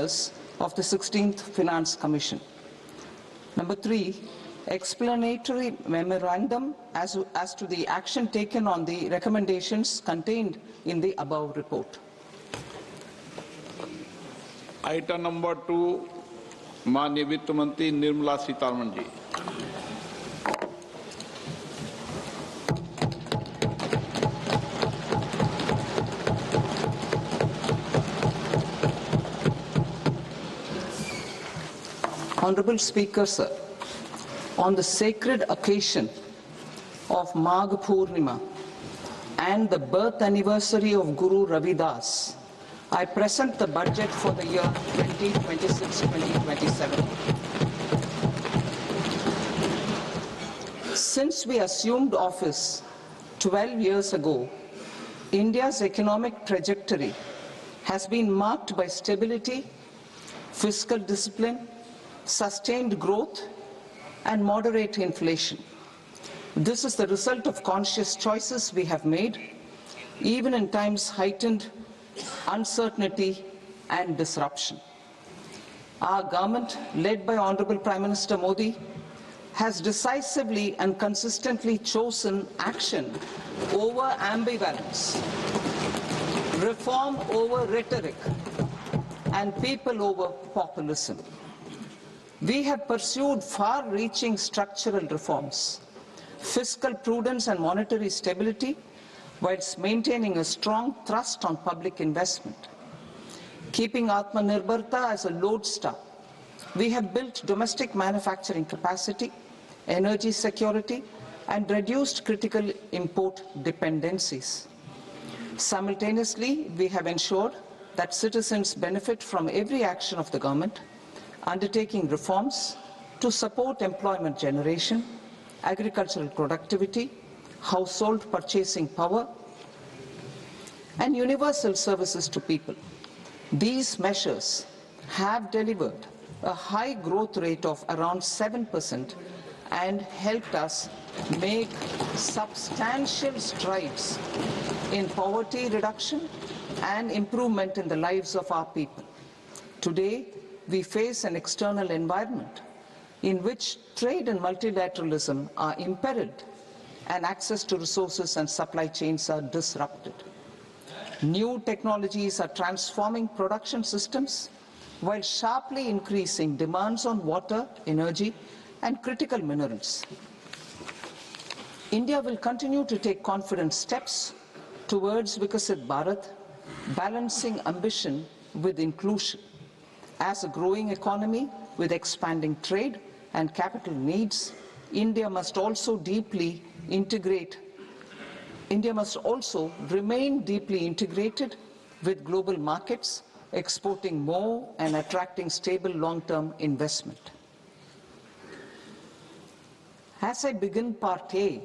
members of the 16th Finance Commission. Number 3, explanatory memorandum as to the action taken on the recommendations contained in the above report. Item number 2, माननीय वित्त मंत्री निर्मला सीतारमण जी। Honorable Speaker, sir, on the sacred occasion of Magh Purnima and the birth anniversary of Guru Ravidas, I present the budget for the year 2026-2027. Since we assumed office 12 years ago, India's economic trajectory has been marked by stability, fiscal discipline, sustained growth, and moderate inflation. This is the result of conscious choices we have made, even in times heightened uncertainty and disruption. Our government, led by Honorable Prime Minister Modi, has decisively and consistently chosen action over ambivalence, reform over rhetoric, and people over populism. We have pursued far-reaching structural reforms, fiscal prudence and monetary stability, whilst maintaining a strong thrust on public investment. Keeping Atmanirbharta as a lodestar, we have built domestic manufacturing capacity, energy security, and reduced critical import dependencies. Simultaneously, we have ensured that citizens benefit from every action of the government, undertaking reforms to support employment generation, agricultural productivity, household purchasing power, and universal services to people. These measures have delivered a high growth rate of around 7% and helped us make substantial strides in poverty reduction and improvement in the lives of our people. Today, we face an external environment in which trade and multilateralism are imperiled and access to resources and supply chains are disrupted. New technologies are transforming production systems while sharply increasing demands on water, energy, and critical minerals. India will continue to take confident steps towards Vikasit Bharat, balancing ambition with inclusion. As a growing economy with expanding trade and capital needs, India must also remain deeply integrated with global markets, exporting more and attracting stable long-term investment. As I begin Part A,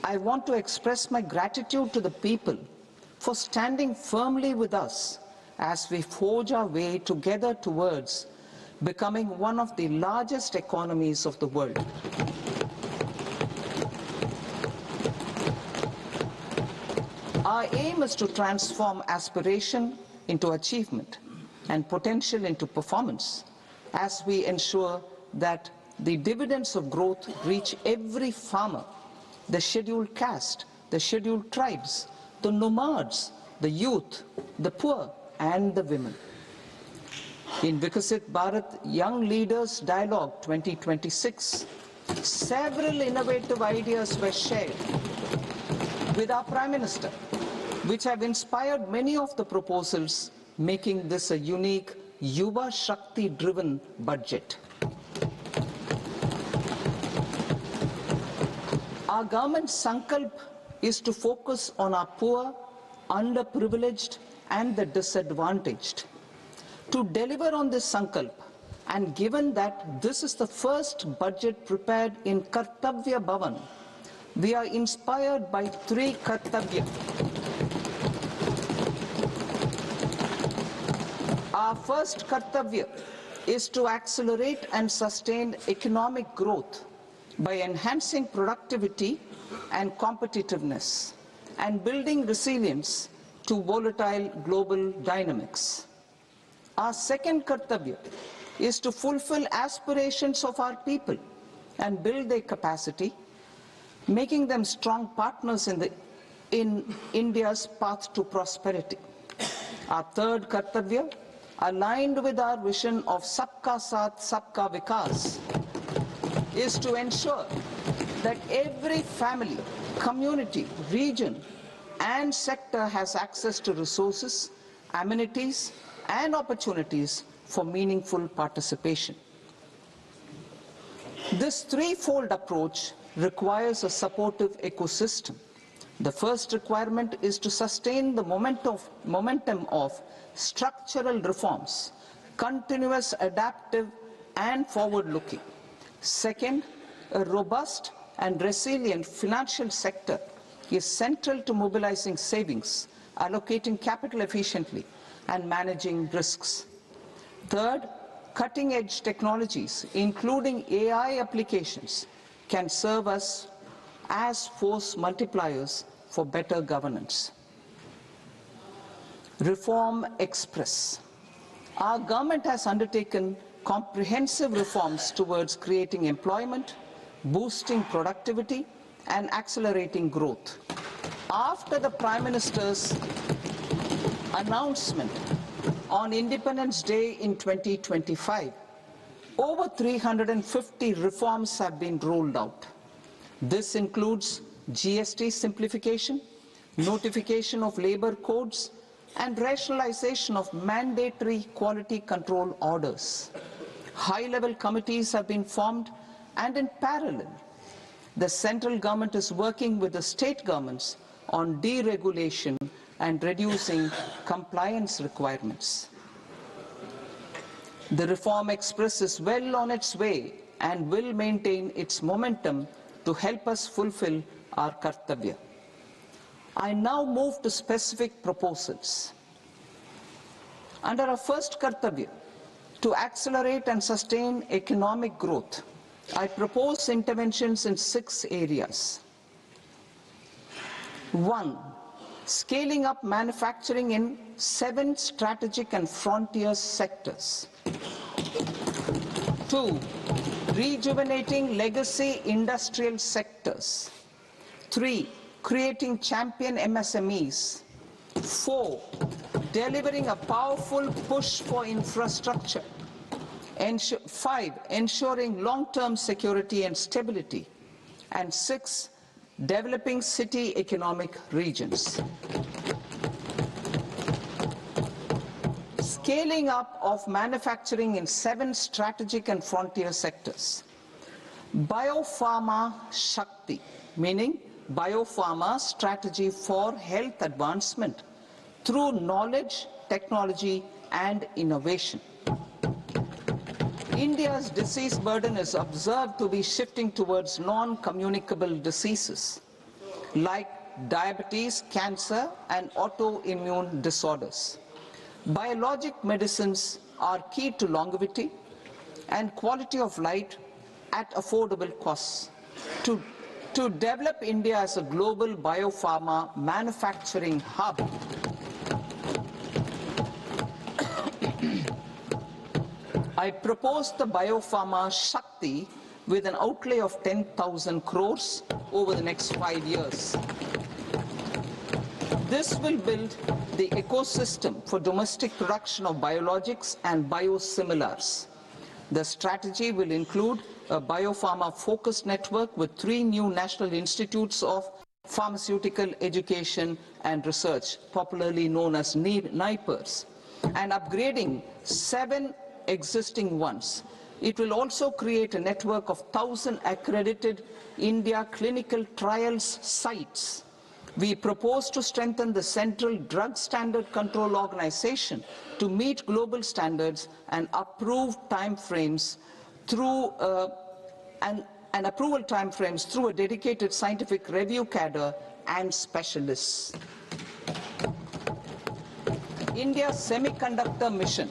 I want to express my gratitude to the people for standing firmly with us as we forge our way together towards becoming one of the largest economies of the world. Our aim is to transform aspiration into achievement and potential into performance as we ensure that the dividends of growth reach every farmer, the scheduled caste, the scheduled tribes, the nomads, the youth, the poor, and the women. In Vikasit Bharat Young Leaders Dialogue 2026, several innovative ideas were shared with our Prime Minister, which have inspired many of the proposals, making this a unique Yuva Shakti-driven budget. Our government's sankalp is to focus on our poor, underprivileged, and the disadvantaged. To deliver on this sankalp, and given that this is the first budget prepared in Kartavya Bhavan, we are inspired by 3 Kartavya. Our first Kartavya is to accelerate and sustain economic growth by enhancing productivity and competitiveness and building resilience to volatile global dynamics. Our second Kartavya is to fulfill aspirations of our people and build their capacity, making them strong partners in India's path to prosperity. Our third Kartavya, aligned with our vision of Sabka Saath, Sabka Vikas, is to ensure that every family, community, region, and sector has access to resources, amenities, and opportunities for meaningful participation. This threefold approach requires a supportive ecosystem. The first requirement is to sustain the momentum of structural reforms, continuous, adaptive, and forward-looking. Second, a robust and resilient financial sector is central to mobilizing savings, allocating capital efficiently, and managing risks. Third, cutting-edge technologies, including AI applications, can serve us as force multipliers for better governance. Reform Express. Our government has undertaken comprehensive reforms towards creating employment, boosting productivity, and accelerating growth. After the Prime Minister's announcement on Independence Day in 2025, over 350 reforms have been rolled out. This includes GST simplification, notification of labor codes, and rationalization of mandatory quality control orders. High-level committees have been formed, and in parallel, the central government is working with the state governments on deregulation and reducing compliance requirements. The Reform Express is well on its way and will maintain its momentum to help us fulfill our Kartavya. I now move to specific proposals. Under our first Kartavya, to accelerate and sustain economic growth, I propose interventions in 6 areas. 1. Scaling up manufacturing in 7 strategic and frontier sectors. 2. Rejuvenating legacy industrial sectors. 3. Creating champion MSMEs. 4. Delivering a powerful push for infrastructure. 5. Ensuring long-term security and stability. And 6. Developing city economic regions. Scaling up of manufacturing in 7 strategic and frontier sectors. Biopharma Shakti, meaning biopharma strategy for health advancement through knowledge, technology, and innovation. India's disease burden is observed to be shifting towards non-communicable diseases like diabetes, cancer, and autoimmune disorders. Biologic medicines are key to longevity and quality of life at affordable costs. To develop India as a global biopharma manufacturing hub, I propose the Biopharma Shakti with an outlay of 10,000 crores over the next 5 years. This will build the ecosystem for domestic production of biologics and biosimilars. The strategy will include a biopharma-focused network with 3 new national institutes of pharmaceutical education and research, popularly known as NIPERs, and upgrading 7 existing ones. It will also create a network of 1,000 accredited India clinical trials sites. We propose to strengthen the Central Drug Standard Control Organization to meet global standards and approve timeframes through approval timeframes through a dedicated scientific review cadre and specialists. India's semiconductor mission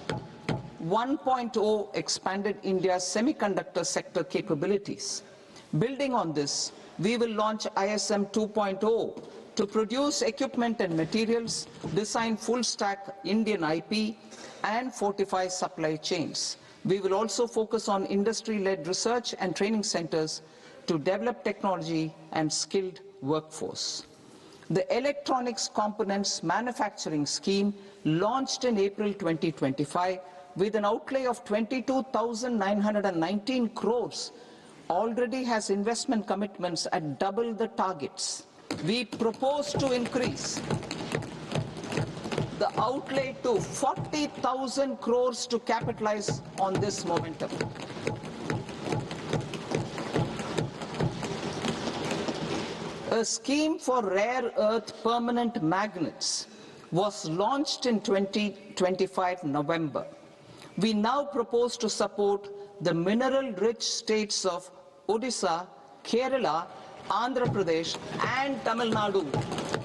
1.0 expanded India's semiconductor sector capabilities. Building on this, we will launch ISM 2.0 to produce equipment and materials, design full-stack Indian IP, and fortify supply chains. We will also focus on industry-led research and training centers to develop technology and skilled workforce. The Electronics Components Manufacturing Scheme, launched in April 2025 with an outlay of 22,919 crores, already has investment commitments at double the targets. We propose to increase the outlay to 40,000 crores to capitalize on this momentum. A scheme for rare earth permanent magnets was launched in 2025 November. We now propose to support the mineral-rich states of Odisha, Kerala, Andhra Pradesh and Tamil Nadu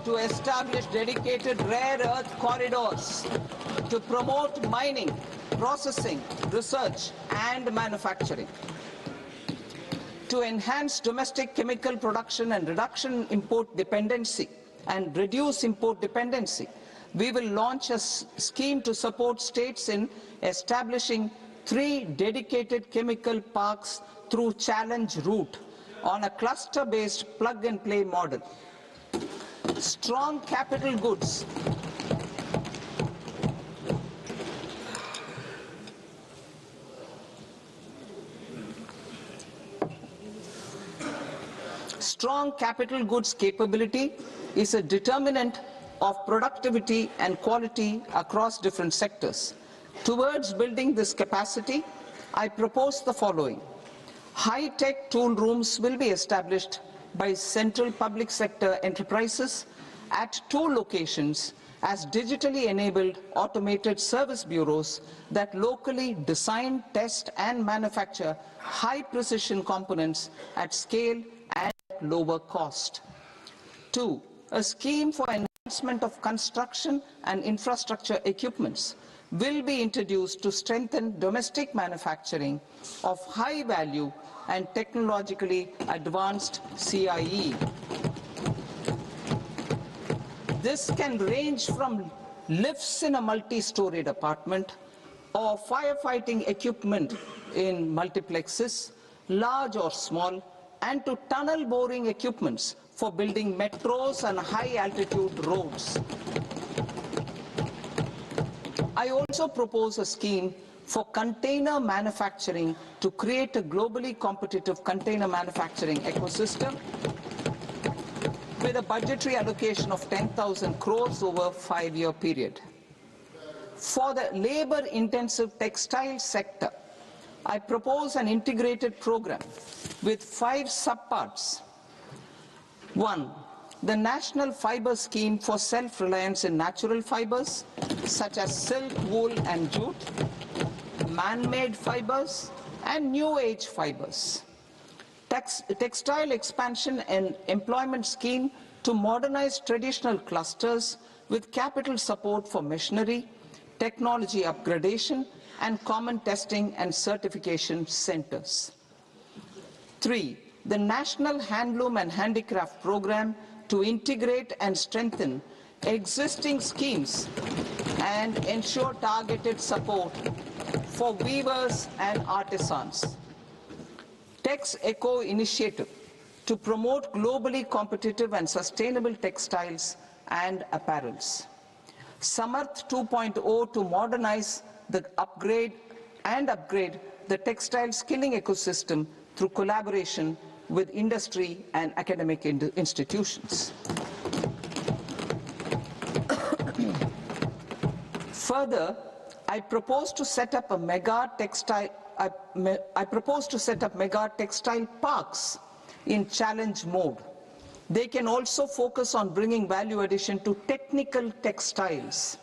to establish dedicated rare earth corridors to promote mining, processing, research and manufacturing. To enhance domestic chemical production and reduce import dependency, we will launch a scheme to support states in establishing 3 dedicated chemical parks through challenge route on a cluster-based plug-and-play model. Strong capital goods. Strong capital goods capability is a determinant of productivity and quality across different sectors. Towards building this capacity, I propose the following. High-tech tool rooms will be established by central public sector enterprises at 2 locations as digitally enabled automated service bureaus that locally design, test and manufacture high-precision components at scale and at lower cost. 2. A scheme for enhancement of construction and infrastructure equipments will be introduced to strengthen domestic manufacturing of high value and technologically advanced CIE. This can range from lifts in a multi-storied apartment or firefighting equipment in multiplexes, large or small, and to tunnel boring equipments for building metros and high-altitude roads. I also propose a scheme for container manufacturing to create a globally competitive container manufacturing ecosystem with a budgetary allocation of 10,000 crores over a 5-year period. For the labor-intensive textile sector, I propose an integrated program with 5 subparts. 1. The National Fiber Scheme for self-reliance in natural fibers, such as silk, wool and jute, man-made fibers, and new-age fibers. Textile expansion and employment scheme to modernize traditional clusters with capital support for machinery, technology upgradation, and common testing and certification centers. 3. The National Handloom and Handicraft Program to integrate and strengthen existing schemes and ensure targeted support for weavers and artisans. Tex Eco Initiative to promote globally competitive and sustainable textiles and apparels. Samarth 2.0 to modernize the upgrade the textile skilling ecosystem through collaboration with industry and academic institutions. Further, I propose to set up mega textile parks in challenge mode. They can also focus on bringing value addition to technical textiles.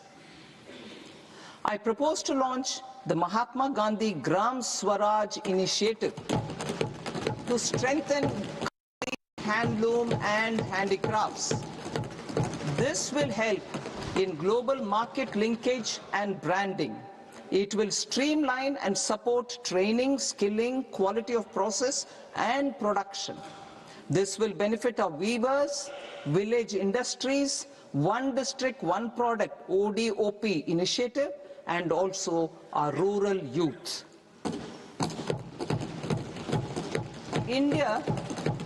I propose to launch the Mahatma Gandhi Gram Swaraj initiative to strengthen handloom and handicrafts. This will help in global market linkage and branding. It will streamline and support training, skilling, quality of process and production. This will benefit our weavers, village industries, one district, one product ODOP initiative, and also our rural youth. India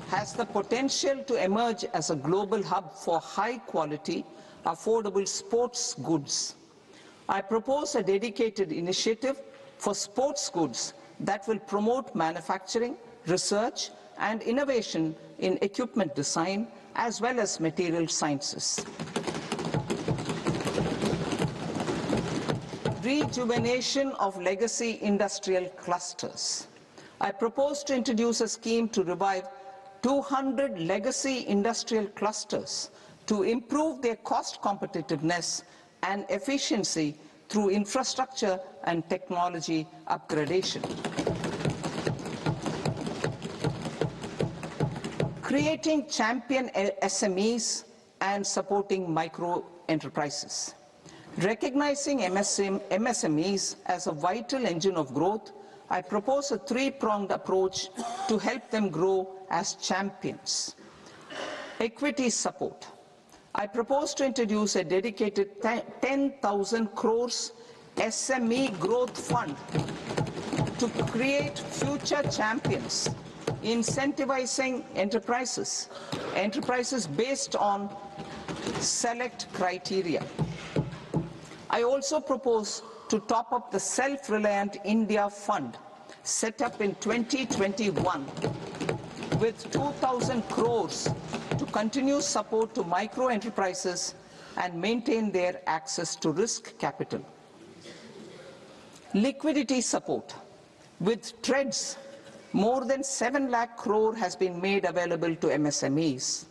has the potential to emerge as a global hub for high-quality, affordable sports goods. I propose a dedicated initiative for sports goods that will promote manufacturing, research, and innovation in equipment design as well as material sciences. Rejuvenation of legacy industrial clusters. I propose to introduce a scheme to revive 200 legacy industrial clusters to improve their cost competitiveness and efficiency through infrastructure and technology upgradation. Creating champion SMEs and supporting micro enterprises. Recognizing MSMEs as a vital engine of growth, I propose a three-pronged approach to help them grow as champions. Equity support. I propose to introduce a dedicated 10,000 crores SME growth fund to create future champions, incentivizing enterprises based on select criteria. I also propose to top up the Self-Reliant India Fund set up in 2021 with 2,000 crores to continue support to micro enterprises and maintain their access to risk capital. Liquidity support. With TREDS, more than 7 lakh crore has been made available to MSMEs.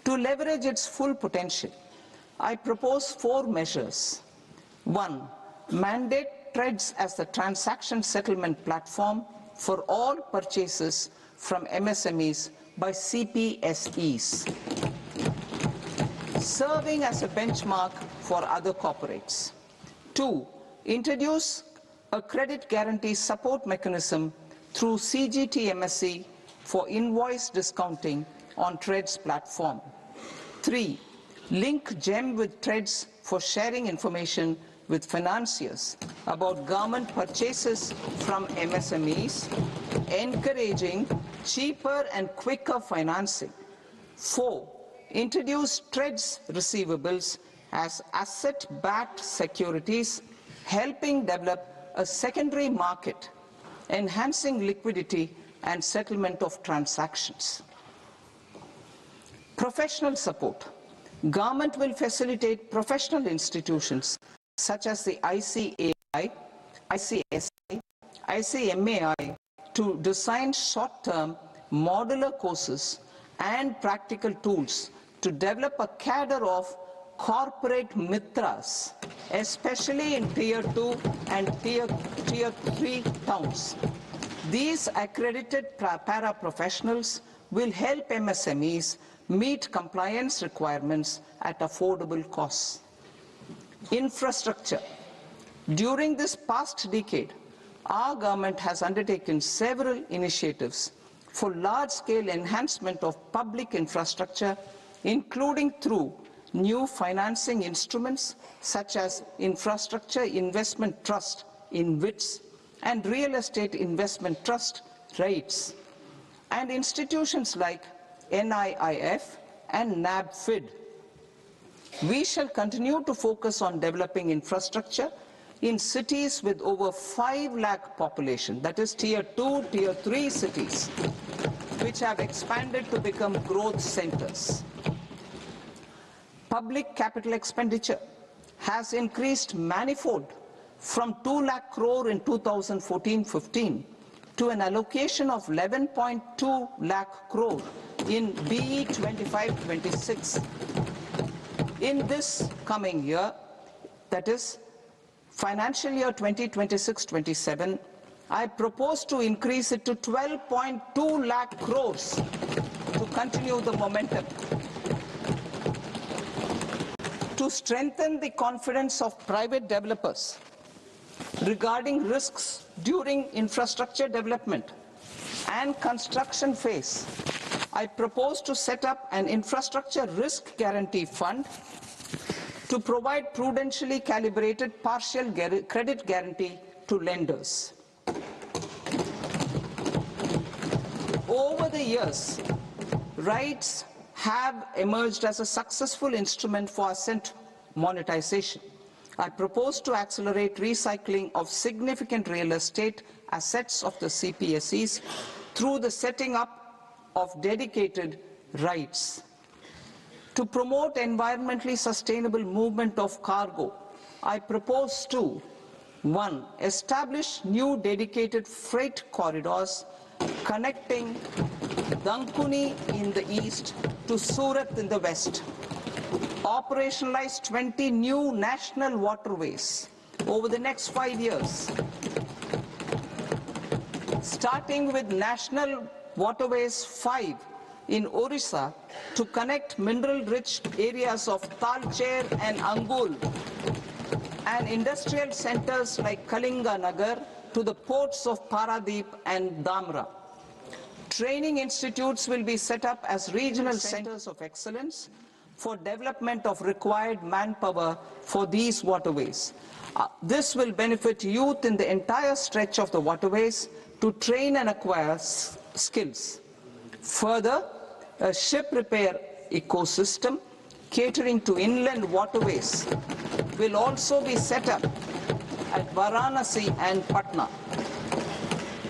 To leverage its full potential, I propose 4 measures. 1. Mandate TREDS as the transaction settlement platform for all purchases from MSMEs by CPSEs, serving as a benchmark for other corporates. 2. Introduce a credit guarantee support mechanism through CGTMSE for invoice discounting on TREDS platform. 3. Link GEM with TREDS for sharing information with financiers about government purchases from MSMEs, encouraging cheaper and quicker financing. 4. Introduce TREDS receivables as asset-backed securities, helping develop a secondary market, enhancing liquidity and settlement of transactions. Professional support. Government will facilitate professional institutions such as the ICAI, ICSI, ICMAI to design short-term modular courses and practical tools to develop a cadre of corporate mitras, especially in Tier 2 and Tier 3 towns. These accredited para-professionals will help MSMEs meet compliance requirements at affordable costs. Infrastructure. During this past decade, our government has undertaken several initiatives for large-scale enhancement of public infrastructure, including through new financing instruments such as Infrastructure Investment Trust (InvITs) and Real Estate Investment Trust (REITs), and institutions like NIIF and NABFID. We shall continue to focus on developing infrastructure in cities with over 5 lakh population, that is Tier 2, Tier 3 cities, which have expanded to become growth centers. Public capital expenditure has increased manifold from 2 lakh crore in 2014-15 to an allocation of 11.2 lakh crore in BE 25-26. In this coming year, that is financial year 2026-27, I propose to increase it to 12.2 lakh crores to continue the momentum. To strengthen the confidence of private developers regarding risks during infrastructure development and construction phase, I propose to set up an infrastructure risk guarantee fund to provide prudentially calibrated partial credit guarantee to lenders. Over the years, REITs have emerged as a successful instrument for asset monetization. I propose to accelerate recycling of significant real estate assets of the CPSEs through the setting up of dedicated REITs. To promote environmentally sustainable movement of cargo, I propose to 1. Establish new dedicated freight corridors connecting Dankuni in the east to Surat in the west. Operationalize 20 new national waterways over the next 5 years, starting with National Waterways 5 in Orissa to connect mineral-rich areas of Talcher and Angul and industrial centers like Kalinga Nagar to the ports of Paradeep and Dhamra. Training institutes will be set up as regional centers of excellence for development of required manpower for these waterways. This will benefit youth in the entire stretch of the waterways to train and acquire skills. Further, a ship repair ecosystem catering to inland waterways will also be set up at Varanasi and Patna.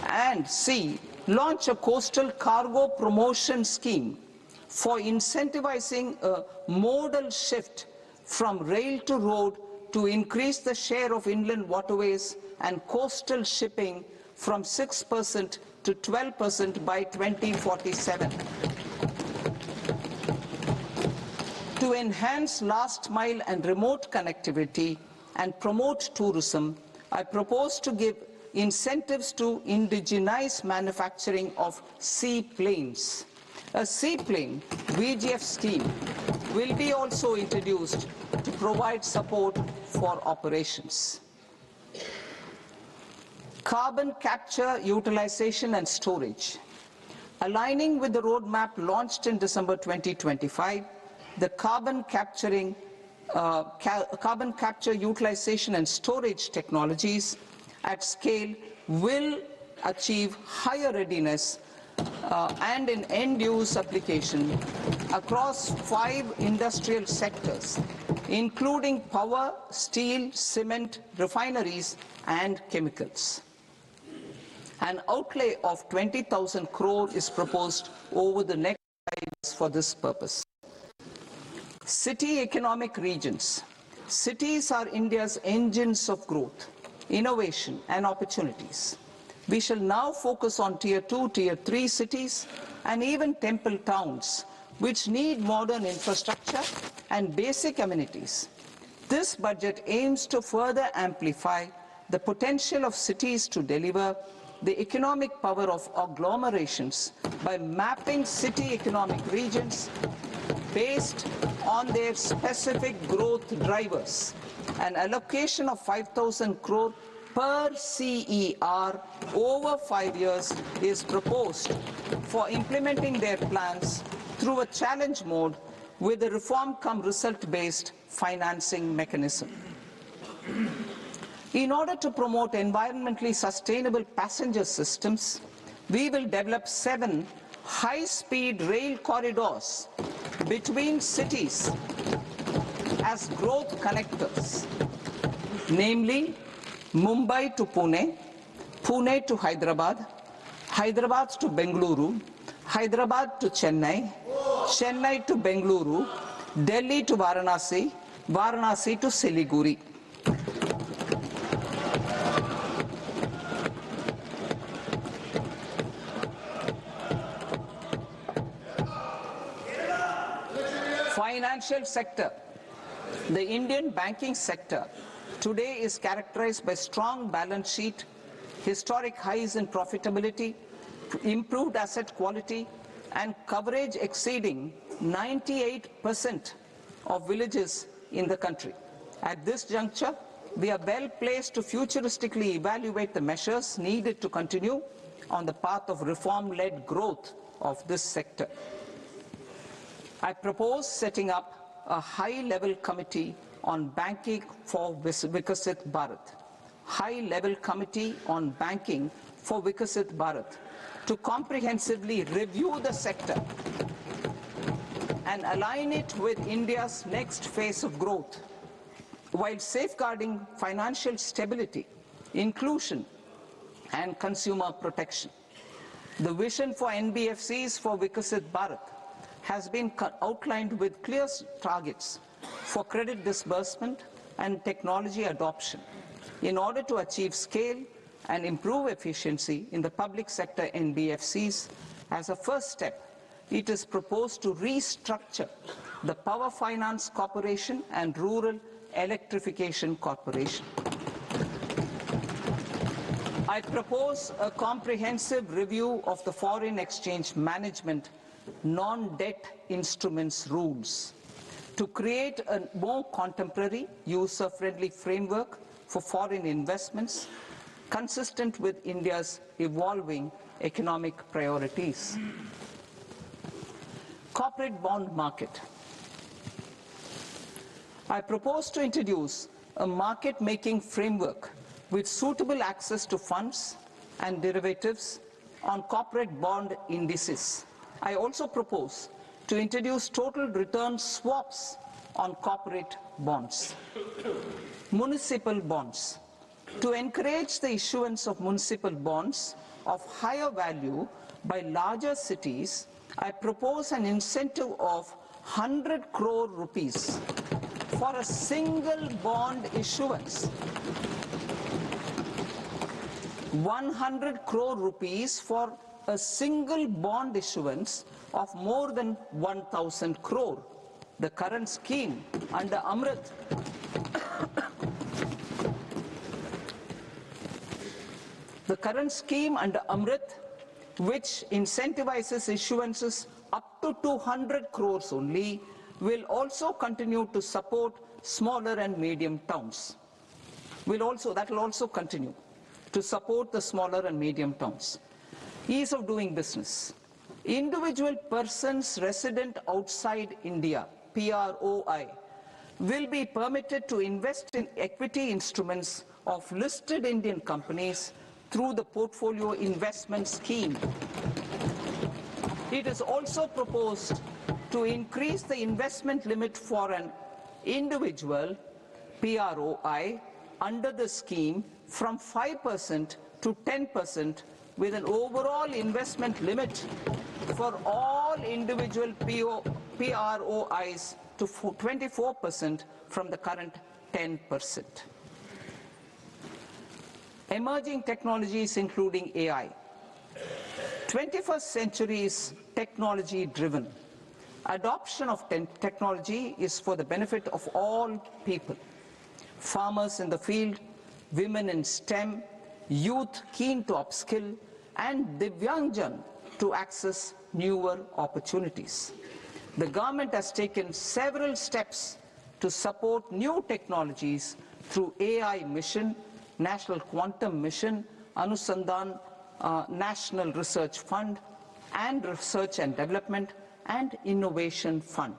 And C, launch a coastal cargo promotion scheme for incentivizing a modal shift from rail to road to increase the share of inland waterways and coastal shipping from 6% to 12% by 2047. To enhance last mile and remote connectivity and promote tourism, I propose to give incentives to indigenize manufacturing of seaplanes. A seaplane VGF scheme will be also introduced to provide support for operations. Carbon capture, utilization and storage. Aligning with the roadmap launched in December 2025, the carbon capture, utilization and storage technologies at scale will achieve higher readiness and in end-use application across 5 industrial sectors, including power, steel, cement, refineries, and chemicals. An outlay of 20,000 crore is proposed over the next 5 years for this purpose. City economic regions. Cities are India's engines of growth, innovation, and opportunities. We shall now focus on Tier 2, Tier 3 cities, and even temple towns, which need modern infrastructure and basic amenities. This budget aims to further amplify the potential of cities to deliver the economic power of agglomerations by mapping city economic regions based on their specific growth drivers. An allocation of 5,000 crore per CER over 5 years is proposed for implementing their plans through a challenge mode with a reform-cum-result-based financing mechanism. In order to promote environmentally sustainable passenger systems, we will develop 7 high-speed rail corridors between cities as growth connectors, namely Mumbai to Pune, Pune to Hyderabad, Hyderabad to Bengaluru, Hyderabad to Chennai, Chennai to Bengaluru, Delhi to Varanasi, Varanasi to Siliguri. Financial sector. The Indian banking sector today is characterized by strong balance sheet, historic highs in profitability, improved asset quality, and coverage exceeding 98% of villages in the country. At this juncture, we are well placed to futuristically evaluate the measures needed to continue on the path of reform-led growth of this sector. I propose setting up a high-level committee on banking for Vikasit Bharat. High-level committee on banking for Vikasit Bharat to comprehensively review the sector and align it with India's next phase of growth, while safeguarding financial stability, inclusion, and consumer protection. The vision for NBFCs for Vikasit Bharat has been outlined with clear targets for credit disbursement and technology adoption in order to achieve scale and improve efficiency in the public sector NBFCs. As a first step, it is proposed to restructure the Power Finance Corporation and Rural Electrification Corporation. I propose a comprehensive review of the foreign exchange management non-debt instruments rules to create a more contemporary, user-friendly framework for foreign investments consistent with India's evolving economic priorities. Corporate bond market. I propose to introduce a market-making framework with suitable access to funds and derivatives on corporate bond indices. I also propose to introduce total return swaps on corporate bonds. Municipal bonds. To encourage the issuance of municipal bonds of higher value by larger cities, I propose an incentive of 100 crore rupees for a single bond issuance. 100 crore rupees for a single bond issuance of more than 1,000 crore. The current scheme under Amrit which incentivizes issuances up to 200 crores only, will also continue to support smaller and medium towns. That will also continue to support the smaller and medium towns. Ease of doing business. Individual persons resident outside India, PROI, will be permitted to invest in equity instruments of listed Indian companies through the portfolio investment scheme. It is also proposed to increase the investment limit for an individual PROI under the scheme from 5% to 10%, with an overall investment limit for all individual PROIs to 24% from the current 10%. Emerging technologies including AI. 21st century is technology driven. Adoption of technology is for the benefit of all people. Farmers in the field, women in STEM, youth keen to upskill, and Divyangjan to access newer opportunities. The government has taken several steps to support new technologies through AI Mission, National Quantum Mission, Anusandhan National Research Fund, and Research and Development and Innovation Fund.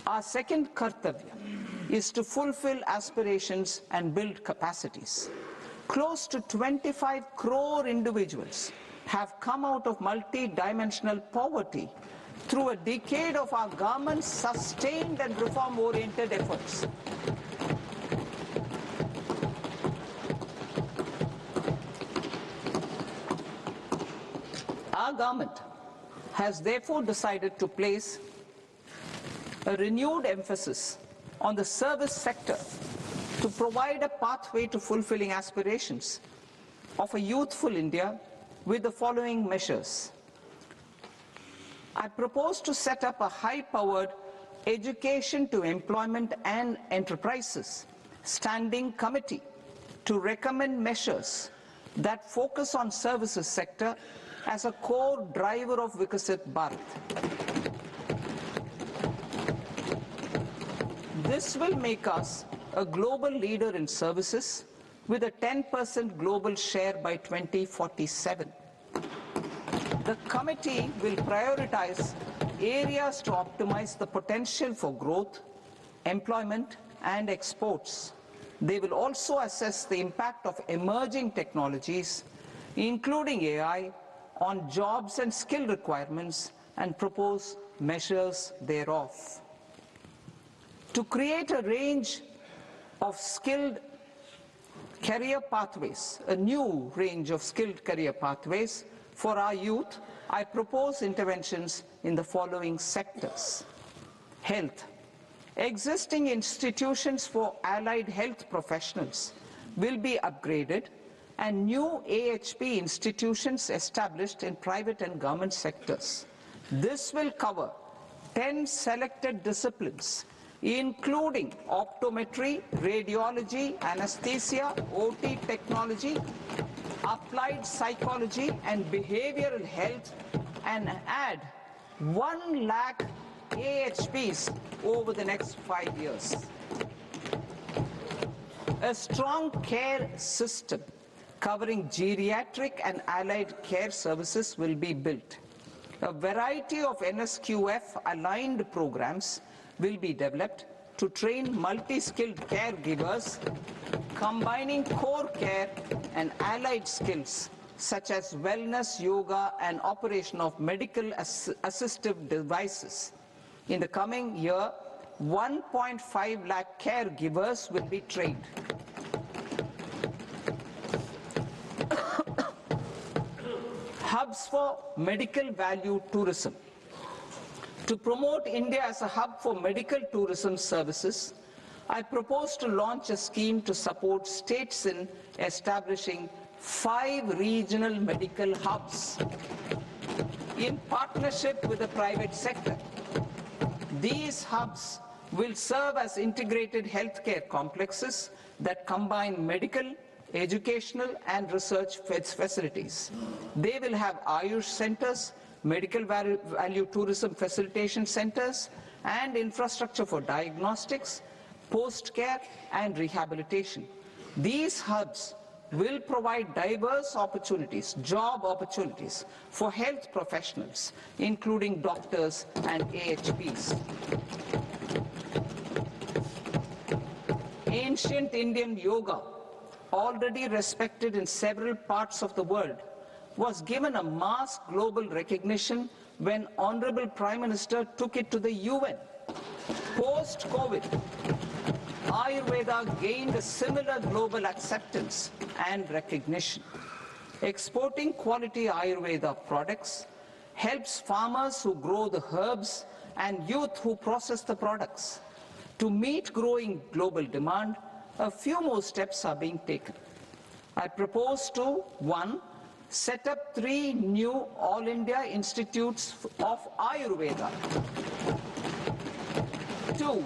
Our second kartavya is to fulfill aspirations and build capacities. Close to 25 crore individuals have come out of multi-dimensional poverty through a decade of our government's sustained and reform-oriented efforts. Our government has therefore decided to place a renewed emphasis on the service sector to provide a pathway to fulfilling aspirations of a youthful India with the following measures. I propose to set up a high-powered education to employment and enterprises standing committee to recommend measures that focus on services sector as a core driver of Vikasit Bharat. This will make us a global leader in services with a 10% global share by 2047. The committee will prioritize areas to optimize the potential for growth, employment, and exports. They will also assess the impact of emerging technologies, including AI, on jobs and skill requirements and propose measures thereof. To create a range of skilled career pathways, a new range of skilled career pathways for our youth, I propose interventions in the following sectors. Health. Existing institutions for allied health professionals will be upgraded and new AHP institutions established in private and government sectors. This will cover 10 selected disciplines, including optometry, radiology, anesthesia, OT technology, applied psychology and behavioral health, and add 1 lakh AHPs over the next 5 years. A strong care system covering geriatric and allied care services will be built. A variety of NSQF-aligned programs will be developed to train multi-skilled caregivers, combining core care and allied skills such as wellness, yoga, and operation of medical assistive devices. In the coming year, 1.5 lakh caregivers will be trained. Hubs for medical value tourism. To promote India as a hub for medical tourism services, I propose to launch a scheme to support states in establishing 5 regional medical hubs in partnership with the private sector. These hubs will serve as integrated healthcare complexes that combine medical, educational, and research facilities. They will have Ayush centers, medical value tourism facilitation centers, and infrastructure for diagnostics, post-care, and rehabilitation. These hubs will provide diverse opportunities, job opportunities for health professionals, including doctors and AHPs. Ancient Indian yoga, already respected in several parts of the world, was given a mass global recognition when Honorable Prime Minister took it to the UN. Post-COVID, Ayurveda gained a similar global acceptance and recognition. Exporting quality Ayurveda products helps farmers who grow the herbs and youth who process the products. To meet growing global demand, a few more steps are being taken. I propose to 1. Set up 3 new All India Institutes of Ayurveda. 2.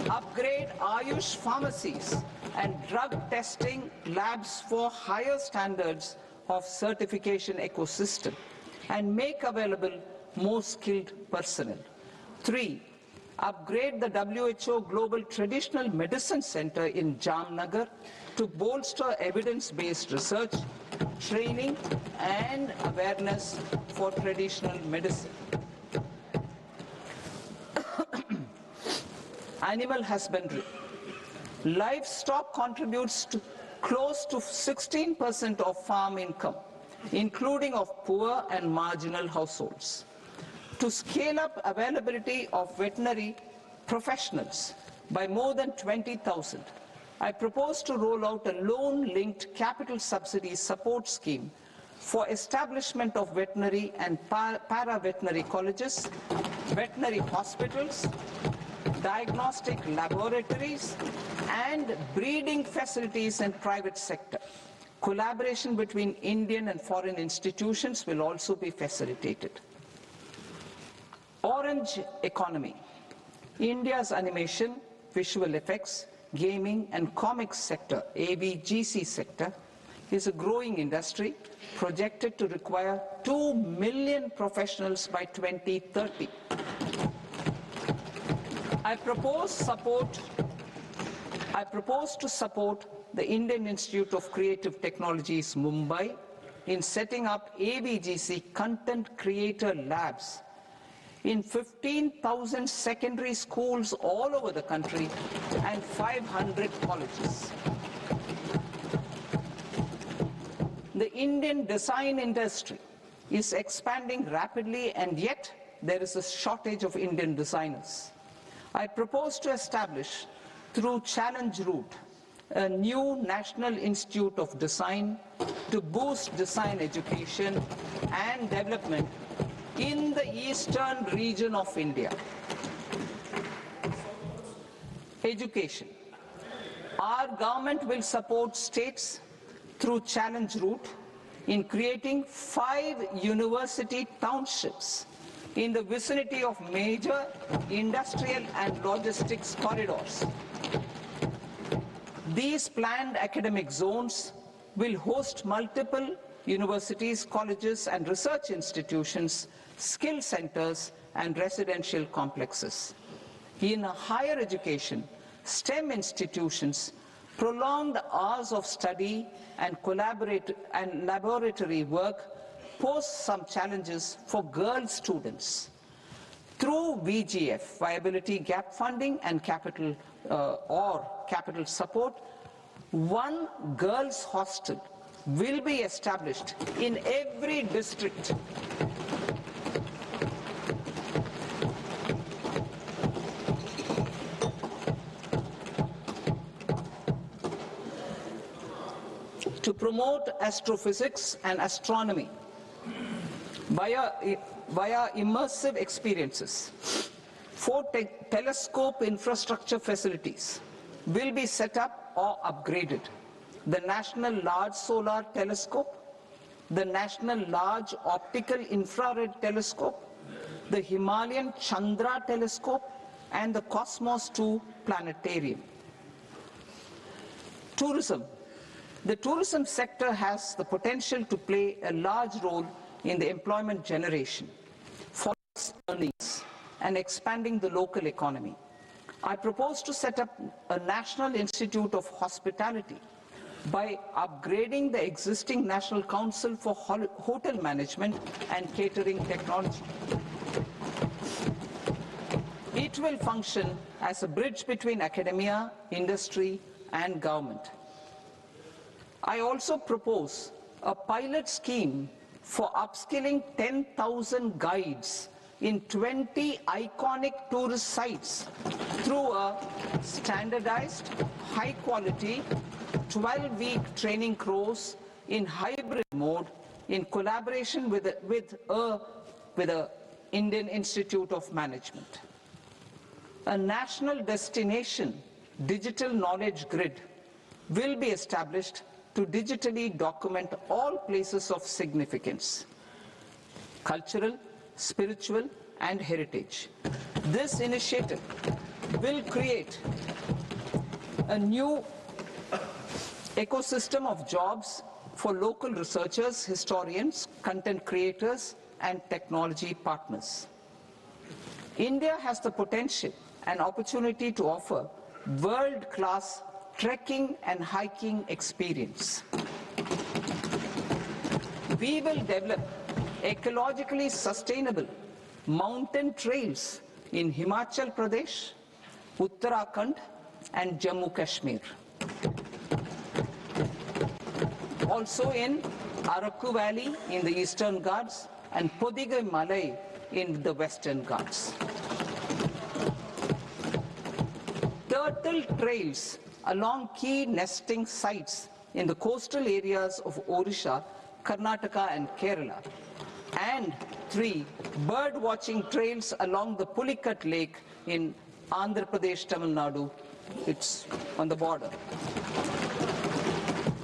Upgrade Ayush pharmacies and drug testing labs for higher standards of certification ecosystem and make available more skilled personnel. 3. Upgrade the WHO Global Traditional Medicine Center in Jamnagar to bolster evidence-based research, training, and awareness for traditional medicine. Animal husbandry. Livestock contributes to close to 16% of farm income, including of poor and marginal households. To scale up availability of veterinary professionals by more than 20,000, I propose to roll out a loan-linked capital subsidy support scheme for establishment of veterinary and para-veterinary colleges, veterinary hospitals, diagnostic laboratories, and breeding facilities in private sector. Collaboration between Indian and foreign institutions will also be facilitated. Orange economy. India's animation, visual effects, gaming and comics sector, AVGC sector, is a growing industry projected to require 2 million professionals by 2030. I propose to support the Indian Institute of Creative Technologies, Mumbai, in setting up AVGC content creator labs in 15,000 secondary schools all over the country and 500 colleges. The Indian design industry is expanding rapidly, and yet there is a shortage of Indian designers. I propose to establish, through Challenge Route, a new National Institute of Design to boost design education and development in the eastern region of India. Education. Our government will support states through Challenge Route in creating 5 university townships in the vicinity of major industrial and logistics corridors. These planned academic zones will host multiple universities, colleges and research institutions, skill centers and residential complexes. In higher education, STEM institutions, prolonged hours of study and laboratory work pose some challenges for girl students. Through VGF, Viability Gap Funding and capital support, one girls' hostel will be established in every district. To promote astrophysics and astronomy via immersive experiences. 4 telescope infrastructure facilities will be set up or upgraded. The National Large Solar Telescope, the National Large Optical Infrared Telescope, the Himalayan Chandra Telescope, and the Cosmos 2 Planetarium. Tourism. The tourism sector has the potential to play a large role in the employment generation, forex earnings, and expanding the local economy. I propose to set up a National Institute of Hospitality by upgrading the existing National Council for Hotel Management and Catering Technology. It will function as a bridge between academia, industry, and government. I also propose a pilot scheme for upskilling 10,000 guides in 20 iconic tourist sites through a standardized, high-quality, 12-week training course in hybrid mode in collaboration with the Indian Institute of Management. A national destination digital knowledge grid will be established to digitally document all places of significance, cultural, spiritual, and heritage. This initiative will create a new ecosystem of jobs for local researchers, historians, content creators, and technology partners. India has the potential and opportunity to offer world-class trekking and hiking experience. We will develop ecologically sustainable mountain trails in Himachal Pradesh, Uttarakhand, and Jammu Kashmir. Also in Araku Valley in the Eastern Ghats and Podigai Malai in the Western Ghats. Turtle trails along key nesting sites in the coastal areas of Odisha, Karnataka, and Kerala. And 3 bird watching trails along the Pulikat Lake in Andhra Pradesh, Tamil Nadu. It's on the border.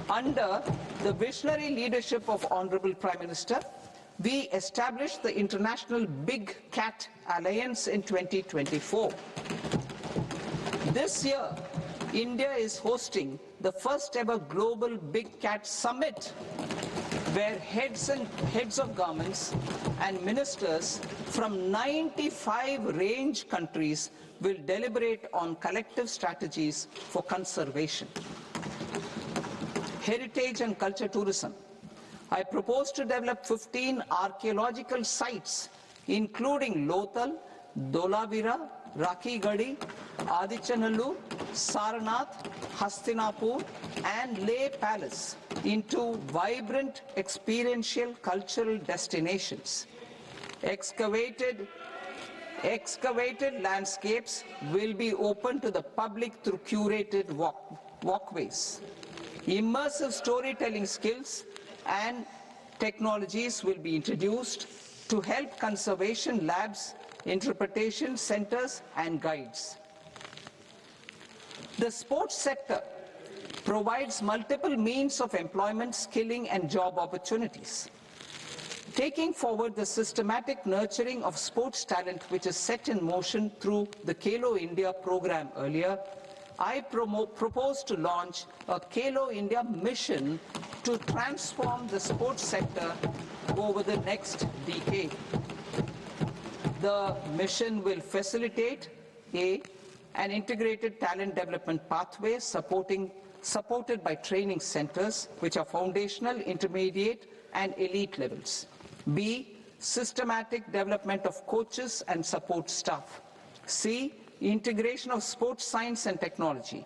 Under the visionary leadership of Honorable Prime Minister, we established the International Big Cat Alliance in 2024. This year, India is hosting the first ever Global Big Cat Summit, where heads of governments and ministers from 95 range countries will deliberate on collective strategies for conservation. Heritage and culture tourism. I propose to develop 15 archaeological sites, including Lothal, Dolavira, Rakhi Gadi, Adichanallur, Saranath, Hastinapur, and Leh Palace into vibrant experiential cultural destinations. Excavated landscapes will be open to the public through curated walkways. Immersive storytelling skills and technologies will be introduced to help conservation labs, interpretation centers, and guides. The sports sector provides multiple means of employment, skilling, and job opportunities. Taking forward the systematic nurturing of sports talent which is set in motion through the Khelo India program earlier, I propose to launch a Khelo India mission to transform the sports sector over the next decade. The mission will facilitate an integrated talent development pathway supported by training centers which are foundational, intermediate, and elite levels. B, systematic development of coaches and support staff. C, integration of sports science and technology.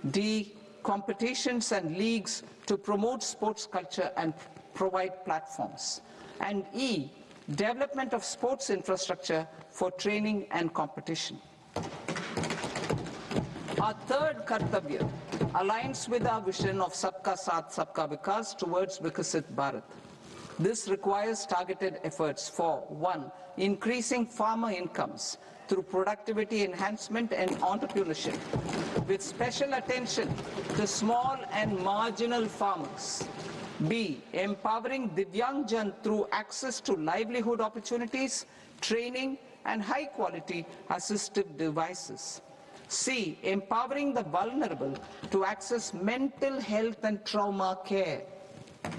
D, competitions and leagues to promote sports culture and provide platforms. And E, development of sports infrastructure for training and competition. Our third Kartavya aligns with our vision of Sabka Saath, Sabka Vikas towards Vikasit Bharat. This requires targeted efforts for 1. Increasing farmer incomes through productivity enhancement and entrepreneurship, with special attention to small and marginal farmers. B. Empowering Divyangjan through access to livelihood opportunities, training, and high-quality assistive devices. C. Empowering the vulnerable to access mental health and trauma care.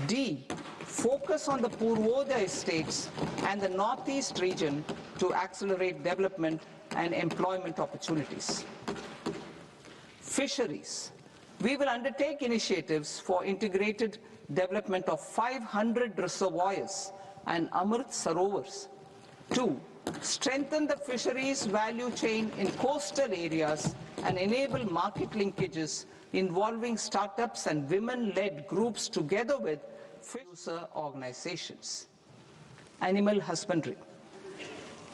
D. Focus on the Purvodaya states and the Northeast region to accelerate development and employment opportunities. Fisheries. We will undertake initiatives for integrated development of 500 reservoirs and Amrit Sarovars. 2. Strengthen the fisheries value chain in coastal areas and enable market linkages involving startups and women-led groups together with producer organizations. Animal husbandry.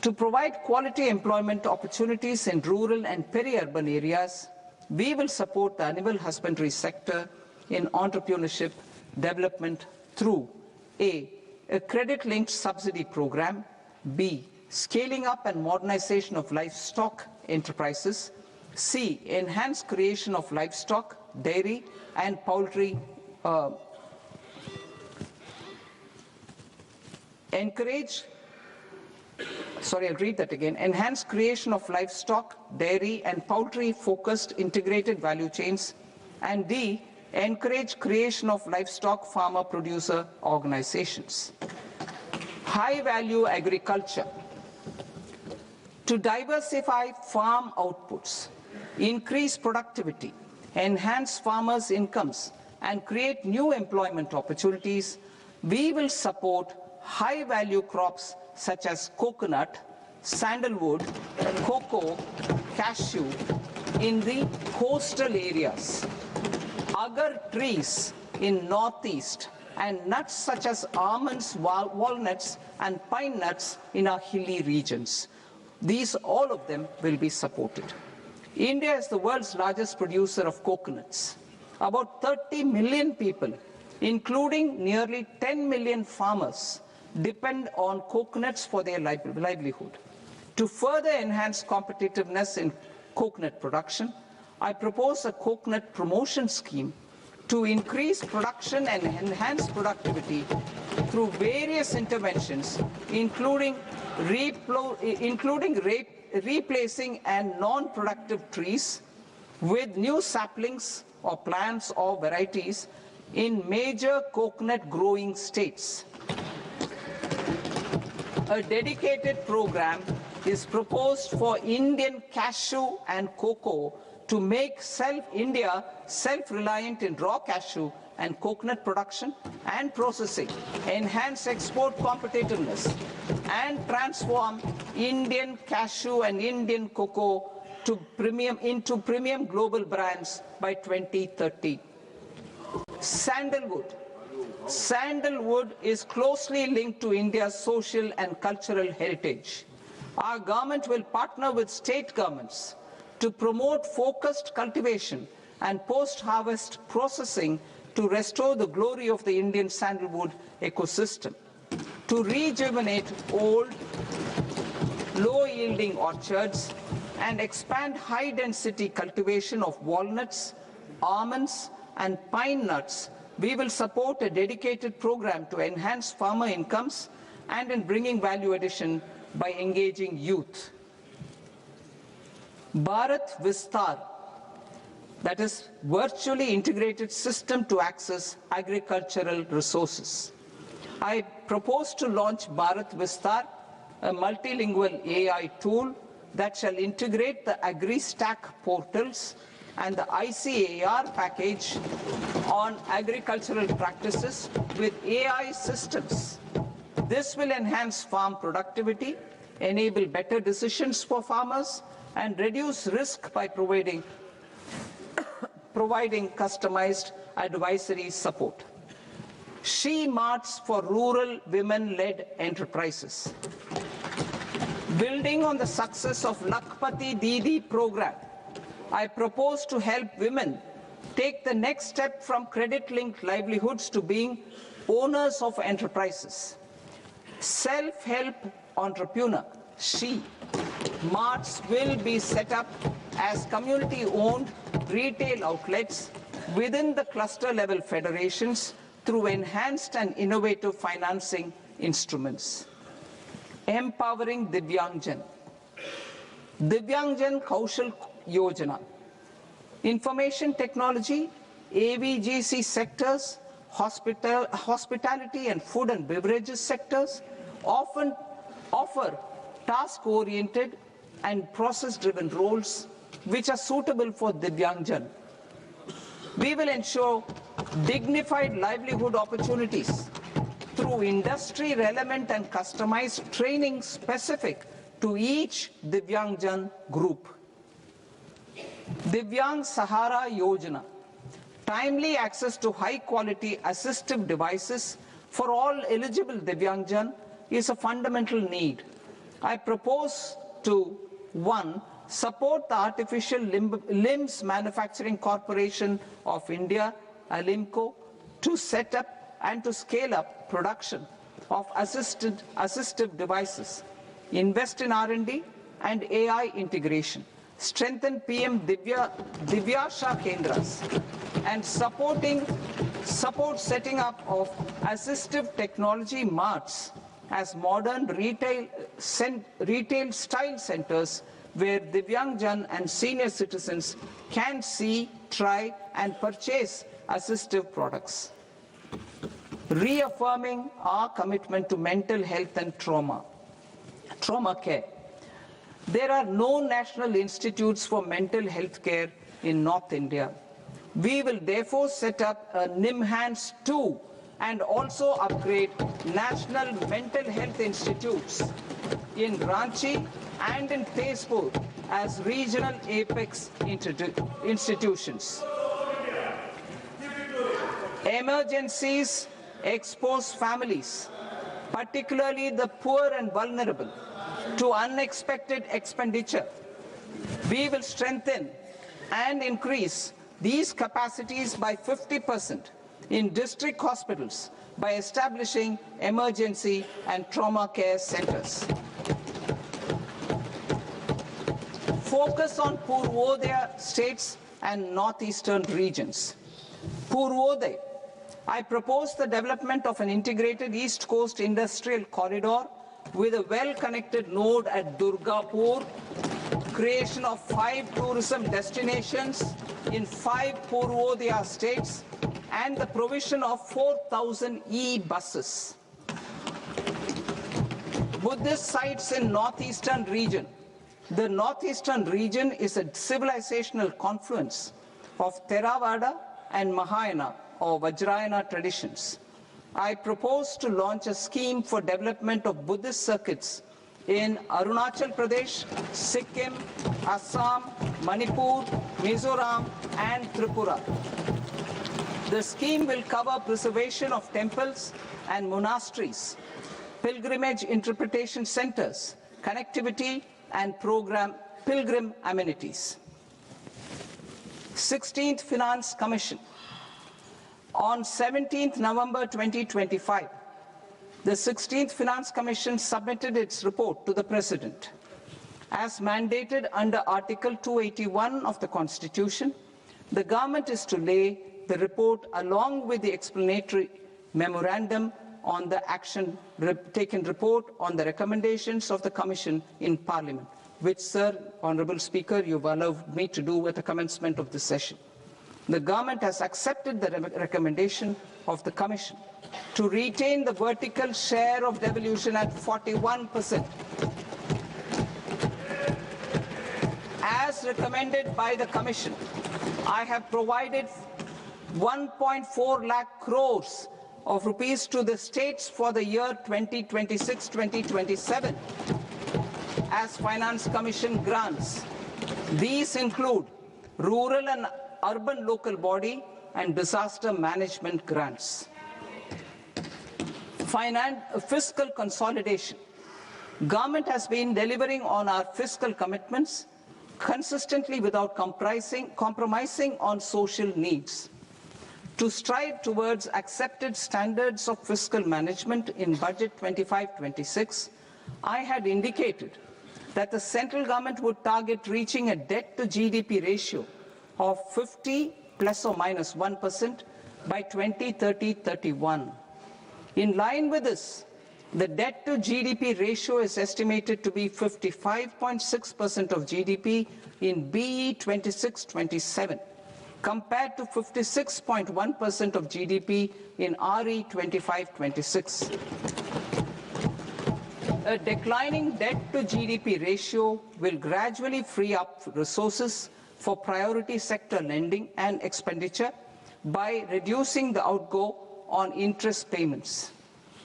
To provide quality employment opportunities in rural and peri-urban areas, we will support the animal husbandry sector in entrepreneurship development through A. A credit-linked subsidy program. B. Scaling up and modernization of livestock enterprises. C. Enhanced creation of livestock, dairy, and poultry. Enhanced creation of livestock, dairy, and poultry-focused integrated value chains. And D. Encourage creation of livestock farmer-producer organizations. High-value agriculture. To diversify farm outputs, increase productivity, enhance farmers' incomes, and create new employment opportunities, we will support high-value crops such as coconut, sandalwood, cocoa, cashew in the coastal areas, agar trees in northeast, and nuts such as almonds, walnuts, and pine nuts in our hilly regions. All of them will be supported. India is the world's largest producer of coconuts. About 30 million people, including nearly 10 million farmers, depend on coconuts for their livelihood. To further enhance competitiveness in coconut production, I propose a coconut promotion scheme to increase production and enhance productivity through various interventions, including replacing and non-productive trees with new saplings or plants or varieties in major coconut growing states. A dedicated program is proposed for Indian cashew and cocoa to make India self-reliant in raw cashew and coconut production and processing, enhance export competitiveness, and transform Indian cashew and Indian cocoa into premium global brands by 2030. Sandalwood. Sandalwood is closely linked to India's social and cultural heritage. Our government will partner with state governments to promote focused cultivation and post-harvest processing to restore the glory of the Indian sandalwood ecosystem, to rejuvenate old, low-yielding orchards, and expand high-density cultivation of walnuts, almonds, and pine nuts. We will support a dedicated program to enhance farmer incomes and in bringing value addition by engaging youth. Bharat Vistar, that is virtually integrated system to access agricultural resources. I propose to launch Bharat Vistar, a multilingual AI tool that shall integrate the AgriStack portals and the ICAR package on agricultural practices with AI systems. This will enhance farm productivity, enable better decisions for farmers, and reduce risk by providing customized advisory support. She Marts for rural women-led enterprises. Building on the success of Lakpati Didi program, I propose to help women take the next step from credit-linked livelihoods to being owners of enterprises. Self-help entrepreneur, She Marts will be set up as community-owned retail outlets within the cluster-level federations through enhanced and innovative financing instruments. Empowering Divyangjan. Divyangjan Kaushal Yojana. Information technology, AVGC sectors, hospitality and food and beverages sectors often offer task-oriented and process-driven roles which are suitable for Divyangjan. We will ensure dignified livelihood opportunities through industry-relevant and customized training specific to each Divyangjan group. Divyang Sahara Yojana. Timely access to high-quality assistive devices for all eligible Divyangjan is a fundamental need. I propose to 1. Support the Artificial Limbs Manufacturing Corporation of India, ALIMCO, to set up and to scale up production of assistive devices, invest in R&D and AI integration, strengthen PM Divyasha Kendras, and support setting up of assistive technology marts as modern retail style centers where Divyangjan and senior citizens can see, try and purchase assistive products. Reaffirming our commitment to mental health and trauma care. There are no national institutes for mental health care in North India. We will therefore set up a NIMHANS 2 and also upgrade national mental health institutes in Ranchi and in Tezpur as regional apex institutions. Emergencies expose families, particularly the poor and vulnerable, to unexpected expenditure. We will strengthen and increase these capacities by 50% in district hospitals by establishing emergency and trauma care centers. Focus on Purvodaya states and northeastern regions. Purvodaya. I propose the development of an integrated East Coast industrial corridor with a well-connected node at Durgapur, creation of 5 tourism destinations in 5 Purvodaya states, and the provision of 4,000 e-buses. Buddhist sites in northeastern region. The northeastern region is a civilizational confluence of Theravada and Mahayana, or Vajrayana traditions, I propose to launch a scheme for development of Buddhist circuits in Arunachal Pradesh, Sikkim, Assam, Manipur, Mizoram, and Tripura. The scheme will cover preservation of temples and monasteries, pilgrimage interpretation centers, connectivity, and pilgrim amenities. 16th Finance Commission. On 17th November 2025, the 16th Finance Commission submitted its report to the President. As mandated under Article 281 of the Constitution, the government is to lay the report along with the explanatory memorandum on the action taken report on the recommendations of the Commission in Parliament, which, Sir, Honourable Speaker, you've allowed me to do at the commencement of this session. The government has accepted the recommendation of the Commission to retain the vertical share of devolution at 41%. As recommended by the Commission, I have provided 1.4 lakh crores of rupees to the states for the year 2026-2027 as Finance Commission grants. These include rural and urban local body and disaster management grants. Fiscal consolidation. Government has been delivering on our fiscal commitments consistently without compromising on social needs. To strive towards accepted standards of fiscal management in Budget 25-26, I had indicated that the central government would target reaching a debt to GDP ratio of 50 plus or minus 1% by 2030-31. In line with this, the debt to GDP ratio is estimated to be 55.6% of GDP in BE 26-27, compared to 56.1% of GDP in RE 25-26. A declining debt to GDP ratio will gradually free up resources for priority sector lending and expenditure by reducing the outgo on interest payments.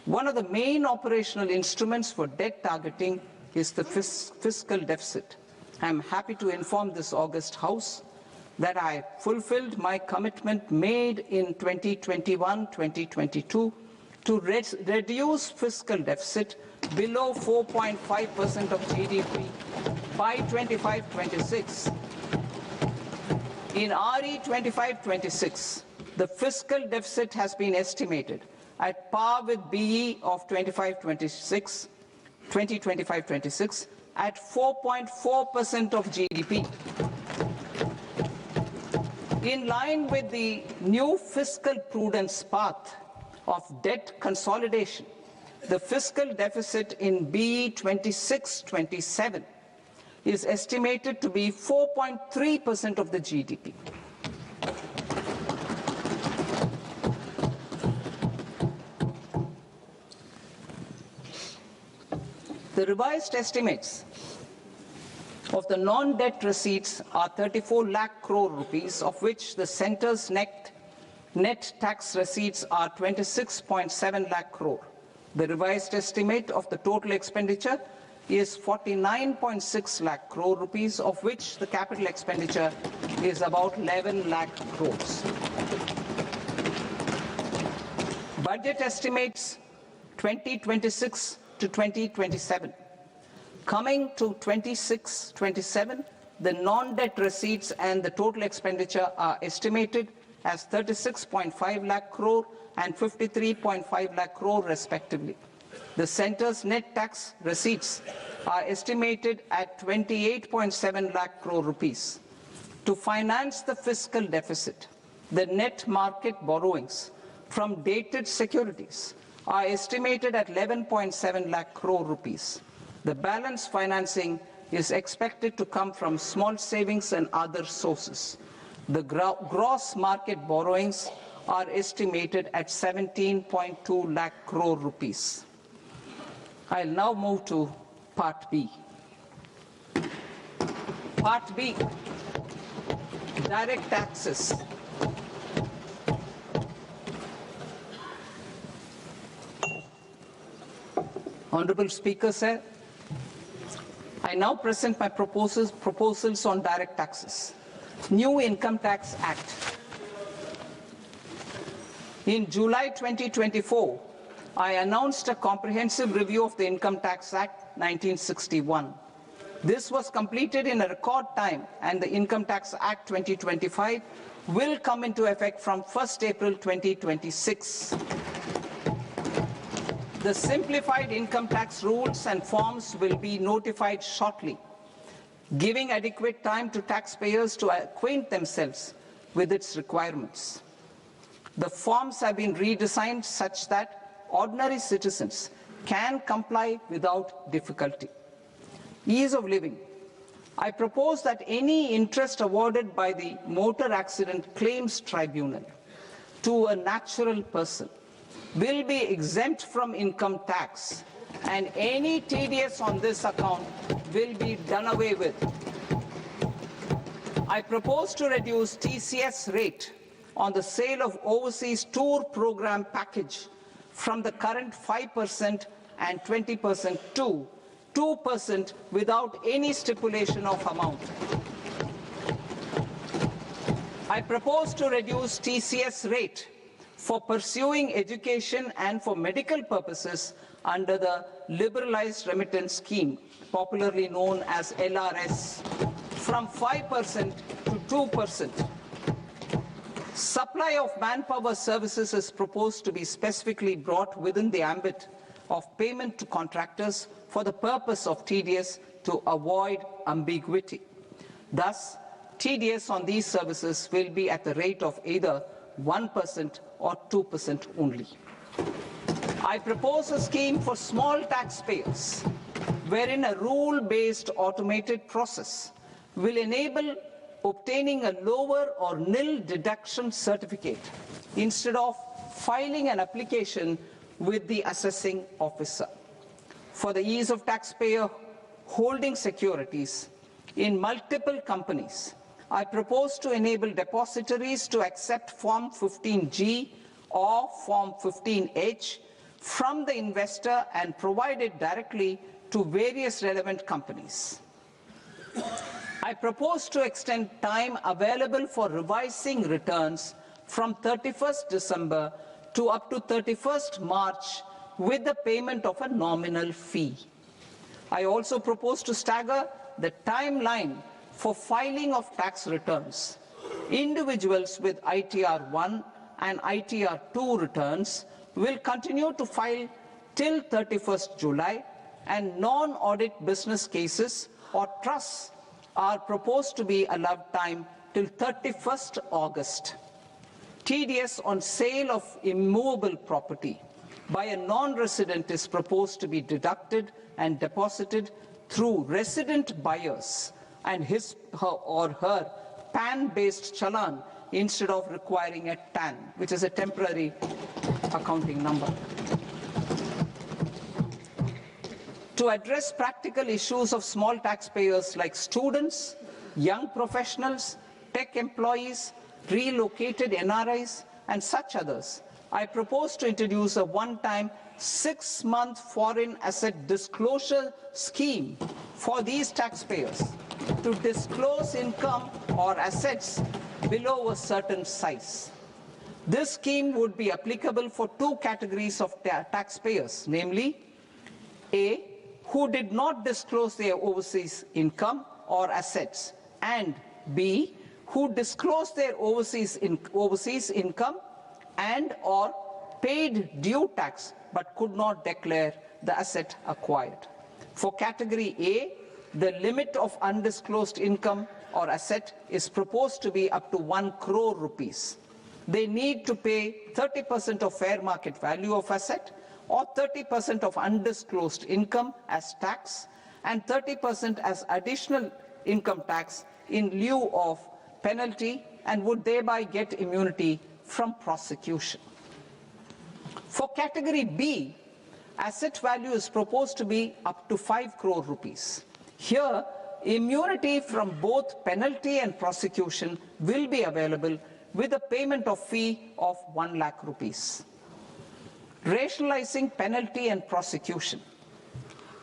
One of the main operational instruments for debt targeting is the fiscal deficit. I am happy to inform this august House that I fulfilled my commitment made in 2021-2022 to reduce fiscal deficit below 4.5% of GDP by 25-26. In RE 25-26, the fiscal deficit has been estimated at par with BE of 2025-26 at 4.4% of GDP. In line with the new fiscal prudence path of debt consolidation, the fiscal deficit in BE 26-27 is estimated to be 4.3% of the GDP. The revised estimates of the non-debt receipts are 34 lakh crore rupees, of which the centre's net tax receipts are 26.7 lakh crore. The revised estimate of the total expenditure is 49.6 lakh crore rupees, of which the capital expenditure is about 11 lakh crores. Budget estimates 2026 to 2027. Coming to 26-27, the non-debt receipts and the total expenditure are estimated as 36.5 lakh crore and 53.5 lakh crore respectively. The centre's net tax receipts are estimated at 28.7 lakh crore rupees. To finance the fiscal deficit, the net market borrowings from dated securities are estimated at 11.7 lakh crore rupees. The balance financing is expected to come from small savings and other sources. The gross market borrowings are estimated at 17.2 lakh crore rupees. I'll now move to Part B. Part B, direct taxes. Honorable Speaker, sir, I now present my proposals on direct taxes. New Income Tax Act. In July 2024, I announced a comprehensive review of the Income Tax Act 1961. This was completed in a record time, and the Income Tax Act 2025 will come into effect from 1st April 2026. The simplified income tax rules and forms will be notified shortly, giving adequate time to taxpayers to acquaint themselves with its requirements. The forms have been redesigned such that ordinary citizens can comply without difficulty. Ease of living. I propose that any interest awarded by the Motor Accident Claims Tribunal to a natural person will be exempt from income tax, and any TDS on this account will be done away with. I propose to reduce TCS rate on the sale of overseas tour program package from the current 5% and 20% to 2% without any stipulation of amount. I propose to reduce TCS rate for pursuing education and for medical purposes under the Liberalized Remittance Scheme, popularly known as LRS, from 5% to 2%. Supply of manpower services is proposed to be specifically brought within the ambit of payment to contractors for the purpose of TDS to avoid ambiguity. Thus, TDS on these services will be at the rate of either 1% or 2% only. I propose a scheme for small taxpayers, wherein a rule-based automated process will enable obtaining a lower or nil deduction certificate instead of filing an application with the assessing officer. For the ease of taxpayer holding securities in multiple companies, I propose to enable depositories to accept Form 15G or Form 15H from the investor and provide it directly to various relevant companies. I propose to extend time available for revising returns from 31st December to up to 31st March with the payment of a nominal fee. I also propose to stagger the timeline for filing of tax returns. Individuals with ITR 1 and ITR 2 returns will continue to file till 31st July, and non-audit business cases or trusts are proposed to be allowed time till 31st August. TDS on sale of immovable property by a non-resident is proposed to be deducted and deposited through resident buyers and his or her PAN-based challan instead of requiring a TAN, which is a temporary accounting number. To address practical issues of small taxpayers like students, young professionals, tech employees, relocated NRIs, and such others, I propose to introduce a one-time 6-month foreign asset disclosure scheme for these taxpayers to disclose income or assets below a certain size. This scheme would be applicable for two categories of taxpayers, namely A, who did not disclose their overseas income or assets, and B, who disclosed their overseas income and or paid due tax but could not declare the asset acquired. For category A, the limit of undisclosed income or asset is proposed to be up to 1 crore rupees. They need to pay 30% of fair market value of asset or 30% of undisclosed income as tax and 30% as additional income tax in lieu of penalty, and would thereby get immunity from prosecution. For category B, asset value is proposed to be up to 5 crore rupees. Here, immunity from both penalty and prosecution will be available with a payment of fee of 1 lakh rupees. Rationalizing penalty and prosecution.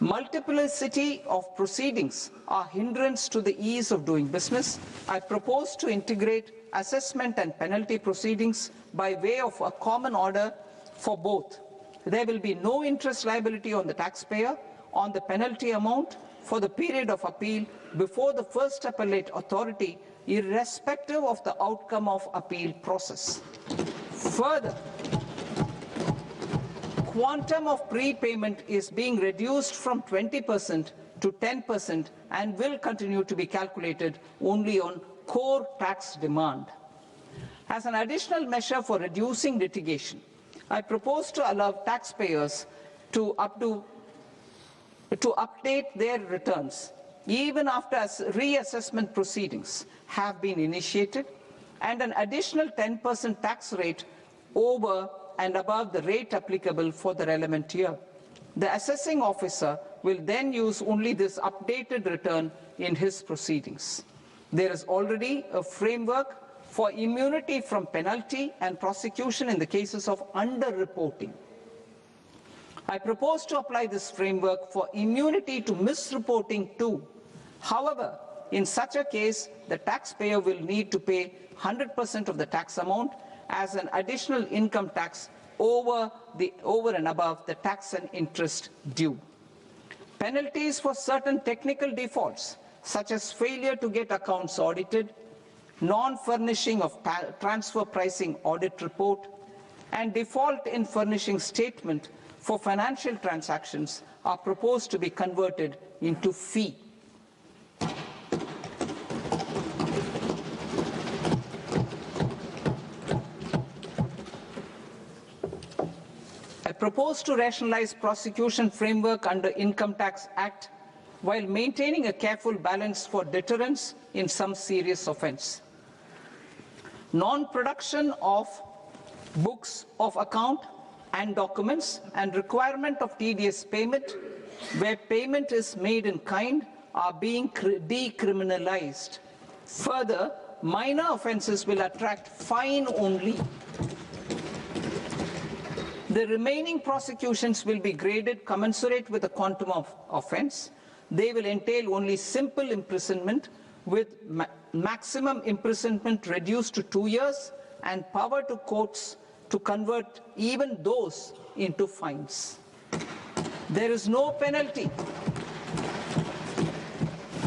Multiplicity of proceedings are hindrance to the ease of doing business. I propose to integrate assessment and penalty proceedings by way of a common order for both. There will be no interest liability on the taxpayer on the penalty amount for the period of appeal before the first appellate authority, irrespective of the outcome of appeal process. Further, quantum of prepayment is being reduced from 20% to 10% and will continue to be calculated only on core tax demand. As an additional measure for reducing litigation, I propose to allow taxpayers to update their returns even after reassessment proceedings have been initiated, and an additional 10% tax rate over and above the rate applicable for the relevant year. The assessing officer will then use only this updated return in his proceedings. There is already a framework for immunity from penalty and prosecution in the cases of underreporting. I propose to apply this framework for immunity to misreporting too. However, in such a case, the taxpayer will need to pay 100% of the tax amount as an additional income tax over and above the tax and interest due. Penalties for certain technical defaults, such as failure to get accounts audited, non-furnishing of transfer pricing audit report, and default in furnishing statement for financial transactions are proposed to be converted into fee. I propose to rationalize prosecution framework under Income Tax Act while maintaining a careful balance for deterrence in some serious offence. Non-production of books of account and documents and requirement of TDS payment where payment is made in kind are being decriminalized. Further, minor offences will attract fine only. The remaining prosecutions will be graded commensurate with the quantum of offence. They will entail only simple imprisonment with maximum imprisonment reduced to 2 years and power to courts to convert even those into fines. There is no penalty.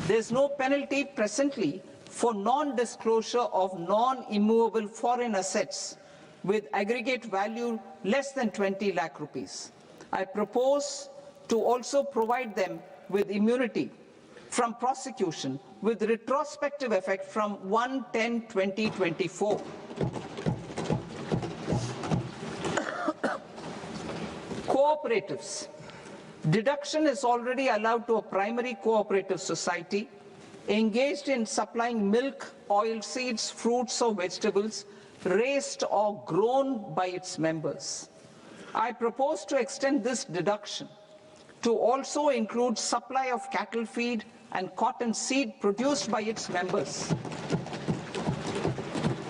There is no penalty presently for non-disclosure of non-immovable foreign assets with aggregate value less than 20 lakh rupees. I propose to also provide them with immunity from prosecution with retrospective effect from 1/10/2024. Cooperatives. Deduction is already allowed to a primary cooperative society engaged in supplying milk, oilseeds, fruits or vegetables raised or grown by its members. I propose to extend this deduction to also include supply of cattle feed and cotton seed produced by its members.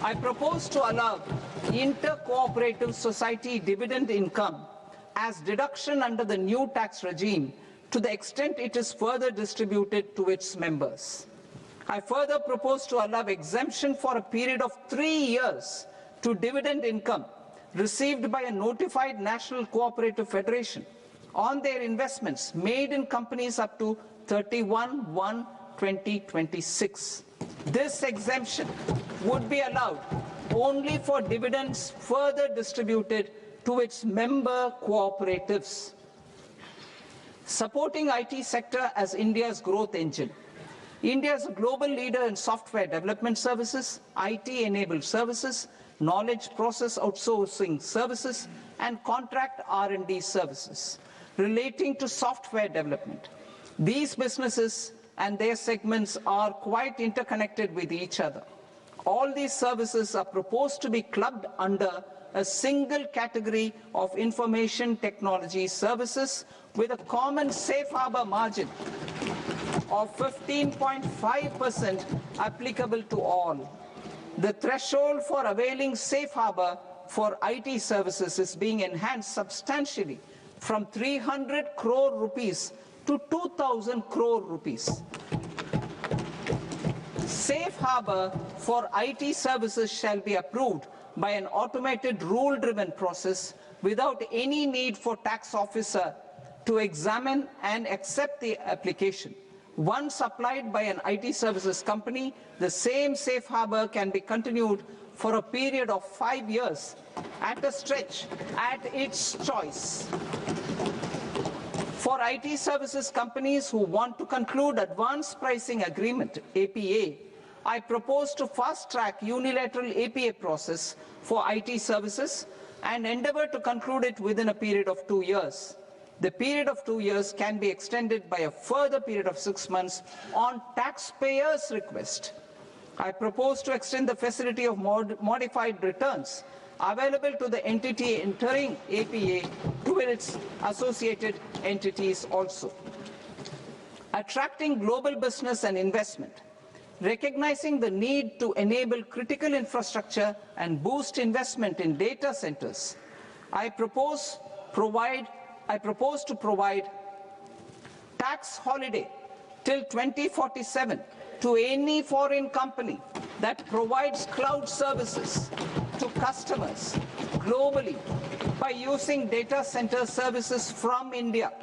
I propose to allow inter-cooperative society dividend income as deduction under the new tax regime to the extent it is further distributed to its members. I further propose to allow exemption for a period of 3 years to dividend income received by a notified national cooperative federation on their investments made in companies up to 31/1/2026. This exemption would be allowed only for dividends further distributed to its member cooperatives. Supporting IT sector as India's growth engine. India is a global leader in software development services, IT-enabled services, knowledge process outsourcing services, and contract R&D services relating to software development. These businesses and their segments are quite interconnected with each other. All these services are proposed to be clubbed under a single category of information technology services with a common safe harbor margin of 15.5% applicable to all. The threshold for availing safe harbor for IT services is being enhanced substantially from 300 crore rupees to 2,000 crore rupees. Safe harbor for IT services shall be approved by an automated rule-driven process without any need for tax officer to examine and accept the application. Once applied by an IT services company, the same safe harbor can be continued for a period of 5 years at a stretch at its choice. For IT services companies who want to conclude advanced pricing agreement, APA, I propose to fast-track unilateral APA process for IT services and endeavor to conclude it within a period of 2 years. The period of 2 years can be extended by a further period of 6 months on taxpayers' request. I propose to extend the facility of modified returns available to the entity entering APA to its associated entities also. Attracting global business and investment. Recognizing the need to enable critical infrastructure and boost investment in data centers, I propose to provide tax holiday till 2047 to any foreign company that provides cloud services to customers globally by using data center services from India.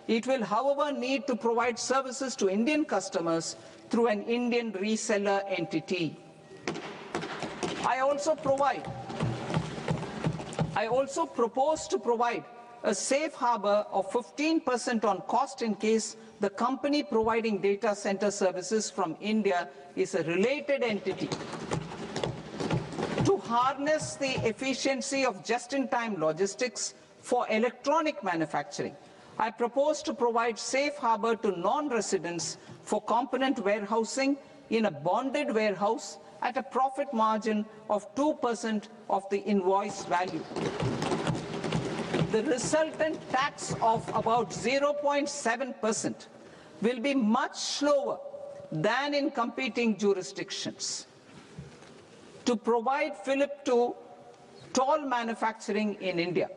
It will, however, need to provide services to Indian customers through an Indian reseller entity. I also propose to provide a safe harbor of 15% on cost in case the company providing data center services from India is a related entity. To harness the efficiency of just-in-time logistics for electronic manufacturing, I propose to provide safe harbor to non-residents for component warehousing in a bonded warehouse at a profit margin of 2% of the invoice value. The resultant tax of about 0.7% will be much lower than in competing jurisdictions. To provide fillip to toll manufacturing in India,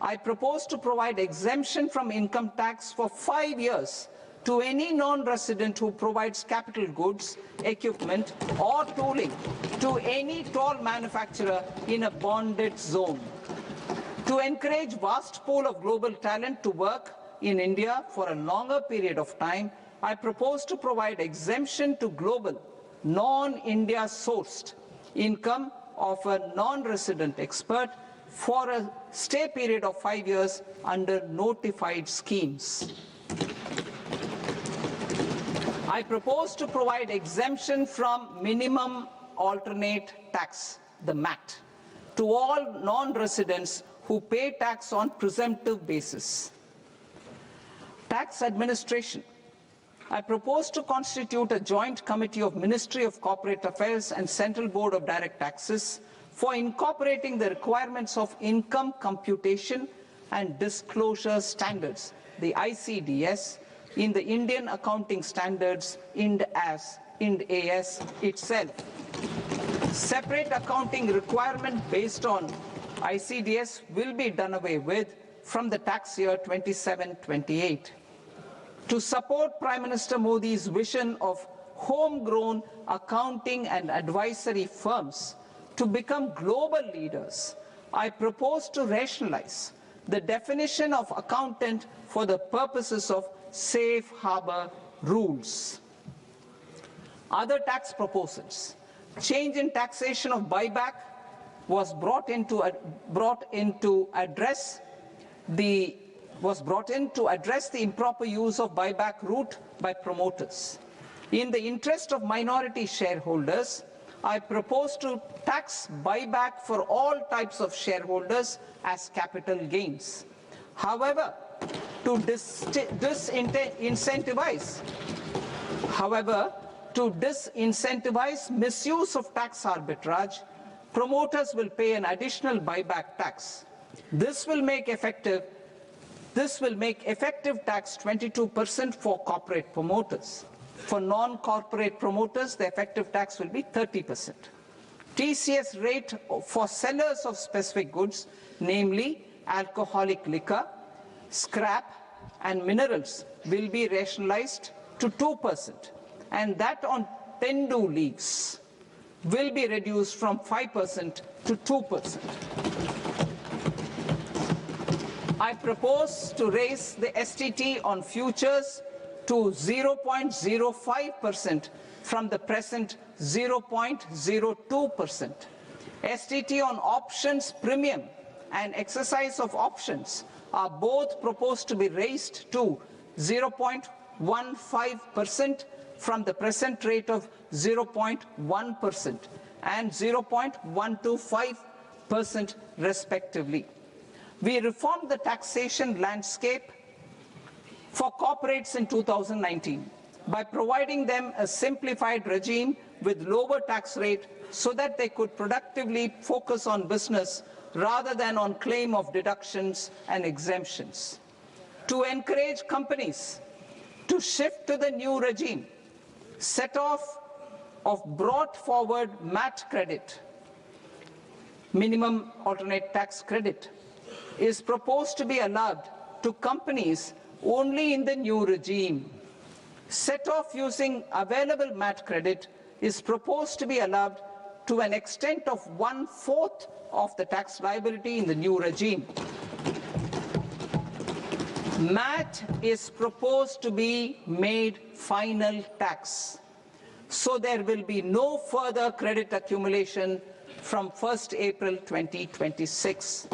I propose to provide exemption from income tax for 5 years to any non-resident who provides capital goods, equipment, or tooling to any toll manufacturer in a bonded zone. To encourage vast pool of global talent to work in India for a longer period of time, I propose to provide exemption to global, non-India sourced income of a non-resident expert for a stay period of 5 years under notified schemes. I propose to provide exemption from minimum alternate tax, the MAT, to all non-residents who pay tax on presumptive basis. Tax administration. I propose to constitute a joint committee of Ministry of Corporate Affairs and Central Board of Direct Taxes for incorporating the requirements of income computation and disclosure standards, the ICDS, in the Indian Accounting Standards, IND AS itself. Separate accounting requirement based on ICDS will be done away with from the tax year 27-28. To support Prime Minister Modi's vision of homegrown accounting and advisory firms to become global leaders, I propose to rationalize the definition of accountant for the purposes of safe harbor rules. Other tax proposals. Change in taxation of buyback was brought in to address the improper use of buyback route by promoters. In the interest of minority shareholders, I propose to tax buyback for all types of shareholders as capital gains. However, to disincentivize misuse of tax arbitrage, promoters will pay an additional buyback tax. This will make effective tax 22% for corporate promoters. For non-corporate promoters, the effective tax will be 30%. TCS rate for sellers of specific goods, namely alcoholic liquor, scrap, and minerals will be rationalized to 2%, and that on tendu leaves will be reduced from 5% to 2%. I propose to raise the STT on futures to 0.05% from the present 0.02%. STT on options premium and exercise of options are both proposed to be raised to 0.15% from the present rate of 0.1% and 0.125% respectively. We reformed the taxation landscape for corporates in 2019 by providing them a simplified regime with lower tax rate so that they could productively focus on business rather than on claim of deductions and exemptions. To encourage companies to shift to the new regime, set-off of brought forward MAT credit, minimum alternate tax credit, is proposed to be allowed to companies only in the new regime. Set-off using available MAT credit is proposed to be allowed to an extent of 1/4 of the tax liability in the new regime. MAT is proposed to be made final tax, so there will be no further credit accumulation from 1st April 2026.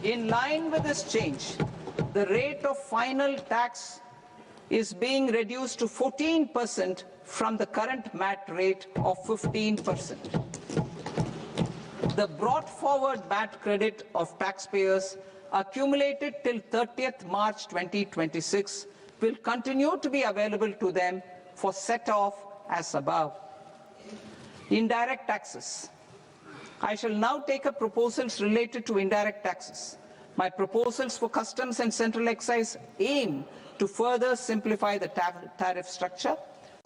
In line with this change, the rate of final tax is being reduced to 14% from the current MAT rate of 15%. The brought forward MAT credit of taxpayers accumulated till 30th March 2026 will continue to be available to them for set-off as above. Indirect taxes. I shall now take up proposals related to indirect taxes. My proposals for customs and central excise aim to further simplify the tariff structure,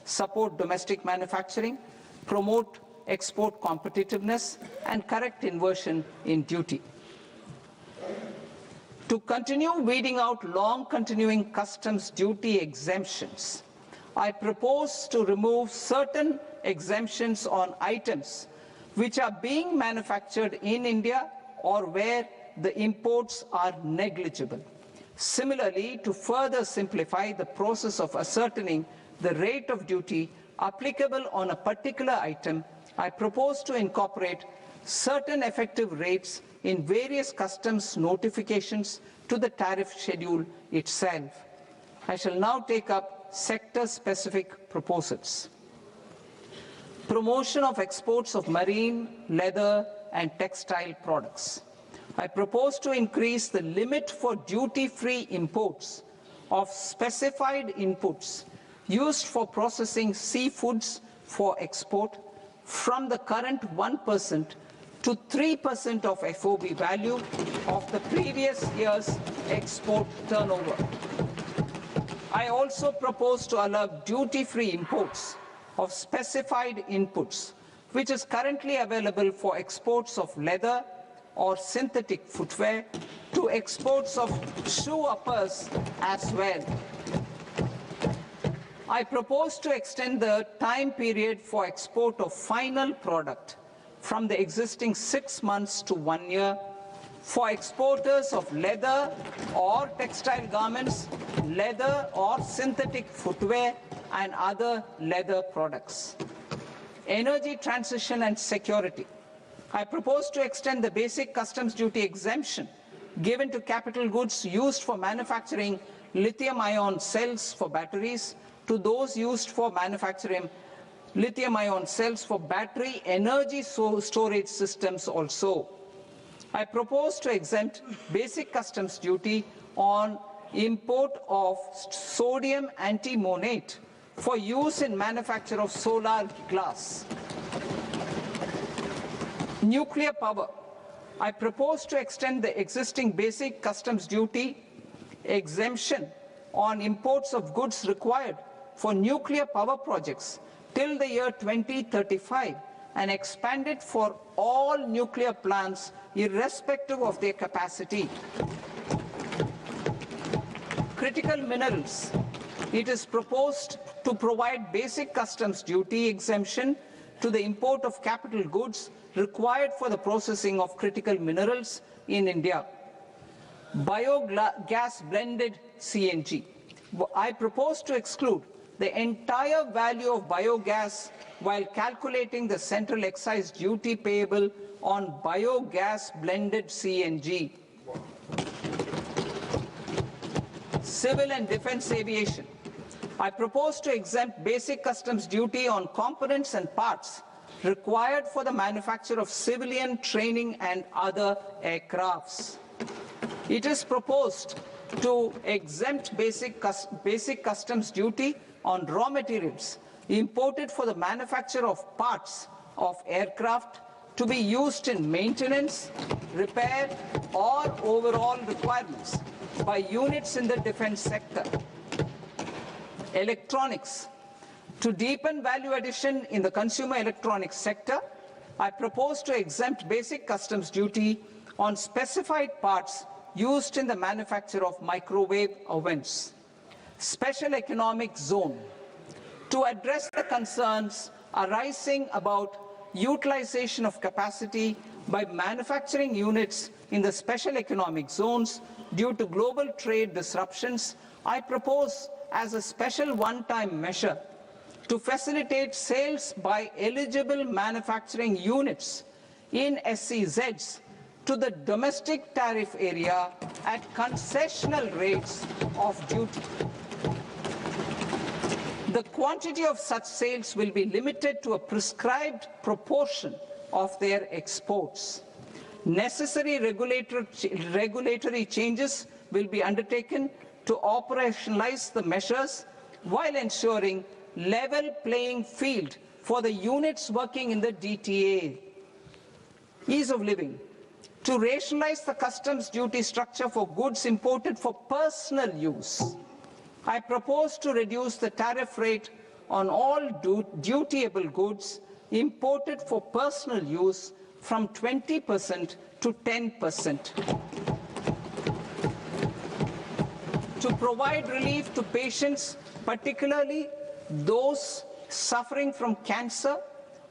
support domestic manufacturing, promote export competitiveness, and correct inversion in duty. To continue weeding out long-continuing customs duty exemptions, I propose to remove certain exemptions on items which are being manufactured in India or where the imports are negligible. Similarly, to further simplify the process of ascertaining the rate of duty applicable on a particular item, I propose to incorporate certain effective rates in various customs notifications to the tariff schedule itself. I shall now take up sector-specific proposals. Promotion of exports of marine, leather, and textile products. I propose to increase the limit for duty-free imports of specified inputs used for processing seafoods for export from the current 1% to 3% of FOB value of the previous year's export turnover. I also propose to allow duty-free imports of specified inputs, which is currently available for exports of leather or synthetic footwear, to exports of shoe uppers as well. I propose to extend the time period for export of final product from the existing 6 months to 1 year for exporters of leather or textile garments, leather or synthetic footwear, and other leather products. Energy transition and security. I propose to extend the basic customs duty exemption given to capital goods used for manufacturing lithium-ion cells for batteries to those used for manufacturing lithium-ion cells for battery energy storage systems also. I propose to exempt basic customs duty on import of sodium antimonate for use in manufacture of solar glass. Nuclear power. I propose to extend the existing basic customs duty exemption on imports of goods required for nuclear power projects till the year 2035 and expand it for all nuclear plants irrespective of their capacity. critical minerals, it is proposed to provide basic customs duty exemption to the import of capital goods required for the processing of critical minerals in India. Biogas blended CNG. I propose to exclude the entire value of biogas while calculating the central excise duty payable on biogas blended CNG. Civil and defense aviation. I propose to exempt basic customs duty on components and parts required for the manufacture of civilian training and other aircrafts. It is proposed to exempt basic customs duty on raw materials imported for the manufacture of parts of aircraft to be used in maintenance, repair, or overall requirements by units in the defense sector. Electronics. To deepen value addition in the consumer electronics sector, I propose to exempt basic customs duty on specified parts used in the manufacture of microwave ovens. Special economic zone. To address the concerns arising about utilization of capacity by manufacturing units in the special economic zones due to global trade disruptions, I propose as a special one-time measure to facilitate sales by eligible manufacturing units in SEZs to the domestic tariff area at concessional rates of duty. The quantity of such sales will be limited to a prescribed proportion of their exports. Necessary regulatory changes will be undertaken to operationalize the measures while ensuring level playing field for the units working in the DTA. Ease of living. To rationalize the customs duty structure for goods imported for personal use, I propose to reduce the tariff rate on all dutiable goods imported for personal use from 20% to 10%. To provide relief to patients, particularly those suffering from cancer,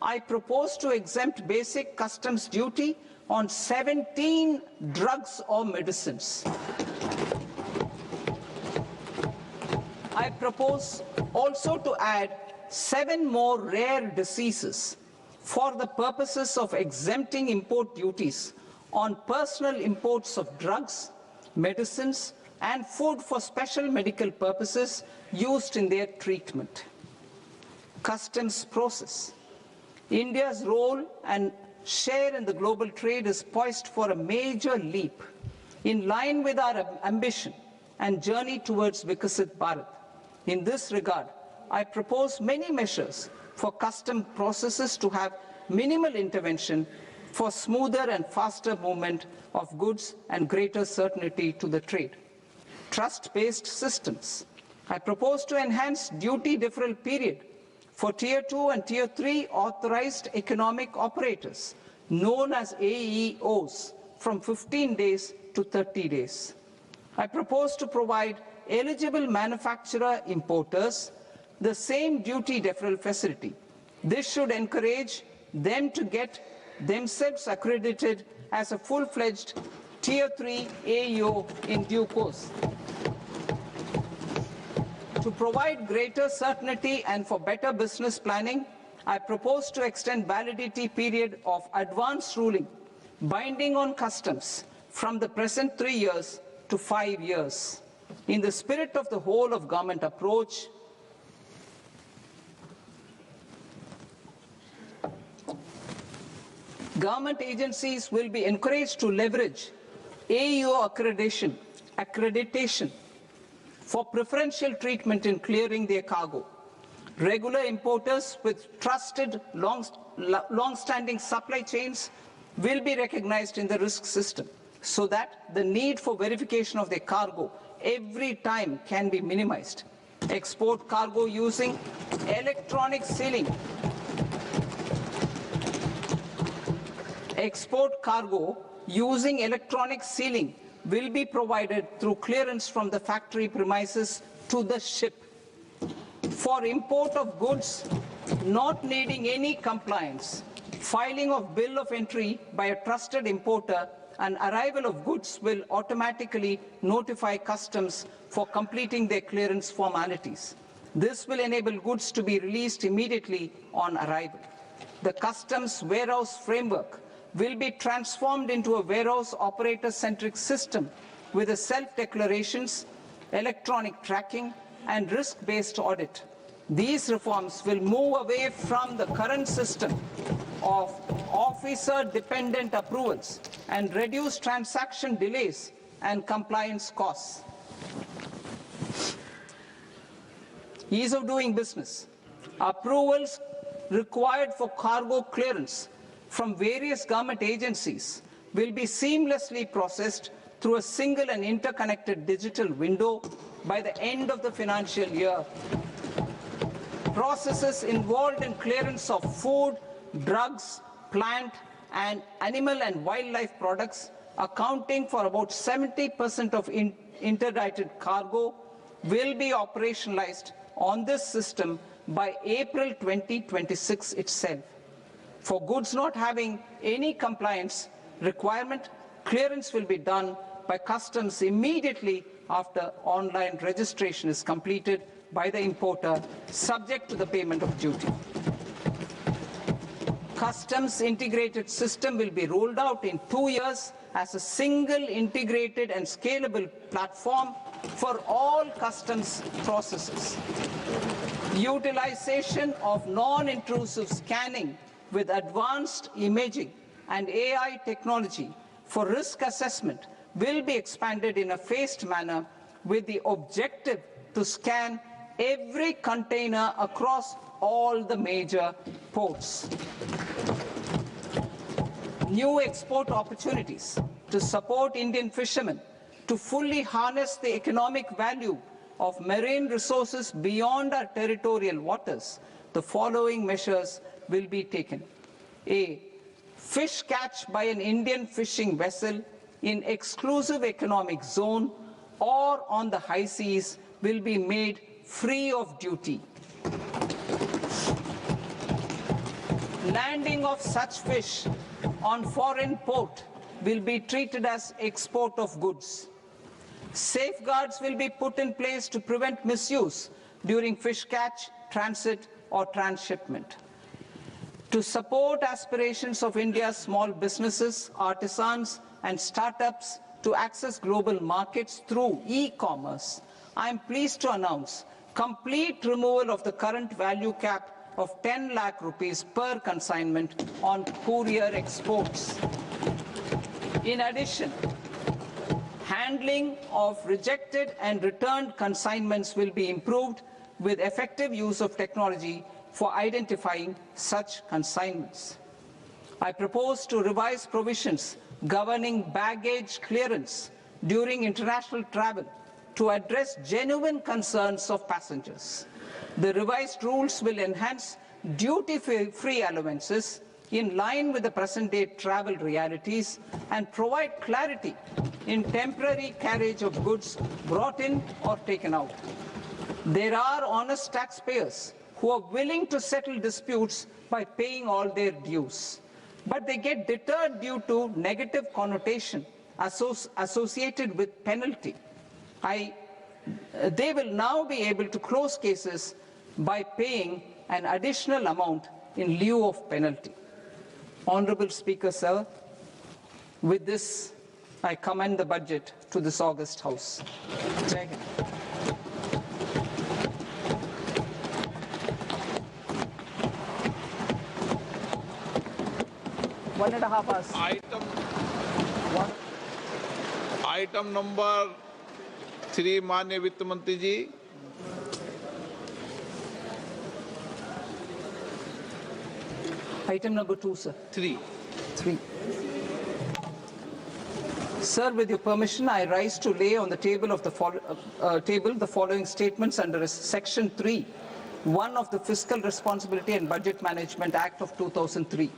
I propose to exempt basic customs duty on 17 drugs or medicines. I propose also to add 7 more rare diseases for the purposes of exempting import duties on personal imports of drugs, medicines, and food for special medical purposes used in their treatment. Customs process. India's role and share in the global trade is poised for a major leap in line with our ambition and journey towards Vikasit Bharat. In this regard, I propose many measures for custom processes to have minimal intervention for smoother and faster movement of goods and greater certainty to the trade. Trust-based systems. I propose to enhance duty deferral period for Tier 2 and Tier 3 authorized economic operators, known as AEOs, from 15 days to 30 days. I propose to provide eligible manufacturer importers the same duty deferral facility. This should encourage them to get themselves accredited as a full-fledged Tier 3 AEO in due course. To provide greater certainty and for better business planning, I propose to extend validity period of advance ruling binding on customs from the present 3 years to 5 years. In the spirit of the whole of government approach, government agencies will be encouraged to leverage AEO accreditation for preferential treatment in clearing their cargo. Regular importers with trusted long-standing supply chains will be recognized in the risk system so that the need for verification of their cargo every time can be minimized. Export cargo using electronic sealing. Export cargo using electronic sealing will be provided through clearance from the factory premises to the ship. For import of goods not needing any compliance, filing of bill of entry by a trusted importer and arrival of goods will automatically notify customs for completing their clearance formalities. This will enable goods to be released immediately on arrival. The customs warehouse framework will be transformed into a warehouse operator-centric system with a self-declarations, electronic tracking, and risk-based audit. These reforms will move away from the current system of officer-dependent approvals and reduce transaction delays and compliance costs. Ease of doing business. Approvals required for cargo clearance from various government agencies will be seamlessly processed through a single and interconnected digital window by the end of the financial year. Processes involved in clearance of food, drugs, plant, and animal and wildlife products, accounting for about 70% of interdicted cargo, will be operationalized on this system by April 2026 itself. For goods not having any compliance requirement, clearance will be done by customs immediately after online registration is completed by the importer, subject to the payment of duty. Customs integrated system will be rolled out in 2 years as a single integrated and scalable platform for all customs processes. Utilization of non-intrusive scanning with advanced imaging and AI technology for risk assessment will be expanded in a phased manner with the objective to scan every container across all the major ports. New export opportunities to support Indian fishermen to fully harness the economic value of marine resources beyond our territorial waters. The following measures will be taken. A. Fish catch by an Indian fishing vessel in exclusive economic zone or on the high seas will be made free of duty. Landing of such fish on foreign port will be treated as export of goods. Safeguards will be put in place to prevent misuse during fish catch, transit, or transshipment. To support aspirations of India's small businesses, artisans, and startups to access global markets through e-commerce, I am pleased to announce complete removal of the current value cap of 10 lakh rupees per consignment on courier exports. In addition, handling of rejected and returned consignments will be improved with effective use of technology for identifying such consignments. I propose to revise provisions governing baggage clearance during international travel to address genuine concerns of passengers. The revised rules will enhance duty-free allowances in line with the present-day travel realities and provide clarity in temporary carriage of goods brought in or taken out. There are honest taxpayers who are willing to settle disputes by paying all their dues, but they get deterred due to negative connotation associated with penalty. They will now be able to close cases by paying an additional amount in lieu of penalty. Honorable Speaker, sir, with this, I commend the budget to this august House. Jai Hind. One and a half hours. Item number 3, माननीय वित्त मंत्री जी. Item number 2, sir. 3. Sir, with your permission, I rise to lay on the table of the following statements under Section 3, 1 of the Fiscal Responsibility and Budget Management Act of 2003.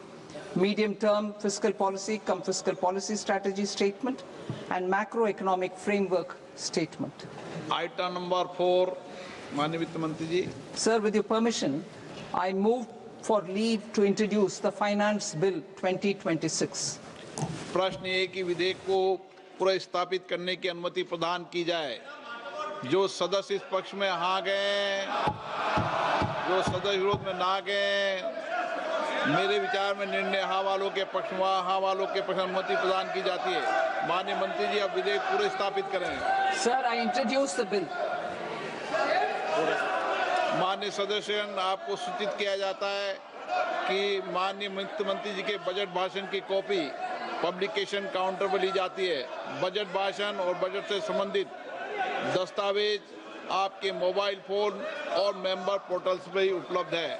medium-term fiscal policy cum fiscal policy strategy statement, and macroeconomic framework statement. Item number 4, माननीय वित्त मंत्री जी. Sir, with your permission, I move for leave to introduce the Finance Bill 2026. प्रश्न ये कि विधेयक को पुनर्स्थापित करने की अनुमति प्रदान की जाए. जो सदस्य इस पक्ष में हाँ गए, जो सदस्य विरोध में ना गए, मेरे विचार में निर्णय हाँ वालों के पक्ष में, हाँ वालों के पक्ष में अनुमति प्रदान की जाती है. माननीय मंत्री जी, अब विधेयक पूरे स्थापित करें. Sir, I introduce the bill. माननीय सदस्यगण, आपको सूचित किया जाता है कि माननीय वित्त मंत्री जी के बजट भाषण की कॉपी पब्लिकेशन काउंटर पर ली जाती है. बजट भाषण और बजट से संबंधित दस्तावेज आपके मोबाइल फोन और मेंबर पोर्टल्स पर ही उपलब्ध है.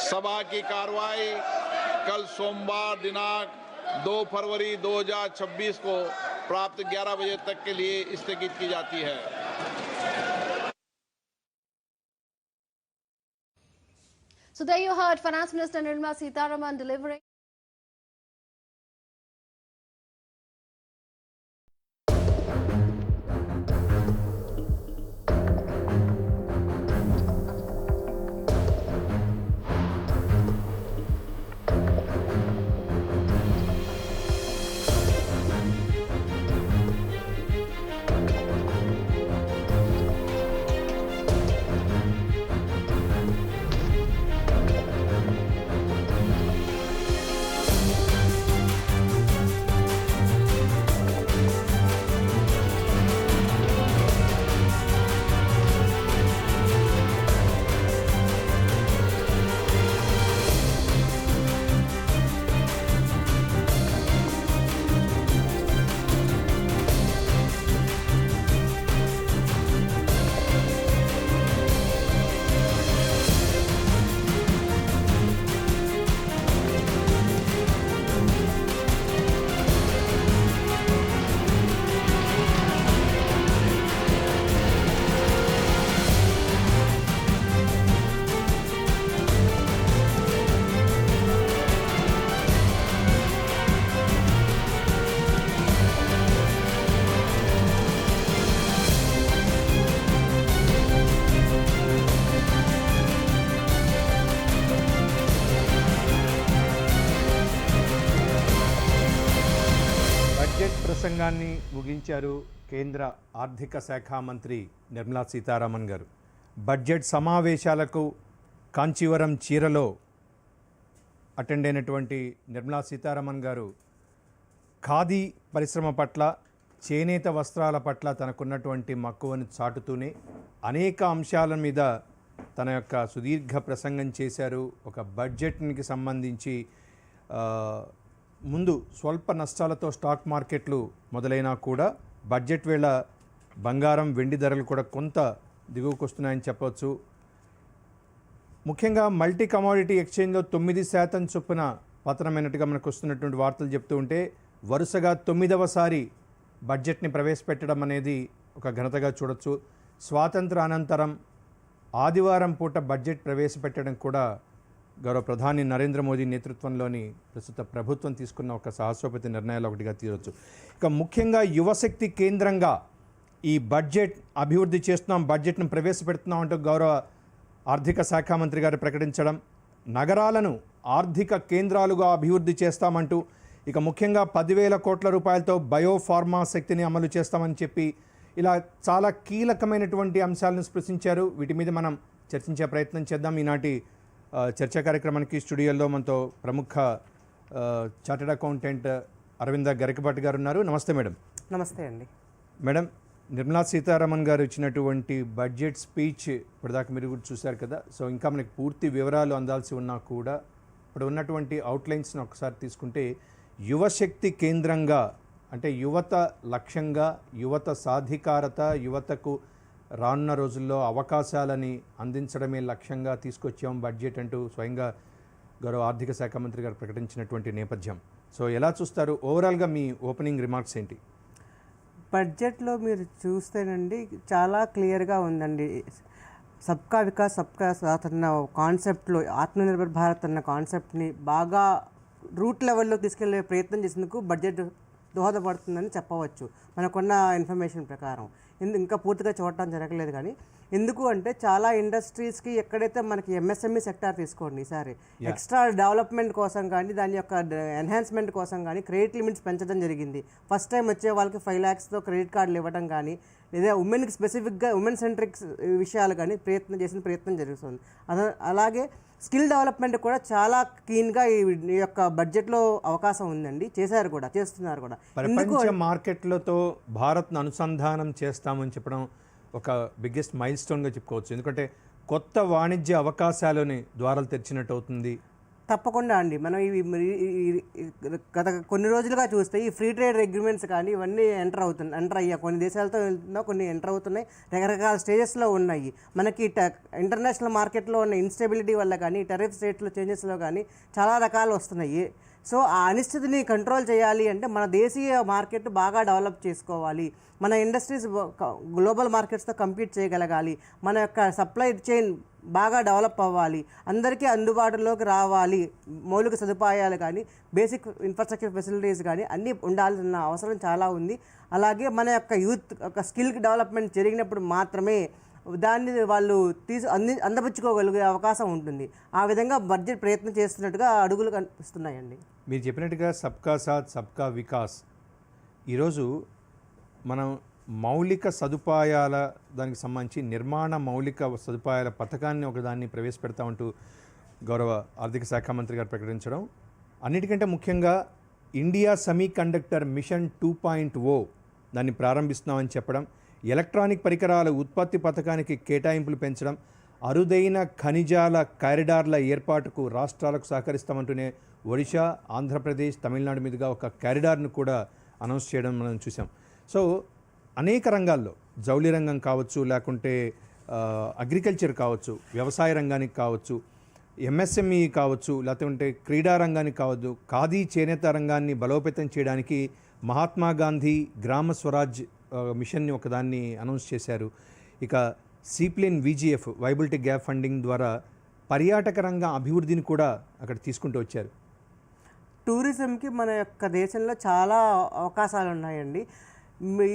सभा की कार्रवाई कल सोमवार दिनांक 2 फरवरी 2026 को प्राप्त 11 बजे तक के लिए स्थगित की जाती है. So there you heard Finance Minister Nirmala Sitharaman delivering. ప్రసంగాన్ని ముగించారు కేంద్ర ఆర్థిక శాఖ మంత్రి నిర్మలా సీతారామన్ గారు. బడ్జెట్ సమావేశాలకు కాంచీవరం చీరలో అటెండ్ అయినటువంటి నిర్మలా సీతారామన్ గారు ఖాదీ పరిశ్రమ పట్ల, చేనేత వస్త్రాల పట్ల తనకున్నటువంటి మక్కువను చాటుతూనే అనేక అంశాల మీద తన యొక్క సుదీర్ఘ ప్రసంగం చేశారు. ఒక బడ్జెట్కి సంబంధించి ముందు స్వల్ప నష్టాలతో స్టాక్ మార్కెట్లు మొదలైనా కూడా బడ్జెట్ వేళ బంగారం, వెండి ధరలు కూడా కొంత దిగువకు వస్తున్నాయని చెప్పవచ్చు. ముఖ్యంగా మల్టీ కమోడిటీ ఎక్స్చేంజ్లో 9% చొప్పున పతనమైనట్టుగా మనకు వస్తున్నటువంటి వార్తలు చెప్తూ ఉంటే, వరుసగా 9వసారి బడ్జెట్ని ప్రవేశపెట్టడం అనేది ఒక ఘనతగా చూడొచ్చు. స్వాతంత్ర అనంతరం ఆదివారం పూట బడ్జెట్ ప్రవేశపెట్టడం కూడా గౌరవ ప్రధాని నరేంద్ర మోదీ నేతృత్వంలోని ప్రస్తుత ప్రభుత్వం తీసుకున్న ఒక సాహసోపేత నిర్ణయాలు ఒకటిగా తీరవచ్చు. ఇక ముఖ్యంగా యువశక్తి కేంద్రంగా ఈ బడ్జెట్ అభివృద్ధి చేస్తున్నాం, బడ్జెట్ను ప్రవేశపెడుతున్నాం అంటూ గౌరవ ఆర్థిక శాఖ మంత్రి గారు ప్రకటించడం, నగరాలను ఆర్థిక కేంద్రాలుగా అభివృద్ధి చేస్తామంటూ, ఇక ముఖ్యంగా 10,000 కోట్ల రూపాయలతో బయోఫార్మా శక్తిని అమలు చేస్తామని చెప్పి ఇలా చాలా కీలకమైనటువంటి అంశాలను స్పృశించారు. వీటి మీద మనం చర్చించే ప్రయత్నం చేద్దాం. ఈనాటి చర్చా కార్యక్రమానికి స్టూడియోలో మనతో ప్రముఖ చార్టెడ్ అకౌంటెంట్ అరవింద గరికపాటి గారు ఉన్నారు. నమస్తే మేడం. నమస్తే అండి. మేడం, నిర్మలా సీతారామన్ గారు ఇచ్చినటువంటి బడ్జెట్ స్పీచ్ ఇప్పటిదాకా మీరు కూడా చూశారు కదా. సో ఇంకా మనకి పూర్తి వివరాలు అందాల్సి ఉన్నా కూడా ఇప్పుడు ఉన్నటువంటి అవుట్లైన్స్ని ఒకసారి తీసుకుంటే, యువశక్తి కేంద్రంగా అంటే యువత లక్ష్యంగా, యువత సాధికారత, యువతకు రానున్న రోజుల్లో అవకాశాలని అందించడమే లక్ష్యంగా తీసుకొచ్చాం బడ్జెట్ అంటూ స్వయంగా గౌరవ ఆర్థిక శాఖ మంత్రి గారు ప్రకటించినటువంటి నేపథ్యం. సో ఎలా చూస్తారు? ఓవరాల్గా మీ ఓపెనింగ్ రిమార్క్స్ ఏంటి? బడ్జెట్లో మీరు చూస్తేనండి చాలా క్లియర్గా ఉందండి. సబ్కా వికాస్ సబ్కా సాత్ అన్న కాన్సెప్ట్లో ఆత్మనిర్భర్ భారత్ అన్న కాన్సెప్ట్ని బాగా రూట్ లెవెల్లో తీసుకెళ్లే ప్రయత్నం చేసేందుకు బడ్జెట్ దోహదపడుతుందని చెప్పవచ్చు మనకున్న ఇన్ఫర్మేషన్ ప్రకారం. ఇంకా పూర్తిగా చూడటం జరగలేదు కానీ ఎందుకు అంటే చాలా ఇండస్ట్రీస్కి ఎక్కడైతే మనకి ఎంఎస్ఎంఈ సెక్టార్ తీసుకోండి ఈసారి ఎక్స్ట్రా డెవలప్మెంట్ కోసం కానీ దాని యొక్క ఎన్హాన్స్మెంట్ కోసం కానీ క్రెడిట్ లిమిట్స్ పెంచడం జరిగింది. ఫస్ట్ టైం వచ్చే వాళ్ళకి 5 lakhsతో క్రెడిట్ కార్డులు ఇవ్వడం కానీ లేదా ఉమెన్కి స్పెసిఫిక్గా ఉమెన్ సెంట్రిక్ విషయాలు కానీ ప్రయత్నం జరుగుతుంది. అలాగే స్కిల్ డెవలప్మెంట్ కూడా చాలా క్లీన్గా ఈ యొక్క బడ్జెట్లో అవకాశం ఉందండి. చేస్తున్నారు కూడా. ప్రపంచ మార్కెట్లతో భారత్ను అనుసంధానం చేస్తామని చెప్పడం ఒక బిగ్గెస్ట్ మైల్ స్టోన్గా చెప్పుకోవచ్చు. ఎందుకంటే కొత్త వాణిజ్య అవకాశాలని ద్వారాలు తెరిచినట్టు అవుతుంది. తప్పకుండా అండి. మనం గత కొన్ని రోజులుగా చూస్తే ఈ ఫ్రీ ట్రేడ్ అగ్రిమెంట్స్ కానీ ఇవన్నీ ఎంటర్ అయ్యాయి. కొన్ని దేశాలతో వెళ్తున్నా, కొన్ని ఎంటర్ అవుతున్నాయి, రకరకాల స్టేజెస్లో ఉన్నాయి. మనకి ఇంటర్నేషనల్ మార్కెట్లో ఉన్న ఇన్స్టెబిలిటీ వల్ల కానీ టెరిఫ్ రేట్లో చేంజెస్లో కానీ చాలా రకాలు వస్తున్నాయి. సో ఆ అనిశ్చితిని కంట్రోల్ చేయాలి అంటే మన దేశీయ మార్కెట్ బాగా డెవలప్ చేసుకోవాలి, మన ఇండస్ట్రీస్ గ్లోబల్ మార్కెట్స్తో కంపీట్ చేయగలగాలి, మన యొక్క సప్లై చైన్ బాగా డెవలప్ అవ్వాలి, అందరికీ అందుబాటులోకి రావాలి, మౌలిక సదుపాయాలు కానీ బేసిక్ ఇన్ఫ్రాస్ట్రక్చర్ ఫెసిలిటీస్ కానీ అన్నీ ఉండాల్సిన అవసరం చాలా ఉంది. అలాగే మన యొక్క యూత్ యొక్క స్కిల్ డెవలప్మెంట్ జరిగినప్పుడు మాత్రమే దాన్ని వాళ్ళు అందపుచ్చుకోగలిగే అవకాశం ఉంటుంది. ఆ విధంగా బడ్జెట్ ప్రయత్నం చేస్తున్నట్టుగా అడుగులు కనిపిస్తున్నాయండి. మీరు చెప్పినట్టుగా సబ్కా సాత్ సబ్కా వికాస్, ఈరోజు మనం మౌలిక సదుపాయాల దానికి సంబంధించి నిర్మాణ మౌలిక సదుపాయాల పథకాన్ని ఒకదాన్ని ప్రవేశపెడతామంటూ గౌరవ ఆర్థిక శాఖ మంత్రి గారు ప్రకటించడం, అన్నిటికంటే ముఖ్యంగా ఇండియా సెమీ కండక్టర్ మిషన్ 2.0 దాన్ని ప్రారంభిస్తున్నామని చెప్పడం, ఎలక్ట్రానిక్ పరికరాల ఉత్పత్తి పథకానికి కేటాయింపులు పెంచడం, అరుదైన ఖనిజాల కారిడార్ల ఏర్పాటుకు రాష్ట్రాలకు సహకరిస్తామంటూనే ఒడిశా, ఆంధ్రప్రదేశ్, తమిళనాడు మీదుగా ఒక కారిడార్ను కూడా అనౌన్స్ చేయడం మనం చూసాం. సో అనేక రంగాల్లో జౌళి రంగం కావచ్చు, లేకుంటే అగ్రికల్చర్ కావచ్చు, వ్యవసాయ రంగానికి కావచ్చు, ఎంఎస్ఎంఈ కావచ్చు, లేకుంటే క్రీడా రంగానికి కావచ్చు, ఖాదీ చేనేత రంగాన్ని బలోపేతం చేయడానికి మహాత్మా గాంధీ గ్రామ స్వరాజ్ మిషన్ని ఒకదాన్ని అనౌన్స్ చేశారు. ఇక seaplane VGF viability gap funding ద్వారా పర్యాటక రంగ అభివృద్ధిని కూడా అక్కడ తీసుకుంటూ వచ్చారు. టూరిజంకి మన యొక్క దేశంలో చాలా అవకాశాలు ఉన్నాయండి.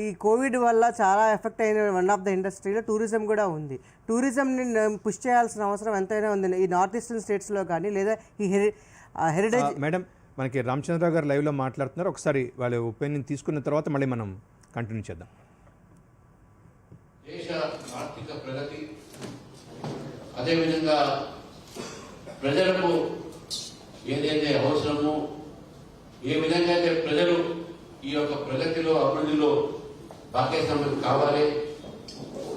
ఈ కోవిడ్ వల్ల చాలా ఎఫెక్ట్ అయిన వన్ ఆఫ్ ద ఇండస్ట్రీలో టూరిజం కూడా ఉంది. టూరిజంని పుష్ చేయాల్సిన అవసరం ఎంతైనా ఉంది ఈ నార్త్ ఈస్టర్న్ స్టేట్స్లో కానీ లేదా ఈ హెరిటేజ్. మేడం, మనకి రామచంద్రరావు గారు లైవ్లో మాట్లాడుతున్నారు. ఒకసారి వాళ్ళ ఒపీనియన్ తీసుకున్న తర్వాత మళ్ళీ మనం కంటిన్యూ చేద్దాం. దేశ ఆర్థిక ప్రగతి, అదేవిధంగా ప్రజలకు ఏదైతే అవసరమో, ఏ విధంగా అయితే ప్రజలు ఈ యొక్క ప్రగతిలో అభివృద్ధిలో భాగస్వామ్యం కావాలి,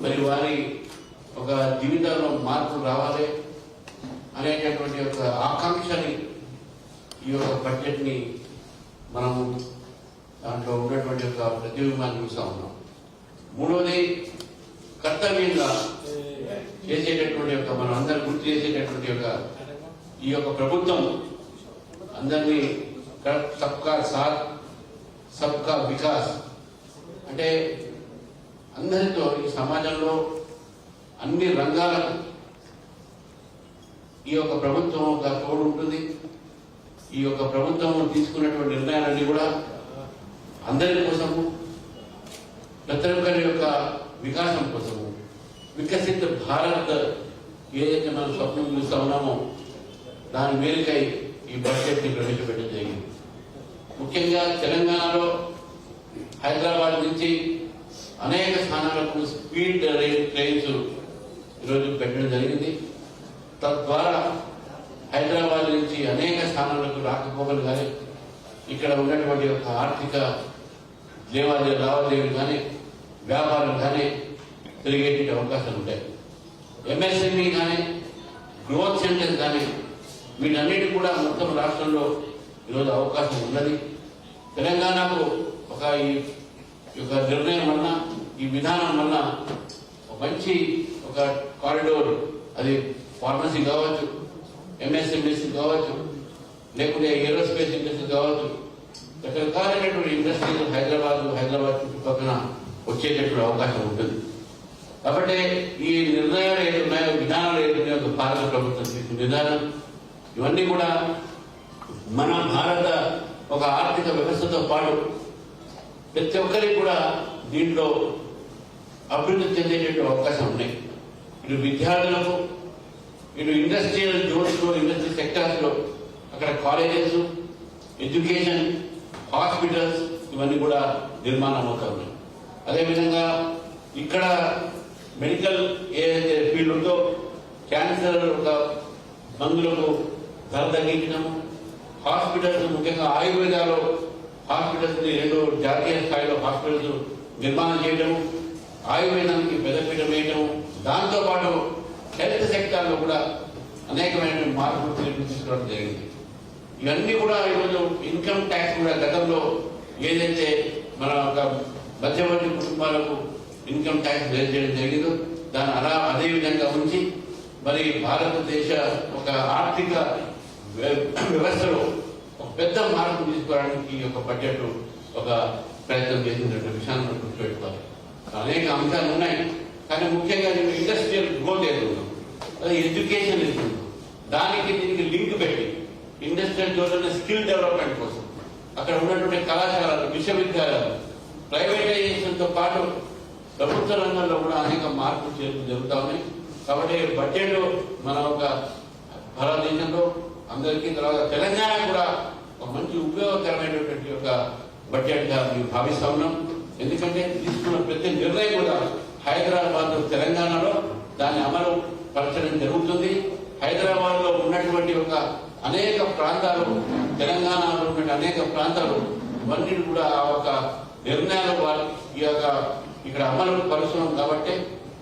మరి వారి ఒక జీవితాల్లో మార్పులు రావాలి అనేటటువంటి ఒక ఆకాంక్షని ఈ యొక్క బడ్జెట్ని మనము దాంట్లో ఉన్నటువంటి ఒక ప్రతిబింబాన్ని చూస్తూ ఉన్నాం. మూడవది, కర్తవ్యంగా చేసేటటువంటి యొక్క మనం అందరు గుర్తు చేసేటటువంటి యొక్క ఈ యొక్క ప్రభుత్వం అందరినీ సబ్కా సాత్ సబ్కా వికాస్ అంటే అందరితో ఈ సమాజంలో అన్ని రంగాలకు ఈ యొక్క ప్రభుత్వం ఒక తోడు ఉంటుంది. ఈ యొక్క ప్రభుత్వం తీసుకున్నటువంటి నిర్ణయాలన్నీ కూడా అందరి కోసము, ప్రతి ఒక్కరి యొక్క వికాసం కోసము, వికసిత భారత్ ఏదైతే మనం స్వప్నం చూస్తూ ఉన్నామో దాని మేలుకై ఈ బడ్జెట్ని ప్రవేశపెట్టడం జరిగింది. ముఖ్యంగా తెలంగాణలో హైదరాబాద్ నుంచి అనేక స్థానాలకు స్పీడ్ ట్రైన్స్ ఈరోజు పెట్టడం జరిగింది. తద్వారా హైదరాబాద్ నుంచి అనేక స్థానాలకు రాకపోకలు కానీ, ఇక్కడ ఉన్నటువంటి యొక్క ఆర్థిక లావాదేవీలు కానీ, వ్యాపారం కానీ పెరిగేట అవకాశాలు ఉంటాయి. ఎంఎస్ఎంఈ కానీ, గ్రోత్ సెంటర్ కానీ, వీటన్నిటి కూడా మొత్తం రాష్ట్రంలో ఈరోజు అవకాశం ఉన్నది. తెలంగాణకు ఒక ఈ యొక్క నిర్ణయం వలన, ఈ విధానం వలన మంచి ఒక కారిడోర్, అది ఫార్మసీ కావచ్చు, ఎంఎస్ఎంఈసీ కావచ్చు, లేకుంటే ఏరోస్పేస్ ఇండస్ట్రీ కావచ్చు, రకరకాలైనటువంటి ఇండస్ట్రీలు హైదరాబాద్ చుట్టుపక్కల వచ్చేటటువంటి అవకాశం ఉంటుంది. కాబట్టి ఈ నిర్ణయాలు ఏదున్నాయో, విధానాలు ఏదున్నాయో భారత ప్రభుత్వం తీసుకున్న విధానం ఇవన్నీ కూడా మన భారత ఒక ఆర్థిక వ్యవస్థతో పాటు ప్రతి ఒక్కరికి కూడా దీంట్లో అభివృద్ధి చెందేటువంటి అవకాశం ఉన్నాయి. ఇటు విద్యార్థులకు, ఇటు ఇండస్ట్రియల్ జోన్స్లో, ఇండస్ట్రీ సెక్టార్స్లో అక్కడ కాలేజెస్, ఎడ్యుకేషన్, హాస్పిటల్స్ ఇవన్నీ కూడా నిర్మాణం అవుతా ఉన్నాయి. అదేవిధంగా ఇక్కడ మెడికల్ ఏదైతే ఫీల్డ్ ఉందో క్యాన్సర్ ఒక మందులకు ధర తగ్గించడము, హాస్పిటల్స్ ముఖ్యంగా ఆయుర్వేదాలో హాస్పిటల్స్ 2 జాతీయ స్థాయిలో హాస్పిటల్స్ నిర్మాణం చేయడము, ఆయుర్వేదానికి పెద్దపీట వేయడం, దాంతోపాటు హెల్త్ సెక్టార్లో కూడా అనేకమైన మార్పులు తీసుకురావడం జరిగింది. ఇవన్నీ కూడా ఈరోజు ఇన్కమ్ ట్యాక్స్ కూడా గతంలో ఏదైతే మన ఒక మధ్యవర్తి కుటుంబాలకు ఇన్కమ్ ట్యాక్స్ రేజ్ చేయడం జరిగిందో దాన్ని అదే విధంగా ఉంచి మరి భారతదేశ ఒక ఆర్థిక వ్యవస్థలో ఒక పెద్ద మార్పు తీసుకురావడానికి ఒక బడ్జెట్ ఒక ప్రయత్నం చేసినటువంటి విషయాన్ని గుర్తుపెట్టుకోవాలి. అనేక అంశాలు ఉన్నాయి, కానీ ముఖ్యంగా నేను ఇండస్ట్రియల్ గ్రోత్ ఏదో అది ఎడ్యుకేషన్ ఇస్తుంది, దానికి దీనికి లింక్ పెట్టి ఇండస్ట్రియల్ జోన్లోనే స్కిల్ డెవలప్మెంట్ కోసం అక్కడ ఉన్నటువంటి కళాశాలలు, విశ్వవిద్యాలయాలు ప్రైవేటైజేషన్తో పాటు ప్రభుత్వ రంగంలో కూడా అనేక మార్పులు జరుగుతూ ఉన్నాయి. కాబట్టి బడ్జెట్ మన ఒక భారతదేశంలో అందరికీ, తర్వాత తెలంగాణ కూడా ఒక మంచి ఉపయోగకరమైనటువంటి ఒక బడ్జెట్గా మేము భావిస్తా ఉన్నాం. ఎందుకంటే తీసుకున్న ప్రతి నిర్ణయం కూడా హైదరాబాద్, తెలంగాణలో దాన్ని అమలు పరచడం జరుగుతుంది. హైదరాబాద్ లో ఉన్నటువంటి ఒక అనేక ప్రాంతాలు, తెలంగాణలో ఉన్న అనేక ప్రాంతాలు ఇవన్నీ కూడా ఆ ఒక నిర్ణయాలు ఈ యొక్క ఇక్కడ అమలు పరుస్తున్నాం. కాబట్టి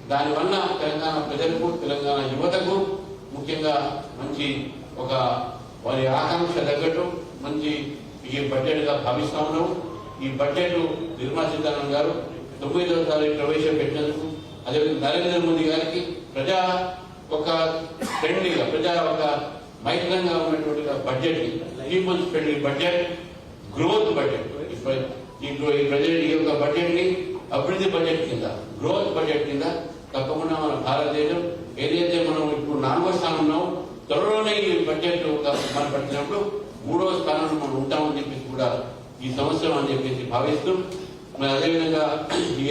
దానివల్ల తెలంగాణ ప్రజలకు, తెలంగాణ యువతకు ముఖ్యంగా మంచి ఒక వారి ఆకాంక్ష తగ్గట్టు మంచి ఈ బడ్జెట్ గా భావిస్తా ఉన్నాం. ఈ బడ్జెట్ నిర్మలా సీతారామన్ గారు 9వ తారీఖు ప్రవేశపెట్టినందుకు, అదేవిధంగా నరేంద్ర మోదీ గారికి ప్రజా ఒక ఫ్రెండ్లీగా, ప్రజా ఒక మైత్రంగా ఉన్నటువంటి budget, people's friendly budget, growth budget, ఈ యొక్క బడ్జెట్ ని అభివృద్ధి బడ్జెట్ కింద, గ్రోత్ బడ్జెట్ కింద తప్పకుండా మన భారతదేశం ఏదైతే మనం ఇప్పుడు 4వ స్థానం ఉన్నామో త్వరలోనే ఈ బడ్జెట్ మనం పట్టినప్పుడు 3వ స్థానంలో మనం ఉంటామని చెప్పేసి కూడా ఈ సంవత్సరం అని చెప్పేసి భావిస్తూ, మరి అదేవిధంగా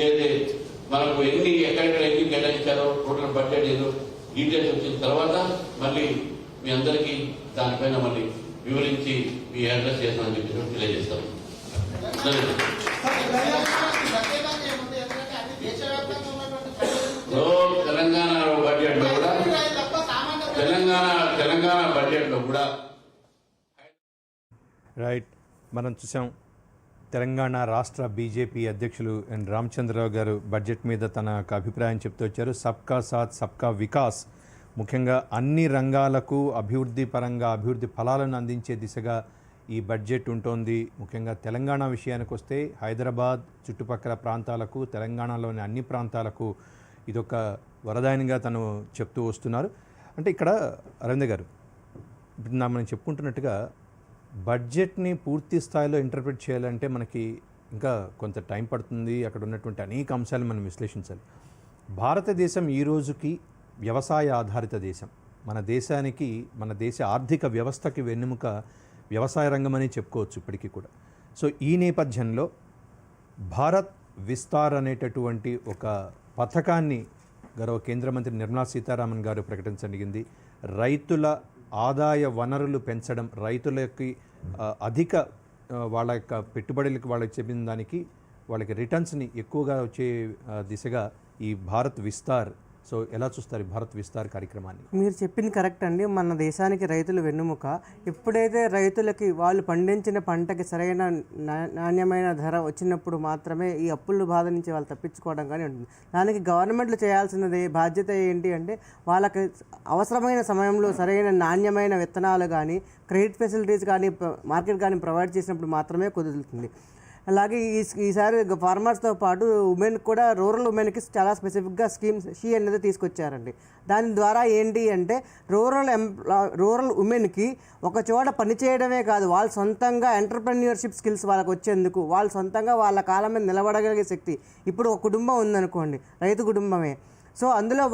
ఏదైతే మనకు ఎక్కడెక్కడ ఎన్ని కేటాయించారో టోటల్ బడ్జెట్ ఏదో డీటెయిల్స్ వచ్చిన తర్వాత మళ్ళీ మీ అందరికీ దానిపైన మళ్ళీ వివరించి మీ అడ్రస్ చేస్తామని చెప్పేసి తెలియజేస్తాను. తెలంగాణ బడ్జెట్ లో కూడా తెలంగాణ బడ్జెట్ లో కూడా రైట్, మనం చూసాం తెలంగాణ రాష్ట్ర బీజేపీ అధ్యక్షులు ఎన్ రామచంద్రరావు గారు బడ్జెట్ మీద తన యొక్క అభిప్రాయం చెప్తూ వచ్చారు. సబ్కా సాత్ సబ్కా వికాస్, ముఖ్యంగా అన్ని రంగాలకు అభివృద్ధి పరంగా అభివృద్ధి ఫలాలను అందించే దిశగా ఈ బడ్జెట్ ఉంటుంది. ముఖ్యంగా తెలంగాణ విషయానికి వస్తే హైదరాబాద్ చుట్టుపక్కల ప్రాంతాలకు, తెలంగాణలోని అన్ని ప్రాంతాలకు ఇదొక వరదాయనిగా తను చెప్తూ వస్తున్నారు. అంటే ఇక్కడ అరవింద్ గారు ఇప్పుడు మనం చెప్పుకుంటున్నట్టుగా బడ్జెట్ని పూర్తి స్థాయిలో ఇంటర్ప్రిట్ చేయాలంటే మనకి ఇంకా కొంత టైం పడుతుంది. అక్కడ ఉన్నటువంటి అనేక అంశాలు మనం విశ్లేషించాలి. భారతదేశం ఈ రోజుకి వ్యవసాయ ఆధారిత దేశం. మన దేశానికి, మన దేశ ఆర్థిక వ్యవస్థకి వెన్నెముక వ్యవసాయ రంగం అని చెప్పుకోవచ్చు ఇప్పటికీ కూడా. సో ఈ నేపథ్యంలో భారత్ విస్తార్ అనేటటువంటి ఒక పథకాన్ని గౌరవ కేంద్ర మంత్రి నిర్మలా సీతారామన్ గారు ప్రకటించగలిగింది. రైతుల ఆదాయ వనరులు పెంచడం, రైతులకి అధిక వాళ్ళ యొక్క పెట్టుబడులకు వాళ్ళకి చెప్పిన దానికి వాళ్ళకి రిటర్న్స్ని ఎక్కువగా వచ్చే దిశగా ఈ భారత్ విస్తార్. సో ఎలా చూస్తారు ఈ భారత్ విస్తార్ కార్యక్రమాన్ని? మీరు చెప్పింది కరెక్ట్ అండి. మన దేశానికి రైతులు వెన్నుముక. ఎప్పుడైతే రైతులకి వాళ్ళు పండించిన పంటకి సరైన నాణ్యమైన ధర వచ్చినప్పుడు మాత్రమే ఈ అప్పుల బాధ నుంచి వాళ్ళు తప్పించుకోవడం కానీ ఉంటుంది. దానికి గవర్నమెంట్లు చేయాల్సినది బాధ్యత ఏంటి అంటే వాళ్ళకి అవసరమైన సమయంలో సరైన నాణ్యమైన విత్తనాలు కానీ, క్రెడిట్ ఫెసిలిటీస్ కానీ, మార్కెట్ కానీ ప్రొవైడ్ చేసినప్పుడు మాత్రమే కుదురుతుంది. అలాగే ఈసారి ఫార్మర్స్తో పాటు ఉమెన్ కూడా, రూరల్ ఉమెన్కి చాలా స్పెసిఫిక్గా స్కీమ్స్ షీ అనేది తీసుకొచ్చారండి. దాని ద్వారా ఏంటి అంటే రూరల్ ఉమెన్కి ఒక చోట పనిచేయడమే కాదు, వాళ్ళు సొంతంగా ఎంటర్ప్రెన్యూర్షిప్ స్కిల్స్ వాళ్ళకి వచ్చేందుకు, వాళ్ళు సొంతంగా వాళ్ళ కాలం మీద నిలబడగలిగే శక్తి. ఇప్పుడు ఒక కుటుంబం ఉందనుకోండి, రైతు కుటుంబమే, సో అందులో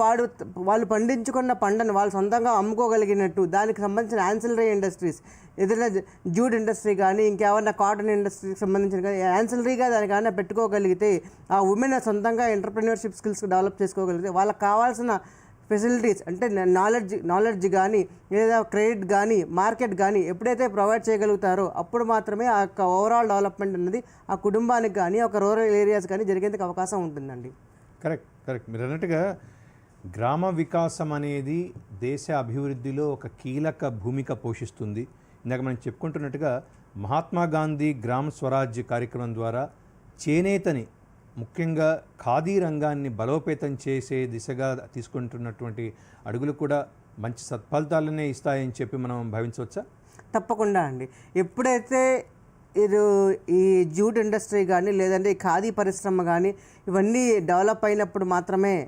వాళ్ళు పండించుకున్న పంటను వాళ్ళు సొంతంగా అమ్ముకోగలిగినట్టు దానికి సంబంధించిన యాన్సిలరీ ఇండస్ట్రీస్ ఏదైనా జూట్ ఇండస్ట్రీ కానీ ఇంకేమన్నా కాటన్ ఇండస్ట్రీకి సంబంధించిన కానీ యాన్సిలరీగా దానికన్నా పెట్టుకోగలిగితే ఆ ఉమెన్ సొంతంగా ఎంటర్ప్రెన్యూర్షిప్ స్కిల్స్ డెవలప్ చేసుకోగలిగితే వాళ్ళకి కావాల్సిన ఫెసిలిటీస్ అంటే నాలెడ్జ్ కానీ లేదా క్రెడిట్ కానీ మార్కెట్ కానీ ఎప్పుడైతే ప్రొవైడ్ చేయగలుగుతారో అప్పుడు మాత్రమే ఆ యొక్క ఓవరాల్ డెవలప్మెంట్ అనేది ఆ కుటుంబానికి కానీ ఒక రూరల్ ఏరియాస్ కానీ జరిగేందుకు అవకాశం ఉంటుందండి. కరెక్ట్ మీరు అన్నట్టుగా గ్రామ వికాసం అనేది దేశ అభివృద్ధిలో ఒక కీలక భూమిక పోషిస్తుంది. ఇందాక మనం చెప్పుకుంటున్నట్టుగా మహాత్మా గాంధీ గ్రామ స్వరాజ్య కార్యక్రమం ద్వారా చేనేతని ముఖ్యంగా ఖాదీ రంగాన్ని బలోపేతం చేసే దిశగా తీసుకుంటున్నటువంటి అడుగులు కూడా మంచి సత్ఫలితాలనే ఇస్తాయని చెప్పి మనం భావించవచ్చా? తప్పకుండా అండి. ఎప్పుడైతే ఈ జూట్ ఇండస్ట్రీ కానీ లేదంటే ఈ ఖాదీ పరిశ్రమ కానీ ఇవన్నీ డెవలప్ అయినప్పుడు మాత్రమే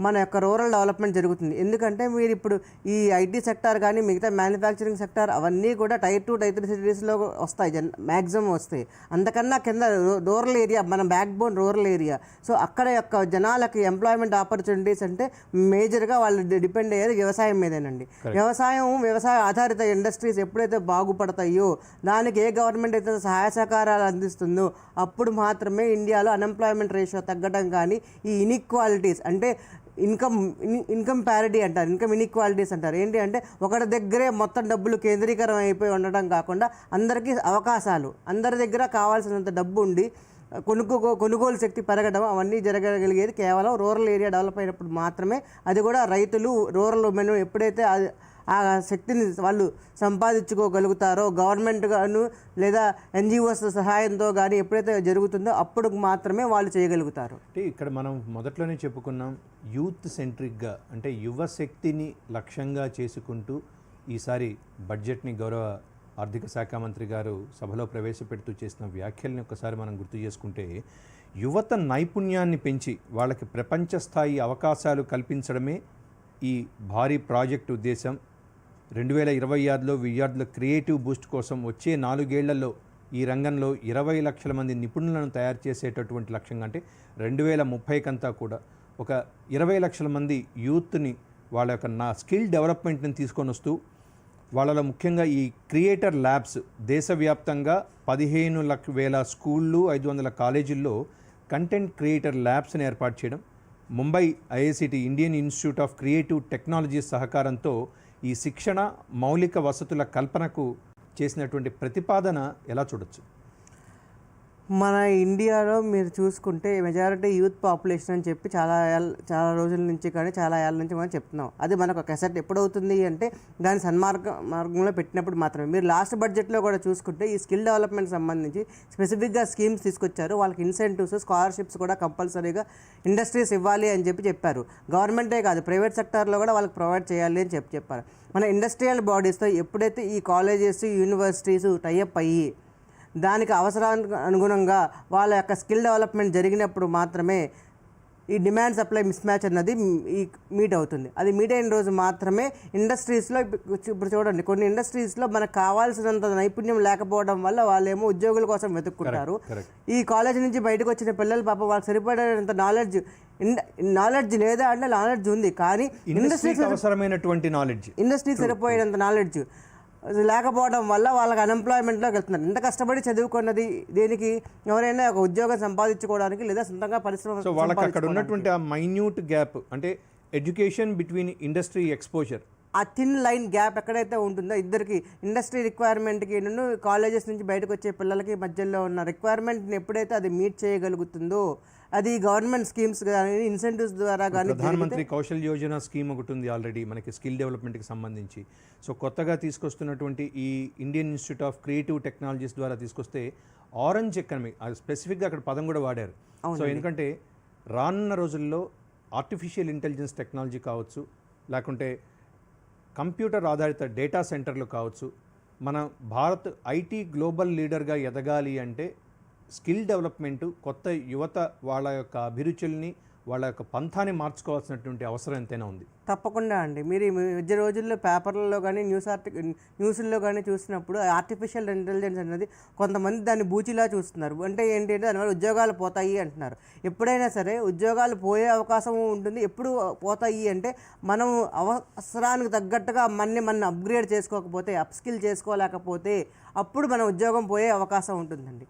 మన యొక్క రూరల్ డెవలప్మెంట్ జరుగుతుంది. ఎందుకంటే మీరు ఇప్పుడు ఈ ఐటీ సెక్టార్ కానీ మిగతా మ్యానుఫ్యాక్చరింగ్ సెక్టార్ అవన్నీ కూడా టైర్ 2 టైర్ 3 సిటీస్లో వస్తాయి, మ్యాక్సిమం వస్తాయి. అంతకన్నా కింద రూరల్ ఏరియా మన back bone rural area. So అక్కడ యొక్క జనాలకి ఎంప్లాయ్మెంట్ ఆపర్చునిటీస్ అంటే మేజర్గా వాళ్ళు డిపెండ్ అయ్యేది వ్యవసాయం మీదేనండి. వ్యవసాయ ఆధారిత ఇండస్ట్రీస్ ఎప్పుడైతే బాగుపడతాయో దానికి ఏ గవర్నమెంట్ అయితే సహాయ సహకారాలు అందిస్తుందో అప్పుడు మాత్రమే ఇండియాలో అన్ఎంప్లాయ్మెంట్ రేషియో తగ్గడం కానీ ఈ ఇన్ఈక్వాలిటీస్ అంటే ఇన్కమ్ ప్యారిటీ అంటారు, ఇన్కమ్ ఇన్ఈక్వాలిటీస్ అంటారు. ఏంటి అంటే ఒకటి దగ్గరే మొత్తం డబ్బులు కేంద్రీకరం అయిపోయి ఉండడం కాకుండా అందరికీ అవకాశాలు, అందరి దగ్గర కావాల్సినంత డబ్బు ఉండి కొనుగోలు శక్తి పెరగడం అవన్నీ జరగగలిగేది కేవలం రూరల్ ఏరియా డెవలప్ అయినప్పుడు మాత్రమే. అది కూడా రైతులు రూరల్ ఉమెన్ ఎప్పుడైతే ఆ శక్తిని వాళ్ళు సంపాదించుకోగలుగుతారో గవర్నమెంట్ గాను లేదా ఎన్జిఓస్ సహాయంతో కానీ ఎప్పుడైతే జరుగుతుందో అప్పుడు మాత్రమే వాళ్ళు చేయగలుగుతారు. అంటే ఇక్కడ మనం మొదట్లోనే చెప్పుకున్నాం యూత్ సెంట్రిక్గా అంటే యువశక్తిని లక్ష్యంగా చేసుకుంటూ ఈసారి బడ్జెట్ని గౌరవ ఆర్థిక శాఖ మంత్రి గారు సభలో ప్రవేశపెడుతూ చేసిన వ్యాఖ్యల్ని ఒకసారి మనం గుర్తు చేసుకుంటే యువత నైపుణ్యాన్ని పెంచి వాళ్ళకి ప్రపంచ స్థాయి అవకాశాలు కల్పించడమే ఈ భారీ ప్రాజెక్టు ఉద్దేశం. 2026లో విద్యార్థుల క్రియేటివ్ బూస్ట్ కోసం వచ్చే 4 ఏళ్లలో ఈ రంగంలో 20 లక్షల మంది నిపుణులను తయారు చేసేటటువంటి లక్ష్యంగా అంటే 2030 కంతా కూడా ఒక 20 లక్షల మంది యూత్ని వాళ్ళ యొక్క స్కిల్ డెవలప్మెంట్ని తీసుకొని వస్తూ వాళ్ళలో ముఖ్యంగా ఈ క్రియేటర్ ల్యాబ్స్ దేశవ్యాప్తంగా 15,000 స్కూళ్ళు 500 కాలేజీల్లో కంటెంట్ క్రియేటర్ ల్యాబ్స్ని ఏర్పాటు చేయడం, Mumbai IICT Indian Institute of Creative technologies సహకారంతో ఈ శిక్షణ మౌలిక వసతుల కల్పనకు చేసినటువంటి ప్రతిపాదన ఎలా చూడొచ్చు? మన ఇండియాలో మీరు చూసుకుంటే మెజారిటీ యూత్ పాపులేషన్ అని చెప్పి చాలా రోజుల నుంచి కానీ చాలా ఏళ్ళ నుంచి మనం చెప్తున్నాం. అది మనకు ఒక అసెట్ ఎప్పుడవుతుంది అంటే దాని మార్గంలో పెట్టినప్పుడు మాత్రమే. మీరు లాస్ట్ బడ్జెట్లో కూడా చూసుకుంటే ఈ స్కిల్ డెవలప్మెంట్ సంబంధించి స్పెసిఫిక్గా స్కీమ్స్ తీసుకొచ్చారు. వాళ్ళకి ఇన్సెంటివ్స్ స్కాలర్షిప్స్ కూడా కంపల్సరీగా ఇండస్ట్రీస్ ఇవ్వాలి అని చెప్పారు. గవర్నమెంటే కాదు ప్రైవేట్ సెక్టార్లో కూడా వాళ్ళకి ప్రొవైడ్ చేయాలి అని చెప్పారు. మన ఇండస్ట్రియల్ బాడీస్తో ఎప్పుడైతే ఈ కాలేజెస్ యూనివర్సిటీస్ టైఅప్ అయ్యి దానికి అవసరానికి అనుగుణంగా వాళ్ళ యొక్క స్కిల్ డెవలప్మెంట్ జరిగినప్పుడు మాత్రమే ఈ డిమాండ్ సప్లై మిస్ మ్యాచ్ అన్నది మీట్ అవుతుంది. అది మీట్ అయిన రోజు మాత్రమే ఇండస్ట్రీస్లో ఇప్పుడు చూడండి కొన్ని ఇండస్ట్రీస్లో మనకు కావాల్సినంత నైపుణ్యం లేకపోవడం వల్ల వాళ్ళేమో ఉద్యోగుల కోసం వెతుక్కుంటారు. ఈ కాలేజ్ నుంచి బయటకు వచ్చిన పిల్లలు పాప వాళ్ళకి సరిపడేంత నాలెడ్జ్ లేదా అంటే నాలెడ్జ్ ఉంది కానీ ఇండస్ట్రీకి సరిపోయేంత నాలెడ్జ్ లేకపోవడం వల్ల వాళ్ళకి అన్ఎంప్లాయ్మెంట్లోకి వెళ్తున్నారు. ఇంత కష్టపడి చదువుకున్నది దేనికి ఎవరైనా ఒక ఉద్యోగం సంపాదించుకోవడానికి లేదా సొంతంగా పరిశ్రమ. సో వాళ్ళకి అక్కడ ఉన్నటువంటి ఆ మైన్యూట్ గ్యాప్ అంటే ఎడ్యుకేషన్ బిట్వీన్ ఇండస్ట్రీ ఎక్స్పోజర్ ఆ థిన్ లైన్ గ్యాప్ ఎక్కడైతే ఉంటుందో ఇద్దరికి ఇండస్ట్రీ రిక్వైర్మెంట్కి కాలేజెస్ నుంచి బయటకు వచ్చే పిల్లలకి మధ్యలో ఉన్న రిక్వైర్మెంట్ని ఎప్పుడైతే అది మీట్ చేయగలుగుతుందో అది గవర్నమెంట్ స్కీమ్స్ కానీ ఇన్సెంటివ్స్ ద్వారా కానీ ప్రధానమంత్రి కౌశల్ యోజన స్కీమ్ ఒకటి ఉంది ఆల్రెడీ మనకి స్కిల్ డెవలప్మెంట్కి సంబంధించి. సో కొత్తగా తీసుకొస్తున్నటువంటి ఈ Indian Institute of Creative technologies ద్వారా తీసుకొస్తే ఆరెంజ్ ఎకనమీ స్పెసిఫిక్గా అక్కడ పదం కూడా వాడారు. సో ఎందుకంటే రానున్న రోజుల్లో ఆర్టిఫిషియల్ ఇంటెలిజెన్స్ టెక్నాలజీ కావచ్చు లేకుంటే కంప్యూటర్ ఆధారిత డేటా సెంటర్లు కావచ్చు, మన భారత్ ఐటీ గ్లోబల్ లీడర్గా ఎదగాలి అంటే స్కిల్ డెవలప్మెంటు కొత్త యువత వాళ్ళ యొక్క అభిరుచుల్ని వాళ్ళ యొక్క పంథాన్ని మార్చుకోవాల్సినటువంటి అవసరం ఎంతైనా ఉంది. తప్పకుండా అండి. మీరు ఈ మధ్య రోజుల్లో పేపర్లలో కానీ న్యూస్ల్లో కానీ చూసినప్పుడు ఆర్టిఫిషియల్ ఇంటెలిజెన్స్ అనేది కొంతమంది దాన్ని బూచిలా చూస్తున్నారు. అంటే ఏంటి అంటే దానివల్ల ఉద్యోగాలు పోతాయి అంటున్నారు. ఎప్పుడైనా సరే ఉద్యోగాలు పోయే అవకాశం ఉంటుంది. ఎప్పుడు పోతాయి అంటే మనం అవసరానికి తగ్గట్టుగా మన అప్గ్రేడ్ చేసుకోకపోతే, అప్స్కిల్ చేసుకోలేకపోతే అప్పుడు మన ఉద్యోగం పోయే అవకాశం ఉంటుందండి.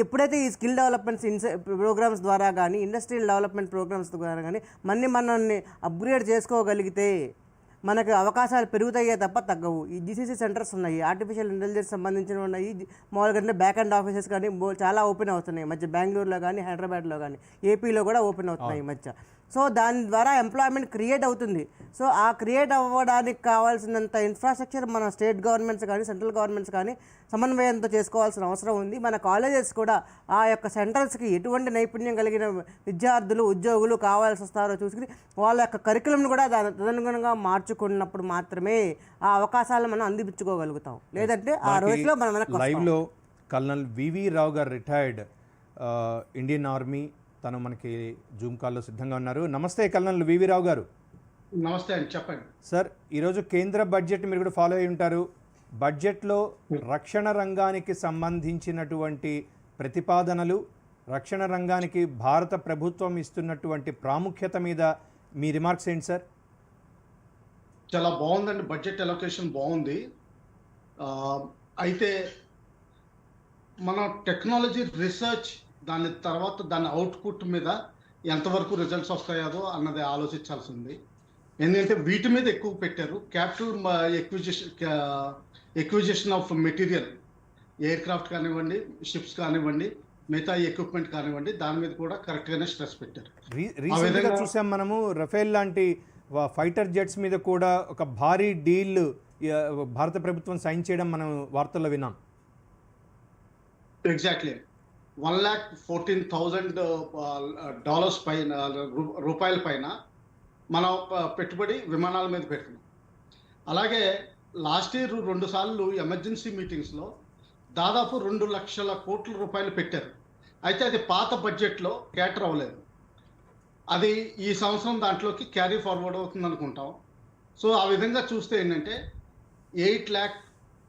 ఎప్పుడైతే ఈ స్కిల్ డెవలప్మెంట్స్ ప్రోగ్రామ్స్ ద్వారా కానీ, ఇండస్ట్రియల్ డెవలప్మెంట్ ప్రోగ్రామ్స్ ద్వారా కానీ మనల్ని అప్గ్రేడ్ చేసుకోగలిగితే మనకు అవకాశాలు పెరుగుతాయే తప్ప తగ్గవు. ఈ జీసీసీ సెంటర్స్ ఉన్నాయి, ఆర్టిఫిషియల్ ఇంటెలిజెన్స్ సంబంధించిన ఉన్నాయి. మామూలుగా బ్యాక్ అండ్ ఆఫీసెస్ కానీ చాలా ఓపెన్ అవుతున్నాయి మధ్య. బెంగళూరులో కానీ, హైదరాబాద్లో కానీ, ఏపీలో కూడా ఓపెన్ అవుతున్నాయి ఈ మధ్య. సో దాని ద్వారా ఎంప్లాయ్మెంట్ క్రియేట్ అవుతుంది. సో ఆ క్రియేట్ అవ్వడానికి కావాల్సినంత ఇన్ఫ్రాస్ట్రక్చర్ మన స్టేట్ గవర్నమెంట్స్ కానీ, సెంట్రల్ గవర్నమెంట్స్ కానీ సమన్వయంతో చేసుకోవాల్సిన అవసరం ఉంది. మన కాలేజెస్ కూడా ఆ యొక్క సెంటర్స్కి ఎటువంటి నైపుణ్యం కలిగిన విద్యార్థులు, ఉద్యోగులు కావాల్సి వస్తారో చూసుకుని వాళ్ళ యొక్క కరికులంను కూడా తదనుగుణంగా మార్చుకున్నప్పుడు మాత్రమే ఆ అవకాశాలను మనం అందిపుచ్చుకోగలుగుతాం. లేదంటే ఆ రోజులో మనం లైవ్లో కల్నల్ వివి రావు గారు, రిటైర్డ్ ఇండియన్ ఆర్మీ, తను మనకి జూమ్ కాల్లో సిద్ధంగా ఉన్నారు. నమస్తే కల్నల్ వివి రావు గారు. నమస్తే అండి, చెప్పండి సార్. ఈరోజు కేంద్ర బడ్జెట్ మీరు కూడా ఫాలో అయి ఉంటారు. బడ్జెట్లో రక్షణ రంగానికి సంబంధించినటువంటి ప్రతిపాదనలు, రక్షణ రంగానికి భారత ప్రభుత్వం ఇస్తున్నటువంటి ప్రాముఖ్యత మీద మీ రిమార్క్స్ ఏంటి సార్? చాలా బాగుందండి, బడ్జెట్ అలొకేషన్ బాగుంది. అయితే మన టెక్నాలజీ రీసెర్చ్ దాని తర్వాత దాని అవుట్పుట్ మీద ఎంతవరకు రిజల్ట్స్ వస్తాయో అన్నది ఆలోచించాల్సి ఉంది. ఎందుకంటే వీటి మీద ఎక్కువ పెట్టారు. Capital acquisition of material, air craft కానివ్వండి, షిప్స్ కానివ్వండి, మిగతా ఎక్విప్మెంట్ కానివ్వండి, దాని మీద కూడా కరెక్ట్గానే స్ట్రెస్ పెట్టారు. రీసెంట్గా చూసాం మనము రఫేల్ లాంటి ఫైటర్ జెట్స్ మీద కూడా ఒక భారీ డీల్ భారత ప్రభుత్వం సైన్ చేయడం మనం వార్తల్లో విన్నాం. ఎగ్జాక్ట్లీ $1,14,000 పైన రూపాయల పైన మనం పెట్టుబడి విమానాల మీద పెడుతున్నాం. అలాగే లాస్ట్ ఇయర్ 2 సార్లు ఎమర్జెన్సీ మీటింగ్స్లో దాదాపు 2 లక్షల కోట్ల రూపాయలు పెట్టారు. అయితే అది పాత బడ్జెట్లో క్యాటర్ అవ్వలేదు. అది ఈ సంవత్సరం దాంట్లోకి క్యారీ ఫార్వర్డ్ అవుతుంది అనుకుంటాం. సో ఆ విధంగా చూస్తే ఏంటంటే 8 lakh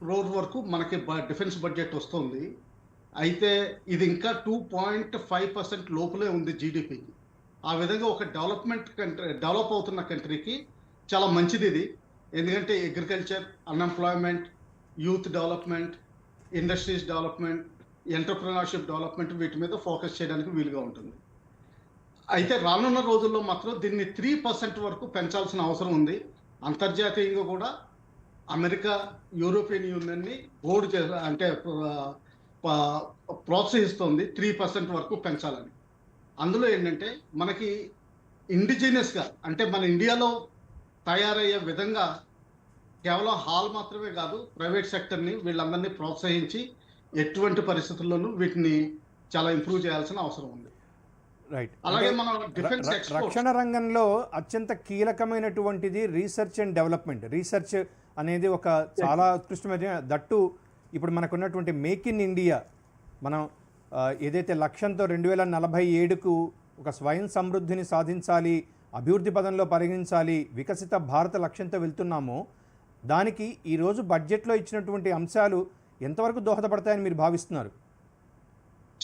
crore వరకు మనకి డిఫెన్స్ బడ్జెట్ వస్తుంది. అయితే ఇది ఇంకా 2.5% లోపలే ఉంది జీడిపికి. ఆ విధంగా ఒక డెవలప్ అవుతున్న కంట్రీకి చాలా మంచిది ఇది. ఎందుకంటే agriculture, unemployment, youth development, industries development, entrepreneurship development, వీటి మీద ఫోకస్ చేయడానికి వీలుగా ఉంటుంది. అయితే రానున్న రోజుల్లో మాత్రం దీన్ని 3% వరకు పెంచాల్సిన అవసరం ఉంది. అంతర్జాతీయంగా కూడా అమెరికా, యూరోపియన్ యూనియన్ని అంటే ప్రోత్సహిస్తోంది 3% వరకు పెంచాలని. అందులో ఏంటంటే మనకి ఇండిజినియస్గా, అంటే మన ఇండియాలో తయారయ్యే విధంగా కేవలం హాల్ మాత్రమే కాదు, ప్రైవేట్ సెక్టర్ని వీళ్ళందరినీ ప్రోత్సహించి ఎటువంటి పరిస్థితుల్లోనూ వీటిని చాలా ఇంప్రూవ్ చేయాల్సిన అవసరం ఉంది. రైట్. అలాగే మన డిఫెన్స్ రక్షణ రంగంలో అత్యంత కీలకమైనటువంటిది రీసెర్చ్ అండ్ డెవలప్మెంట్. రీసెర్చ్ అనేది ఒక చాలా ఉత్కృష్టమైన, దట్టు ఇప్పుడు మనకున్నటువంటి మేక్ ఇన్ ఇండియా, మనం ఏదైతే లక్ష్యంతో 2047కు ఒక స్వయం సమృద్ధిని సాధించాలి, అభివృద్ధి పదంలో పరిగణించాలి, వికసిత భారత లక్ష్యంతో వెళ్తున్నామో దానికి ఈరోజు బడ్జెట్లో ఇచ్చినటువంటి అంశాలు ఎంతవరకు దోహదపడతాయని మీరు భావిస్తున్నారు?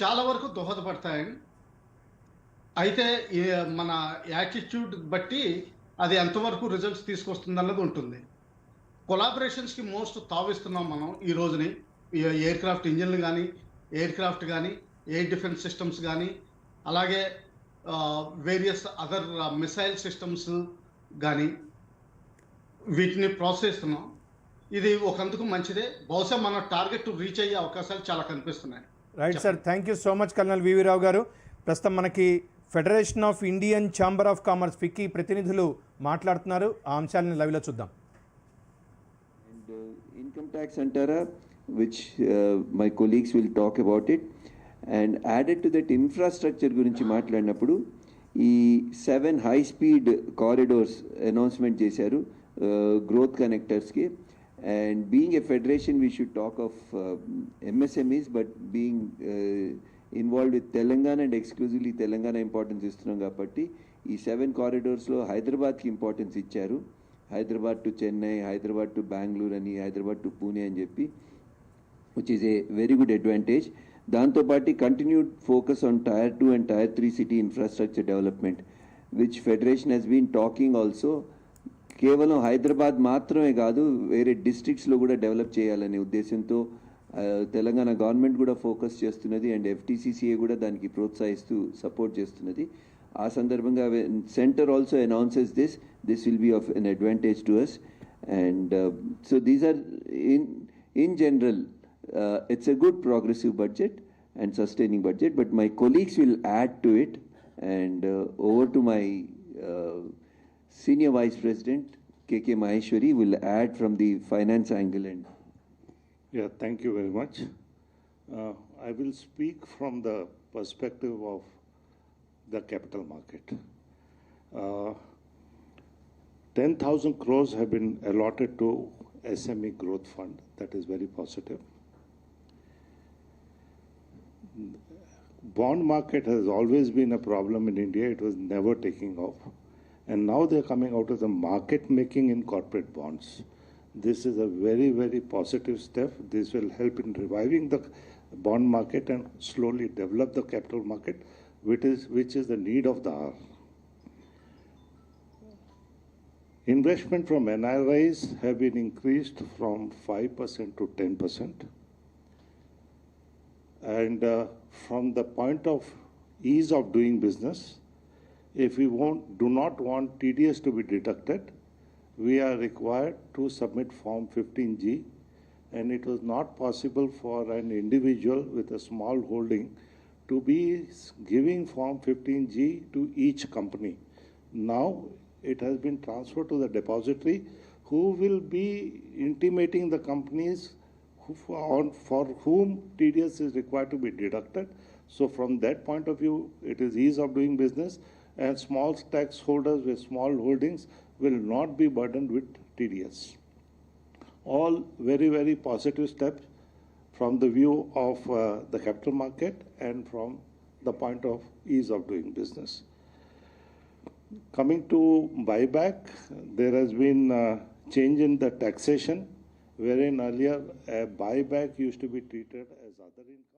చాలా వరకు దోహదపడతాయని. అయితే మన యాటిట్యూడ్ బట్టి అది ఎంతవరకు రిజల్ట్స్ తీసుకొస్తుంది అన్నది ఉంటుంది. కొలాబరేషన్స్కి మోస్ట్ తావిస్తున్నాం మనం ఈ రోజుని. ఎయిర్ క్రాఫ్ట్ ఇంజిన్లు కానీ, ఎయిర్ క్రాఫ్ట్ కానీ, ఎయిర్ డిఫెన్స్ సిస్టమ్స్ కానీ, అలాగే వేరియస్ అదర్ మిసైల్ సిస్టమ్స్ కానీ వీటిని ప్రోత్సహిస్తున్నాం. ఇది ఒకందుకు మంచిదే. బహుశా మన టార్గెట్ రీచ్ అయ్యే అవకాశాలు చాలా కనిపిస్తున్నాయి. Right sir, thank you so much colonel V V Rao garu. ప్రస్తుతం మనకి federation of Indian chamber of commerce FICCI ప్రతినిధులు మాట్లాడుతున్నారు. ఆ అంశాలను లైవ్లో చూద్దాం. Income tax antara, which my colleagues will talk about it, and added to that infrastructure gurinchi మాట్లాడినప్పుడు ఈ 7 high speed corridors announcement చేశారు growth connectors కి. And being a federation, we should talk of MSMEs, but being involve with Telangana and exclusively Telangana importance ఇస్తున్నాం కాబట్టి ఈ 7 కారిడార్స్లో హైదరాబాద్కి importance ఇచ్చారు. హైదరాబాద్ టు చెన్నై, హైదరాబాద్ టు బెంగళూరు అని, హైదరాబాద్ టు పూణే అని చెప్పి, which is a very good advantage. దాంతోపాటు continued focus on Tier 2 and Tier 3 city infrastructure development, which federation has been talking also. కేవలం హైదరాబాద్ మాత్రమే కాదు, వేరే డిస్ట్రిక్ట్స్లో కూడా డెవలప్ చేయాలనే ఉద్దేశంతో తెలంగాణ గవర్నమెంట్ కూడా ఫోకస్ చేస్తున్నది అండ్ FTCCA కూడా దానికి ప్రోత్సహిస్తూ సపోర్ట్ చేస్తున్నది. ఆ సందర్భంగా centre also announces this will be of an advantage to us. And so these are in general it's a good progressive budget and sustaining budget, but my colleagues will add to it. And over to my Senior Vice President KK Maheshwari will add from the finance angle. And yeah, thank you very much. I will speak from the perspective of the capital market. 10,000 crores have been allotted to SME growth fund. That is very positive. Bond market has always been a problem in India. It was never taking off. And now they're coming out of the market making in corporate bonds. This is a very, very positive step. This will help in reviving the bond market and slowly develop the capital market, which is the need of the hour. Investment from NRIs have been increased from 5% to 10%. And from the point of ease of doing business, if we do not want TDS to be deducted, we are required to submit Form 15G, and it was not possible for an individual with a small holding to be giving Form 15G to each company. Now it has been transferred to the depository, who will be intimating the companies for whom TDS is required to be deducted. So from that point of view, it is ease of doing business, and small tax holders with small holdings will not be burdened with TDS. All very, very positive steps from the view of the capital market and from the point of ease of doing business. Coming to buyback, there has been a change in the taxation, wherein earlier a buyback used to be treated as other income.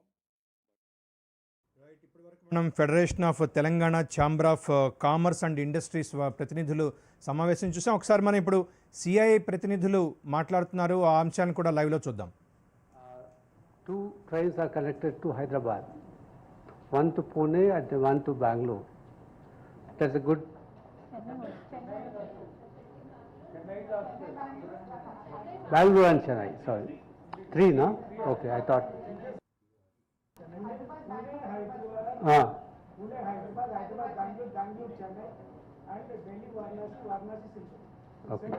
మనం federation of Telangana chamber of commerce and industries ప్రతినిధులు సమావేశం చూసాం. ఒకసారి మనం ఇప్పుడు CII ప్రతినిధులు మాట్లాడుతున్నారు, ఆ అంశాన్ని కూడా లైవ్లో చూద్దాం. 2 trains are connected to Hyderabad, one to Pune and one to Bangalore. That's a good. Bangalore and Chennai, sorry. 3, no? Okay, I thought. Okay.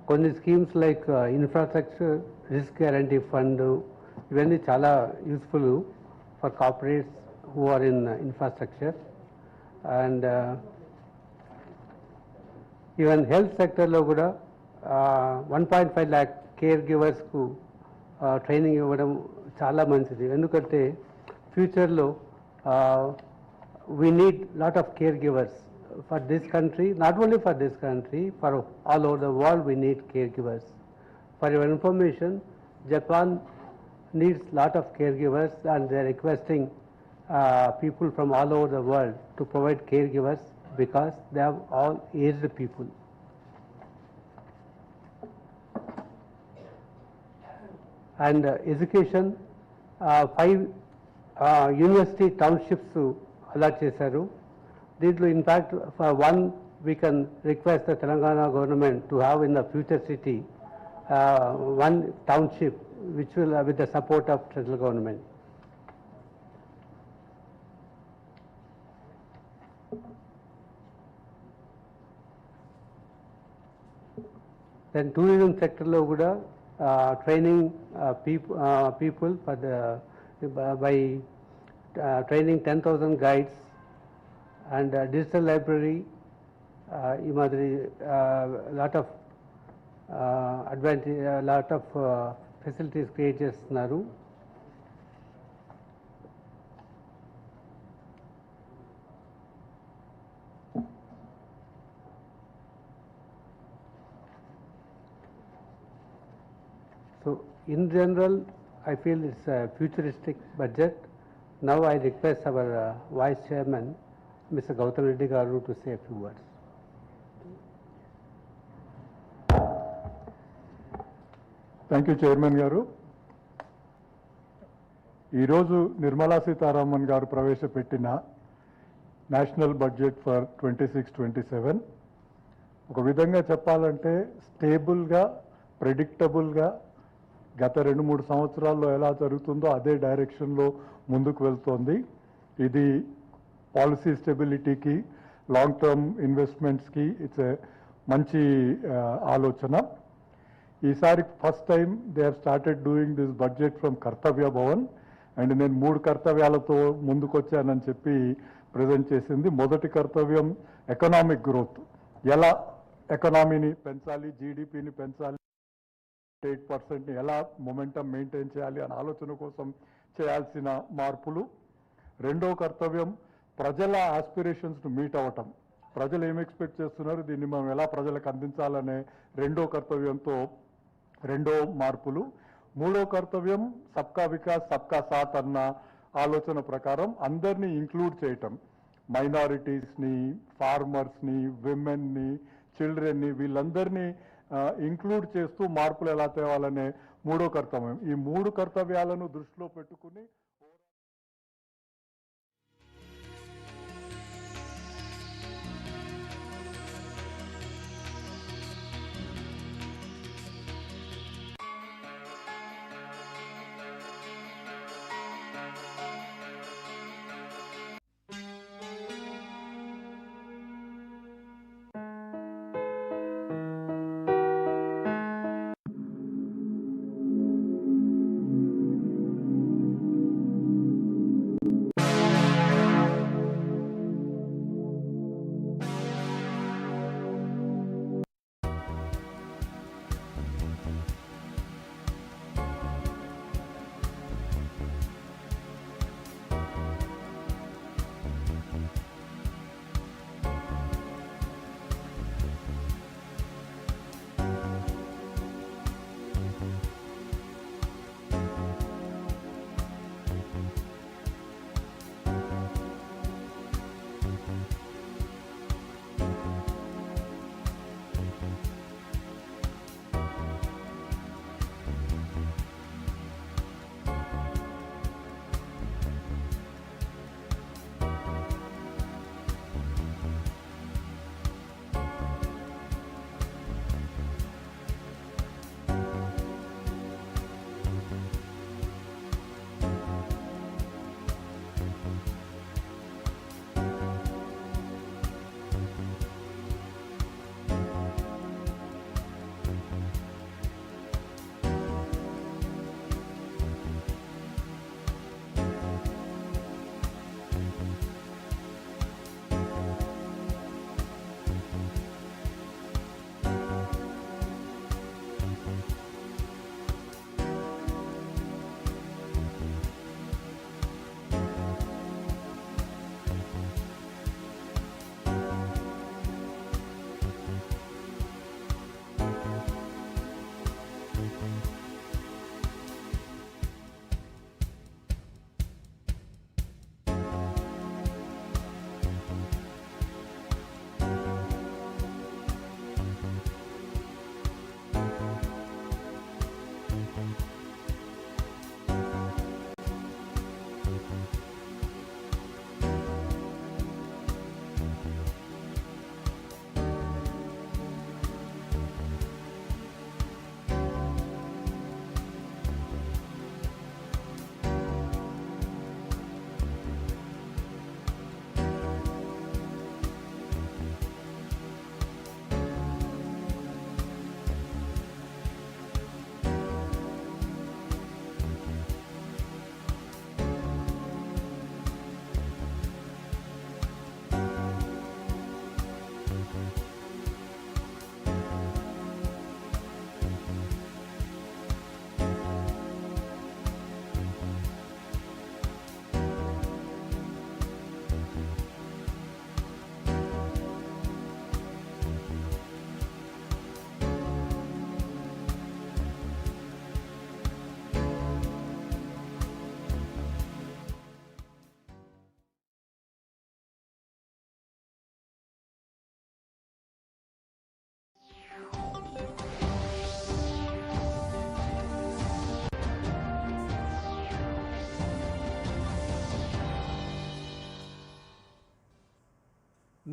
కొన్ని schemes like infrastructure risk guarantee fund ఇవన్నీ చాలా useful for corporates who are in infrastructure. And even health సెక్టర్లో కూడా 1.5 lakh care గివర్స్కు training ఇవ్వడం చాలా మంచిది. ఎందుకంటే ఫ్యూచర్లో we need lot of caregivers for this country, not only for this country, for all over the world we need caregivers. For your information, Japan needs lot of caregivers and they are requesting people from all over the world to provide caregivers because they have all aged people. And education, 5 university townships allot చేశారు. దీంట్లో in fact for one we can request the Telangana government to have in the future city one township which will with the support of central government. Then tourism sector lo kuda training people for the by training 10,000 guides and digital library ఈ మాదిరి lot of lot of facilities create చేస్తున్నారు. So in general, I feel it's a futuristic budget. Now I request our Vice Chairman, Mr. Gautam Reddy Garu, to say a few words. Thank you chairman గారు. ఈరోజు నిర్మలా సీతారామన్ గారు ప్రవేశపెట్టిన national budget for 26-27 ఒక విధంగా చెప్పాలంటే స్టేబుల్గా, ప్రెడిక్టబుల్గా గత 2-3 సంవత్సరాల్లో ఎలా జరుగుతుందో అదే డైరెక్షన్లో ముందుకు వెళ్తోంది. ఇది పాలసీ స్టెబిలిటీకి, లాంగ్ టర్మ్ ఇన్వెస్ట్మెంట్స్కి ఇట్స్ మంచి ఆలోచన. ఈసారి first time they have started doing this budget from కర్తవ్య భవన్. అండ్ నేను 3 కర్తవ్యాలతో ముందుకొచ్చానని చెప్పి ప్రజెంట్ చేసింది. మొదటి కర్తవ్యం ఎకనామిక్ గ్రోత్, ఎలా ఎకనామీని పెంచాలి, జీడిపిని పెంచాలి, 8%ని ఎలా మొమెంటం మెయింటైన్ చేయాలి అనే ఆలోచన కోసం చేయాల్సిన మార్పులు. రెండో కర్తవ్యం ప్రజల ఆస్పిరేషన్స్ను మీట్ అవ్వటం, ప్రజలు ఏం ఎక్స్పెక్ట్ చేస్తున్నారు, దీన్ని మనం ఎలా ప్రజలకు అందించాలనే రెండో కర్తవ్యంతో రెండో మార్పులు. మూడో కర్తవ్యం సబ్కా వికాస్ సబ్కా సాత్ అన్న ఆలోచన ప్రకారం అందరినీ ఇంక్లూడ్ చేయటం, మైనారిటీస్ని, ఫార్మర్స్ని, విమెన్ని, చిల్డ్రన్ని, వీళ్ళందరినీ ఇంక్లూడ్ చేస్తూ మార్పులు ఎలా తేవాలనే మూడో కర్తవ్యం. ఈ 3 కర్తవ్యాలను దృష్టిలో పెట్టుకుని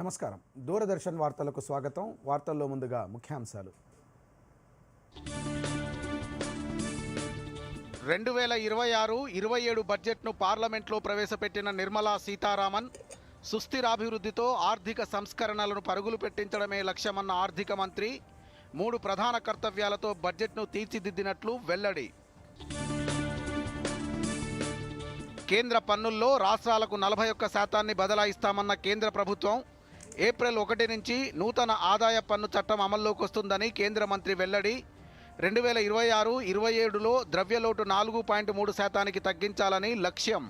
నమస్కారం. దూరదర్శన్ వార్తలకు స్వాగతం. వార్తల్లో ముందుగా ముఖ్యాంశాలు. 2026-27 బడ్జెట్ను పార్లమెంట్లో ప్రవేశపెట్టిన నిర్మలా సీతారామన్ సుస్థిరాభివృద్ధితో ఆర్థిక సంస్కరణలను పరుగులు పెట్టించడమే లక్ష్యమన్న ఆర్థిక మంత్రి 3 ప్రధాన కర్తవ్యాలతో బడ్జెట్ను తీర్చిదిద్దినట్లు వెల్లడి. కేంద్ర పన్నుల్లో రాష్ట్రాలకు 41% బదలాయిస్తామన్న కేంద్ర ప్రభుత్వం ఏప్రిల్ 1 నుంచి నూతన ఆదాయ పన్ను చట్టం అమల్లోకి వస్తుందని కేంద్ర మంత్రి వెల్లడి. 2026-27లో ద్రవ్యలోటు 4.3% తగ్గించాలని లక్ష్యం.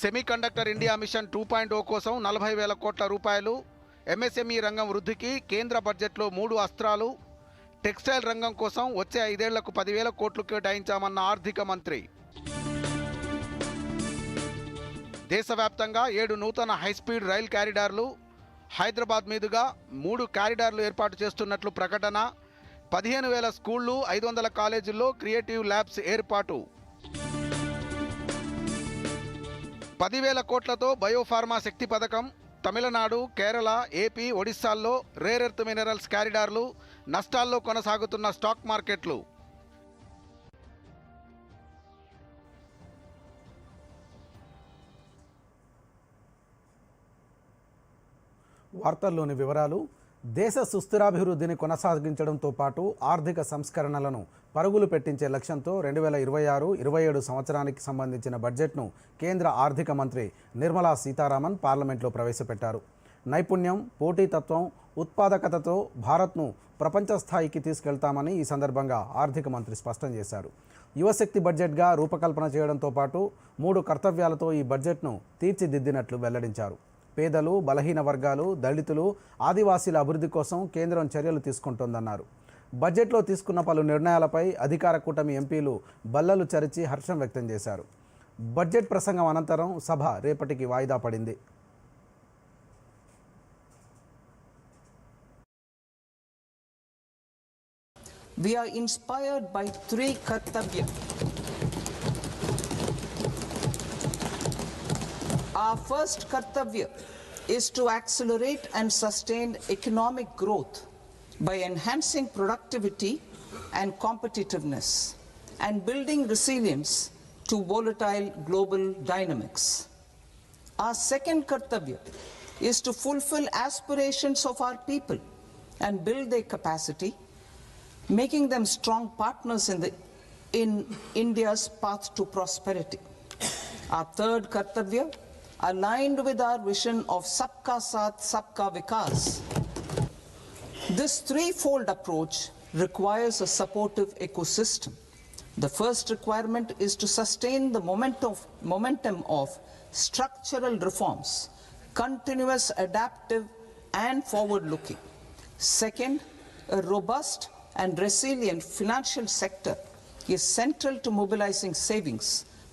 సెమీకండక్టర్ ఇండియా మిషన్ 2.0 కోసం 40,000 కోట్ల రూపాయలు. ఎంఎస్ఎంఈ రంగం వృద్ధికి కేంద్ర బడ్జెట్లో 3 అస్త్రాలు. టెక్స్టైల్ రంగం కోసం వచ్చే 5 ఏళ్లకు 10,000 కోట్లు కేటాయించామన్న ఆర్థిక మంత్రి. దేశవ్యాప్తంగా 7 నూతన హైస్పీడ్ రైల్ కారిడార్లు, హైదరాబాద్ మీదుగా 3 కారిడార్లు ఏర్పాటు చేస్తున్నట్లు ప్రకటన. 15,000 స్కూళ్లు, 500 కాలేజీల్లో క్రియేటివ్ ల్యాబ్స్ ఏర్పాటు. 10,000 కోట్లతో బయోఫార్మా శక్తి పథకం. తమిళనాడు, కేరళ, ఏపీ, ఒడిశాల్లో రేర్ ఎర్త్ మినరల్స్ కారిడార్లు. నష్టాల్లో కొనసాగుతున్న స్టాక్ మార్కెట్లు. వార్తల్లోని వివరాలు. దేశ సుస్థిరాభివృద్ధిని కొనసాగించడంతో పాటు ఆర్థిక సంస్కరణలను పరుగులు పెట్టించే లక్ష్యంతో 2026-27 సంవత్సరానికి సంబంధించిన బడ్జెట్ను కేంద్ర ఆర్థిక మంత్రి నిర్మలా సీతారామన్ పార్లమెంట్లో ప్రవేశపెట్టారు. నైపుణ్యం, పోటీతత్వం, ఉత్పాదకతతో భారత్ను ప్రపంచ స్థాయికి తీసుకెళ్తామని ఈ సందర్భంగా ఆర్థిక మంత్రి స్పష్టం చేశారు. యువశక్తి బడ్జెట్గా రూపకల్పన చేయడంతో పాటు 3 కర్తవ్యాలతో ఈ బడ్జెట్ను తీర్చిదిద్దినట్లు వెల్లడించారు. పేదలు, బలహీన వర్గాలు, దళితులు, ఆదివాసీల అభివృద్ధి కోసం కేంద్రం చర్యలు తీసుకుంటోందన్నారు. బడ్జెట్లో తీసుకున్న పలు నిర్ణయాలపై అధికార కూటమి ఎంపీలు బల్లలు చరిచి హర్షం వ్యక్తం చేశారు. బడ్జెట్ ప్రసంగం అనంతరం సభ రేపటికి వాయిదా పడింది. We are inspired by 3 kartavya. Our first kartavya is to accelerate and sustain economic growth by enhancing productivity and competitiveness and building resilience to volatile global dynamics. Our second kartavya is to fulfill aspirations of our people and build their capacity, making them strong partners in India's path to prosperity. Our third kartavya, aligned with our vision of Sabka Saath, Sabka Vikas. This threefold approach requires a supportive ecosystem. The first requirement is to sustain the momentum of structural reforms, continuous, adaptive and forward-looking. Second, a robust and resilient financial sector is central to mobilizing savings,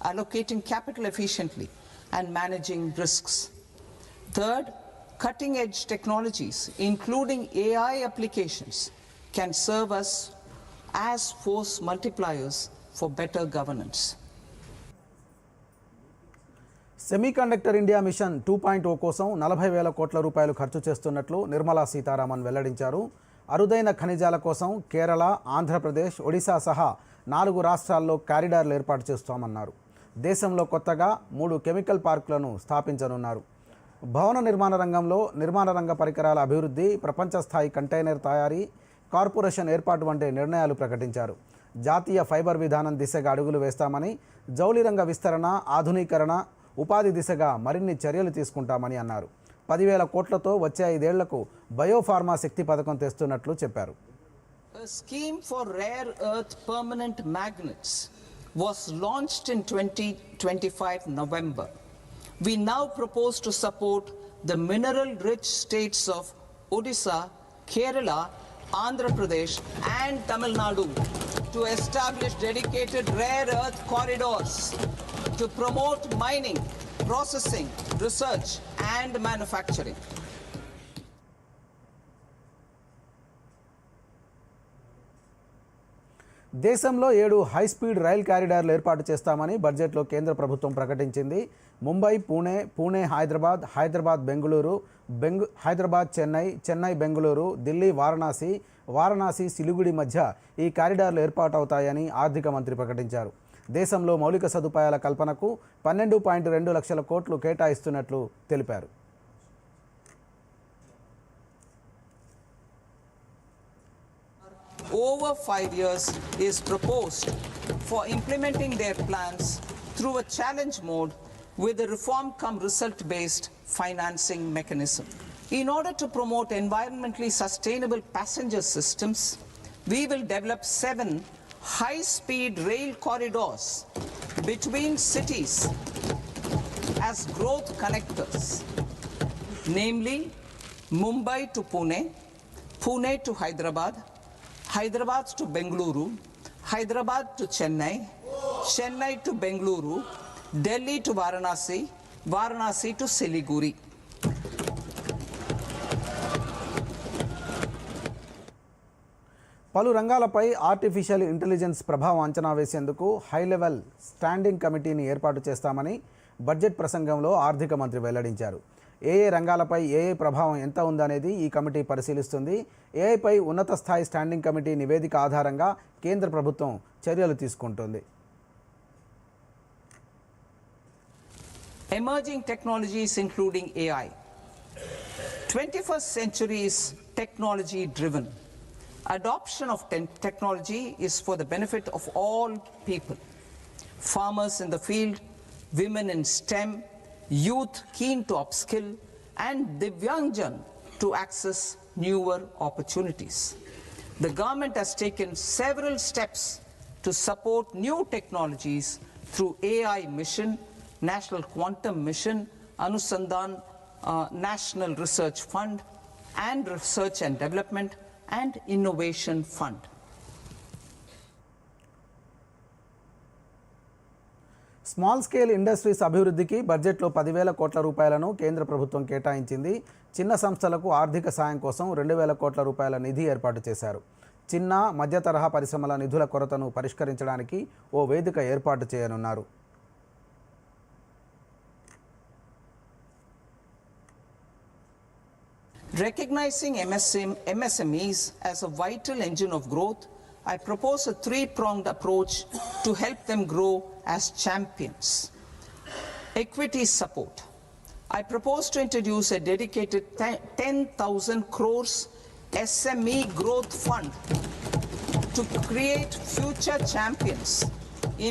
allocating capital efficiently and managing risks. Third, cutting-edge technologies, including AI applications, can serve us as force multipliers for better governance. Semiconductor India mission 2.0 కోసం 40,000 కోట్ల రూపాయలు ఖర్చు చేస్తున్నట్లు నిర్మలా సీతారామన్ వెల్లడించారు. అరుదైన ఖనిజాల కోసం కేరళ, ఆంధ్రప్రదేశ్, ఒడిశా సహా 4 రాష్ట్రాల్లో కారిడార్లు ఏర్పాటు చేస్తామన్నారు. దేశంలో కొత్తగా 3 కెమికల్ పార్కులను స్థాపించనున్నారు. భవన నిర్మాణ రంగంలో నిర్మాణ రంగ పరికరాల అభివృద్ధి, ప్రపంచ స్థాయి కంటైనర్ తయారీ, కార్పొరేషన్ ఏర్పాటు వంటి నిర్ణయాలు ప్రకటించారు. జాతీయ ఫైబర్ విధానం దిశగా అడుగులు వేస్తామని, జౌళి రంగ విస్తరణ, ఆధునీకరణ, ఉపాధి దిశగా మరిన్ని చర్యలు తీసుకుంటామని అన్నారు. 10,000 కోట్లతో వచ్చే 5 ఏళ్లకు బయోఫార్మా శక్తి పథకం తెస్తున్నట్లు చెప్పారు. A scheme for rare earth permanent magnets was launched in 2025 November. We now propose to support the mineral-rich states of Odisha, Kerala, Andhra Pradesh and Tamil Nadu to establish dedicated rare earth corridors to promote mining, processing, research and manufacturing. దేశంలో 7 high speed rail కారిడార్లు ఏర్పాటు చేస్తామని బడ్జెట్లో కేంద్ర ప్రభుత్వం ప్రకటించింది. ముంబై, పూణే హైదరాబాద్, హైదరాబాద్ బెంగళూరు, హైదరాబాద్ చెన్నై, చెన్నై బెంగళూరు, ఢిల్లీ వారణాసి సిలిగుడి మధ్య ఈ కారిడార్లు ఏర్పాటవుతాయని ఆర్థిక మంత్రి ప్రకటించారు. దేశంలో మౌలిక సదుపాయాల కల్పనకు 12.2 లక్షల కోట్లు కేటాయిస్తున్నట్లు తెలిపారు. Over 5 years is proposed for implementing their plans through a challenge mode with a reform cum result based financing mechanism. In order to promote environmentally sustainable passenger systems, we will develop 7 high-speed rail corridors between cities as growth connectors, namely Mumbai to Pune, Pune to Hyderabad, Hyderabad to Bengaluru, Hyderabad to Chennai, Chennai to Bengaluru, Delhi to Varanasi, Varanasi to Siliguri. పలు రంగాలపై artificial intelligence ప్రభావం అంచనా వేసేందుకు high level standing కమిటీని ఏర్పాటు చేస్తామని budget ప్రసంగంలో ఆర్థిక మంత్రి వెల్లడించారు. ఏ రంగాలపై ఏ ప్రభావం ఎంత ఉందనేది ఈ కమిటీ పరిశీలిస్తుంది. ఏఐపై ఉన్నత స్థాయి స్టాండింగ్ కమిటీ నివేదిక ఆధారంగా కేంద్ర ప్రభుత్వం చర్యలు తీసుకుంటుంది. Emerging technologies including AI. 21st century is technology driven. Adoption of technology is for the benefit of all people. Farmers in the field, women in STEM, youth keen to upskill, and Divyangjan to access newer opportunities. The government has taken several steps to support new technologies through AI mission, National Quantum Mission, Anusandhan National Research Fund, and Research and Development and Innovation Fund. Small scale industries అభివృద్ధికి బడ్జెట్లో 10,000 కోట్ల రూపాయలను కేంద్ర ప్రభుత్వం కేటాయించింది. చిన్న సంస్థలకు ఆర్థిక సాయం కోసం 2,000 కోట్ల రూపాయల నిధి ఏర్పాటు చేశారు. చిన్న మధ్య తరహా పరిశ్రమల నిధుల కొరతను పరిష్కరించడానికి ఓ వేదిక ఏర్పాటు చేయనున్నారు. Recognizing MSMEs as a vital engine of growth, I propose a 3-pronged approach to help them grow as champions. Equity support. I propose to introduce a dedicated 10,000 crores SME growth fund to create future champions,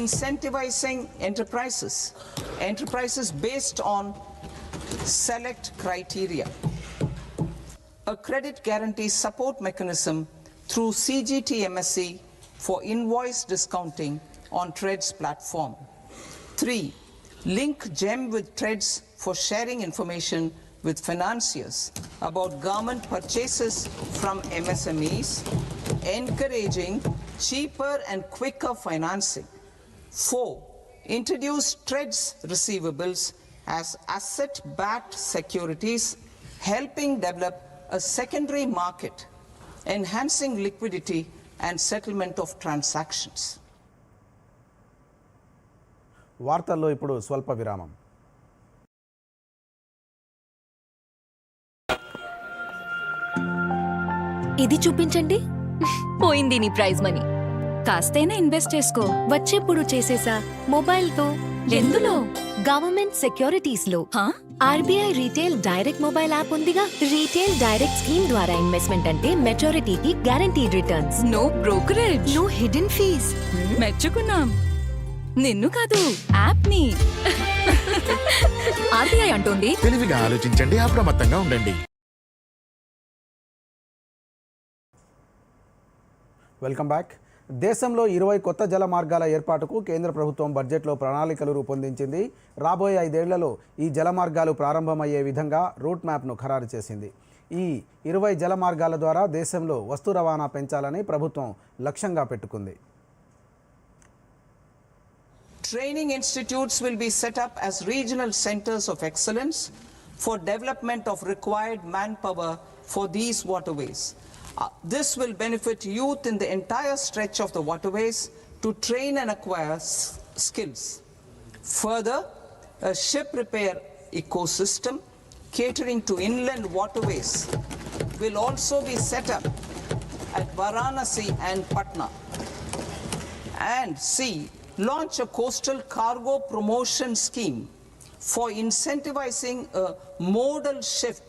incentivizing enterprises based on select criteria. A credit guarantee support mechanism through CGT-MSE for invoice discounting on TREDS platform. 3. Link GEM with TREDS for sharing information with financiers about government purchases from MSMEs, encouraging cheaper and quicker financing. 4. Introduce TREDS receivables as asset-backed securities, helping develop a secondary market, enhancing liquidity and settlement of transactions. వార్తల్లో ఇప్పుడు స్వల్ప విరామం. ఇది చూపించండి. పోయింది నీ prize money. కాస్తైనా invest చేసుకో. వచ్చేప్పుడు చేసేసా మొబైల్తో. ఎందులో? గవర్నమెంట్ సెక్యూరిటీస్ లో. RBI retail direct mobile app ఉందిగా. రీటైల్ డైరెక్ట్ స్కీమ్ ద్వారా ఇన్వెస్ట్మెంట్ అంటే మెచ్యూరిటీకి guaranteed returns. No brokerage, no hidden fees. మెచ్చుకున్నాం. నిన్ను కాదు, యాప్ ని. ఆర్బీఐ అంటోంది తెలివిగా ఆలోచించండి, అప్రమత్తంగా ఉండండి. Welcome back. దేశంలో 20 కొత్త జల మార్గాల ఏర్పాటుకు కేంద్ర ప్రభుత్వం బడ్జెట్లో ప్రణాళికలు రూపొందించింది. రాబోయే 5 ఏళ్లలో ఈ జల మార్గాలు ప్రారంభమయ్యే విధంగా రూట్ మ్యాప్ను ఖరారు చేసింది. ఈ 20 జల మార్గాల ద్వారా దేశంలో వస్తు రవాణా పెంచాలని ప్రభుత్వం లక్ష్యంగా పెట్టుకుంది. Training institutes will be set up as regional centers of excellence for development of required manpower for these waterways. This will benefit youth in the entire stretch of the waterways to train and acquire skills. Further, a ship repair ecosystem catering to inland waterways will also be set up at Varanasi and Patna. And C, launch a coastal cargo promotion scheme for incentivizing a modal shift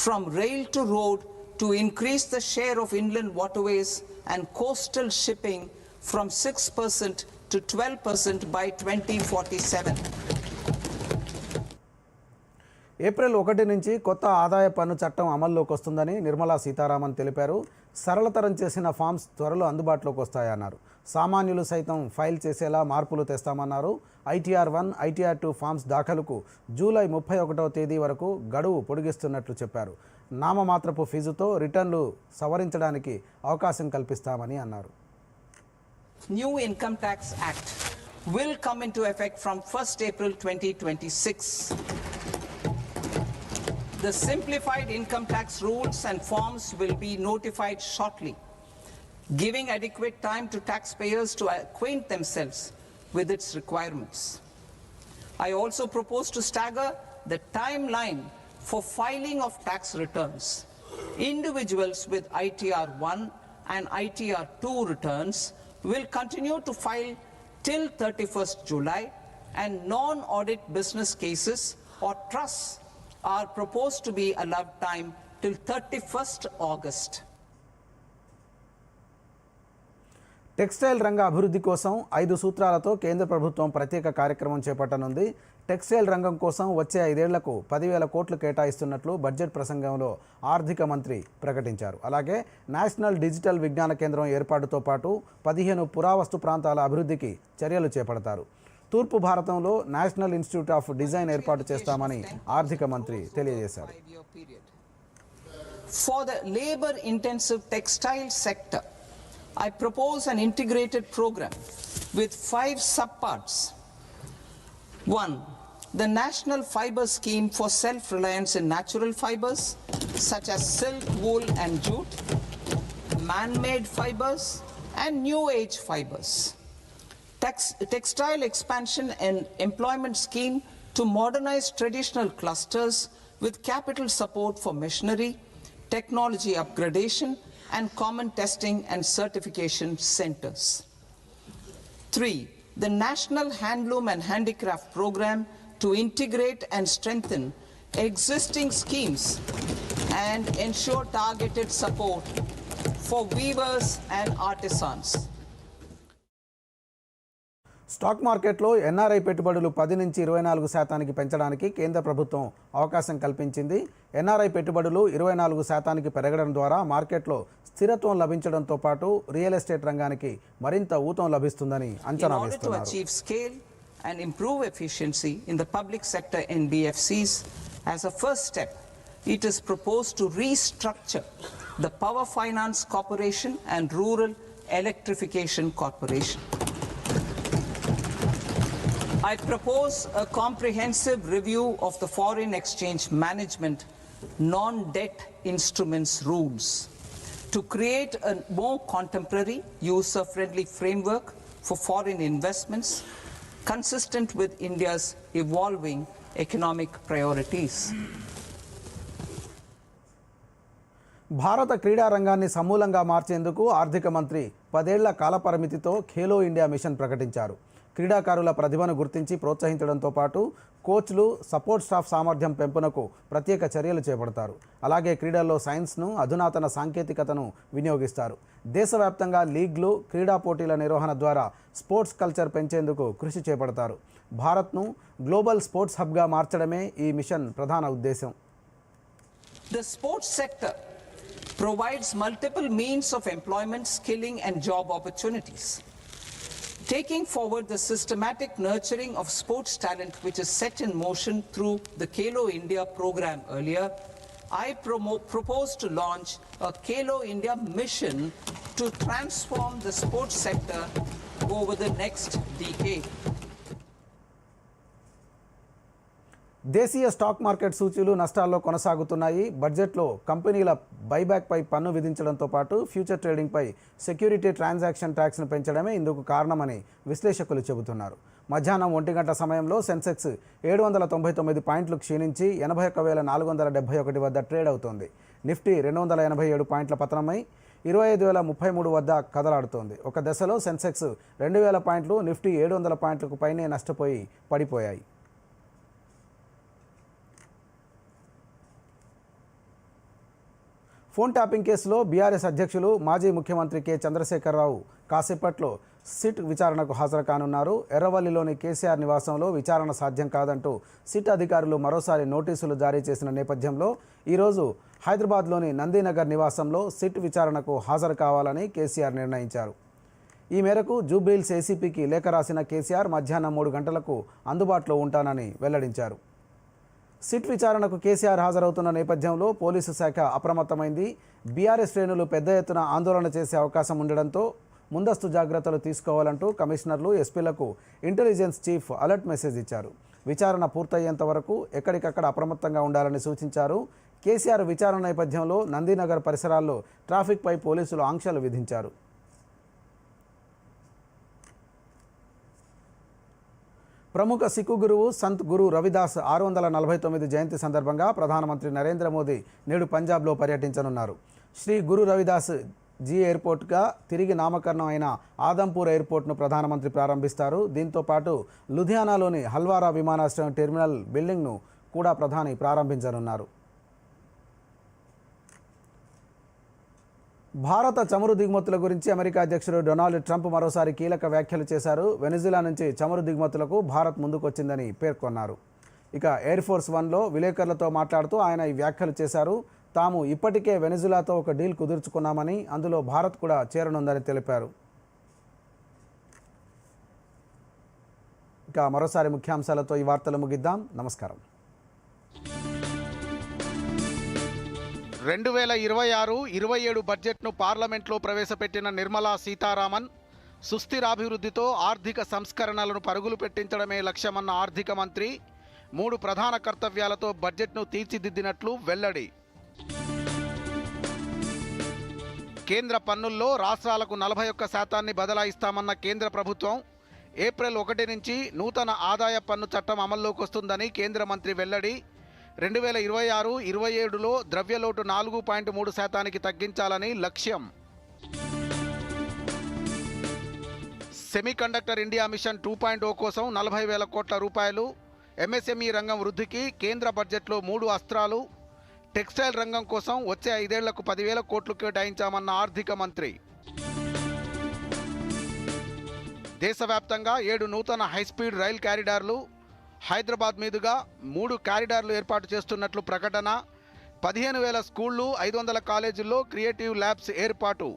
from rail to road to increase the share of inland waterways and coastal shipping from 6% to 12% by 2047. April 1 నుంచి కొత్త ఆదాయ పన్ను చట్టం అమల్లోకి వస్తుందని నిర్మలా సీతారామన్ తెలిపారు. సరళతరం చేసిన forms త్వరలో అందుబాటులోకి వస్తాయన్నారు. సామాన్యులు సైతం ఫైల్ చేసేలా మార్పులు తెస్తామన్నారు. ITR 1, ITR 2 ఫామ్స్ దాఖలుకు జూలై 31వ తేదీ వరకు గడువు పొడిగిస్తున్నట్లు చెప్పారు. నామమాత్రపు ఫీజుతో రిటర్న్లు సవరించడానికి అవకాశం కల్పిస్తామని అన్నారు. New Income Tax Act will come into effect from 1st April 2026. The simplified income tax rules and forms will be notified shortly, giving adequate time to taxpayers to acquaint themselves with its requirements. I also propose to stagger the timeline for filing of tax returns. Individuals with ITR 1 and ITR 2 returns will continue to file till 31st July, and non-audit business cases or trusts are proposed to be allowed time till 31st August. Textile రంగ అభివృద్ధి కోసం 5 సూత్రాలతో కేంద్ర ప్రభుత్వం ప్రత్యేక కార్యక్రమం చేపట్టనుంది. Textile రంగం కోసం వచ్చే 5 ఏళ్లకు 10,000 కోట్లు కేటాయిస్తున్నట్లు బడ్జెట్ ప్రసంగంలో ఆర్థిక మంత్రి ప్రకటించారు. అలాగే నేషనల్ డిజిటల్ విజ్ఞాన కేంద్రం ఏర్పాటుతో పాటు 15 పురావస్తు ప్రాంతాల అభివృద్ధికి చర్యలు చేపడతారు. తూర్పు భారతంలో నేషనల్ ఇన్స్టిట్యూట్ ఆఫ్ డిజైన్ ఏర్పాటు చేస్తామని ఆర్థిక మంత్రి తెలియజేశారు. For the labor-intensive textile sector, I propose an integrated program with 5 subparts. 1. The National Fiber Scheme for Self-Reliance in Natural Fibers, such as silk, wool and jute, man-made fibers and new age fibers. Textile expansion and employment scheme to modernize traditional clusters with capital support for machinery, technology upgradation and common testing and certification centers. 3. The National Handloom and Handicraft Program to integrate and strengthen existing schemes and ensure targeted support for weavers and artisans. Stock మార్కెట్లో NRI పెట్టుబడులు 10 నుంచి 24% పెంచడానికి కేంద్ర ప్రభుత్వం అవకాశం కల్పించింది. NRI పెట్టుబడులు 24% పెరగడం ద్వారా మార్కెట్లో స్థిరత్వం లభించడంతో పాటు రియల్ ఎస్టేట్ రంగానికి మరింత ఊతం లభిస్తుందని అంచనా వేస్తున్నారు. To achieve scale and improve efficiency in the public sector NBFCs, as a first step, it is proposed to restructure the Power Finance Corporation and Rural Electrification Corporation. I propose a comprehensive review of the foreign exchange management non-debt instruments rules to create a more contemporary, user-friendly framework for foreign investments consistent with India's evolving economic priorities. భారత క్రీడా రంగాన్ని సమూలంగా మార్చేందుకు ఆర్థిక మంత్రి 10 ఏళ్ల కాలపరిమితితో Khelo India mission ప్రకటించారు. క్రీడాకారుల ప్రతిభను గుర్తించి ప్రోత్సహించడంతో పాటు కోచ్లు, సపోర్ట్ స్టాఫ్ సామర్థ్యం పెంపునకు ప్రత్యేక చర్యలు చేపడతారు. అలాగే క్రీడల్లో సైన్స్ను, అధునాతన సాంకేతికతను వినియోగిస్తారు. దేశవ్యాప్తంగా లీగ్లు, క్రీడా పోటీల నిర్వహణ ద్వారా స్పోర్ట్స్ కల్చర్ పెంచేందుకు కృషి చేపడతారు. భారత్ను గ్లోబల్ స్పోర్ట్స్ హబ్గా మార్చడమే ఈ మిషన్ ప్రధాన ఉద్దేశం. The sports sector provides multiple means of employment, skilling and job opportunities. Taking forward the systematic nurturing of sports talent which is set in motion through the Khelo India program earlier, I propose to launch a Khelo India mission to transform the sports sector over the next decade. దేశీయ stock market సూచీలు నష్టాల్లో కొనసాగుతున్నాయి. బడ్జెట్లో కంపెనీల బైబ్యాక్పై పన్ను విధించడంతో పాటు future ట్రేడింగ్పై security transaction ట్యాక్స్ను పెంచడమే ఇందుకు కారణమని విశ్లేషకులు చెబుతున్నారు. మధ్యాహ్నం 1 గంట సమయంలో సెన్సెక్స్ 799 పాయింట్లు క్షీణించి 81,471 వద్ద ట్రేడ్ అవుతోంది. నిఫ్టీ 287 పాయింట్ల పతనమై 25,033 వద్ద కదలాడుతోంది. ఒక దశలో సెన్సెక్స్ 2,000 పాయింట్లు, నిఫ్టీ 700 పాయింట్లకు పైనే నష్టపోయి పడిపోయాయి. ఫోన్ ట్యాపింగ్ కేసులో బీఆర్ఎస్ అధ్యక్షులు మాజీ ముఖ్యమంత్రి కె చంద్రశేఖరరావు కాసేపట్లో సిట్ విచారణకు హాజరు కానున్నారు. ఎర్రవల్లిలోని కేసీఆర్ నివాసంలో విచారణ సాధ్యం కాదంటూ సిట్ అధికారులు మరోసారి నోటీసులు జారీ చేసిన నేపథ్యంలో ఈరోజు హైదరాబాద్లోని నందీనగర్ నివాసంలో సిట్ విచారణకు హాజరు కావాలని కేసీఆర్ నిర్ణయించారు. ఈ మేరకు జూబ్లీహిల్స్ ఏసీపీకి లేఖ రాసిన కేసీఆర్ మధ్యాహ్నం 3 గంటలకు అందుబాటులో ఉంటానని వెల్లడించారు. సిట్ విచారణకు కేసీఆర్ హాజరవుతున్న నేపథ్యంలో పోలీసు శాఖ అప్రమత్తమైంది. బీఆర్ఎస్ శ్రేణులు పెద్ద ఎత్తున ఆందోళన చేసే అవకాశం ఉండడంతో ముందస్తు జాగ్రత్తలు తీసుకోవాలంటూ కమిషనర్లు, ఎస్పీలకు ఇంటెలిజెన్స్ చీఫ్ అలర్ట్ మెసేజ్ ఇచ్చారు. విచారణ పూర్తయ్యేంత వరకు ఎక్కడికక్కడ అప్రమత్తంగా ఉండాలని సూచించారు. కేసీఆర్ విచారణ నేపథ్యంలో నందీనగర్ పరిసరాల్లో ట్రాఫిక్పై పోలీసులు ఆంక్షలు విధించారు. ప్రముఖ సిక్కు గురువు సంత్ గురు రవిదాస్ 649 జయంతి సందర్భంగా ప్రధానమంత్రి నరేంద్ర మోదీ నేడు పంజాబ్లో పర్యటించనున్నారు. శ్రీ గురు రవిదాస్ జీ ఎయిర్పోర్ట్గా తిరిగి నామకరణం అయిన ఆదంపూర్ ఎయిర్పోర్ట్ను ప్రధానమంత్రి ప్రారంభిస్తారు. దీంతో పాటు లుధియానాలోని హల్వారా విమానాశ్రయం టెర్మినల్ బిల్డింగ్ను కూడా ప్రధాని ప్రారంభించనున్నారు. భారత చమురు దిగుమతుల గురించి అమెరికా అధ్యక్షుడు డొనాల్డ్ ట్రంప్ మరోసారి కీలక వ్యాఖ్యలు చేశారు. వెనిజులా నుంచి చమురు దిగుమతులకు భారత్ ముందుకొచ్చిందని పేర్కొన్నారు. ఇక ఎయిర్ ఫోర్స్ 1లో విలేకరులతో మాట్లాడుతూ ఆయన ఈ వ్యాఖ్యలు చేశారు. తాము ఇప్పటికే వెనిజులాతో ఒక డీల్ కుదుర్చుకున్నామని, అందులో భారత్ కూడా చేరనుందని తెలిపారు. ఇక మరోసారి ముఖ్యాంశాలతో ఈ వార్తలు ముగిద్దాం. నమస్కారం. 2026-27 బడ్జెట్ను పార్లమెంట్లో ప్రవేశపెట్టిన నిర్మలా సీతారామన్ సుస్థిరాభివృద్ధితో ఆర్థిక సంస్కరణలను పరుగులు పెట్టించడమే లక్ష్యమన్న ఆర్థిక మంత్రి 3 ప్రధాన కర్తవ్యాలతో బడ్జెట్ను తీర్చిదిద్దినట్లు వెల్లడి. కేంద్ర పన్నుల్లో రాష్ట్రాలకు 41% బదలాయిస్తామన్న కేంద్ర ప్రభుత్వం ఏప్రిల్ 1 నుంచి నూతన ఆదాయ పన్ను చట్టం అమల్లోకి వస్తుందని కేంద్ర మంత్రి వెల్లడి. 2026-27లో ద్రవ్యలోటు 4.3% తగ్గించాలని లక్ష్యం. సెమీకండక్టర్ ఇండియా మిషన్ 2.0 కోసం 40,000 కోట్ల రూపాయలు. ఎంఎస్ఎంఈ రంగం వృద్ధికి కేంద్ర బడ్జెట్లో 3 అస్త్రాలు. టెక్స్టైల్ రంగం కోసం వచ్చే 5 ఏళ్లకు 10,000 కోట్లు కేటాయించామన్న ఆర్థిక మంత్రి. దేశవ్యాప్తంగా 7 నూతన హైస్పీడ్ రైల్ కారిడార్లు, హైదరాబాద్ మీదుగా 3 కారిడార్లు ఏర్పాటు చేస్తున్నట్లు ప్రకటన. 15,000 స్కూళ్లు, 500 కాలేజీల్లో క్రియేటివ్ ల్యాబ్స్ ఏర్పాటు.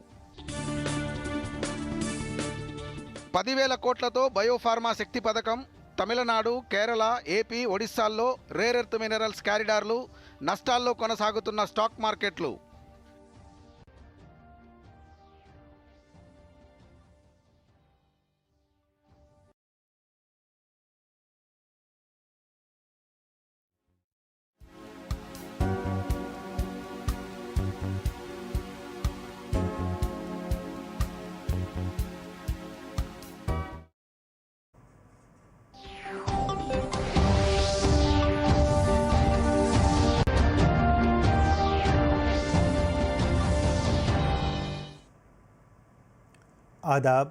10,000 కోట్లతో బయోఫార్మా శక్తి పథకం. తమిళనాడు, కేరళ, ఏపీ, ఒడిశాల్లో రేర్ ఎర్త్ మినరల్స్ కారిడార్లు. నష్టాల్లో కొనసాగుతున్న స్టాక్ మార్కెట్లు. आदाब।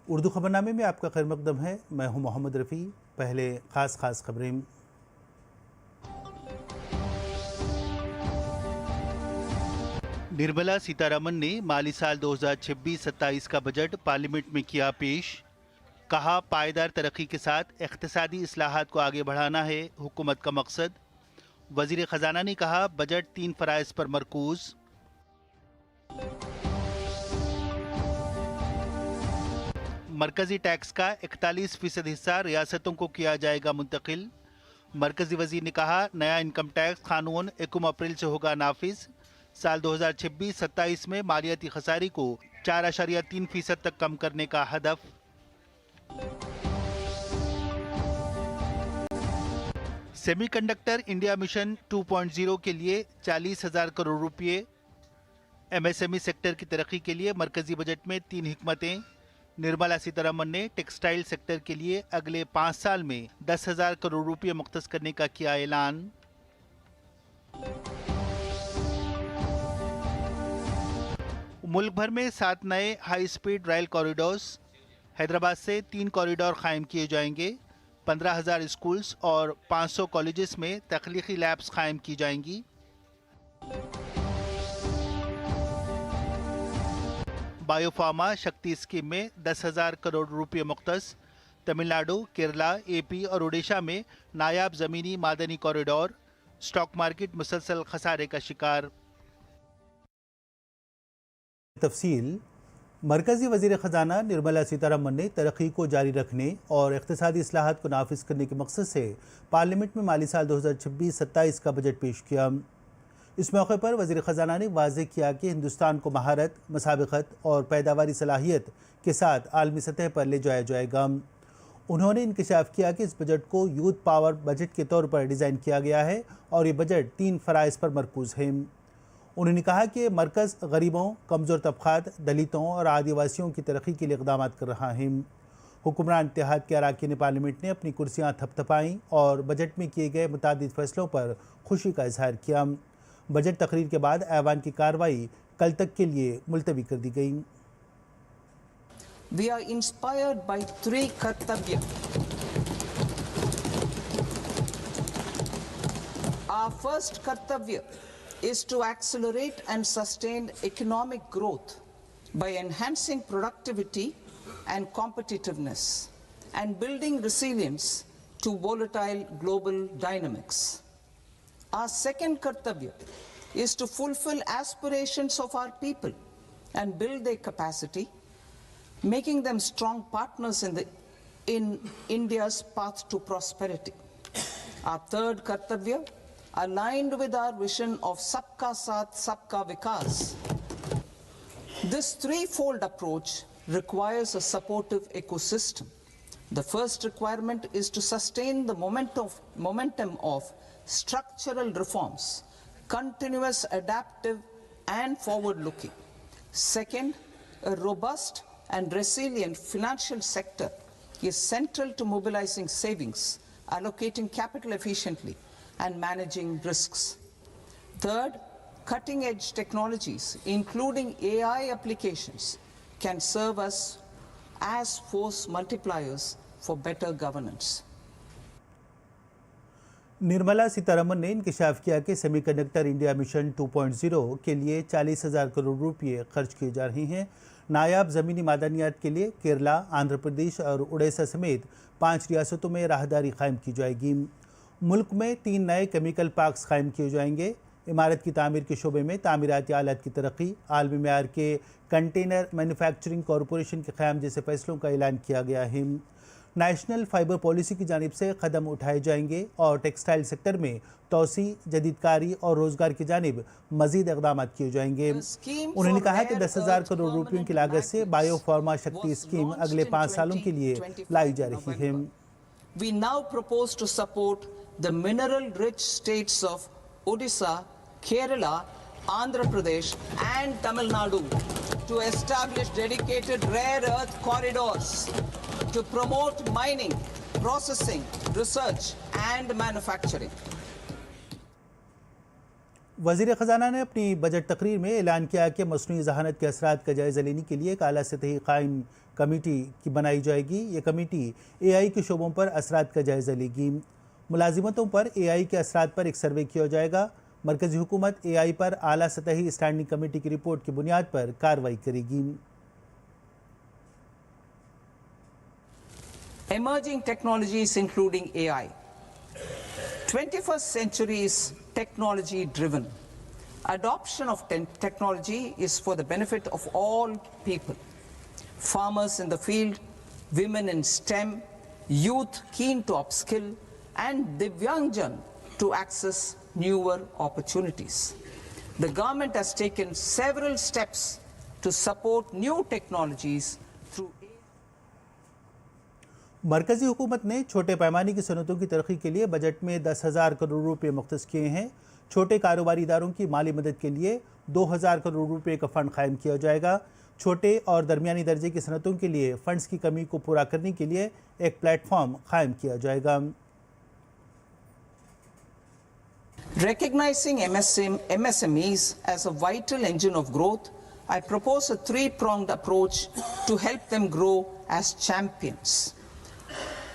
उर्दू खबरनामे में आपका खैर मकदम है। मैं हूं मोहम्मद रफ़ी। पहले ख़ास खबरें। निर्मला सीतारमन ने माली साल 2026-27 का बजट पार्लियामेंट में किया पेश। कहा, पायदार तरक्की के साथ इक़्तिसादी इस्लाहात को आगे बढ़ाना है हुकूमत का मकसद। वज़ीर ख़जाना ने कहा, बजट 3 फ़राइज़ पर मरकूज़। मरकजी टैक्स का 41% हिस्सा रियासतों को किया जाएगा मुंतकिल। मरकजी वजीर ने कहा, नया इनकम टैक्स कानून 1 अप्रैल से होगा नाफिज। साल 2026-27 में मालियाती खसारी को 4.3% तक कम करने का हदफ। सेमीकंडक्टर इंडिया मिशन 2.0 के लिए 40,000 करोड़ रुपए। एमएसएमई सेक्टर की तरक्की के लिए मरकजी बजट में 3 हिकमतें। निर्मला सीतारमन ने टेक्सटाइल सेक्टर के लिए अगले 5 साल में 10,000 करोड़ रुपए मुख्तस करने का किया ऐलान। मुल्क भर में 7 नए high speed rail corridors. Hyderabad से 3 कॉरिडोर कायम किए जाएंगे। 15,000 स्कूल्स और 500 कॉलेजेस में तख्लीकी लैब्स कायम की जाएंगी। बायोफार्मा शक्ति स्कीम में 10,000 करोड़ रुपए मुख्तस। तमिलनाडु, केरला, एपी और ओडिशा में नायाब ज़मीनी मादनी कॉरिडोर। स्टॉक मार्केट मुसलसल खसारे का शिकार। तफसील। मरकजी वज़ीर ख़जाना निर्मला सीतारमन ने तरक्की को जारी रखने और इक़्तिसादी इस्लाहात को नाफिज करने के मकसद से पार्लियामेंट में माली साल 2026-27 का बजट पेश किया। इस मौके पर वज़ीर ख़जाना ने वाज़ेह किया कि हिंदुस्तान को महारत, मसाबिक़त और पैदावारी सलाहियत के साथ आलमी सतह पर ले जाया जाएगा। उन्होंने इंकशाफ किया कि इस बजट को यूथ पावर बजट के तौर पर डिज़ाइन किया गया है और ये बजट 3 फ़राइज़ पर मरकूज़ है। उन्होंने कहा कि मरकज़ गरीबों, कमज़ोर तबक़ात, दलितों और आदिवासियों की तरक्की के लिए इक़दामात कर रहा है। हुक्मरान इत्तेहाद के अरकान पार्लियामेंट ने अपनी कुर्सियाँ थपथपाईं और बजट में किए गए मुतादिद फ़ैसलों पर खुशी का इजहार किया। बजट तकरीर के बाद ऐवान की कार्रवाई कल तक के लिए मुलतवी कर दी गई। We are inspired by 3 kartavya. Our first kartavya is to accelerate and sustain economic growth by enhancing productivity and competitiveness and building resilience to volatile global dynamics. Our second kartavya is to fulfill aspirations of our people and build their capacity, making them strong partners in India's path to prosperity. Our third kartavya, aligned with our vision of Sabka Saath, Sabka Vikas. This threefold approach requires a supportive ecosystem. The first requirement is to sustain the momentum of structural reforms, continuous, adaptive and forward-looking. Second, a robust and resilient financial sector is central to mobilizing savings, allocating capital efficiently and managing risks. Third, cutting-edge technologies, including AI applications, can serve us as force multipliers for better governance. Nirmala Sitharaman ने इंकशाफ किया कि semiconductor India mission 2.0 के लिए 40,000 करोड़ रुपये खर्च किए जा रहे हैं। नायाब ज़मीनी मादनियात के लिए केरला, आंध्र प्रदेश और उड़ीसा समेत 5 रियासतों में राहदारी कायम की जाएगी। मुल्क में 3 नए केमिकल पार्क्स कायम किए जाएंगे। इमारत की तामीर के शोबे में तामीराती आलात की तरक्की, आलमी मेयार के कंटेनर मैन्युफैक्चरिंग कॉरपोरेशन के क़याम जैसे फैसलों का ऐलान किया गया है। नेशनल फाइबर पॉलिसी की जानिब से कदम उठाए जाएंगे और टेक्सटाइल सेक्टर में तोसी, जदीदकारी और रोजगार की जानिब मजीद इक़दाम किए जाएंगे। उन्होंने कहा कि 10,000 करोड़ रुपयों की लागत से बायोफार्मा शक्ति स्कीम अगले 5 सालों के लिए लाई जा रही है। We now propose to support the mineral-rich states of Odisha, Kerala, Andhra Pradesh and Tamil Nadu to establish dedicated rare earth corridors to promote mining, processing, research and manufacturing. वज़ीर ख़जाना ने अपनी बजट तकरीर में ऐलान किया कि मसनूई ज़हानत के असरात का जायज़ा लेने के लिए एक आला सतही कायम कमेटी की बनाई जाएगी। ये कमेटी AI के शोबों पर असरात का जायज़ा लेगी। मुलाजिमतों पर AI के असरात पर एक सर्वे किया जाएगा। मरकज़ी हुकूमत AI पर आला सतही स्टैंडिंग कमेटी की रिपोर्ट की बुनियाद पर कार्रवाई करेगी। Emerging technologies including AI. 21st century is technology driven. Adoption of technology is for the benefit of all people. Farmers in the field, women in STEM, youth keen to upskill, and Divyangjan to access newer opportunities. The government has taken several steps to support new technologies through मरकजी हुकूमत ने छोटे पैमाने की सनतों की तरक्की के लिए बजट में 10,000 करोड़ रुपए मुख्तस किए हैं। छोटे कारोबारी इदारों की माली मदद के लिए 2,000 करोड़ रुपए का फंड कायम किया जाएगा। छोटे और दरमियानी दर्जे की सनतों के लिए फंड्स की कमी को पूरा करने के लिए एक प्लेटफॉर्म कायम किया जाएगा। Recognizing MSMEs as a vital engine of growth, I propose a three-pronged approach to help them grow as champions.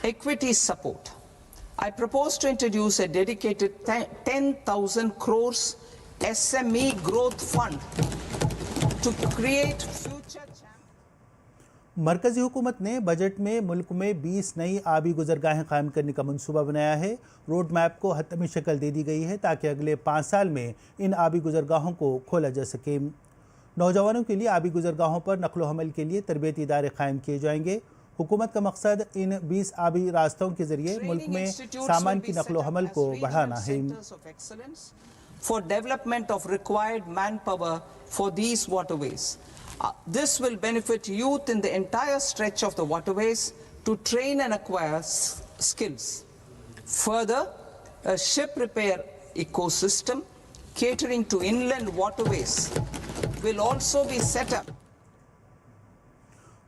Equity support. I propose to introduce a dedicated 10,000 crores SME growth fund to create future मरकजी हुकूमत ने budget में मुल्क में 20 नई आबी गुजरगाहें कायम करने का मंसूबा बनाया है। रोड मैप को हतमी शक्ल दे दी गई है ताकि अगले 5 साल में इन आबी गुजरगाहों को खोला जा सके। नौजवानों के लिए आबी गुजरगाहों पर नकलो हमल के लिए तरबियती इदारे कायम किए जाएंगे। हुकूमत का मकसद इन 20 आबी रास्तों के जरिए मुल्क में सामान की नकलो हमल को बढ़ाना है। For development of required manpower for these waterways. This will benefit youth in the entire stretch of the waterways to train and acquire skills. Further, a ship repair ecosystem catering to inland waterways will also be set up.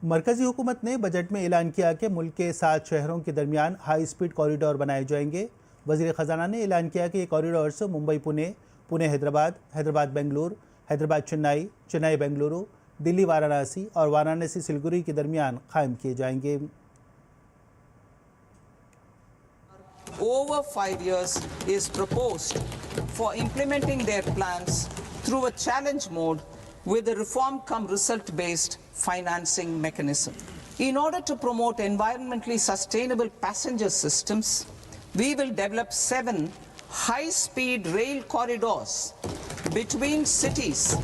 मरकजी हुकूमत ने budget में ऐलान किया कि मुल्क के 7 शहरों के दरमियान हाई स्पीड कॉरिडोर बनाए जाएंगे। वज़ीर ख़जाना ने ऐलान किया कि ये कॉरिडोर्स मुंबई पुणे, पुणे हैदराबाद, हैदराबाद बेंगलुरु, हैदराबाद चेन्नई, चेन्नई बेंगलुरु, दिल्ली वाराणसी और वाराणसी सिलगुड़ी के दरमियान कायम किए जाएंगे। Over 5 years is proposed for implementing their plans through a challenge mode with a reform cum result based financing mechanism. In order to promote environmentally sustainable passenger systems, we will develop 7 high-speed rail corridors between cities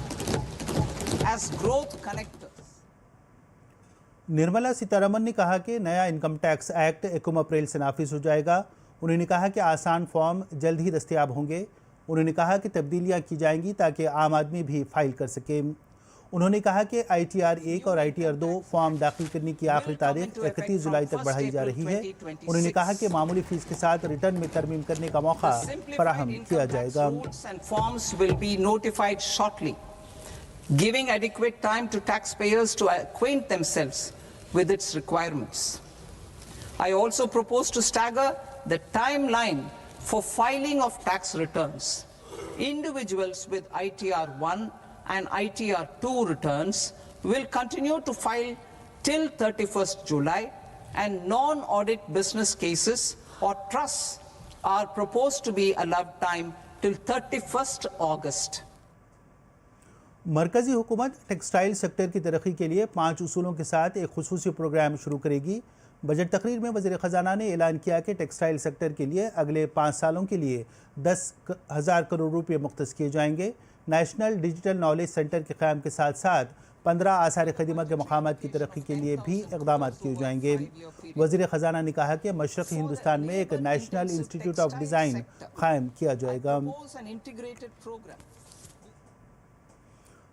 as growth connectors. Nirmala Sitharaman ने कहा कि नया income tax act 1 अप्रैल से नाफिज हो जाएगा। उन्होंने कहा कि आसान फॉर्म जल्द ही दस्तयाब होंगे। उन्होंने कहा कि तब्दीलियां की जाएंगी ताकि आम आदमी भी फाइल कर सके। उन्होंने कहा कि ITR 1 और ITR 2 फॉर्म दाखिल करने की आखिरी तारीख 31 जुलाई तक बढ़ाई जा रही है। उन्होंने कहा कि मामूली फीस के साथ रिटर्न में तरमीम करने का मौका फराहम किया जाएगा। Giving adequate time to taxpayers to acquaint themselves with its requirements. I also propose to stagger the timeline for filing of tax returns. Individuals with ITR 1 and ITR 2 returns will continue to file till 31st July, and non-audit business cases or trusts are proposed to be allowed time till 31st August. मरकजी हुकूमत textile sector की तरक्की के लिए 5 उसूलों के साथ एक खुसूसी प्रोग्राम शुरू करेगी। बजट तकरीर में वज़ीर ख़जाना ने ऐलान किया कि टेक्सटाइल सेक्टर के लिए अगले 5 सालों के लिए 10,000 करोड़ रुपये मुख्तस किए जाएंगे। नेशनल डिजिटल नॉलेज सेंटर के क़याम के साथ साथ 15 आसार खदीमत के मकामात की तरक्की के लिए भी इक़दाम किए जाएंगे। वज़ीर ख़जाना ने कहा कि मशरक़ी हिंदुस्तान में एक नेशनल इंस्टीट्यूट ऑफ डिज़ाइन कायम किया जाएगा।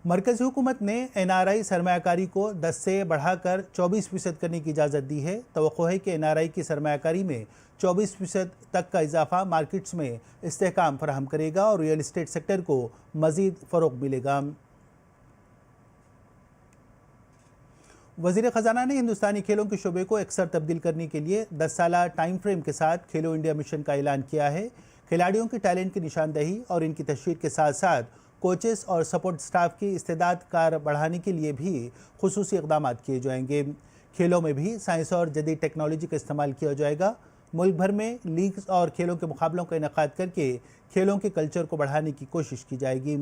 मरकज़ी हुकूमत ने NRI सरमायाकारी को 10 से बढ़ाकर 24% करने की इजाज़त दी है। तवक्को है कि NRI की सरमायाकारी में 24% तक का इजाफा मार्केट्स में इस्तेहकाम फराहम करेगा और रियल इस्टेट सेक्टर को मज़ीद फ़रोग़ मिलेगा। वज़ीर ख़जाना ने हिंदुस्तानी खेलों के शोबे को अक्सर तब्दील करने के लिए 10 साला टाइम फ्रेम के साथ खेलो इंडिया मिशन का ऐलान किया है। खिलाड़ियों के टैलेंट की निशानदही और इनकी तशहीर के साथ साथ कोचेस और सपोर्ट स्टाफ की इस्तेदाद कार बढ़ाने के लिए भी खुसूसी इक़दाम किए जाएंगे। खेलों में भी साइंस और जदीद टेक्नोलॉजी का इस्तेमाल किया जाएगा। मुल्क भर में लीग्स और खेलों के मुकाबलों का इनेकाद करके खेलों के कल्चर को बढ़ाने की कोशिश की जाएगी।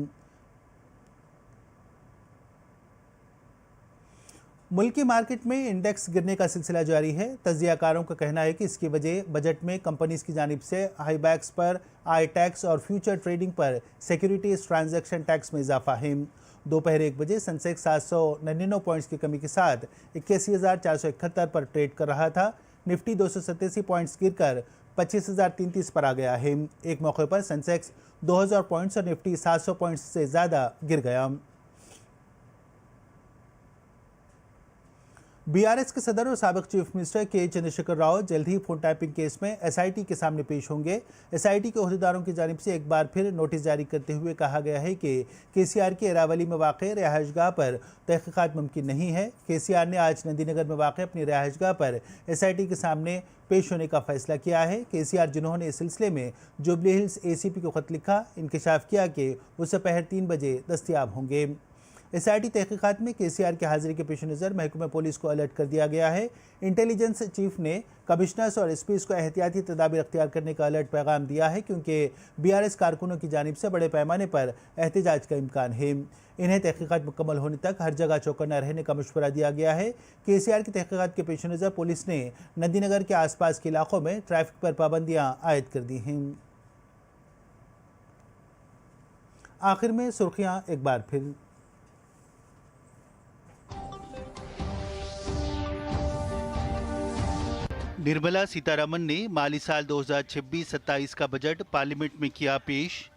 मुल्क की मार्केट में इंडेक्स गिरने का सिलसिला जारी है। तज्जियाकारों का कहना है कि इसकी वजह बजट में कंपनीज की जानिब से हाईबैक्स पर आई टैक्स और फ्यूचर ट्रेडिंग पर सिक्योरिटीज ट्रांजैक्शन टैक्स में इजाफा है। दोपहर 1 बजे सेंसेक्स 799 पॉइंट्स की कमी के साथ 81,471 पर ट्रेड कर रहा था। निफ्टी 287 पॉइंट्स गिरकर 25,033 पर आ गया है। एक मौके पर सेंसेक्स 2000 पॉइंट्स और निफ्टी 700 पॉइंट्स से ज़्यादा गिर गया। बीआरएस के सदर और साबिक चीफ मिनिस्टर के चंद्रशेखर राव जल्द ही फोन टैपिंग केस में एसआईटी के सामने पेश होंगे। एसआईटी के अहदेदारों की जानिब से एक बार फिर नोटिस जारी करते हुए कहा गया है कि केसीआर के एरावली में वाक़ रिहाइशगाह पर तहक़ीक़ात मुमकिन नहीं है। केसीआर ने आज नंदीनगर में वाक़ अपनी रिहाइशगाह पर एसआईटी के सामने पेश होने का फैसला किया है। केसीआर जिन्होंने इस सिलसिले में जुबली हिल्स एसीपी को खत लिखा, इंकशाफ किया कि वो दोपहर 3 बजे दस्तयाब होंगे। एसआईटी तहकीकात में केसीआर की हाजिरी के पेश नज़र महकमा पुलिस को अलर्ट कर दिया गया है। इंटेलिजेंस चीफ ने कमिश्नर्स और एसपीज को एहतियाती तदाबीर अख्तियार करने का अलर्ट पैगाम दिया है, क्योंकि बीआरएस कारकुनों की जानिब से बड़े पैमाने पर एहतजाज का इम्कान है। इन्हें तहकीकात मुकम्मल होने तक हर जगह चौकन्ना रहने का मशवरा दिया गया है। केसीआर की तहकीकात के पेश नज़र पुलिस ने नंदीनगर के आसपास के इलाकों में ट्रैफिक पर पाबंदियाँ आयद कर दी हैं। आखिर में सुर्खियाँ एक बार फिर। निर्मला सीतारमन ने माली साल 2026-27 का बजट पार्लियामेंट में किया पेश।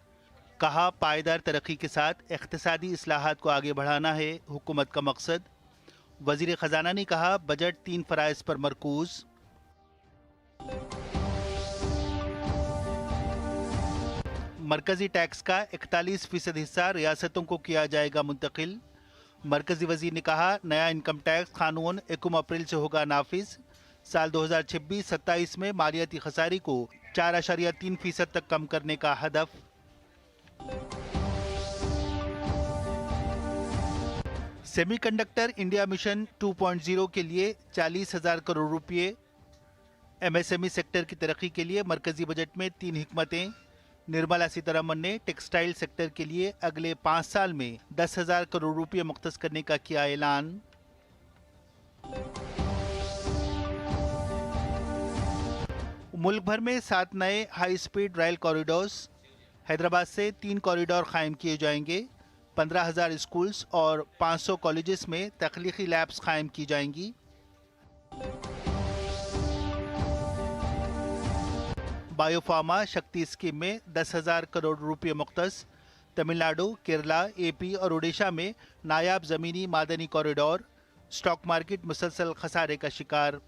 कहा, पायदार तरक्की के साथ इख्तिसादी इस्लाहात को आगे बढ़ाना है हुकूमत का मकसद। वजीर खजाना ने कहा, बजट 3 फराइज पर मरकूज। मरकजी टैक्स का 41% हिस्सा रियासतों को किया जाएगा मुंतकिल। मरकजी वजीर ने कहा, नया इनकम टैक्स कानून 1 अप्रैल से होगा नाफिज। साल 2026-27 में मालियाती खसारी को 4.3% तक कम करने का हदफ। सेमीकंडक्टर इंडिया मिशन 2.0 के लिए 40,000 करोड़ रुपए। एमएसएमई सेक्टर की तरक्की के लिए मरकजी बजट में 3 हिकमतें। निर्मला सीतारमन ने टेक्सटाइल सेक्टर के लिए अगले 5 साल में 10,000 करोड़ रुपए मुख्तस करने का किया ऐलान। मुल्क भर में 7 नए high speed rail corridors. Hyderabad से 3 कॉरिडोर कायम किए जाएंगे। 15,000 स्कूल्स और 500 कॉलेजेस में तख्लीकी लैब्स कायम की जाएंगी। बायोफार्मा शक्ति स्कीम में 10,000 करोड़ रुपए मुख्तस। तमिलनाडु, केरला, एपी और ओडिशा में नायाब ज़मीनी मादनी कॉरिडोर। स्टॉक मार्केट मुसलसल खसारे का शिकार।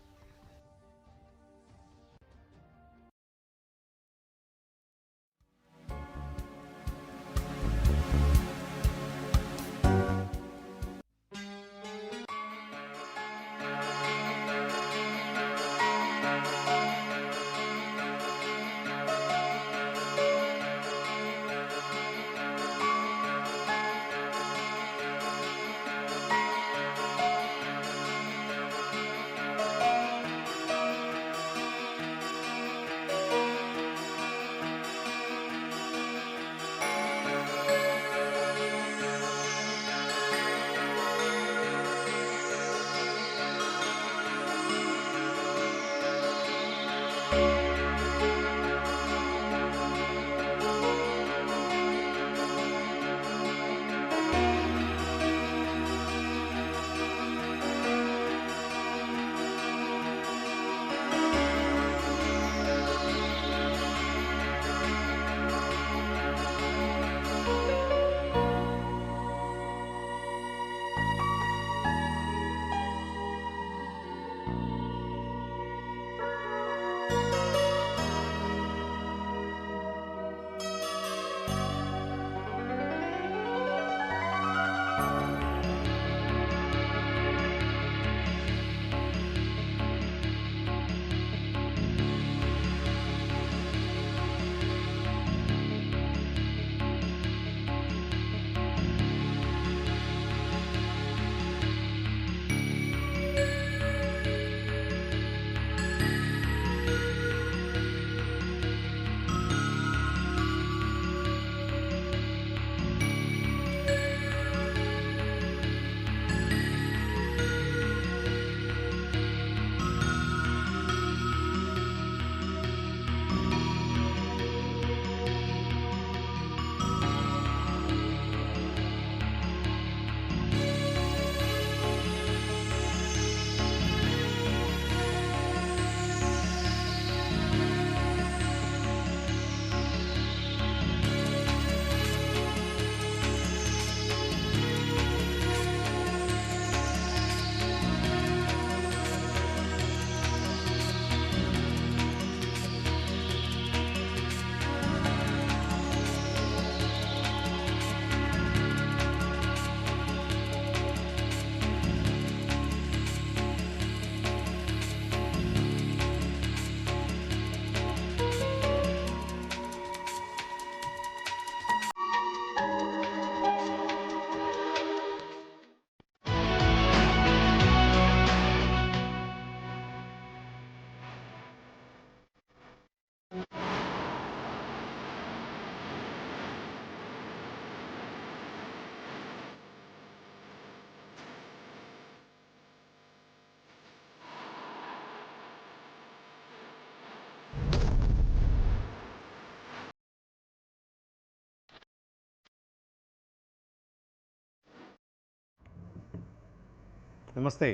నమస్తే.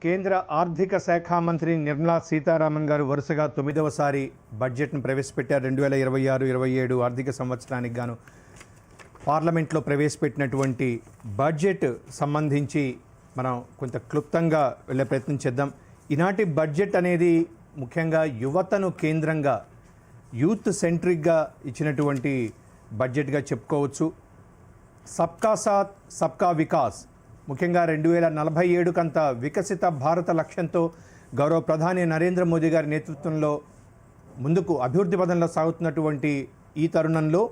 కేంద్ర ఆర్థిక శాఖ మంత్రి నిర్మలా సీతారామన్ గారు వరుసగా 9వసారి బడ్జెట్ను ప్రవేశపెట్టారు. 2026-27 ఆర్థిక సంవత్సరానికి గాను పార్లమెంట్లో ప్రవేశపెట్టినటువంటి బడ్జెట్ సంబంధించి మనం కొంత క్లుప్తంగా వెళ్ళే ప్రయత్నం చేద్దాం. ఈనాటి బడ్జెట్ అనేది ముఖ్యంగా యువతను కేంద్రంగా, యూత్ సెంట్రిక్గా ఇచ్చినటువంటి బడ్జెట్గా చెప్పుకోవచ్చు. సబ్కా సాత్ సబ్కా వికాస్, ముఖ్యంగా 2047 కంతా వికసిత భారత లక్ష్యంతో గౌరవ ప్రధాని నరేంద్ర మోదీ గారి నేతృత్వంలో ముందుకు అభివృద్ధి పదంలో సాగుతున్నటువంటి ఈ తరుణంలో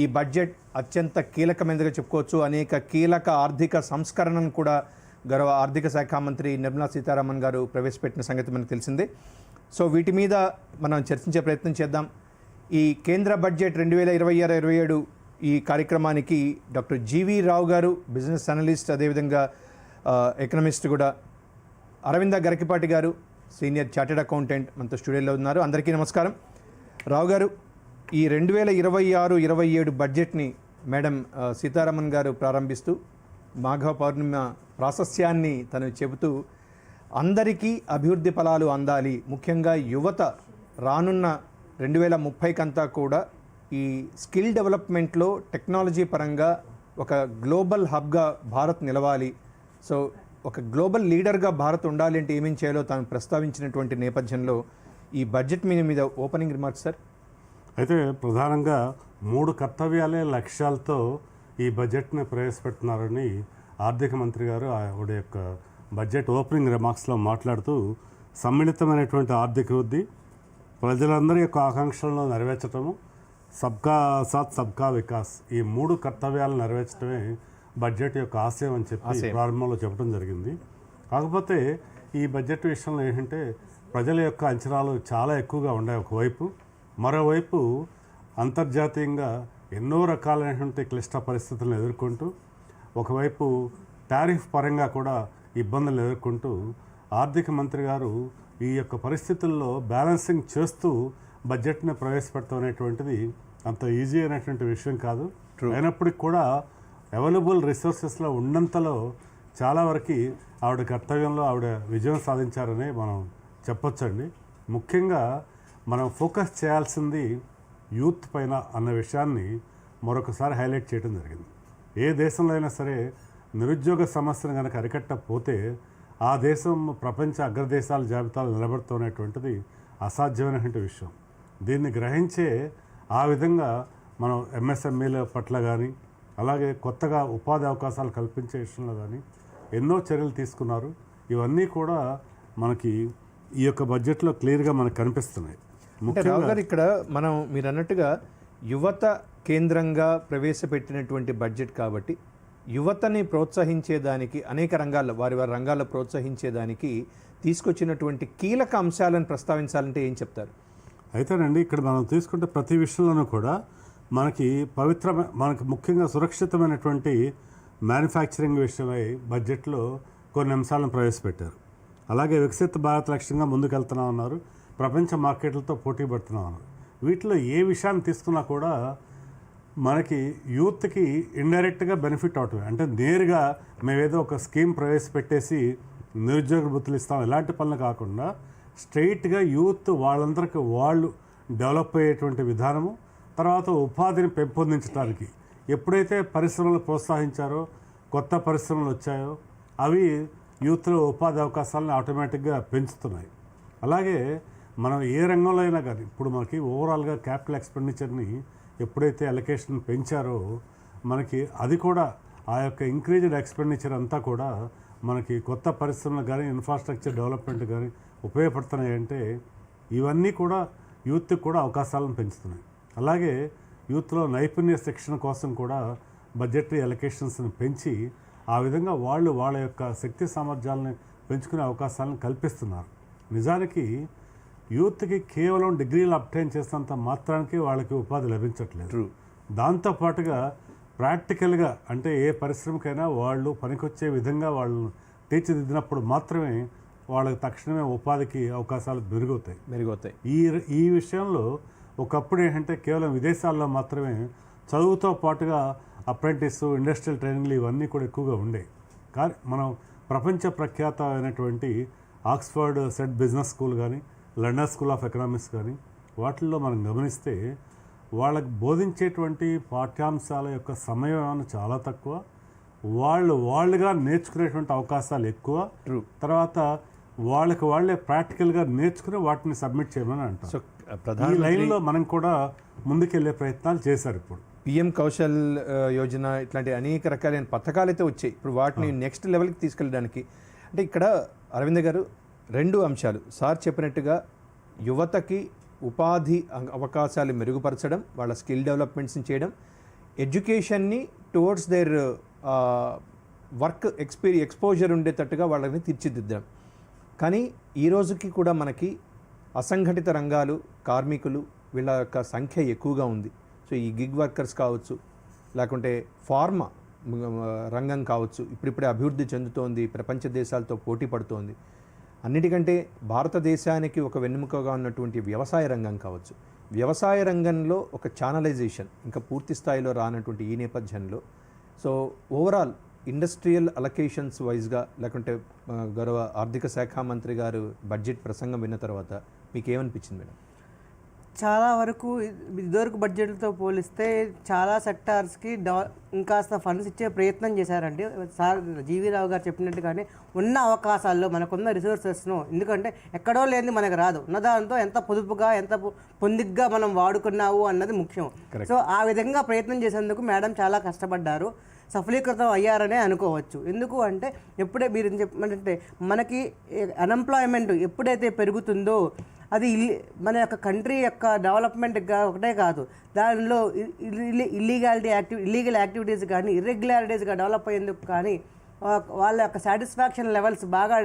ఈ బడ్జెట్ అత్యంత కీలకమైనదిగా చెప్పుకోవచ్చు. అనేక కీలక ఆర్థిక సంస్కరణను కూడా గౌరవ ఆర్థిక శాఖ మంత్రి నిర్మలా సీతారామన్ గారు ప్రవేశపెట్టిన సంగతి మనకు తెలిసిందే. సో వీటి మీద మనం చర్చించే ప్రయత్నం చేద్దాం. ఈ కేంద్ర బడ్జెట్ 2026-27 ఈ కార్యక్రమానికి డాక్టర్ జీవి రావు గారు, బిజినెస్ అనలిస్ట్, అదేవిధంగా ఎకనమిస్ట్ కూడా, అరవింద గరకిపాటి గారు, సీనియర్ చార్టెడ్ అకౌంటెంట్ మనతో స్టూడియోలో ఉన్నారు. అందరికీ నమస్కారం. రావు గారు, ఈ 2026-27 బడ్జెట్ని మేడం సీతారామన్ గారు ప్రారంభిస్తూ మాఘ పౌర్ణిమ ప్రాశస్యాన్ని తను చెబుతూ అందరికీ అభివృద్ధి ఫలాలు అందాలి, ముఖ్యంగా యువత రానున్న 2030 కంతా కూడా ఈ స్కిల్ డెవలప్మెంట్లో టెక్నాలజీ పరంగా ఒక గ్లోబల్ హబ్గా భారత్ నిలవాలి, సో ఒక గ్లోబల్ లీడర్గా భారత్ ఉండాలి అంటే ఏమేం చేయాలో తాను ప్రస్తావించినటువంటి నేపథ్యంలో ఈ బడ్జెట్ మీద ఓపెనింగ్ రిమార్క్స్ సార్. అయితే ప్రధానంగా 3 కర్తవ్యాలే లక్ష్యాలతో ఈ బడ్జెట్ని ప్రవేశపెడుతున్నారని ఆర్థిక మంత్రి గారు ఆవిడ యొక్క బడ్జెట్ ఓపెనింగ్ రిమార్క్స్లో మాట్లాడుతూ, సమ్మిళితమైనటువంటి ఆర్థిక వృద్ధి, ప్రజలందరి యొక్క ఆకాంక్షలను నెరవేర్చడము, సబ్కా సాత్ సబ్కా వికాస్, ఈ 3 కర్తవ్యాలను నెరవేర్చడమే బడ్జెట్ యొక్క ఆశయం అని చెప్పి ప్రారంభంలో చెప్పడం జరిగింది. కాకపోతే ఈ బడ్జెట్ విషయంలో ఏంటంటే ప్రజల యొక్క అంచనాలు చాలా ఎక్కువగా ఉన్నాయి ఒకవైపు, మరోవైపు అంతర్జాతీయంగా ఎన్నో రకాలైనటువంటి క్లిష్ట పరిస్థితులను ఎదుర్కొంటూ, ఒకవైపు టారిఫ్ పరంగా కూడా ఇబ్బందులు ఎదుర్కొంటూ ఆర్థిక మంత్రి గారు ఈ యొక్క పరిస్థితుల్లో బ్యాలెన్సింగ్ చేస్తూ బడ్జెట్ని ప్రవేశపెడతాం అనేటువంటిది అంత ఈజీ అయినటువంటి విషయం కాదు. అయినప్పటికీ కూడా అవైలబుల్ రిసోర్సెస్లో ఉన్నంతలో చాలా వరకు ఆవిడ కర్తవ్యంలో ఆవిడ విజయం సాధించారని మనం చెప్పొచ్చండి. ముఖ్యంగా మనం ఫోకస్ చేయాల్సింది యూత్ పైన అన్న విషయాన్ని మరొకసారి హైలైట్ చేయడం జరిగింది. ఏ దేశంలో అయినా సరే నిరుద్యోగ సమస్యను కనుక అరికట్టకపోతే ఆ దేశం ప్రపంచ అగ్రదేశాల జాబితాలు నిలబడుతున్నటువంటిది అసాధ్యమైనటువంటి విషయం. దీన్ని గ్రహించే ఆ విధంగా మనం ఎంఎస్ఎంఈల పట్ల కానీ, అలాగే కొత్తగా ఉపాధి అవకాశాలు కల్పించే విషయంలో కానీ ఎన్నో చర్యలు తీసుకున్నారు. ఇవన్నీ కూడా మనకి ఈ యొక్క బడ్జెట్లో క్లియర్గా మనకు కనిపిస్తున్నాయి. రావు గారు, ఇక్కడ మనం మీరు అన్నట్టుగా యువత కేంద్రంగా ప్రవేశపెట్టినటువంటి బడ్జెట్ కాబట్టి యువతని ప్రోత్సహించేదానికి అనేక రంగాల్లో వారి రంగాల్లో ప్రోత్సహించేదానికి తీసుకొచ్చినటువంటి కీలక అంశాలను ప్రస్తావించాలంటే ఏం చెప్తారు? అయితేనండి, ఇక్కడ మనం తీసుకుంటే ప్రతి విషయంలోనూ కూడా మనకి మనకి ముఖ్యంగా సురక్షితమైనటువంటి మ్యానుఫ్యాక్చరింగ్ విషయమై బడ్జెట్లో కొన్ని అంశాలను ప్రవేశపెట్టారు. అలాగే వికసిత భారత్ లక్ష్యంగా ముందుకెళ్తున్నాం అన్నారు, ప్రపంచ మార్కెట్లతో పోటీ పడుతున్నాం అన్నారు. వీటిలో ఏ విషయాన్ని తీసుకున్నా కూడా మనకి యూత్కి ఇండైరెక్ట్గా బెనిఫిట్ అవటమే. అంటే నేరుగా మేమేదో ఒక స్కీమ్ ప్రవేశపెట్టేసి నిరుద్యోగ వృత్తులు ఇస్తాం ఇలాంటి పనులు కాకుండా స్ట్రైట్గా యూత్ వాళ్ళందరికీ వాళ్ళు డెవలప్ అయ్యేటువంటి విధానము, తర్వాత ఉపాధిని పెంపొందించడానికి ఎప్పుడైతే పరిశ్రమలు ప్రోత్సహించారో, కొత్త పరిశ్రమలు వచ్చాయో అవి యూత్లో ఉపాధి అవకాశాలను ఆటోమేటిక్గా పెంచుతున్నాయి. అలాగే మనం ఏ రంగంలో అయినా కానీ ఇప్పుడు మనకి ఓవరాల్గా క్యాపిటల్ ఎక్స్పెండిచర్ని ఎప్పుడైతే అలొకేషన్ పెంచారో మనకి అది కూడా ఆ యొక్క ఇంక్రీజ్డ్ ఎక్స్పెండిచర్ అంతా కూడా మనకి కొత్త పరిశ్రమలు కానీ ఇన్ఫ్రాస్ట్రక్చర్ డెవలప్మెంట్ కానీ ఉపయోగపడుతున్నాయంటే ఇవన్నీ కూడా యూత్కి కూడా అవకాశాలను పెంచుతున్నాయి. అలాగే యూత్లో నైపుణ్య శిక్షణ కోసం కూడా బడ్జెటరీ అలొకేషన్స్ని పెంచి ఆ విధంగా వాళ్ళ యొక్క శక్తి సామర్థ్యాలను పెంచుకునే అవకాశాలను కల్పిస్తున్నారు. నిజానికి యూత్కి కేవలం డిగ్రీలు అబ్టైన్ చేసినంత మాత్రానికి వాళ్ళకి ఉపాధి లభించట్లేదు. దాంతోపాటుగా ప్రాక్టికల్గా అంటే ఏ పరిశ్రమకైనా వాళ్ళు పనికొచ్చే విధంగా వాళ్ళను తీర్చిదిద్దినప్పుడు మాత్రమే వాళ్ళకి తక్షణమే ఉపాధికి అవకాశాలు మెరుగవుతాయి. ఈ విషయంలో ఒకప్పుడు ఏంటంటే కేవలం విదేశాల్లో మాత్రమే చదువుతో పాటుగా అప్రెంటిస్, ఇండస్ట్రియల్ ట్రైనింగ్లు ఇవన్నీ కూడా ఎక్కువగా ఉండేవి. కానీ మనం ప్రపంచ ప్రఖ్యాతమైనటువంటి ఆక్స్ఫర్డ్ సెట్ బిజినెస్ స్కూల్ కానీ లండన్ స్కూల్ ఆఫ్ ఎకనామిక్స్ కానీ వాటిల్లో మనం గమనిస్తే వాళ్ళకి బోధించేటువంటి పాఠ్యాంశాల యొక్క సమయం చాలా తక్కువ, వాళ్ళుగా నేర్చుకునేటువంటి అవకాశాలు ఎక్కువ, తర్వాత వాళ్ళే ప్రాక్టికల్గా నేర్చుకుని వాటిని సబ్మిట్ చేయమని అంటారు. సో ఈ లైన్లో మనం కూడా ముందుకెళ్ళే ప్రయత్నాలు చేశారు. ఇప్పుడు పిఎం కౌశల్ యోజన ఇట్లాంటి అనేక రకాలైన పథకాలు అయితే వచ్చాయి. ఇప్పుడు వాటిని నెక్స్ట్ లెవెల్కి తీసుకెళ్ళడానికి అంటే ఇక్కడ అరవింద్ గారు 2 అంశాలు సార్ చెప్పినట్టుగా యువతకి ఉపాధి అవకాశాలు మెరుగుపరచడం, వాళ్ళ స్కిల్ డెవలప్మెంట్స్ని చేయడం, ఎడ్యుకేషన్ని టువర్డ్స్ దేర్ వర్క్ ఎక్స్పోజర్ ఉండేటట్టుగా వాళ్ళని తీర్చిదిద్దడం. కానీ ఈ రోజుకి కూడా మనకి అసంఘటిత రంగాలు, కార్మికులు వీళ్ళ యొక్క సంఖ్య ఎక్కువగా ఉంది. సో ఈ గిగ్ వర్కర్స్ కావచ్చు, లేకుంటే ఫార్మా రంగం కావచ్చు, ఇప్పుడిప్పుడే అభివృద్ధి చెందుతోంది, ప్రపంచ దేశాలతో పోటీ పడుతోంది. అన్నిటికంటే భారతదేశానికి ఒక వెన్నెముకగా ఉన్నటువంటి వ్యవసాయ రంగం కావచ్చు, వ్యవసాయ రంగంలో ఒక ఛానలైజేషన్ ఇంకా పూర్తి స్థాయిలో రానటువంటి ఈ నేపథ్యంలో సో ఓవరాల్ ఇండస్ట్రియల్ అలొకేషన్స్ వైజ్గా లేకుంటే గౌరవ ఆర్థిక శాఖ మంత్రి గారు బడ్జెట్ ప్రసంగం విన్న తర్వాత మీకు ఏమనిపించింది మేడం? చాలా వరకు ఇదివరకు బడ్జెట్లతో పోలిస్తే చాలా సెక్టార్స్కి ఇంకాస్త ఫండ్స్ ఇచ్చే ప్రయత్నం చేశారండి. సార్ జీవీ రావు గారు చెప్పినట్టుగానే ఉన్న అవకాశాల్లో మనకున్న రిసోర్సెస్ను, ఎందుకంటే ఎక్కడో లేనిది మనకు రాదు, ఉన్నదాంతో ఎంత పొదుపుగా ఎంత పొందిగ్గా మనం వాడుకున్నావు అన్నది ముఖ్యం. సో ఆ విధంగా ప్రయత్నం చేసేందుకు మేడం చాలా కష్టపడ్డారు, సఫలీకృతం అయ్యారనే అనుకోవచ్చు. ఎందుకు అంటే ఎప్పుడే మీరు చెప్పమంటే మనకి అన్ఎంప్లాయ్మెంట్ ఎప్పుడైతే పెరుగుతుందో అది మన యొక్క కంట్రీ యొక్క డెవలప్మెంట్గా ఒకటే కాదు, దానిలో ఇల్లీగల్ యాక్టివిటీస్ కానీ ఇర్రెగ్యులారిటీస్గా డెవలప్ అయ్యేందుకు కానీ వాళ్ళ యొక్క సాటిస్ఫాక్షన్ లెవెల్స్ బాగా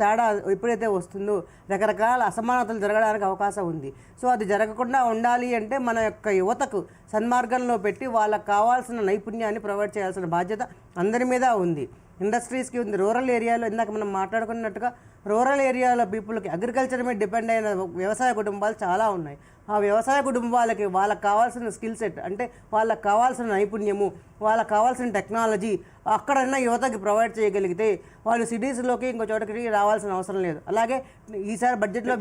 తేడా ఎప్పుడైతే వస్తుందో రకరకాల అసమానతలు జరగడానికి అవకాశం ఉంది. సో అది జరగకుండా ఉండాలి అంటే మన యొక్క యువతకు సన్మార్గంలో పెట్టి వాళ్ళకు కావాల్సిన నైపుణ్యాన్ని ప్రొవైడ్ చేయాల్సిన బాధ్యత అందరి మీద ఉంది. ఇండస్ట్రీస్కి ఉంది. రూరల్ ఏరియాలో ఇందాక మనం మాట్లాడుకున్నట్టుగా రూరల్ ఏరియాలో పీపుల్కి అగ్రికల్చర్ మీద డిపెండ్ అయిన వ్యవసాయ కుటుంబాలు చాలా ఉన్నాయి. ఆ వ్యవసాయ కుటుంబాలకి వాళ్ళకి కావాల్సిన స్కిల్ సెట్ అంటే వాళ్ళకి కావాల్సిన నైపుణ్యము, వాళ్ళకి కావాల్సిన టెక్నాలజీ అక్కడన్నా యువతకి ప్రొవైడ్ చేయగలిగితే వాళ్ళు సిటీస్లోకి ఇంకో చోటకి రావాల్సిన అవసరం లేదు. అలాగే ఈసారి బడ్జెట్లో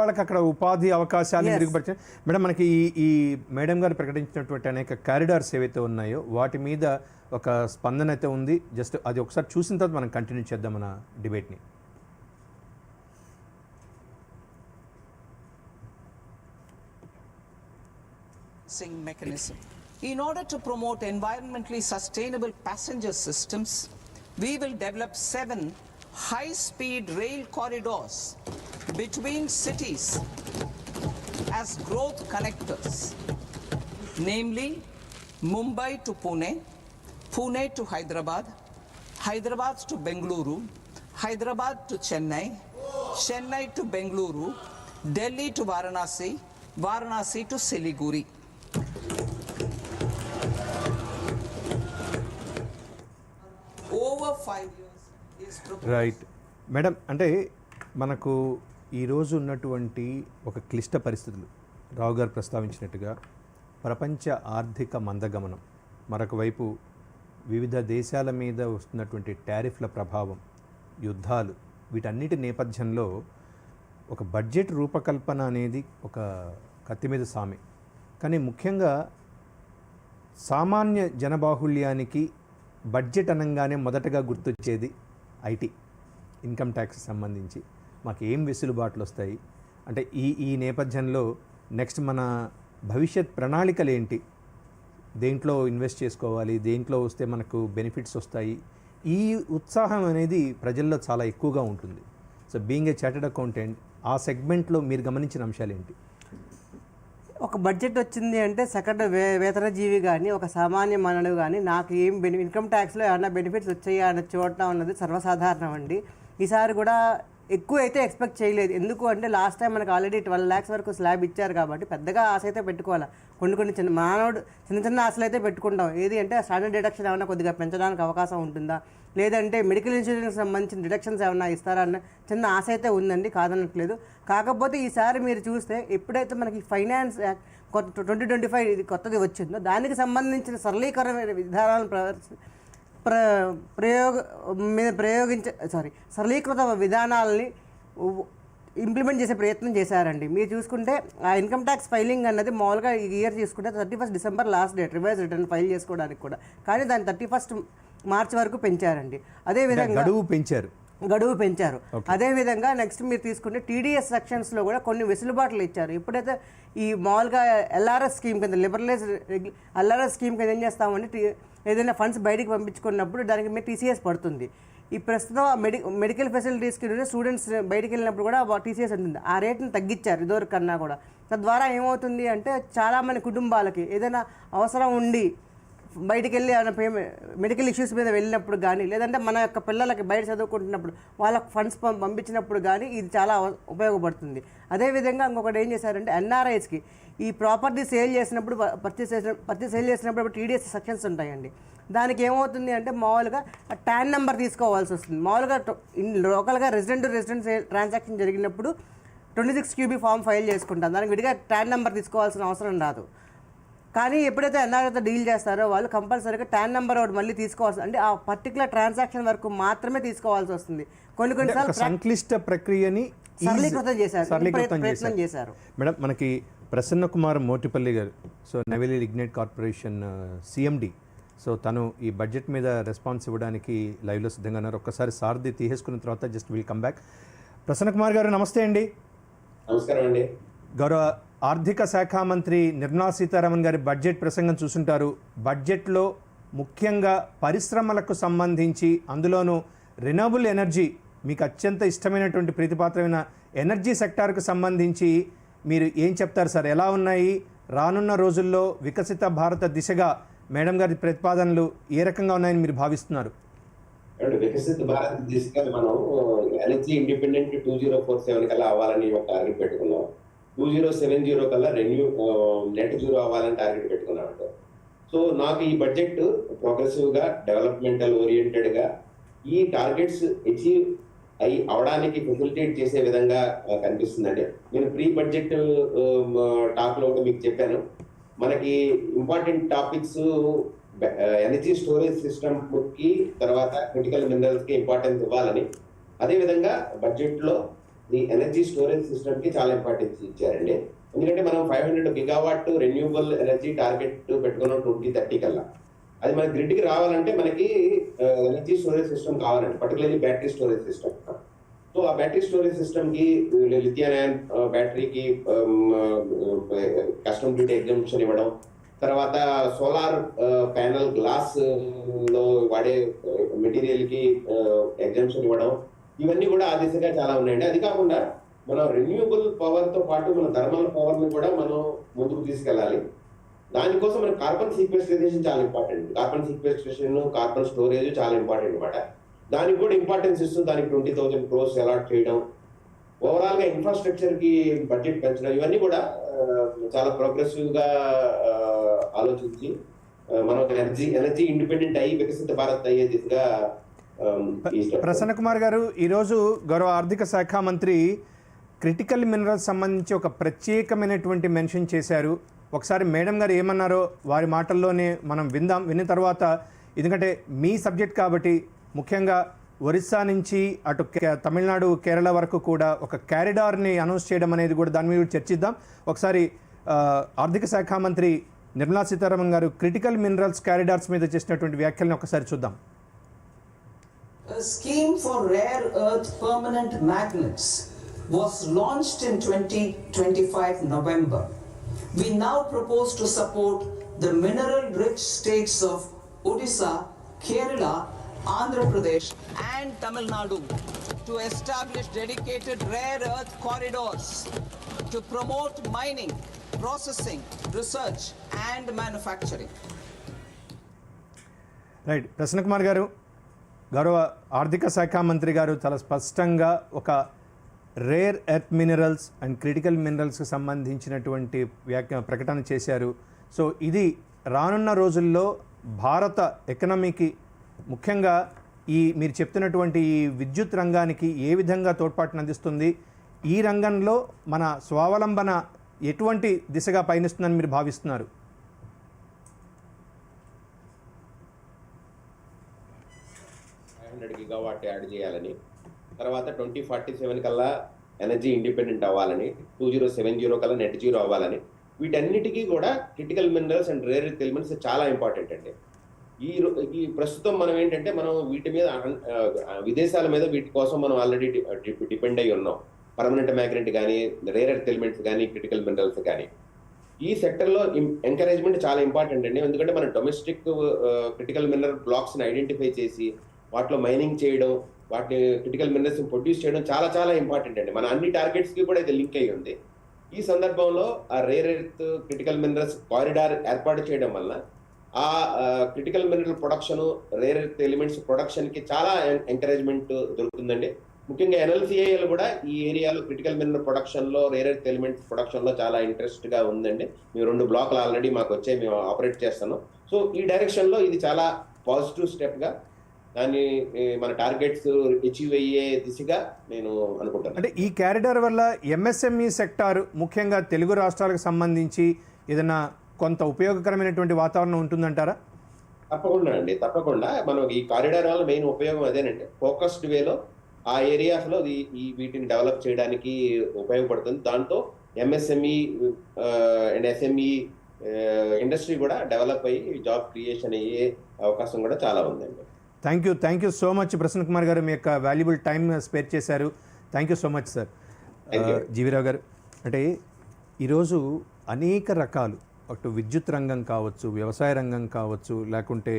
వాళ్ళకి అక్కడ ఉపాధి అవకాశాలు మెరుగుపరిచారు. మేడం మనకి ఈ మేడం గారు ప్రకటించినటువంటి అనేక కారిడార్స్ ఏవైతే ఉన్నాయో వాటి మీద ఒక స్పందన అయితే ఉంది. జస్ట్ అది ఒకసారి చూసిన తర్వాత మనం కంటిన్యూ చేద్దాం మన డిబేట్ని. Mechanism. In order to promote environmentally sustainable passenger systems, we will develop 7 high-speed rail corridors between cities as growth connectors, namely Mumbai to Pune, Pune to Hyderabad, Hyderabad to Bengaluru, Hyderabad to Chennai, Chennai to Bengaluru, Delhi to Varanasi, Varanasi to Siliguri. Over 5 years is proposed. Right madam, అంటే మనకు ఈరోజు ఉన్నటువంటి ఒక క్లిష్ట పరిస్థితులు రావు గారు ప్రస్తావించినట్టుగా ప్రపంచ ఆర్థిక మందగమనం, మరొక వైపు వివిధ దేశాల మీద వస్తున్నటువంటి టారిఫ్ల ప్రభావం, యుద్ధాలు, వీటన్నిటి నేపథ్యంలో ఒక బడ్జెట్ రూపకల్పన అనేది ఒక కత్తి మీద సామె. కానీ ముఖ్యంగా సామాన్య జనబాహుళ్యానికి బడ్జెట్ అనగానే మొదటగా గుర్తొచ్చేది ఐటీ, ఇన్కమ్ ట్యాక్స్ సంబంధించి మాకు ఏం వెసులుబాట్లు వస్తాయి అంటే ఈ నేపథ్యంలో నెక్స్ట్ మన భవిష్యత్ ప్రణాళికలు ఏంటి, దేంట్లో ఇన్వెస్ట్ చేసుకోవాలి, దేంట్లో వస్తే మనకు బెనిఫిట్స్ వస్తాయి, ఈ ఉత్సాహం అనేది ప్రజల్లో చాలా ఎక్కువగా ఉంటుంది. So being a chartered accountant ఆ సెగ్మెంట్లో మీరు గమనించిన అంశాలు ఏంటి? ఒక బడ్జెట్ వచ్చింది అంటే సగటు వేతనజీవి కానీ ఒక సామాన్య మానవుడు కానీ నాకు ఏం ఇన్కమ్ ట్యాక్స్లో ఏమైనా బెనిఫిట్స్ వచ్చాయా అని చూడటం అన్నది సర్వసాధారణం అండి. ఈసారి కూడా ఎక్కువ అయితే ఎక్స్పెక్ట్ చేయలేదు. ఎందుకు అంటే లాస్ట్ టైం మనకు ఆల్రెడీ 12 lakhs వరకు స్లాబ్ ఇచ్చారు కాబట్టి పెద్దగా ఆశ అయితే పెట్టుకోవాలి. కొన్ని చిన్న ఆశలు అయితే పెట్టుకుంటాం. ఏది అంటే స్టాండర్డ్ డిడక్షన్ ఏమైనా కొద్దిగా పెంచడానికి అవకాశం ఉంటుందా, లేదంటే మెడికల్ ఇన్సూరెన్స్ సంబంధించిన డిడక్షన్స్ ఏమైనా ఇస్తారా అన్న చిన్న ఆశ అయితే ఉందండి, కాదనట్లేదు. కాకపోతే ఈసారి మీరు చూస్తే ఎప్పుడైతే మనకి ఫైనాన్స్ యాక్ట్ 2025 ఇది కొత్తది వచ్చిందో దానికి సంబంధించిన సరళీకరణ విధానాలను సరళీకృత విధానాలని ఇంప్లిమెంట్ చేసే ప్రయత్నం చేశారండి. మీరు చూసుకుంటే ఆ ఇన్కమ్ ట్యాక్స్ ఫైలింగ్ అన్నది మామూలుగా ఈ ఇయర్ చూసుకుంటే 31 December last date revise return file చేసుకోవడానికి కూడా, కానీ దాన్ని 31 మార్చ్ వరకు పెంచారండి. అదేవిధంగా గడువు పెంచారు. అదేవిధంగా నెక్స్ట్ మీరు తీసుకుంటే టీడీఎస్ సెక్షన్స్లో కూడా కొన్ని వెసులుబాట్లు ఇచ్చారు. ఎప్పుడైతే ఈ మామూలుగా ఎల్ఆర్ఎస్ స్కీమ్ కింద లిబరలైజ్ ఎల్ఆర్ఎస్ స్కీమ్ కింద ఏం చేస్తామంటే ఏదైనా ఫండ్స్ బయటికి పంపించుకున్నప్పుడు దానికి మీరు టీసీఎస్ పడుతుంది. ఈ ప్రస్తుతం మెడికల్ ఫెసిలిటీస్కి స్టూడెంట్స్ బయటికి వెళ్ళినప్పుడు కూడా టీసీఎస్ ఉంటుంది. ఆ రేట్ని తగ్గించారు ఇదివరకు కన్నా కూడా. తద్వారా ఏమవుతుంది అంటే చాలామంది కుటుంబాలకి ఏదైనా అవసరం ఉండి బయటికి వెళ్ళి మెడికల్ ఇష్యూస్ మీద వెళ్ళినప్పుడు కానీ, లేదంటే మన యొక్క పిల్లలకి బయట చదువుకుంటున్నప్పుడు వాళ్ళకి ఫండ్స్ పంపించినప్పుడు కానీ ఇది చాలా ఉపయోగపడుతుంది. అదేవిధంగా ఇంకొకటి ఏం చేశారంటే ఎన్ఆర్ఐస్కి ఈ ప్రాపర్టీ సేల్ చేసినప్పుడు పర్చేస్ సేల్ చేసినప్పుడు టీడీఎస్ సెక్షన్స్ ఉంటాయండి. దానికి ఏమవుతుంది అంటే మామూలుగా ట్యాన్ నెంబర్ తీసుకోవాల్సి వస్తుంది. మామూలుగా లోకల్గా రెసిడెంట్ టు రెసిడెంట్ ట్రాన్సాక్షన్ జరిగినప్పుడు 26 QB ఫామ్ ఫైల్ చేసుకుంటాం. దానికి విడిగా ట్యాన్ నెంబర్ తీసుకోవాల్సిన అవసరం రాదు. కానీ ఎప్పుడైతే ఎన్ఆర్ఐతో డీల్ చేస్తారో వాళ్ళు కంపల్సరీగా ట్యాన్ నెంబర్ ఒకటి మళ్ళీ తీసుకోవాల్సి, అంటే ఆ పర్టికులర్ ట్రాన్సాక్షన్ వరకు మాత్రమే తీసుకోవాల్సి వస్తుంది. కొన్నిసార్లు సంక్లిష్ట ప్రక్రియని సరళీకృతం చేశారు. మేడం, మనకి Prasanna Kumar Motipalli garu, so Neyveli lignite corporation CMD, so తను ఈ బడ్జెట్ మీద రెస్పాన్స్ ఇవ్వడానికి లైవ్లో సిద్ధంగా ఉన్నారు. ఒక్కసారి సారథి తీసేసుకున్న తర్వాత just will come back. Prasanna Kumar గారు నమస్తే అండి. నమస్కారం అండి. గౌరవ ఆర్థిక శాఖ మంత్రి నిర్మలా సీతారామన్ గారి బడ్జెట్ ప్రసంగం చూసుంటారు. బడ్జెట్లో ముఖ్యంగా పరిశ్రమలకు సంబంధించి, అందులోనూ రినవబుల్ ఎనర్జీ, మీకు అత్యంత ఇష్టమైనటువంటి ప్రీతిపాత్రమైన ఎనర్జీ సెక్టార్కు సంబంధించి మీరు ఏం చెప్తారు సార్? ఎలా ఉన్నాయి రానున్న రోజుల్లో వికసిత భారత దిశగా మేడం గారి ప్రతిపాదనలు ఏ రకంగా ఉన్నాయని మీరు భావిస్తున్నారు? వికసిత భారత దిశగా మనం ఎనర్జీ ఇండిపెండెంట్ 2047 కల్లా అవ్వాలని ఒక టార్గెట్ పెట్టుకున్నాం. 2070 కల్లా నెట్ జీరో అవ్వాలని టార్గెట్ పెట్టుకున్నామంట. సో నాకు ఈ బడ్జెట్ ప్రోగ్రెసివ్ గా, డెవలప్మెంటల్ ఓరియంటెడ్ గా ఈ టార్గెట్స్ అచీవ్ అవడానికి ఫెసిలిటేట్ చేసే విధంగా కనిపిస్తుందండి. నేను ప్రీ బడ్జెట్ టాక్ లో మీకు చెప్పాను, మనకి important topics energy storage system కి, తర్వాత క్రిటికల్ మినరల్స్ కి ఇంపార్టెన్స్ ఇవ్వాలని. అదేవిధంగా బడ్జెట్ లో ఈ ఎనర్జీ స్టోరేజ్ సిస్టమ్ కి చాలా ఇంపార్టెన్స్ ఇచ్చారండి. ఎందుకంటే మనం 500 గిగావాట్ రెన్యూబుల్ ఎనర్జీ టార్గెట్ పెట్టుకున్నాం 2030 కల్లా. అది మన గ్రిడ్ కి రావాలంటే మనకి ఎనర్జీ స్టోరేజ్ సిస్టమ్ కావాలండి, particularly battery storage system. So ఆ బ్యాటరీ స్టోరేజ్ సిస్టమ్ కి లిథియం అయాన్ బ్యాటరీకి కస్టమ్ డ్యూటీ ఎగ్జామ్షన్ ఇవ్వడం, తర్వాత సోలార్ ప్యానల్ గ్లాస్ లో వాడే మెటీరియల్ కి ఎగ్జామ్షన్ ఇవ్వడం, ఇవన్నీ కూడా ఆ దిశగా చాలా ఉన్నాయండి. అది కాకుండా మనం రెన్యూబుల్ పవర్ తో పాటు మన థర్మల్ పవర్ ని కూడా మనం ముందుకు తీసుకెళ్ళాలి. దానికోసం మన కార్బన్ సీక్వెస్ట్రేషన్ చాలా important. Carbon sequestration, carbon storage చాలా ఇంపార్టెంట్ అనమాట. దానికి కూడా ఇంపార్టెన్స్ ఇస్తూ దానికి 20,000 crores అలాట్ చేయడం, ఓవరాల్ గా ఇన్ఫ్రాస్ట్రక్చర్ కి బడ్జెట్ పెంచడం, ఇవన్నీ కూడా చాలా ప్రోగ్రెసివ్ గా ఆలోచించి మనం ఎనర్జీ ఇండిపెండెంట్ అయ్యి వికసిత భారత్ అయ్యే దిశగా. ప్రసన్న కుమార్ గారు, ఈరోజు గౌరవ ఆర్థిక శాఖ మంత్రి క్రిటికల్ మినరల్స్ సంబంధించి ఒక ప్రత్యేకమైనటువంటి మెన్షన్ చేశారు. ఒకసారి మేడం గారు ఏమన్నారో వారి మాటల్లోనే మనం విన్న తర్వాత, ఎందుకంటే మీ సబ్జెక్ట్ కాబట్టి, ముఖ్యంగా ఒరిస్సా నుంచి అటు తమిళనాడు, కేరళ వరకు కూడా ఒక క్యారిడార్ని అనౌన్స్ చేయడం అనేది కూడా దాని మీద చర్చిద్దాం. ఒకసారి ఆర్థిక శాఖ మంత్రి నిర్మలా సీతారామన్ గారు క్రిటికల్ మినరల్స్ క్యారిడార్స్ మీద చేసినటువంటి వ్యాఖ్యలను ఒకసారి చూద్దాం. A scheme for rare earth permanent magnets was launched in 2025 November. We now propose to support the mineral-rich states of Odisha, Kerala, Andhra Pradesh and Tamil Nadu to establish dedicated rare earth corridors to promote mining, processing, research and manufacturing. Right, Prasanna Kumar గారు, గౌరవ ఆర్థిక శాఖ మంత్రి గారు చాలా స్పష్టంగా ఒక rare earth minerals and critical మినరల్స్కి సంబంధించినటువంటి ప్రకటన చేశారు. సో ఇది రానున్న రోజుల్లో భారత ఎకనామీకి, ముఖ్యంగా ఈ మీరు చెప్తున్నటువంటి ఈ విద్యుత్ రంగానికి ఏ విధంగా తోడ్పాటును అందిస్తుంది, ఈ రంగంలో మన స్వావలంబన ఎటువంటి దిశగా పయనిస్తుందని మీరు భావిస్తున్నారు? 500 గిగావాట్ యాడ్ చేయాలని, తర్వాత 2047 కల్లా ఎనర్జీ ఇండిపెండెంట్ అవ్వాలని, 2070 కల్లా నెట్ జీరో అవ్వాలని, వీటన్నిటికీ కూడా critical minerals and rare earth elements చాలా ఇంపార్టెంట్ అండి. ఈ ప్రస్తుతం మనం ఏంటంటే మనం వీటి మీద విదేశాల మీద వీటి కోసం మనం ఆల్రెడీ డిపెండ్ అయి ఉన్నాం. పర్మనెంట్ మ్యాగ్నెట్ కానీ, రేర్ ఎర్త్ ఎలిమెంట్స్ కానీ, క్రిటికల్ మినరల్స్ కానీ. ఈ సెక్టర్లో ఎంకరేజ్మెంట్ చాలా ఇంపార్టెంట్ అండి. ఎందుకంటే మన డొమెస్టిక్ క్రిటికల్ మినరల్ బ్లాక్స్ని ఐడెంటిఫై చేసి వాటిలో మైనింగ్ చేయడం, వాటిని క్రిటికల్ మినరల్స్ ప్రొడ్యూస్ చేయడం చాలా చాలా ఇంపార్టెంట్ అండి. మన అన్ని టార్గెట్స్కి కూడా ఇది లింక్ అయి ఉంది. ఈ సందర్భంలో ఆ rare earth critical minerals corridor ఏర్పాటు చేయడం వల్ల ఆ critical mineral production, rare earth elements ప్రొడక్షన్కి చాలా ఎంకరేజ్మెంట్ దొరుకుతుందండి. ముఖ్యంగా ఎన్ఎల్సిఐఎల్ కూడా ఈ ఏరియాలో క్రిటికల్ మినరల్ ప్రొడక్షన్లో, రేర్ ఎర్త్ ఎలిమెంట్స్ ప్రొడక్షన్లో చాలా ఇంట్రెస్ట్గా ఉందండి. మేము 2 బ్లాక్లు ఆల్రెడీ మాకు వచ్చాయి, మేము ఆపరేట్ చేస్తున్నాం. సో ఈ డైరెక్షన్లో ఇది చాలా పాజిటివ్ స్టెప్గా దాన్ని మన టార్గెట్స్ అచీవ్ అయ్యే దిశగా నేను అనుకుంటాను. అంటే ఈ క్యారిడార్ వల్ల ఎంఎస్ఎంఈ సెక్టార్ ముఖ్యంగా తెలుగు రాష్ట్రాలకు సంబంధించి ఏదైనా కొంత ఉపయోగకరమైనటువంటి వాతావరణం ఉంటుందంటారా? తప్పకుండా అండి, తప్పకుండా. మనం ఈ కారిడార్ వల్ల మెయిన్ ఉపయోగం అదేనండి. ఫోకస్డ్ వేలో ఆ ఏరియాస్లో వీటిని డెవలప్ చేయడానికి ఉపయోగపడుతుంది. దాంతో ఎంఎస్ఎంఈ అండ్ ఎస్ఎంఈ ఇండస్ట్రీ కూడా డెవలప్ అయ్యి జాబ్ క్రియేషన్ అయ్యే అవకాశం కూడా చాలా ఉందండి. Thank you so much Prasanna Kumar గారు, మీ యొక్క వాల్యుబుల్ టైం స్పేర్ చేశారు. Thank you so much sir. GV Rao గారు, అంటే ఈరోజు అనేక రకాలు, అటు విద్యుత్ రంగం కావచ్చు, వ్యవసాయ రంగం కావచ్చు, లేకుంటే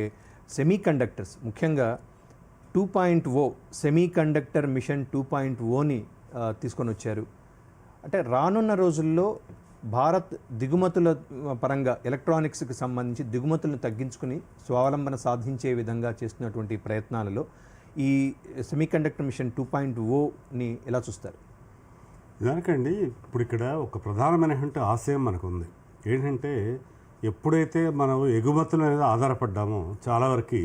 సెమీ కండక్టర్స్, ముఖ్యంగా 2.0 సెమీ కండక్టర్ మిషన్ 2.0ని తీసుకొని వచ్చారు. అంటే రానున్న రోజుల్లో భారత్ దిగుమతుల పరంగా ఎలక్ట్రానిక్స్కి సంబంధించి దిగుమతులను తగ్గించుకుని స్వావలంబన సాధించే విధంగా చేస్తున్నటువంటి ప్రయత్నాలలో ఈ సెమీ కండక్టర్ మిషన్ 2.0ని ఎలా చూస్తారు? దానికండి ఇప్పుడు ఇక్కడ ఒక ప్రధానమైనటువంటి ఆశయం మనకు ఉంది. ఏంటంటే ఎప్పుడైతే మనం ఎగుమతుల మీద ఆధారపడ్డామో చాలా వరకు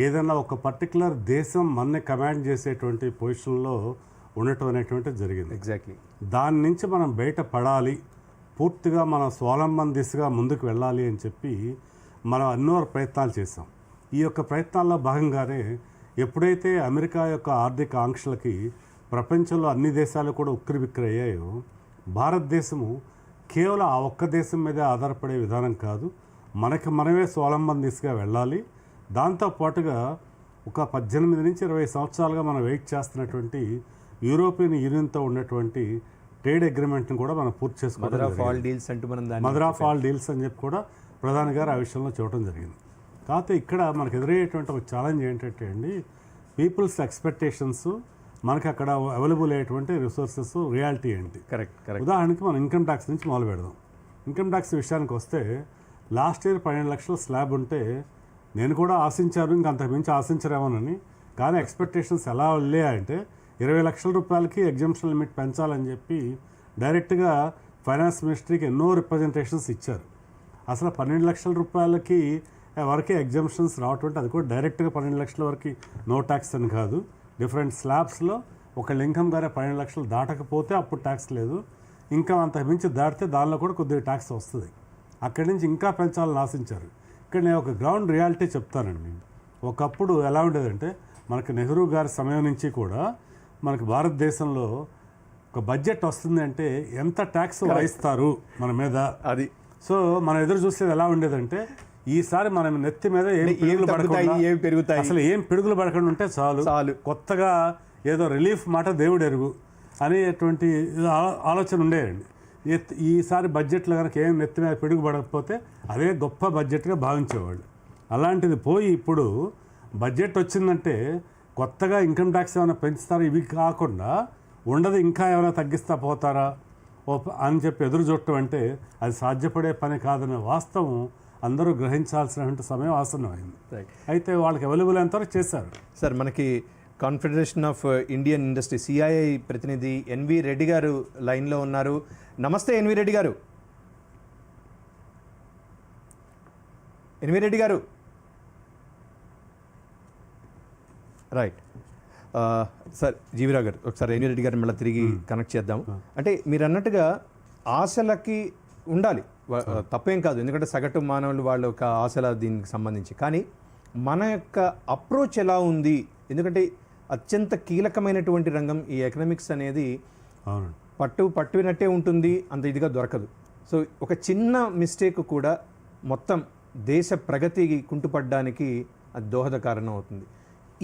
ఏదైనా ఒక పర్టికులర్ దేశం మనని కమాండ్ చేసేటువంటి పొజిషన్లో ఉండటం అనేటువంటిది జరిగింది. ఎగ్జాక్ట్లీ. దాని నుంచి మనం బయట పడాలి, పూర్తిగా మన స్వావలంబన దిశగా ముందుకు వెళ్ళాలి అని చెప్పి మనం ఎన్నో ప్రయత్నాలు చేసాం. ఈ యొక్క ప్రయత్నాల్లో భాగంగానే ఎప్పుడైతే అమెరికా యొక్క ఆర్థిక ఆంక్షలకి ప్రపంచంలో అన్ని దేశాలు కూడా ఉక్కిరిబిక్కిరి అయ్యాయో, భారతదేశము కేవలం ఆ ఒక్క దేశం మీదే ఆధారపడే విధానం కాదు, మనమే స్వావలంబన దిశగా వెళ్ళాలి. దాంతోపాటుగా ఒక 18 నుంచి 20 సంవత్సరాలుగా మనం వెయిట్ చేస్తున్నటువంటి యూరోపియన్ యూనియన్తో ఉన్నటువంటి ట్రేడ్ అగ్రిమెంట్ని కూడా మనం పూర్తి చేసుకోవడం, మదర్ ఆఫ్ ఆల్ డీల్స్ అని చెప్పి కూడా ప్రధాని గారు ఆ విషయంలో చూడటం జరిగింది. కాకపోతే ఇక్కడ మనకు ఎదురయ్యేటువంటి ఒక ఛాలెంజ్ ఏంటంటే అండి, పీపుల్స్ ఎక్స్పెక్టేషన్స్, మనకి అక్కడ అవైలబుల్ అయ్యేటువంటి రిసోర్సెస్ రియాలిటీ ఏంటి. కరెక్ట్. ఉదాహరణకి మనం ఇన్కమ్ ట్యాక్స్ నుంచి మొదలు పెడదాం. ఇన్కమ్ ట్యాక్స్ విషయానికి వస్తే లాస్ట్ ఇయర్ 12 లక్షల స్లాబ్ ఉంటే నేను కూడా ఆశించాను, ఇంక అంతకుమించి ఆశించరేమోనని. కానీ ఎక్స్పెక్టేషన్స్ ఎలా వెళ్ళాయంటే 20 లక్షల రూపాయలకి ఎగ్జంప్షన్ లిమిట్ పెంచాలని చెప్పి డైరెక్ట్గా ఫైనాన్స్ మినిస్ట్రీకి ఎన్నో రిప్రజెంటేషన్స్ ఇచ్చారు. అసలు 12 లక్షల రూపాయలకి వరకే ఎగ్జంప్షన్స్ రావటం, అది కూడా డైరెక్ట్గా 12 లక్షల వరకు నో ట్యాక్స్ అని కాదు. డిఫరెంట్ స్లాబ్స్లో ఒక ఇన్కమ్ గారే 12 లక్షలు దాటకపోతే అప్పుడు ట్యాక్స్ లేదు, ఇంకా అంతకుమించి దాటితే దానిలో కూడా కొద్దిగా ట్యాక్స్ వస్తుంది. అక్కడి నుంచి ఇంకా పెంచాలని ఆశించారు. ఇక్కడ నేను ఒక గ్రౌండ్ రియాలిటీ చెప్తానండి. ఒకప్పుడు ఎలా ఉండేదంటే, మనకు నెహ్రూ గారి సమయం నుంచి కూడా మనకు భారతదేశంలో ఒక బడ్జెట్ వస్తుంది అంటే ఎంత ట్యాక్స్ వాయిస్తారు మన మీద, అది. సో మనం ఎదురు చూసేది ఎలా ఉండేదంటే, ఈసారి మనం నెత్తి మీద ఏం పెరుగుతాయి, అసలు ఏం పిడుగులు పడకుండా ఉంటే చాలు, కొత్తగా ఏదో రిలీఫ్ మాట దేవుడు ఎరుగు అనేటువంటి ఆలోచన ఉండేయండి. ఈసారి బడ్జెట్లో కనుక ఏం నెత్తి మీద పిడుగు పడకపోతే అదే గొప్ప బడ్జెట్గా భావించేవాళ్ళు. అలాంటిది పోయి ఇప్పుడు బడ్జెట్ వచ్చిందంటే కొత్తగా ఇన్కమ్ ట్యాక్స్ ఏమైనా పెంచుతారా, ఇవి కాకుండా ఉండదు ఇంకా ఏమైనా తగ్గిస్తా పోతారా అని చెప్పి ఎదురు చూడటం అంటే అది సాధ్యపడే పని కాదనే వాస్తవం అందరూ గ్రహించాల్సినటువంటి సమయం ఆసన్నమైంది. అయితే వాళ్ళకి అవైలబుల్ ఎంతవరకు చేశారు. సార్, మనకి confederation of Indian industry CII ప్రతినిధి ఎన్వి రెడ్డి గారు లైన్లో ఉన్నారు. నమస్తే ఎన్వి రెడ్డి గారు. ఎన్వి రెడ్డి గారు, రైట్. సార్ జీవీరావు గారు, ఒకసారి ఎన్వి రెడ్డి గారిని మళ్ళీ తిరిగి కనెక్ట్ చేద్దాం. అంటే మీరు అన్నట్టుగా ఆశలకి ఉండాలి, తప్పేం కాదు, ఎందుకంటే సగటు మానవులు వాళ్ళ యొక్క ఆశల దీనికి సంబంధించి. కానీ మన యొక్క అప్రోచ్ ఎలా ఉంది ఎందుకంటే అత్యంత కీలకమైనటువంటి రంగం ఈ ఎకనామిక్స్ అనేది. పట్టునట్టే ఉంటుంది, అంత ఇదిగా దొరకదు. సో ఒక చిన్న మిస్టేక్ కూడా మొత్తం దేశ ప్రగతికి కుంటుపడడానికి అది దోహద కారణం అవుతుంది.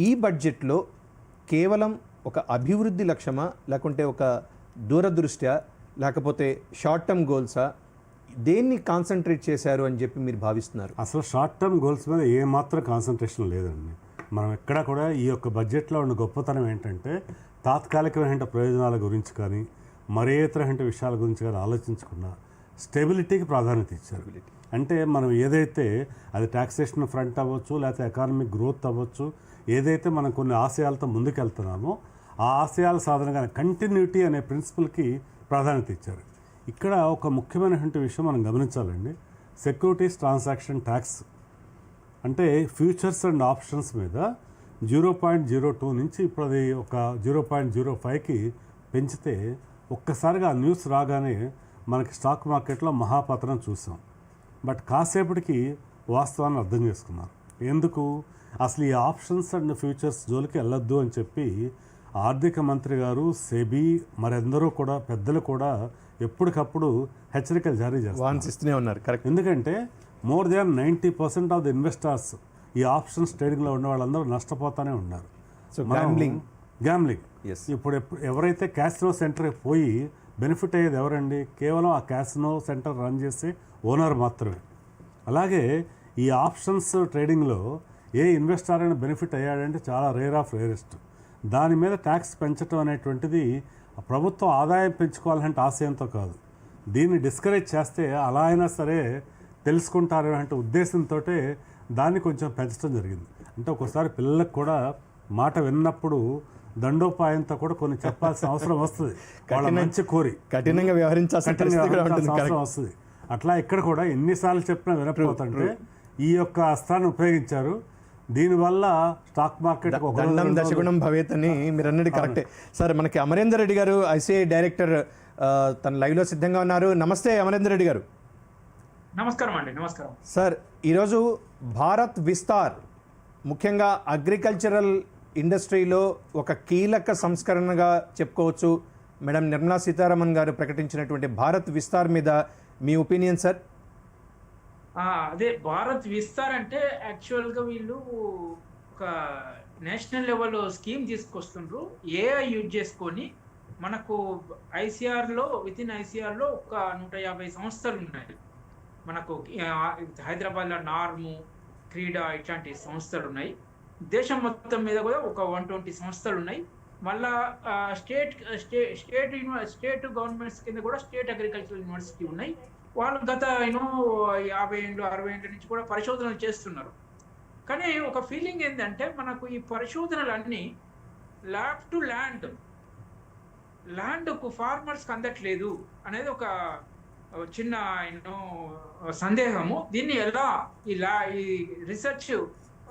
ఈ బడ్జెట్లో కేవలం ఒక అభివృద్ధి లక్ష్యమా, లేకుంటే ఒక దూరదృష్ట్యా, లేకపోతే షార్ట్ టర్మ్ గోల్సా, దేన్ని కాన్సన్ట్రేట్ చేశారు అని చెప్పి మీరు భావిస్తున్నారు? అసలు షార్ట్ టర్మ్ గోల్స్ మీద ఏమాత్రం కాన్సన్ట్రేషన్ లేదండి. మనం ఎక్కడా కూడా ఈ యొక్క బడ్జెట్లో ఉన్న గొప్పతనం ఏంటంటే తాత్కాలికమైన ప్రయోజనాల గురించి కానీ మరే ఇతరమైన విషయాల గురించి కానీ ఆలోచించకుండా స్టెబిలిటీకి ప్రాధాన్యత ఇచ్చారు. అంటే మనం ఏదైతే అది ట్యాక్సేషన్ ఫ్రంట్ అవ్వచ్చు, లేకపోతే ఎకానమిక్ గ్రోత్ అవ్వచ్చు, ఏదైతే మనం కొన్ని ఆశయాలతో ముందుకెళ్తున్నామో ఆ ఆశయాల సాధనగా కంటిన్యూటీ అనే ప్రిన్సిపల్కి ప్రాధాన్యత ఇచ్చారు. ఇక్కడ ఒక ముఖ్యమైనటువంటి విషయం మనం గమనించాలండి. సెక్యూరిటీస్ ట్రాన్సాక్షన్ ట్యాక్స్ అంటే ఫ్యూచర్స్ అండ్ ఆప్షన్స్ మీద 0.02 నుంచి ఇప్పుడు అది ఒక 0.05కి పెంచితే ఒక్కసారిగా ఆ న్యూస్ రాగానే మనకి స్టాక్ మార్కెట్లో మహాపతనం చూసాం. బట్ కాసేపటికి వాస్తవాన్ని అర్థం చేసుకున్నారు. ఎందుకు అసలు ఈ ఆప్షన్స్ అండ్ ఫ్యూచర్స్ జోలికి వెళ్ళొద్దు అని చెప్పి ఆర్థిక మంత్రి గారు, సెబీ, మరెందరూ కూడా పెద్దలు కూడా ఎప్పటికప్పుడు హెచ్చరికలు జారీ చేస్తూనే ఉన్నారు. కరెక్ట్. ఎందుకంటే more than 90% of the investors ఈ ఆప్షన్స్ ట్రేడింగ్లో ఉన్న వాళ్ళందరూ నష్టపోతానే ఉన్నారు. సో గ్యామ్లింగ్ ఇప్పుడు ఎవరైతే క్యాసినో సెంటర్కి పోయి బెనిఫిట్ అయ్యేది ఎవరండి? కేవలం ఆ క్యాసినో సెంటర్ రన్ చేసే ఓనర్ మాత్రమే. అలాగే ఈ ఆప్షన్స్ ట్రేడింగ్లో ఏ ఇన్వెస్టర్ అయినా బెనిఫిట్ అయ్యాడంటే చాలా రేర్ ఆఫ్ రేరెస్ట్. దాని మీద ట్యాక్స్ పెంచడం అనేటువంటిది ప్రభుత్వం ఆదాయం పెంచుకోవాలంటే ఆశయంతో కాదు, దీన్ని డిస్కరేజ్ చేస్తే అలా అయినా సరే తెలుసుకుంటారు అంటే ఉద్దేశంతో దాన్ని కొంచెం పెంచడం జరిగింది. అంటే ఒక్కోసారి పిల్లలకు కూడా మాట విన్నప్పుడు దండోపాయంతో కూడా కొన్ని చెప్పాల్సిన అవసరం వస్తుంది. వాళ్ళ మంచి కోరి కఠినంగా వ్యవహరించాల్సిన అవసరం వస్తుంది. అట్లా ఇక్కడ కూడా ఎన్నిసార్లు చెప్పినా వినకపోతుంటే ఈ యొక్క అస్త్రాన్ని ఉపయోగించారు. దీనివల్ల స్టాక్ మార్కెట్ దండం దశగుణం భవేత్ అని మీరు అన్నది కరెక్టే. సార్, మనకి అమరేందర్ రెడ్డి గారు ఐసిఐ డైరెక్టర్ తన లైవ్లో సిద్ధంగా ఉన్నారు. నమస్తే అమరేందర్ రెడ్డి గారు. నమస్కారం అండి. నమస్కారం సార్. ఈరోజు భారత్ విస్తార్ ముఖ్యంగా అగ్రికల్చరల్ ఇండస్ట్రీలో ఒక కీలక సంస్కరణగా చెప్పుకోవచ్చు. మేడం నిర్మలా సీతారామన్ గారు ప్రకటించినటువంటి భారత్ విస్తార్ మీద మీ ఒపీనియన్ సార్? అదే భారత్ విస్తార్ అంటే యాక్చువల్గా వీళ్ళు ఒక నేషనల్ లెవెల్ స్కీమ్ తీసుకొస్తుండ్రు. ఏఐ యూజ్ చేసుకొని మనకు ఐసీఆర్లో విత్ ఇన్ ఐసీఆర్లో ఒక 150 సంస్థలు ఉన్నాయి. మనకు హైదరాబాద్లో నార్ము, క్రీడా ఇట్లాంటి సంస్థలు ఉన్నాయి. దేశం మొత్తం మీద కూడా ఒక 120 సంస్థలు ఉన్నాయి. మళ్ళా స్టేట్ గవర్నమెంట్స్ కింద కూడా స్టేట్ అగ్రికల్చరల్ యూనివర్సిటీ ఉన్నాయి. వాళ్ళు గత 50 ఏళ్ళు 60 ఏళ్ళ నుంచి కూడా పరిశోధనలు చేస్తున్నారు. కానీ ఒక ఫీలింగ్ ఏంటంటే మనకు ఈ పరిశోధనలన్నీ ల్యాబ్ టు ల్యాండ్కు ఫార్మర్స్కి అందట్లేదు అనేది ఒక చిన్న సందేహము. దీన్ని ఎలా ఈ రీసెర్చ్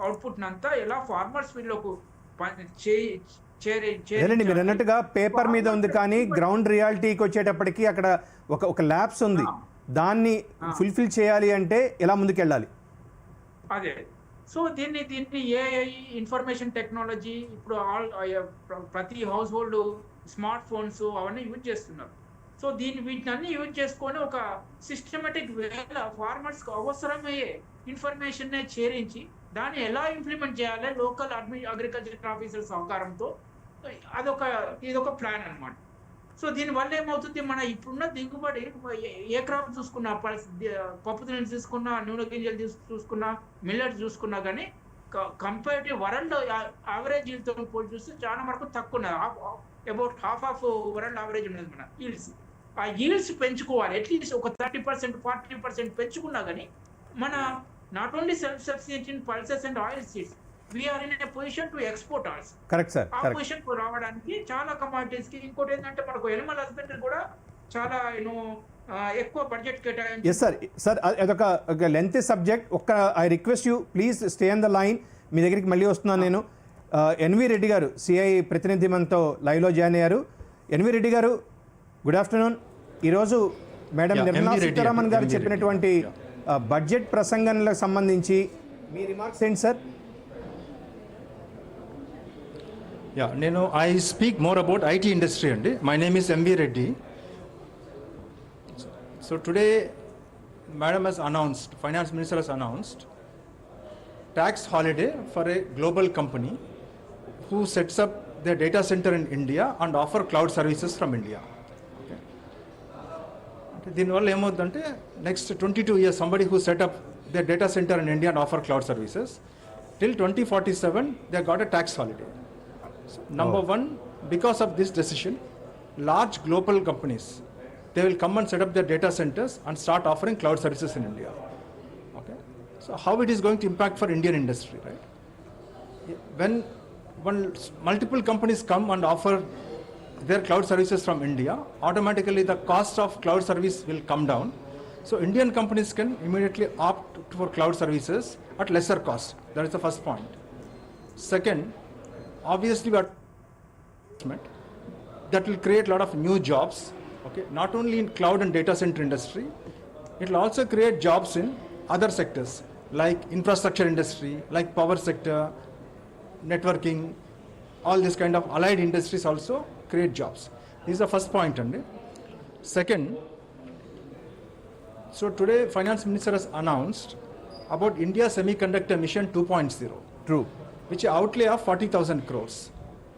అవుట్పుట్ అంతా ఎలా ఫార్మర్స్ వీళ్ళకు మీరు అన్నట్టుగా పేపర్ మీద ఉంది, కానీ గ్రౌండ్ రియాలిటీకి వచ్చేటప్పటికి అక్కడ ఒక ల్యాబ్స్ ఉంది. దాన్ని ఫుల్ఫిల్ చేయాలి అంటే ఎలా ముందుకెళ్ళాలి? అదే. సో దీన్ని ఏఐ ఇన్ఫర్మేషన్ టెక్నాలజీ ఇప్పుడు ప్రతి హౌస్ హోల్డ్ స్మార్ట్ ఫోన్స్ అవన్నీ యూజ్ చేస్తున్నారు. సో వీటిని అన్ని యూజ్ చేసుకొని ఒక సిస్టమేటిక్ వేలో ఫార్మర్స్కి అవసరమయ్యే ఇన్ఫర్మేషన్ చేరించి దాన్ని ఎలా ఇంప్లిమెంట్ చేయాలి లోకల్ అగ్రికల్చర్ ఆఫీసర్ సహకారంతో ఇదొక ప్లాన్ అన్నమాట. సో దీనివల్ల ఏమవుతుంది, మన ఇప్పుడున్న దిగుబడి ఏ క్రాప్ చూసుకున్నా, పప్పు దినుసులు చూసుకున్నా, నూనె గింజలు చూసుకున్నా, మిల్లెట్ చూసుకున్నా కానీ కంపేరిటివ్ వరల్డ్ యావరేజ్ ఈల్డ్తో పోల్చి చూస్తే చాలా వరకు తక్కువ ఉన్నది. About half of world average ఉన్నది మన ఈల్డ్స్. ఆ ఈల్డ్స్ పెంచుకోవాలి. అట్లీస్ట్ ఒక 30% 40% పెంచుకున్నా కానీ మన not only self sufficient in pulses and oil seeds, we're in a position to export also. Correct sir. ఆ పొజిషన్ కు రావడానికి చాలా కమాడిటీస్ కి ఇంకోటి ఏంటంటే మనకు ఎనిమల్ హస్బెండరీ కూడా చాలా ఎక్కువ బడ్జెట్ కేటాయించి. Yes sir. సార్, అదొక lengthy subject. I request you please stay on the line. మీ దగ్గరికి మళ్ళీ వస్తున్నాను నేను. ఎన్వి రెడ్డి గారు సిఐ ప్రతినిధి మనతో లైవ్లో జాయిన్ అయ్యారు. ఎన్వి రెడ్డి గారు, గుడ్ ఆఫ్టర్నూన్. ఈరోజు మేడం నిర్మలా సీతారామన్ గారు చెప్పినటువంటి బడ్జెట్ ప్రసంగంలకు సంబంధించి మీ రిమార్క్స్ ఏంటి sir? I speak more about IT industry and my name is MV Reddy. So today Madam has announced, Finance Minister has announced tax holiday for a global company who sets up their data center in India and offer cloud services from India. దీనివల్ల ఏమవుతుందంటే next 22 years somebody who set up their data center in India and offer cloud services till 2047 they got a tax holiday. So, number one, because of this decision, large global companies, they will come and set up their data centers and start offering cloud services in India. Okay, so how it is going to impact for Indian industry, right? When multiple companies come and offer their cloud services from India, automatically the cost of cloud service will come down. So Indian companies can immediately opt for cloud services at lesser cost. That is the first point. Second, obviously that will create a lot of new jobs, okay, not only in cloud and data center industry, it will also create jobs in other sectors like infrastructure industry, like power sector, networking, all this kind of allied industries also create jobs. This is the first point. And second, so today Finance Minister has announced about India Semiconductor Mission 2.0. True. Which outlay of 40,000 crores.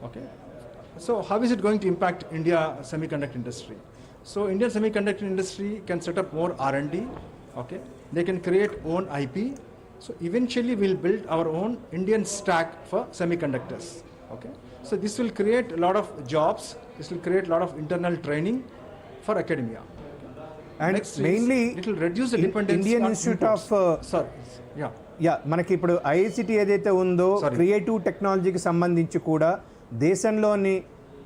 Okay. So how is it going to impact India semiconductor industry? So Indian semiconductor industry can set up more R&D. Okay. They can create own IP. So eventually we'll build our own Indian stack for semiconductors. Okay. So this will create a lot of jobs. This will create a lot of internal training for academia. And next mainly it will reduce the dependence Indian on Institute imports. మనకి ఇప్పుడు IICT ఏదైతే ఉందో creative టెక్నాలజీకి సంబంధించి కూడా దేశంలోని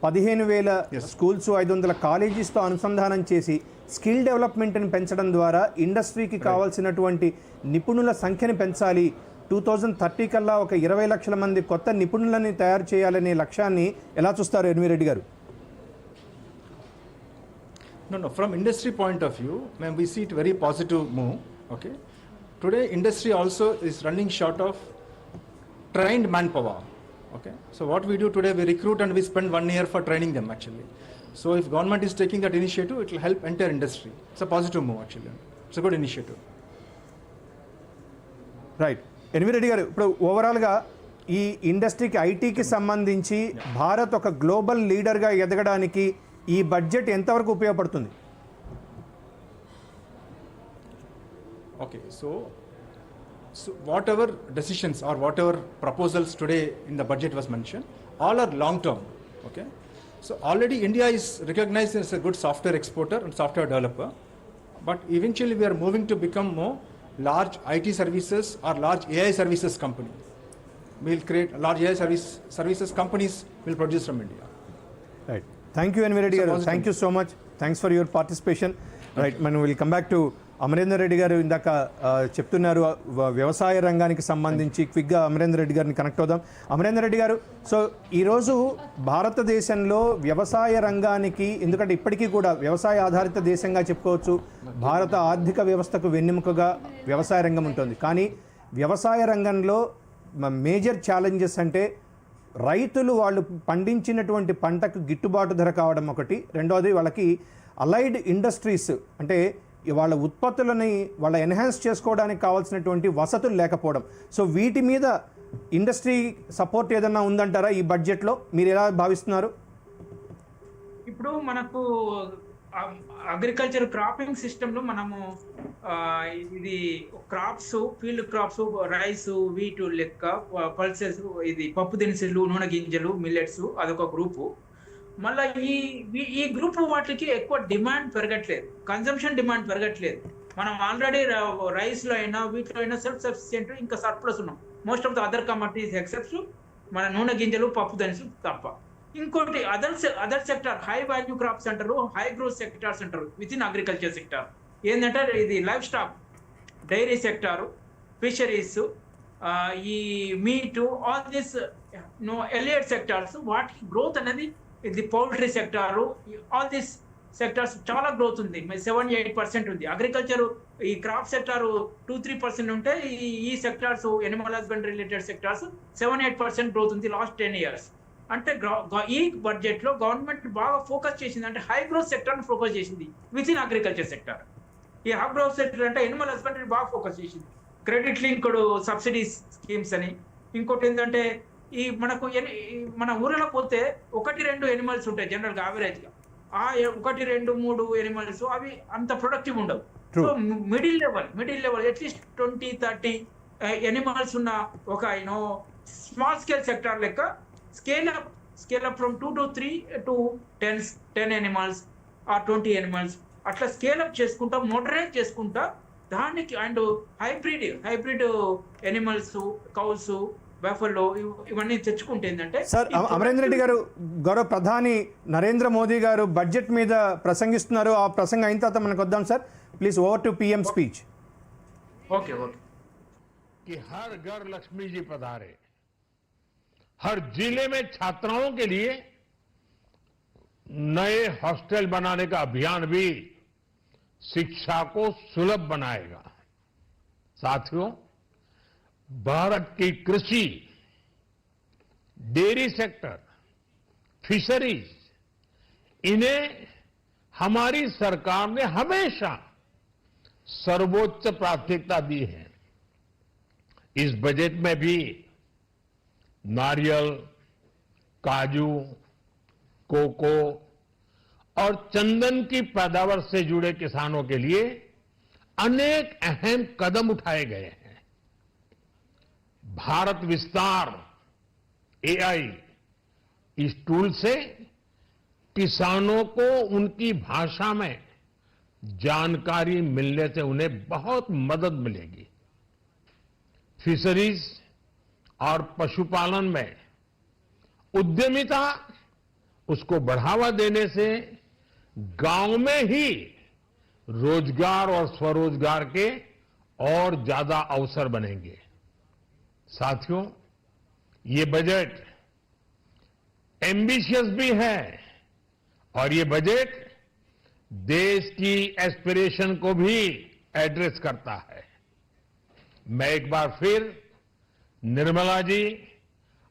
15,000 schools 500 కాలేజీస్తో అనుసంధానం చేసి స్కిల్ డెవలప్మెంట్ని పెంచడం ద్వారా ఇండస్ట్రీకి కావాల్సినటువంటి నిపుణుల సంఖ్యని పెంచాలి. 2030 కల్లా ఒక 20 లక్షల మంది కొత్త నిపుణులని తయారు చేయాలనే లక్ష్యాన్ని ఎలా చూస్తారు ఎన్వి రెడ్డి గారు? No, from industry point of view, we see it very positive move. Okay, today industry also is running short of trained manpower. Okay, so what we do today, we recruit and we spend 1 year for training them actually. So if government is taking that initiative, it will help entire industry. It's a positive move actually. It's a good initiative. Right. NV Reddy గారు, ఇప్పుడు ఓవరాల్గా ఈ ఇండస్ట్రీకి ఐటీకి సంబంధించి భారత్ ఒక global లీడర్గా ఎదగడానికి ఈ బడ్జెట్ ఎంతవరకు ఉపయోగపడుతుంది? Okay, so whatever decisions or whatever proposals today in the budget was mentioned, all are long term. Okay, so already India is recognized as a good software exporter and software developer, but eventually we are moving to become more large IT services or large AI services company. We will create large AI services companies will produce from India. Right. Thank you, Envi Reddy garu. Thank you so much. Thanks for your participation. Right. మనం will come back to Amarender Reddy గారు. ఇందాక చెప్తున్నారు వ్యవసాయ రంగానికి సంబంధించి క్విక్గా అమరేందర్ రెడ్డి గారిని connect అవుదాం. అమరేందర్ రెడ్డి గారు, సో ఈరోజు భారతదేశంలో వ్యవసాయ రంగానికి, ఎందుకంటే ఇప్పటికీ కూడా వ్యవసాయ ఆధారిత దేశంగా చెప్పుకోవచ్చు, భారత ఆర్థిక వ్యవస్థకు వెన్నెముకగా వ్యవసాయ రంగం ఉంటుంది. కానీ వ్యవసాయ రంగంలో మేజర్ ఛాలెంజెస్ అంటే రైతులు వాళ్ళు పండించినటువంటి పంటకు గిట్టుబాటు ధర కావడం ఒకటి, రెండవది వాళ్ళకి అలైడ్ ఇండస్ట్రీస్ అంటే వాళ్ళ ఉత్పత్తులని వాళ్ళ ఎన్హాన్స్ చేసుకోవడానికి కావాల్సినటువంటి వసతులు లేకపోవడం. సో వీటి మీద ఇండస్ట్రీ సపోర్ట్ ఏదన్నా ఉందంటారా ఈ బడ్జెట్లో? మీరు ఎలా భావిస్తున్నారు? ఇప్పుడు మనకు అగ్రికల్చర్ క్రాపింగ్ సిస్టంలో మనము ఇది crops, field crops, rice, wheat లెక్క, పల్సెస్, ఇది పప్పు దినుసులు, నూనె గింజలు, మిల్లెట్స్, అదొక గ్రూపు. మళ్ళీ ఈ గ్రూప్ వాటికి ఎక్కువ డిమాండ్ పెరగట్లేదు, కన్జంప్షన్ డిమాండ్ పెరగట్లేదు. మనం ఆల్రెడీ రైస్లో అయినా వీటిలో అయినా సెల్ఫ్ సఫిషియెంట్, ఇంకా సర్ప్లస్ ఉన్నాం. Most of the other commodities excepts మన నూనె గింజలు, పప్పు దినుసులు తప్ప. ఇంకోటి other sector, high value crops అంటారు, హై గ్రోత్ సెక్టార్స్ అంటారు విత్ ఇన్ అగ్రికల్చర్ సెక్టార్. ఏంటంటే ఇది life stock, dairy sector, fisheries, ఈ meat, all this allied sectors, వాటి గ్రోత్ అనేది ఇది poultry sector, all this sectors చాలా గ్రోత్ ఉంది. 7-8% ఉంది. అగ్రికల్చర్ ఈ క్రాప్ సెక్టార్ 2-3% ఉంటే ఈ sectors, Animal husbandry related sectors 7-8% growth ఉంది లాస్ట్ 10 years. అంటే ఈ బడ్జెట్లో గవర్నమెంట్ బాగా ఫోకస్ చేసింది అంటే హై గ్రోత్ సెక్టర్ని ఫోకస్ చేసింది విత్ ఇన్ అగ్రికల్చర్ సెక్టర్. ఈ హై గ్రోత్ సెక్టర్ అంటే ఎనిమల్ హస్బెండరీ బాగా ఫోకస్ చేసింది. క్రెడిట్ లింక్డ్ సబ్సిడీస్ స్కీమ్స్ అని, ఇంకోటి ఏంటంటే ఈ మన ఊరిలో పోతే 1-2 ఎనిమల్స్ ఉంటాయి జనరల్గా యావరేజ్గా. ఆ 1-2-3 ఎనిమల్స్ అవి అంత ప్రొడక్టివ్ ఉండవు. So middle level at least 20-30 animals ఉన్న ఒక స్మాల్ స్కేల్ సెక్టర్ లెక్క scale up from 2 to 3 to 10 animals or 20 animals అట్లా స్కేల్ అప్ చేసుకుంటా మోడరైజ్ చేసుకుంటా దానికి and hybrid animals cows buffalo ఇవన్నీ తెచ్చుకుంటే ఏంటంటే సార్ అమరేందర్ రెడ్డి గారు గౌరవ ప్రధాని నరేంద్ర మోదీ గారు బడ్జెట్ మీద ప్రసంగిస్తున్నారు. ఆ ప్రసంగం అయిన తర్వాత మనకు వద్దాం sir. Please over to PM speech. Okay कि हर घर लक्ष्मी जी पधारे, हर जिले में छात्राओं के लिए नए हॉस्टल बनाने का अभियान भी शिक्षा को सुलभ बनाएगा. साथियों, भारत की कृषि, डेयरी सेक्टर, फिशरीज, इन्हें हमारी सरकार ने हमेशा सर्वोच्च प्राथमिकता दी है. इस बजट में भी नारियल, काजू, कोको और चंदन की पैदावार से जुड़े किसानों के लिए अनेक अहम कदम उठाए गए हैं. भारत विस्तार AI इस टूल से किसानों को उनकी भाषा में जानकारी मिलने से उन्हें बहुत मदद मिलेगी. फिशरीज और पशुपालन में उद्यमिता उसको बढ़ावा देने से गांव में ही रोजगार और स्वरोजगार के और ज्यादा अवसर बनेंगे. साथियों, ये बजट एम्बिशियस भी है और ये बजट देश की एस्पिरेशन को भी एड्रेस करता है. मैं एक बार फिर निर्मला जी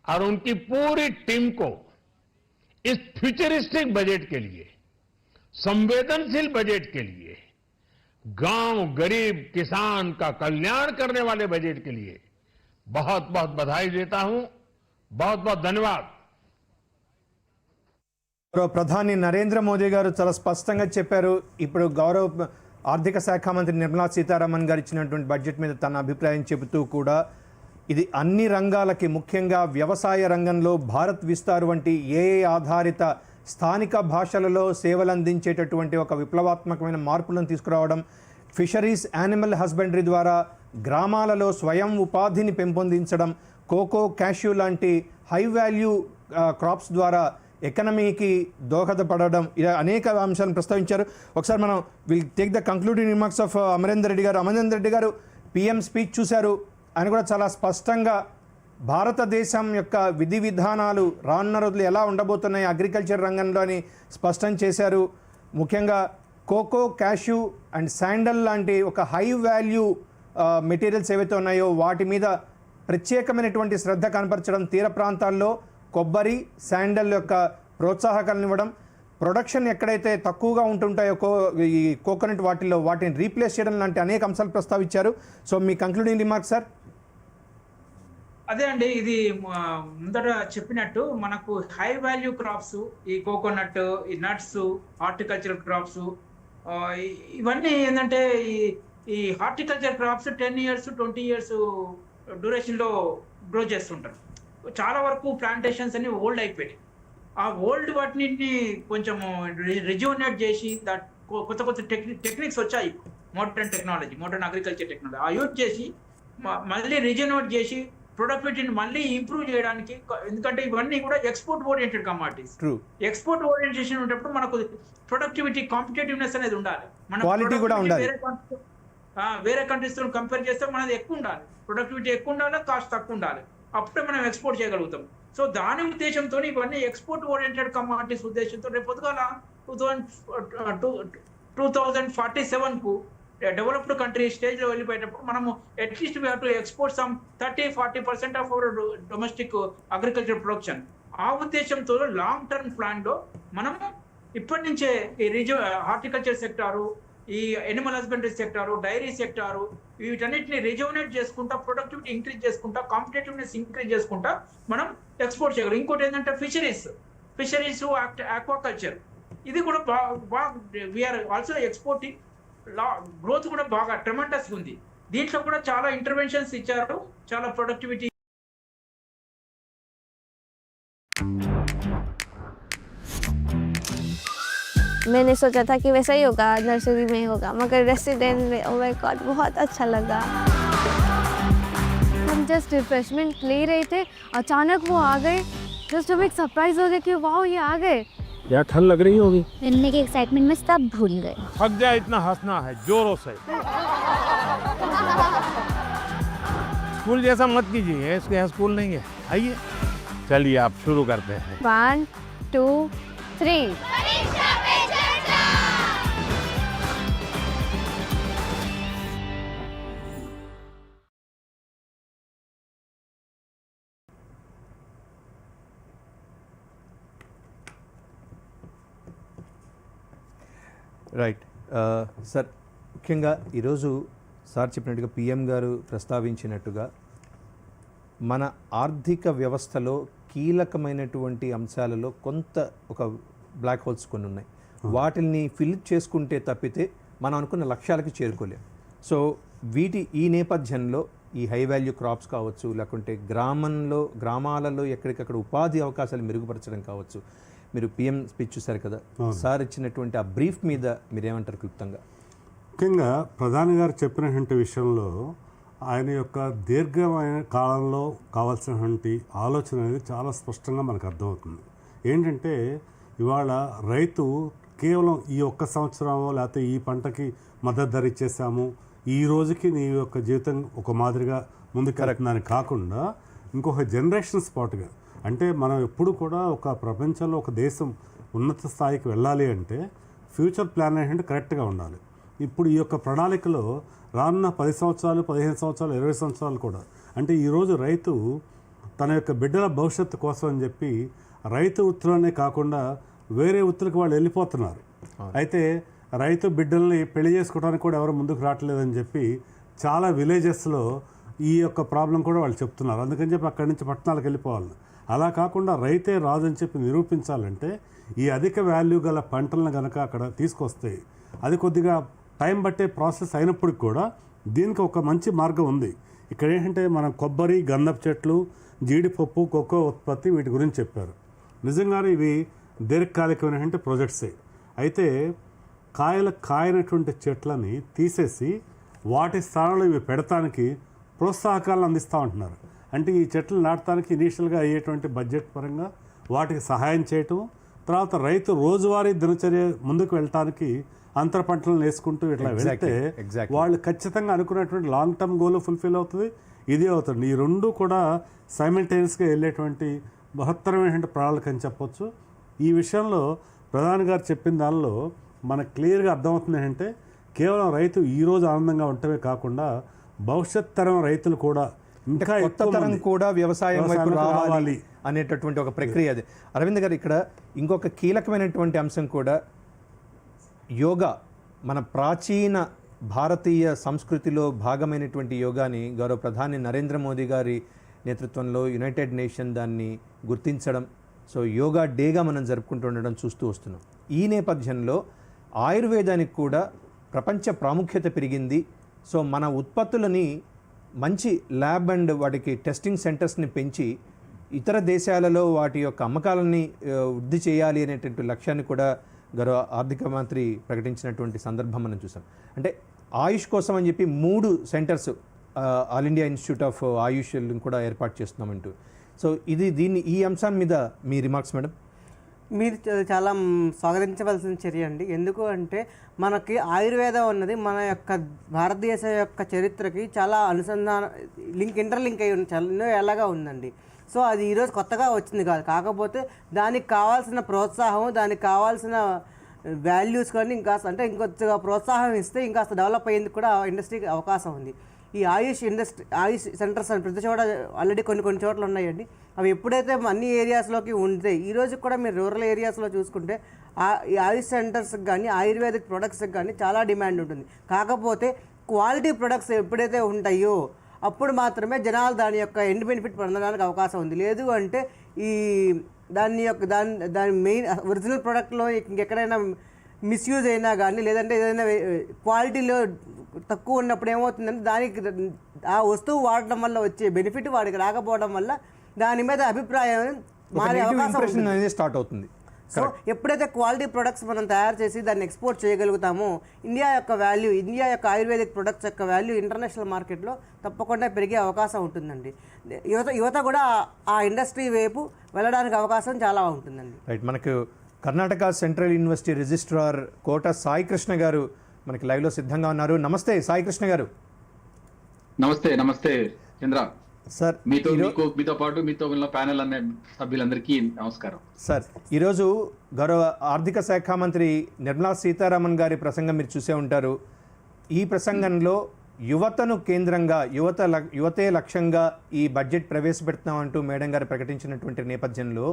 और उनकी पूरी टीम को इस फ्यूचरिस्टिक बजट के लिए, संवेदनशील बजट के लिए, गांव गरीब किसान का कल्याण करने वाले बजट के लिए बहुत बहुत बधाई देता हूं. बहुत बहुत धन्यवाद. ప్రధాని నరేంద్ర మోదీ గారు చాలా స్పష్టంగా చెప్పారు. ఇప్పుడు గౌరవ ఆర్థిక శాఖ మంత్రి నిర్మలా సీతారామన్ గారు ఇచ్చినటువంటి బడ్జెట్ మీద తన అభిప్రాయం చెబుతూ కూడా ఇది అన్ని రంగాలకి, ముఖ్యంగా వ్యవసాయ రంగంలో భారత్ విస్తార్ వంటి ఏఐ ఆధారిత స్థానిక భాషలలో సేవలు అందించేటటువంటి ఒక విప్లవాత్మకమైన మార్పులను తీసుకురావడం, ఫిషరీస్, యానిమల్ హస్బెండరీ ద్వారా గ్రామాలలో స్వయం ఉపాధిని పెంపొందించడం, కోకో, క్యాష్యూ లాంటి హై వాల్యూ క్రాప్స్ ద్వారా ఎకనమీకి దోహదపడడం, ఇలా అనేక అంశాలను ప్రస్తావించారు. ఒకసారి మనం will take the concluding remarks of Amarender Reddy గారు. అమరేందర్ రెడ్డి గారు పిఎం స్పీచ్ చూశారు. ఆయన కూడా చాలా స్పష్టంగా భారతదేశం యొక్క విధి విధానాలు రానున్న రోజులు ఎలా ఉండబోతున్నాయి అగ్రికల్చర్ రంగంలో అని స్పష్టం చేశారు. ముఖ్యంగా కోకో, క్యాష్యూ అండ్ శాండల్ లాంటి ఒక హై వాల్యూ మెటీరియల్స్ ఏవైతే ఉన్నాయో వాటి మీద ప్రత్యేకమైనటువంటి శ్రద్ధ కనపరచడం, తీర ప్రాంతాల్లో కొబ్బరి, శాండల్ యొక్క ప్రోత్సాహకాలను ఇవ్వడం, ప్రొడక్షన్ ఎక్కడైతే తక్కువగా ఉంటుంటాయో ఈ కోకోనట్ వాటిల్లో వాటిని రీప్లేస్ చేయడం లాంటి అనేక అంశాలు ప్రస్తావించారు. సో మీ కంక్లూడింగ్ రిమార్క్ సార్. అదే అండి, ఇది ముందర చెప్పినట్టు మనకు హై వాల్యూ క్రాప్స్, ఈ కోకోనట్, ఈ నట్స్, హార్టికల్చర్ క్రాప్స్, ఇవన్నీ ఏంటంటే ఈ హార్టికల్చర్ క్రాప్స్ 10 years 20 years డ్యూరేషన్లో గ్రో చేస్తుంటారు. చాలా వరకు ప్లాంటేషన్స్ అన్ని ఓల్డ్ అయిపోయాయి. ఆ ఓల్డ్ వాటిని కొంచెం రిజ్యూనేట్ చేసి కొత్త కొత్త టెక్నిక్స్ వచ్చాయి, modern technology, modern agriculture technology ఆ యూజ్ చేసి మళ్ళీ రిజ్యూనేట్ చేసి ప్రొడక్టివిటీని మళ్ళీ ఇంప్రూవ్ చేయడానికి. ఎందుకంటే ఇవన్నీ కూడా export oriented commodities. Export orientation ఉన్నప్పుడు మనకు ప్రొడక్టివిటీ, కాంపిటేటివ్నెస్ అనేది ఉండాలి. వేరే కంట్రీస్ తో కంపేర్ చేస్తే మనది ఎక్కువ ఉండాలి, ప్రొడక్టివిటీ ఎక్కువ ఉండాలి, కాస్ట్ తక్కువ ఉండాలి. అప్పుడే మనం ఎక్స్పోర్ట్ చేయగలుగుతాం. సో దాని ఉద్దేశంతో ఇవన్నీ ఎక్స్పోర్ట్ ఓరియంటెడ్ కమాడిటీస్ ఉద్దేశంతో రేపు పొద్దుగాల 2047 డెవలప్డ్ కంట్రీ స్టేజ్లో వెళ్ళిపోయేటప్పుడు మనము at least we have to export some 30-40% of our domestic agriculture production. ఆ ఉద్దేశంతో లాంగ్ టర్మ్ ప్లాన్లో మనం ఇప్పటి నుంచే ఈ హార్టికల్చర్ సెక్టారు, ఈ animal husbandry sector, dairy sector, వీటన్నిటిని రిజోనేట్ చేసుకుంటా, ప్రొడక్టివిటీ ఇంక్రీజ్ చేసుకుంటా, కాంపిటేటివ్నెస్ ఇంక్రీజ్ చేసుకుంటా మనం ఎక్స్పోర్ట్ చేయగలం. ఇంకోటి ఏంటంటే ఫిషరీస్ ఆక్వాకల్చర్, ఇది కూడా బాగా వీఆర్ ఆల్సో ఎక్స్పోర్టింగ్. గ్రోత్ కూడా బాగా ట్రెమెండస్ ఉంది. దీంట్లో కూడా చాలా ఇంటర్వెన్షన్స్ ఇచ్చారు, చాలా ప్రొడక్టివిటీ. मैंने सोचा था कि वैसा ही होगा, नर्सरी में होगा, मगर रेसिडेंट में ओह माय गॉड बहुत अच्छा लगा। हम जस्ट रिफ्रेशमेंट ले रहे थे, अचानक वो आ गए, जस्ट हम एक सरप्राइज हो गए कि वाओ ये आ गए। यार ठंड लग रही होगी। मिलने के एक्साइटमेंट में सब भूल गए। थक जाए इतना हंसना है जोरों से। स्कूल जैसा मत कीजिए, इसके यहाँ स्कूल नहीं है। आइए चलिए आप शुरू करते हैं। 1 2 3 రైట్ సార్, ముఖ్యంగా ఈరోజు సార్ చెప్పినట్టుగా పిఎం గారు ప్రస్తావించినట్టుగా మన ఆర్థిక వ్యవస్థలో కీలకమైనటువంటి అంశాలలో కొంత ఒక బ్లాక్ హోల్స్ కొన్ని ఉన్నాయి. వాటిని ఫిల్ చేసుకుంటే తప్పితే మనం అనుకున్న లక్ష్యాలకు చేరుకోలేం. సో ఈ నేపథ్యంలో ఈ హై వాల్యూ క్రాప్స్ కావచ్చు, లేకుంటే గ్రామాలలో ఎక్కడికక్కడ ఉపాధి అవకాశాలు మెరుగుపరచడం కావచ్చు. మీరు పిఎం స్పీచ్ చూశారు కదా సార్, ఇచ్చినటువంటి ఆ బ్రీఫ్ మీద మీరేమంటారు క్లుప్తంగా? ముఖ్యంగా ప్రధాని గారు చెప్పినటువంటి విషయంలో ఆయన యొక్క దీర్ఘమైన కాలంలో కావాల్సినటువంటి ఆలోచన అనేది చాలా స్పష్టంగా మనకు అర్థమవుతుంది. ఏంటంటే ఇవాళ రైతు కేవలం ఈ ఒక్క సంవత్సరమో లేకపోతే ఈ పంటకి మద్దతు ధర ఇచ్చేసాము, ఈ రోజుకి నీ యొక్క జీవితం ఒక మాదిరిగా ముందుకెళ్తుందని కాకుండా ఇంకొక జనరేషన్ స్పాట్గా, అంటే మనం ఎప్పుడు కూడా ఒక ప్రపంచంలో ఒక దేశం ఉన్నత స్థాయికి వెళ్ళాలి అంటే ఫ్యూచర్ ప్లాన్ ఏంటంటే కరెక్ట్గా ఉండాలి. ఇప్పుడు ఈ యొక్క ప్రణాళికలో రానున్న 10 సంవత్సరాలు, 15 సంవత్సరాలు, 20 సంవత్సరాలు కూడా, అంటే ఈరోజు రైతు తన యొక్క బిడ్డల భవిష్యత్తు కోసం అని చెప్పి రైతు వృత్తులనే కాకుండా వేరే వృత్తులకు వాళ్ళు వెళ్ళిపోతున్నారు. అయితే రైతు బిడ్డల్ని పెళ్లి చేసుకోవడానికి కూడా ఎవరు ముందుకు రావట్లేదని చెప్పి చాలా విలేజెస్లో ఈ యొక్క ప్రాబ్లం కూడా వాళ్ళు చెప్తున్నారు. అందుకని చెప్పి అక్కడి నుంచి పట్టణాలకు వెళ్ళిపోవాలి. అలా కాకుండా రైతే రాదు అని చెప్పి నిరూపించాలంటే ఈ అధిక వాల్యూ గల పంటలను కనుక అక్కడ తీసుకొస్తే, అది కొద్దిగా టైం బట్టే ప్రాసెస్ అయినప్పటికి కూడా దీనికి ఒక మంచి మార్గం ఉంది. ఇక్కడ ఏంటంటే మనం కొబ్బరి, గంధపు చెట్లు, జీడిపప్పు, కోకో ఉత్పత్తి వీటి గురించి చెప్పారు. నిజంగానే ఇవి దీర్ఘకాలికమైనటువంటి ప్రాజెక్ట్సే. అయితే కాయనటువంటి చెట్లని తీసేసి వాటి స్థానంలో ఇవి పెడతానికి ప్రోత్సాహకాలను అందిస్తూ ఉంటున్నారు. అంటే ఈ చెట్లు నాటడానికి ఇనీషియల్గా అయ్యేటువంటి బడ్జెట్ పరంగా వాటికి సహాయం చేయటం, తర్వాత రైతు రోజువారీ దినచర్య ముందుకు వెళ్ళటానికి అంతర పంటలను వేసుకుంటూ ఇట్లా వెళ్తే వాళ్ళు ఖచ్చితంగా అనుకున్నటువంటి లాంగ్ టర్మ్ గోల్ ఫుల్ఫిల్ అవుతుంది, ఇదే అవుతుంది. ఈ రెండు కూడా సైమల్టేనియస్గా వెళ్ళేటువంటి మహత్తరమైనటువంటి ప్రణాళిక అని చెప్పొచ్చు. ఈ విషయంలో ప్రధాని గారు చెప్పిన దానిలో మనకు క్లియర్గా అర్థమవుతుంది ఏంటంటే కేవలం రైతు ఈరోజు ఆనందంగా ఉండటమే కాకుండా భవిష్యత్ తరం రైతులు కూడా ఇంకా కొత్త తరం కూడా వ్యవసాయం వైపు రావాలి అనేటటువంటి ఒక ప్రక్రియ అది. అరవింద్ గారు, ఇక్కడ ఇంకొక కీలకమైనటువంటి అంశం కూడా యోగా. మన ప్రాచీన భారతీయ సంస్కృతిలో భాగమైనటువంటి యోగాని గౌరవ ప్రధాని నరేంద్ర మోదీ గారి నేతృత్వంలో యునైటెడ్ నేషన్ దాన్ని గుర్తించడం, సో యోగా డేగా మనం జరుపుకుంటూ ఉండడం చూస్తూ వస్తున్నాం. ఈ నేపథ్యంలో ఆయుర్వేదానికి కూడా ప్రపంచ ప్రాముఖ్యత పెరిగింది. సో మన ఉత్పత్తులని మంచి ల్యాబ్ అండ్ వాటికి టెస్టింగ్ సెంటర్స్ని పెంచి ఇతర దేశాలలో వాటి యొక్క అమ్మకాలని వృద్ధి చేయాలి అనేటువంటి లక్ష్యాన్ని కూడా గౌరవ ఆర్థిక మంత్రి ప్రకటించినటువంటి సందర్భం మనం చూసాం. అంటే ఆయుష్ కోసం అని చెప్పి 3 centres all India institute of AYUSH కూడా ఏర్పాటు చేస్తున్నామంటూ. సో ఈ అంశాన్ని మీద మీ రిమార్క్స్ మేడం? మీరు చాలా స్వాగతించవలసిన చర్య అండి. ఎందుకు అంటే మనకి ఆయుర్వేదం అన్నది మన యొక్క భారతదేశం యొక్క చరిత్రకి చాలా ఇంటర్లింక్ అయి చాలా ఎన్నో ఏళ్ళగా ఉందండి. సో అది ఈరోజు కొత్తగా వచ్చింది కాదు. కాకపోతే దానికి కావాల్సిన ప్రోత్సాహం, దానికి కావాల్సిన వాల్యూస్ కానీ ఇంకాస్త అంటే ఇంకొంచెం ప్రోత్సాహం ఇస్తే ఇంకాస్త డెవలప్ అయ్యేందుకు కూడా ఇండస్ట్రీకి అవకాశం ఉంది. ఈ ఆయుష్ సెంటర్స్ అని ప్రతి చోట ఆల్రెడీ కొన్ని చోట్ల ఉన్నాయండి. అవి ఎప్పుడైతే అన్ని ఏరియాస్లోకి ఉంటాయి, ఈరోజు కూడా మీరు రూరల్ ఏరియాస్లో చూసుకుంటే ఈ ఆయుష్ సెంటర్స్కి కానీ ఆయుర్వేదిక్ ప్రొడక్ట్స్కి కానీ చాలా డిమాండ్ ఉంటుంది. కాకపోతే క్వాలిటీ ప్రొడక్ట్స్ ఎప్పుడైతే ఉంటాయో అప్పుడు మాత్రమే జనాలు దాని యొక్క ఎండ్ బెనిఫిట్ పొందడానికి అవకాశం ఉంది. లేదు అంటే ఈ దాని మెయిన్ ఒరిజినల్ ప్రోడక్ట్లో ఇంకెక్కడైనా మిస్యూజ్ అయినా కానీ లేదంటే ఏదైనా క్వాలిటీలో తక్కువ ఉన్నప్పుడు ఏమవుతుందంటే దానికి ఆ వస్తువు వాడడం వల్ల వచ్చే బెనిఫిట్ వాడికి రాకపోవడం వల్ల దాని మీద అభిప్రాయం మారే అవకాశం స్టార్ట్ అవుతుంది. సో ఎప్పుడైతే క్వాలిటీ ప్రొడక్ట్స్ మనం తయారు చేసి దాన్ని ఎక్స్పోర్ట్ చేయగలుగుతామో ఇండియా యొక్క ఆయుర్వేదిక్ ప్రొడక్ట్స్ యొక్క వాల్యూ ఇంటర్నేషనల్ మార్కెట్లో తప్పకుండా పెరిగే అవకాశం ఉంటుందండి. యువత కూడా ఆ ఇండస్ట్రీ వైపు వెళ్ళడానికి అవకాశం చాలా ఉంటుందండి. రైట్, మనకు కర్ణాటక సెంట్రల్ యూనివర్సిటీ రిజిస్ట్రార్ కోట సాయి కృష్ణ గారు మనకి లైవ్లో సిద్ధంగా ఉన్నారు. నమస్తే సాయి కృష్ణ గారు. నమస్తే చంద్ర సార్. మీతో పాటు మీతో ఉన్న ప్యానెల్ అనే సభ్యులందరికీ నమస్కారం సార్. ఈరోజు గౌరవ ఆర్థిక శాఖ మంత్రి నిర్మలా సీతారామన్ గారి ప్రసంగం మీరు చూసే ఉంటారు. ఈ ప్రసంగంలో యువతను కేంద్రంగా యువతే లక్ష్యంగా ఈ బడ్జెట్ ప్రవేశపెడుతున్నామంటూ మేడం గారు ప్రకటించినటువంటి నేపథ్యంలో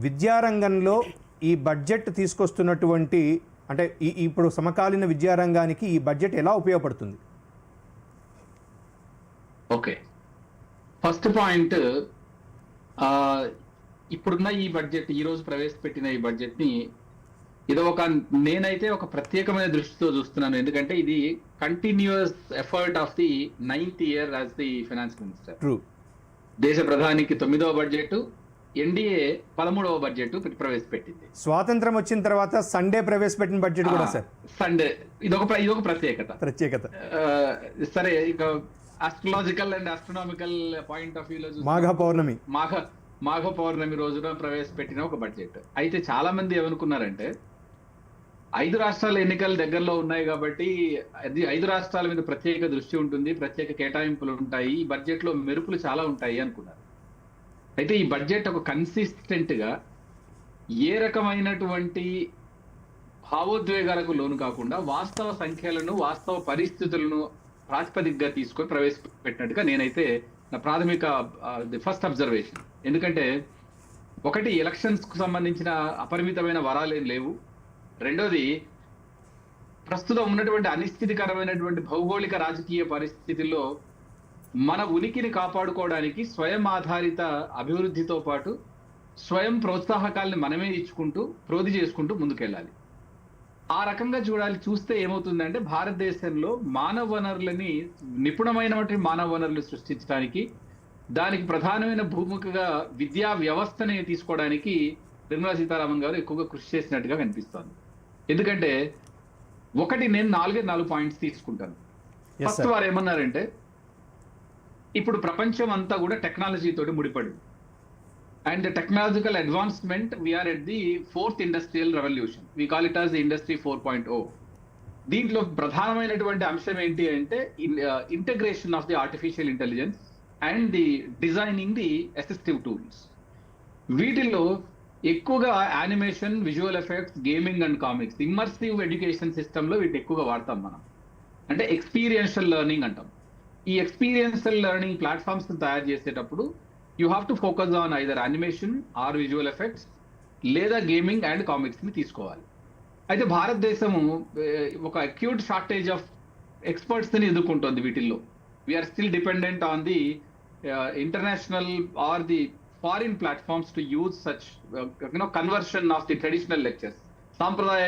విద్యారంగంలో ఈ బడ్జెట్ తీసుకొస్తున్నటువంటి అంటే ఇప్పుడు సమకాలీన విద్యారంగానికి ఈ బడ్జెట్ ఎలా ఉపయోగపడుతుంది? ఓకే, ఫస్ట్ పాయింట్, ఇప్పుడున్న ఈ బడ్జెట్, ఈ రోజు ప్రవేశపెట్టిన ఈ బడ్జెట్ ని నేనైతే ఒక ప్రత్యేకమైన దృష్టితో చూస్తున్నాను. ఎందుకంటే ఇది continuous effort of the 9th year as the finance minister. దేశ ప్రధానికి 9వ బడ్జెట్, ఎన్డీఏ 13వ బడ్జెట్ ప్రవేశపెట్టింది. స్వాతంత్రం వచ్చిన తర్వాత సండే ప్రవేశపెట్టిన బడ్జెట్ కూడా సార్. సండే ఇదొక ప్రత్యేకత. సరే, ఇక astrological and astronomical point of వ్యూలో మాఘ పౌర్ణమి రోజున ప్రవేశపెట్టిన ఒక బడ్జెట్. అయితే చాలా మంది ఏమనుకున్నారంటే 5 రాష్ట్రాల ఎన్నికలు దగ్గరలో ఉన్నాయి కాబట్టి 5 రాష్ట్రాల మీద ప్రత్యేక దృష్టి ఉంటుంది, ప్రత్యేక కేటాయింపులు ఉంటాయి, ఈ బడ్జెట్ లో మెరుపులు చాలా ఉంటాయి అనుకున్నారు. అయితే ఈ బడ్జెట్ ఒక కన్సిస్టెంట్ గా ఏ రకమైనటువంటి భావోద్వేగాలకు లోను కాకుండా వాస్తవ సంఖ్యలను, వాస్తవ పరిస్థితులను ప్రాతిపదికగా తీసుకొని ప్రవేశపెట్టినట్టుగా నేనైతే నా ప్రాథమిక ఫస్ట్ అబ్జర్వేషన్. ఎందుకంటే ఒకటి, ఎలక్షన్స్ కు సంబంధించిన అపరిమితమైన వరాలేం లేవు. రెండోది, ప్రస్తుతం ఉన్నటువంటి అనిశ్చితికరమైనటువంటి భౌగోళిక రాజకీయ పరిస్థితుల్లో మన ఉనికిని కాపాడుకోవడానికి స్వయం ఆధారిత అభివృద్ధితో పాటు స్వయం ప్రోత్సాహకాలను మనమే ఇచ్చుకుంటూ ప్రోధి చేసుకుంటూ ముందుకెళ్ళాలి. ఆ రకంగా చూస్తే ఏమవుతుందంటే భారతదేశంలో మానవ వనరులని, నిపుణమైనటువంటి మానవ వనరులు సృష్టించడానికి, దానికి ప్రధానమైన భూమికగా విద్యా వ్యవస్థని తీసుకోవడానికి నిర్మలా సీతారామన్ గారు ఎక్కువగా కృషి చేసినట్టుగా కనిపిస్తోంది. ఎందుకంటే నేను 4 పాయింట్స్ తీసుకుంటాను. ఫస్ట్, వారు ఏమన్నారంటే ఇప్పుడు ప్రపంచం అంతా కూడా టెక్నాలజీ తోటి ముడిపడింది. And the technological advancement, we are at the 4th industrial revolution. We call it as the industry 4.0. దీంట్లో ప్రధానమైనటువంటి అంశం ఏంటి అంటే integration of the artificial intelligence and the designing the assistive tools. వీటిల్లో ఎక్కువగా animation, visual effects, gaming and comics, immersive education సిస్టంలో వీటిని ఎక్కువగా వాడతాం మనం. అంటే ఎక్స్పీరియన్షియల్ లెర్నింగ్ అంటాం. ఈ ఎక్స్పీరియన్షియల్ లెర్నింగ్ ప్లాట్ఫామ్స్ తయారు చేసేటప్పుడు you have to focus on either animation or visual effects లేదా గేమింగ్ అండ్ కామిక్స్ ని తీసుకోవాలి. అయితే భారతదేశము ఒక అక్యూట్ షార్టేజ్ ఆఫ్ ఎక్స్పర్ట్స్ ని ఎదుర్కొంటుంది వీటిల్లో. We're still dependent on the international or the foreign platforms to use such conversion of the traditional lectures. సాంప్రదాయ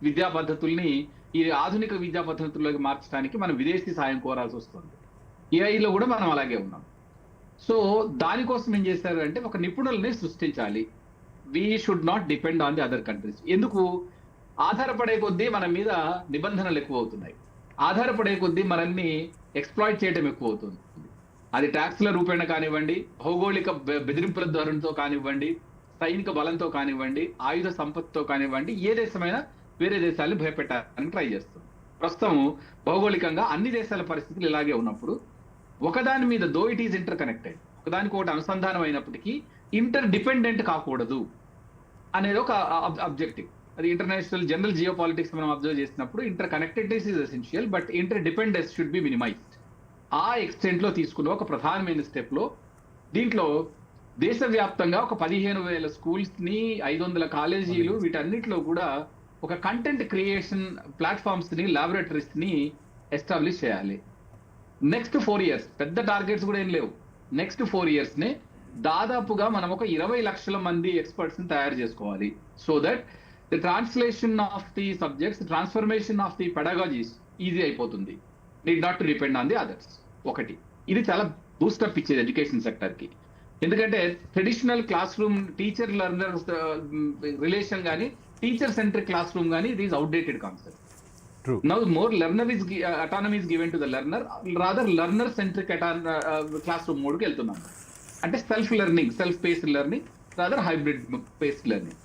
విద్యా పద్ధతుల్ని ఈ ఆధునిక విద్యా పద్ధతుల్లోకి మార్చడానికి మనం విదేశీ సాయం కోరాల్సి వస్తుంది. ఏఐలో కూడా మనం అలాగే ఉన్నాం. సో దానికోసం ఏం చేశారు అంటే ఒక నిపుణుల్ని సృష్టించాలి. We should not depend on the other countries. ఎందుకు? ఆధారపడే కొద్దీ మన మీద నిబంధనలు ఎక్కువ అవుతున్నాయి, ఆధారపడే కొద్దీ మనల్ని ఎక్స్ప్లాయిట్ చేయడం ఎక్కువ అవుతుంది. అది ట్యాక్స్ల రూపేణ కానివ్వండి, భౌగోళిక బెదిరింపుల ధోరణితో కానివ్వండి, సైనిక బలంతో కానివ్వండి, ఆయుధ సంపత్తితో కానివ్వండి, ఏ దేశమైనా వేరే దేశాలను భయపెట్టాలని ట్రై చేస్తుంది. ప్రస్తుతం భౌగోళికంగా అన్ని దేశాల పరిస్థితులు ఇలాగే ఉన్నప్పుడు ఒకదాని మీద, though it is inter connected, ఒకదానికి ఒకటి అనుసంధానం అయినప్పటికీ ఇంటర్ డిపెండెంట్ కాకూడదు అనేది ఒక అబ్జెక్టివ్. అది ఇంటర్నేషనల్ జనరల్ జియో పాలిటిక్స్ మనం అబ్జర్వ్ చేసినప్పుడు inter connectedness is essential, but inter dependence should be minimised. ఆ ఎక్స్టెంట్ లో తీసుకున్న ఒక ప్రధానమైన స్టెప్ లో దీంట్లో దేశవ్యాప్తంగా ఒక 15,000 స్కూల్స్ ని 500 కాలేజీలు వీటన్నిటిలో కూడా ఒక కంటెంట్ క్రియేషన్ ప్లాట్ఫామ్స్ ని లాబొరేటరీస్ ని ఎస్టాబ్లిష్ చేయాలి. నెక్స్ట్ 4 years పెద్ద టార్గెట్స్ కూడా ఏం లేవు. నెక్స్ట్ 4 years నే దాదాపుగా మనం ఒక 20 లక్షల మంది ఎక్స్పర్ట్స్ ని తయారు చేసుకోవాలి. So that the translation of the subjects, transformation of the pedagogies easy అయిపోతుంది. Need not to depend on the others. ఒకటి ఇది చాలా బూస్టప్ ఇచ్చేది ఎడ్యుకేషన్ సెక్టర్ కి. ఎందుకంటే traditional classroom teacher learner relation కానీ టీచర్ సెంట్రిక్ క్లాస్ రూమ్ కానీ it is outdated concept. Now more learner is autonomy is given to the learner, rather learner centric classroom మోడ్కి వెళ్తున్నాం. అంటే self learning, self paced learning, rather hybrid paced learning.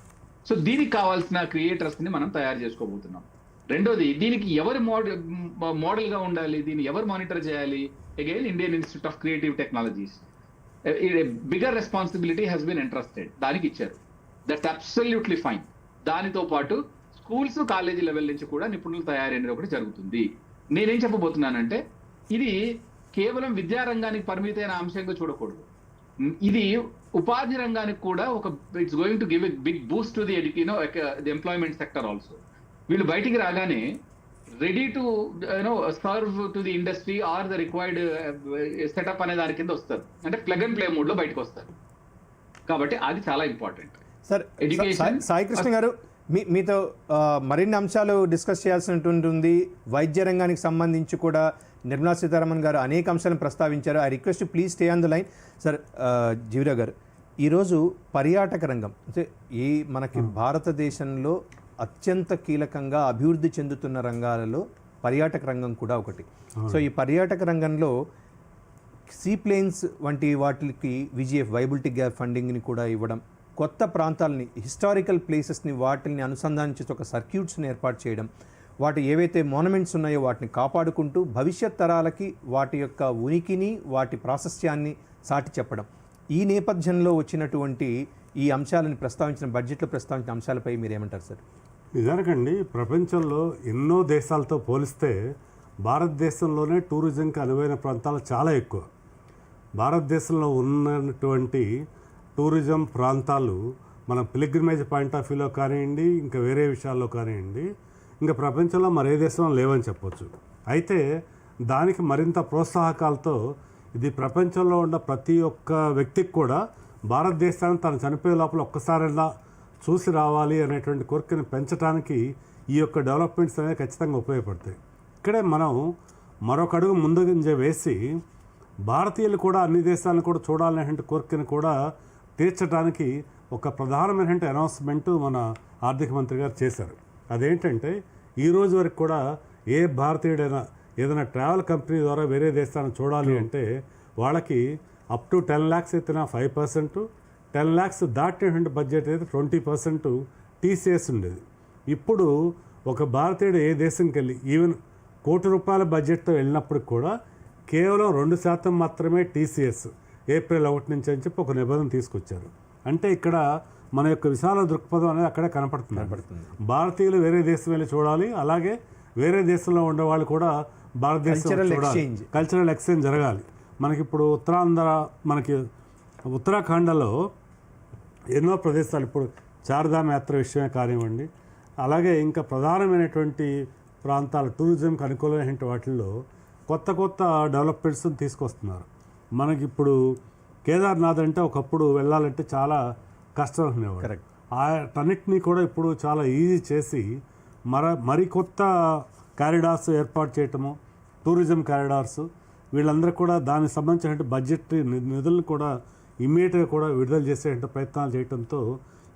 So దీనికి కావాల్సిన creators ని మనం తయారు చేసుకోబోతున్నాం. రెండోది, దీనికి ఎవరు మోడల్ గా ఉండాలి, దీన్ని ఎవరు మానిటర్ చేయాలి? Again Indian Institute of Creative Technologies bigger responsibility has been entrusted. దానికి ఇచ్చారు. That's absolutely fine. దానితో పాటు స్కూల్స్, కాలేజీ లెవెల్ నుంచి కూడా నిపుణులు తయారీ అనేది ఒకటి జరుగుతుంది. నేనేం చెప్పబోతున్నానంటే ఇది కేవలం విద్యారంగానికి పరిమితమైన అంశంగా చూడకూడదు. ఇది ఉపాధి రంగానికి కూడా ఒక it's going to give a big boost to the the employment sector also. వీళ్ళు బయటికి రాగానే ready to serve to the industry or the required setup అనే దాని కింద వస్తారు. అంటే ప్లగ్ అండ్ ప్లే మోడ్ లో బయటకు వస్తారు. కాబట్టి అది చాలా ఇంపార్టెంట్. సార్, సాయి కృష్ణ గారు, మీతో మరిన్ని అంశాలు డిస్కస్ చేయాల్సి ఉంటుంది. వైద్య రంగానికి సంబంధించి కూడా నిర్మలా సీతారామన్ గారు అనేక అంశాలను ప్రస్తావించారు. I request please stay on the line. Sir, Jeevarao గారు, ఈరోజు పర్యాటక రంగం అంటే మనకి భారతదేశంలో అత్యంత కీలకంగా అభివృద్ధి చెందుతున్న రంగాలలో పర్యాటక రంగం కూడా ఒకటి. సో ఈ పర్యాటక రంగంలో సీప్లేన్స్ వంటి వాటికి విజిఎఫ్ వైబిలిటీ గ్యాప్ ఫండింగ్ని కూడా ఇవ్వడం, కొత్త ప్రాంతాలని, హిస్టారికల్ ప్లేసెస్ని వాటిని అనుసంధానించి ఒక సర్క్యూట్స్ని ఏర్పాటు చేయడం, వాటి ఏవైతే మోనమెంట్స్ ఉన్నాయో వాటిని కాపాడుకుంటూ భవిష్యత్ తరాలకి వాటి యొక్క ఉనికిని, వాటి ప్రాశస్త్యాన్ని సాటి చెప్పడం, ఈ నేపథ్యంలో వచ్చినటువంటి ఈ అంశాలను ప్రస్తావించిన బడ్జెట్లో ప్రస్తావించిన అంశాలపై మీరేమంటారు సార్? నిజానికండి, ప్రపంచంలో ఎన్నో దేశాలతో పోలిస్తే భారతదేశంలోనే టూరిజంకి అనువైన ప్రాంతాలు చాలా ఎక్కువ. భారతదేశంలో ఉన్నటువంటి టూరిజం ప్రాంతాలు మన పిలిగ్రిమేజ్ పాయింట్ ఆఫ్ వ్యూలో కానివ్వండి, ఇంకా వేరే విషయాల్లో కానివ్వండి, ఇంకా ప్రపంచంలో మరే దేశంలో లేవని చెప్పొచ్చు. అయితే దానికి మరింత ప్రోత్సాహకాలతో ఇది ప్రపంచంలో ఉన్న ప్రతి ఒక్క వ్యక్తికి కూడా భారతదేశాన్ని తను చనిపోయే లోపల ఒక్కసారైనా చూసి రావాలి అనేటువంటి కోరికను పెంచడానికి ఈ యొక్క డెవలప్మెంట్స్ అనేవి ఖచ్చితంగా ఉపయోగపడతాయి. ఇక్కడే మనం మరొక అడుగు ముందుగా వేసి భారతీయులు కూడా అన్ని దేశాలను కూడా చూడాలనేటువంటి కోరికను కూడా తీర్చడానికి ఒక ప్రధానమైన అనౌన్స్మెంట్ మన ఆర్థిక మంత్రి గారు చేశారు. అదేంటంటే ఈ రోజు వరకు కూడా ఏ భారతీయుడైనా ఏదైనా ట్రావెల్ కంపెనీ ద్వారా వేరే దేశాన్ని చూడాలి అంటే వాళ్ళకి అప్ టు 10 lakhs అయితేనా 5%, 10 lakhs దాటినటువంటి బడ్జెట్ అయితే 20% టీసీఎస్ ఉండేది. ఇప్పుడు ఒక భారతీయుడు ఏ దేశంకి వెళ్ళి ఈవెన్ ₹1,00,00,000 బడ్జెట్తో వెళ్ళినప్పుడు కూడా కేవలం 2% మాత్రమే టీసీఎస్ ఏప్రిల్ 1 నుంచి అని చెప్పి ఒక నిబంధన తీసుకొచ్చారు. అంటే ఇక్కడ మన యొక్క విశాల దృక్పథం అనేది అక్కడే కనపడుతుంది. భారతీయులు వేరే దేశం వెళ్ళి చూడాలి, అలాగే వేరే దేశంలో ఉండేవాళ్ళు కూడా భారతదేశం కల్చరల్ ఎక్స్చేంజ్ జరగాలి. మనకి ఇప్పుడు మనకి ఉత్తరాఖండ్లో ఎన్నో ప్రదేశాలు, ఇప్పుడు చార్ధామ్ యాత్ర విషయమే కానివ్వండి, అలాగే ఇంకా ప్రధానమైనటువంటి ప్రాంతాలు టూరిజంకి అనుకూలమైన వాటిల్లో కొత్త కొత్త డెవలప్మెంట్స్ తీసుకొస్తున్నారు. మనకి ఇప్పుడు కేదార్నాథ్ అంటే ఒకప్పుడు వెళ్ళాలంటే చాలా కష్టం అనుకునేవాడు. వాటన్నిటినీ కూడా ఇప్పుడు చాలా ఈజీ చేసి మరికొత్త కారిడార్స్ ఏర్పాటు చేయటము, టూరిజం కారిడార్స్, వీళ్ళందరూ కూడా దానికి సంబంధించిన బడ్జెట్ నిధులను కూడా ఇమ్మీడియట్గా కూడా విడుదల చేసే ప్రయత్నాలు చేయడంతో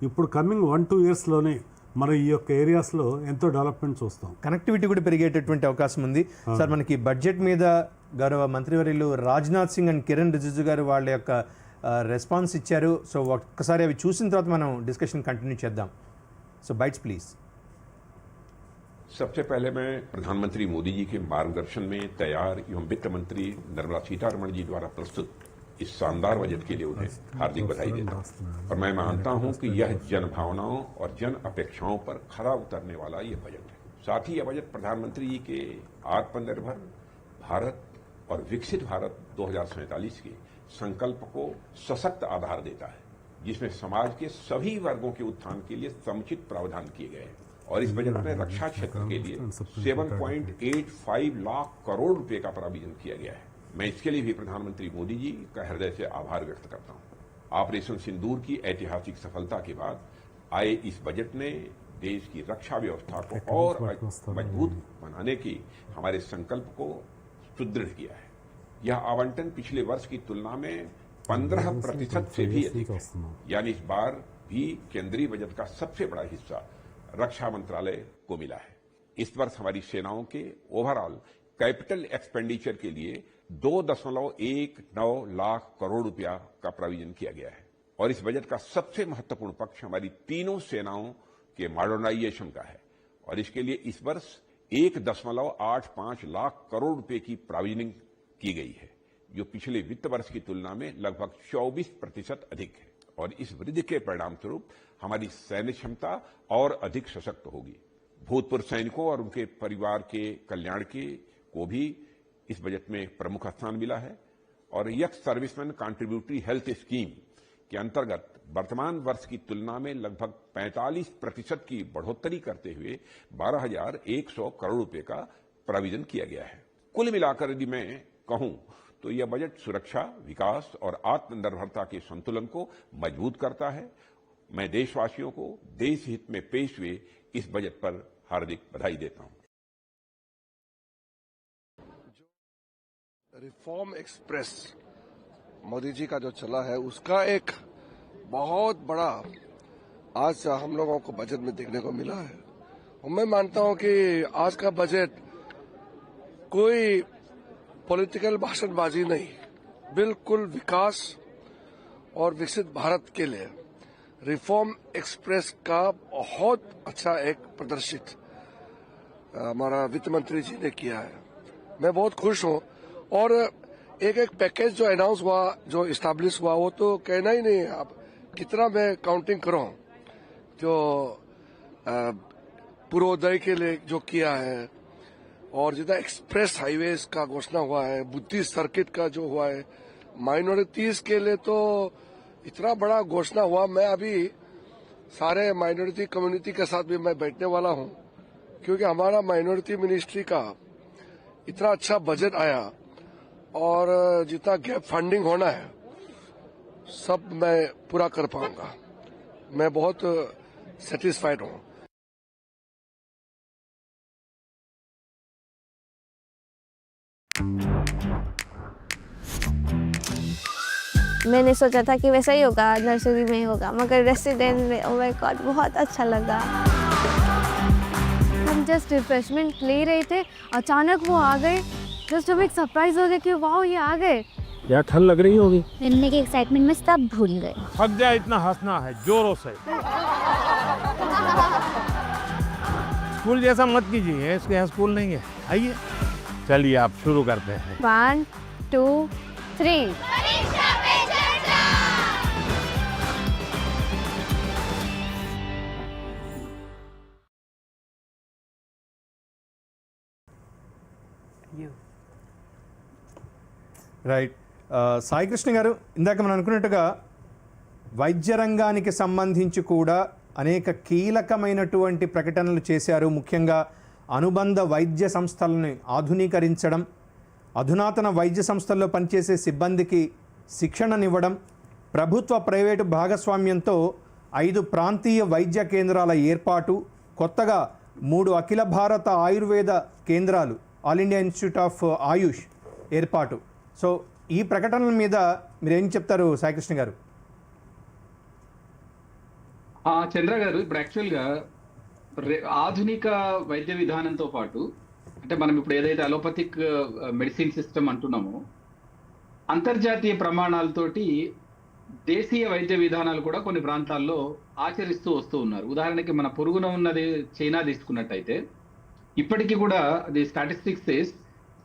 ఇప్పుడు కమింగ్ 1-2 yearsలోనే మన ఈ యొక్క ఏరియాస్లో ఎంతో డెవలప్మెంట్ చూస్తాం. కనెక్టివిటీ కూడా పెరిగేటటువంటి అవకాశం ఉంది. సార్, మనకి బడ్జెట్ మీద గౌరవ మంత్రివర్యులు రాజ్నాథ్ సింగ్ అండ్ కిరణ్ రిజిజు గారు వాళ్ళ యొక్క రెస్పాన్స్ ఇచ్చారు. సో ఒక్కసారి అవి చూసిన తర్వాత మనం డిస్కషన్ కంటిన్యూ చేద్దాం. So bites please. सबसे पहले मैं प्रधानमंत्री मोदी जी के मार्गदर्शन में तैयार एवं वित्त मंत्री निर्मला सीतारमण जी द्वारा प्रस्तुत इस शानदार बजट के लिए उन्हें हार्दिक बधाई देता हूं। और मैं मानता हूं कि यह जन भावनाओं और जन अपेक्षाओं पर खरा उतरने वाला यह बजट है। साथ ही यह बजट प्रधानमंत्री जी के आत्मनिर्भर भारत और विकसित भारत 2047 के संकल्प को सशक्त आधार देता है, जिसमें समाज के सभी वर्गों के उत्थान के लिए समुचित प्रावधान किए गए हैं। और इस बजट में रक्षा क्षेत्र के लिए 7.85 लाख करोड़ रुपए का प्रावधान किया गया है। मैं इसके लिए भी प्रधानमंत्री मोदी जी का हृदय से आभार व्यक्त करता हूं। ऑपरेशन सिंदूर की ऐतिहासिक सफलता के बाद आए इस बजट ने देश की रक्षा व्यवस्था को और मजबूत बनाने की हमारे संकल्प को सुदृढ़ किया है। यह आवंटन पिछले वर्ष की तुलना में 15% से भी अधिक है, यानी इस बार भी केंद्रीय बजट का सबसे बड़ा हिस्सा रक्षा मंत्रालय को मिला है। इस वर्ष हमारी सेनाओं के ओवरऑल कैपिटल एक्सपेंडिचर के लिए 2.19 लाख करोड़ रुपया का प्राविजन किया गया है। और इस बजट का सबसे महत्वपूर्ण पक्ष हमारी तीनों सेनाओं के मॉडर्नाइजेशन का है, और इसके लिए इस वर्ष 1.85 लाख करोड़ रुपए की प्राविजनिंग की गई है, जो पिछले वित्त वर्ष की तुलना में लगभग 24% अधिक है। और इस वृद्धि के परिणाम स्वरूप हमारी सैन्य क्षमता और अधिक सशक्त होगी। भूतपूर्व सैनिकों और उनके परिवार के कल्याण को भी इस बजट में प्रमुख स्थान मिला है। और young serviceman contributory health scheme के अंतर्गत वर्तमान वर्ष की तुलना में लगभग 45% की बढ़ोतरी करते हुए 12,100 करोड़ रुपए का प्राविजन किया गया है। कुल मिलाकर यदि मैं कहूं तो यह बजट सुरक्षा, विकास और आत्मनिर्भरता के संतुलन को मजबूत करता है। मैं देशवासियों को देश हित में पेश हुए इस बजट पर हार्दिक बधाई देता हूं। रिफॉर्म एक्सप्रेस मोदी जी का जो चला है, उसका एक बहुत बड़ा आज हम लोगों को बजट में देखने को मिला है। और मैं मानता हूं कि आज का बजट कोई पॉलिटिकल भाषणबाजी नहीं, बिल्कुल विकास और विकसित भारत के लिए रिफॉर्म एक्सप्रेस का बहुत अच्छा एक प्रदर्शित हमारा वित्त मंत्री जी ने किया है। मैं बहुत खुश हूं। और एक एक पैकेज जो अनाउंस हुआ, जो इस्टेब्लिश हुआ, वो तो कहना ही नहीं है। आप कितना मैं काउंटिंग करूं, जो पूर्वोदय के लिए जो किया है, और जितना एक्सप्रेस हाईवेज का घोषणा हुआ है, बुद्धिस्ट सर्किट का जो हुआ है, माइनॉरिटीज के लिए तो इतना बड़ा घोषणा हुआ। मैं अभी सारे माइनॉरिटी कम्युनिटी के साथ भी मैं बैठने वाला हूं, क्योंकि हमारा माइनॉरिटी मिनिस्ट्री का इतना अच्छा बजट आया, और जितना गैप फंडिंग होना है सब मैं पूरा कर पाऊंगा। मैं बहुत सेटिस्फाइड हूं। मैंने सोचा था कि वैसा ही होगा, नर्सरी में होगा, मगर रेसिडेंट में ओह माय गॉड बहुत अच्छा लगा। हम जस्ट रिफ्रेशमेंट ले रहे थे, अचानक वो आ गए। जस्ट हम एक सरप्राइज हो गए कि वाह ये आ गए। यार ठंड लग रही होगी। मिलने के एक्साइटमेंट में सब भूल गए। थक जाए इतना हंसना है जोरों से। स्कूल जैसा मत कीजिए, इसके यहाँ स्कूल नहीं है। आइए चलिए आप शुरू करते हैं। 1 2 3। రైట్ సాయి కృష్ణ గారు, ఇందాక మనం అనుకున్నట్టుగా వైద్య రంగానికి సంబంధించి కూడా అనేక కీలకమైనటువంటి ప్రకటనలు చేశారు. ముఖ్యంగా అనుబంధ వైద్య సంస్థలను ఆధునీకరించడం, అధునాతన వైద్య సంస్థల్లో పనిచేసే సిబ్బందికి శిక్షణనివ్వడం, ప్రభుత్వ ప్రైవేటు భాగస్వామ్యంతో 5 ప్రాంతీయ వైద్య కేంద్రాల ఏర్పాటు, కొత్తగా 3 అఖిల భారత ఆయుర్వేద కేంద్రాలు, ఆల్ ఇండియా ఇన్స్టిట్యూట్ ఆఫ్ ఆయుష్ ఏర్పాటు. సో ఈ ప్రకటనల మీద మీరేం చెప్తారు సాయికృష్ణ గారు? చంద్ర గారు, ఇప్పుడు యాక్చువల్గా ఆధునిక వైద్య విధానంతో పాటు, అంటే మనం ఇప్పుడు ఏదైతే అలోపతిక్ మెడిసిన్ సిస్టమ్ అంటున్నామో, అంతర్జాతీయ ప్రమాణాలతోటి దేశీయ వైద్య విధానాలు కూడా కొన్ని ప్రాంతాల్లో ఆచరిస్తూ వస్తూ ఉన్నారు. ఉదాహరణకి మన పొరుగున ఉన్నది చైనా తీసుకున్నట్టయితే, ఇప్పటికీ కూడా the statistics says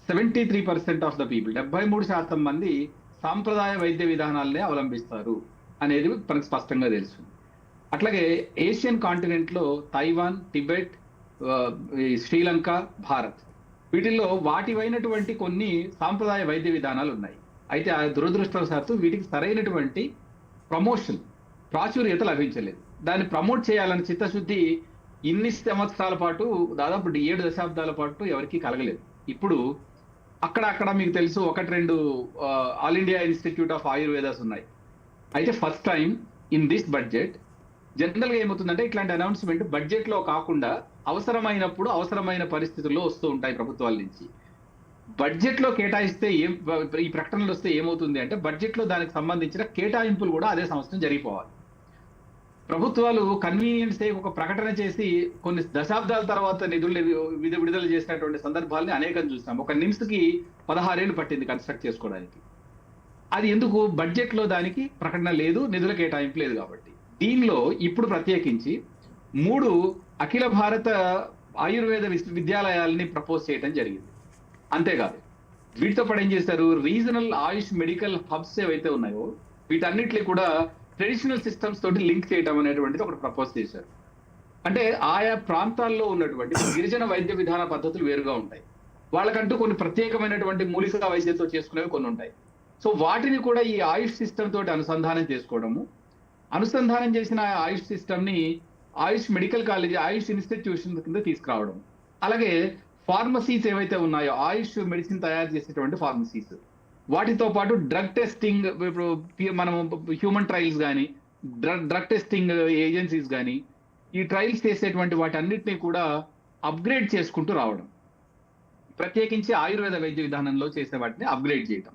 73% of the people, 73% మంది సాంప్రదాయ వైద్య విధానాలనే అవలంబిస్తారు అనేది మనకు స్పష్టంగా తెలుసు. అట్లాగే ఏషియన్ కాంటినెంట్లో తైవాన్, టిబెట్, శ్రీలంక, భారత్ వీటిల్లో వాటివైనటువంటి కొన్ని సాంప్రదాయ వైద్య విధానాలు ఉన్నాయి. అయితే ఆ దురదృష్టవశాత్తు వీటికి సరైనటువంటి ప్రమోషన్, ప్రాచుర్యత లభించలేదు. దాన్ని ప్రమోట్ చేయాలని చిత్తశుద్ధి ఇన్ని సంవత్సరాల పాటు, దాదాపు 7 దశాబ్దాల పాటు ఎవరికీ కలగలేదు. ఇప్పుడు అక్కడ మీకు తెలుసు 1-2 ఆల్ ఇండియా ఇన్స్టిట్యూట్ ఆఫ్ ఆయుర్వేదాస్ ఉన్నాయి. అయితే first time in this budget general గా ఏమవుతుందంటే ఇట్లాంటి అనౌన్స్మెంట్ బడ్జెట్ లో కాకుండా అవసరమైనప్పుడు అవసరమైన పరిస్థితుల్లో వస్తూ ఉంటాయి ప్రభుత్వాల నుంచి. బడ్జెట్ లో కేటాయిస్తే ఈ ప్రకటనలు వస్తే ఏమవుతుంది అంటే బడ్జెట్ లో దానికి సంబంధించిన కేటాయింపులు కూడా అదే సంవత్సరం జరిగిపోవాలి. ప్రభుత్వాలు కన్వీనియన్స్ ఒక ప్రకటన చేసి కొన్ని దశాబ్దాల తర్వాత నిధులు విడుదల చేసినటువంటి సందర్భాలని అనేకం చూస్తాం. ఒక నిమ్స్కి 16 ఏళ్ళు పట్టింది కన్స్ట్రక్ట్ చేసుకోవడానికి. అది ఎందుకు? బడ్జెట్ లో దానికి ప్రకటన లేదు, నిధుల కేటాయింపు లేదు కాబట్టి. దీనిలో ఇప్పుడు ప్రత్యేకించి 3 అఖిల భారత ఆయుర్వేద విశ్వవిద్యాలయాలని ప్రపోజ్ చేయడం జరిగింది. అంతేకాదు వీటితో పాటు ఏం చేశారు, రీజనల్ ఆయుష్ మెడికల్ హబ్స్ ఏవైతే ఉన్నాయో వీటన్నిటిని కూడా ట్రెడిషనల్ సిస్టమ్స్ తోటి లింక్ చేయడం అనేటువంటిది ఒకటి ప్రపోజ్ చేశారు. అంటే ఆయా ప్రాంతాల్లో ఉన్నటువంటి గిరిజన వైద్య విధాన పద్ధతులు వేరుగా ఉంటాయి. వాళ్ళకంటూ కొన్ని ప్రత్యేకమైనటువంటి మూలిక వైద్యంతో చేసుకునేవి కొన్ని ఉంటాయి. సో వాటిని కూడా ఈ ఆయుష్ సిస్టమ్ తోటి అనుసంధానం చేసుకోవడము, అనుసంధానం చేసిన ఆయుష్ సిస్టమ్ ని ఆయుష్ మెడికల్ కాలేజ్, ఆయుష్ ఇన్స్టిట్యూషన్ కింద తీసుకురావడం. అలాగే ఫార్మసీస్ ఏవైతే ఉన్నాయో ఆయుష్ మెడిసిన్ తయారు చేసేటువంటి ఫార్మసీస్, వాటితో పాటు డ్రగ్ టెస్టింగ్, ఇప్పుడు మనం హ్యూమన్ ట్రయల్స్ కానీ డ్రగ్ టెస్టింగ్ ఏజెన్సీస్ కానీ ఈ ట్రయల్స్ చేసేటువంటి వాటన్నిటిని కూడా అప్గ్రేడ్ చేసుకుంటూ రావడం. ప్రత్యేకించి ఆయుర్వేద వైద్య విధానంలో చేసే వాటిని అప్గ్రేడ్ చేయడం.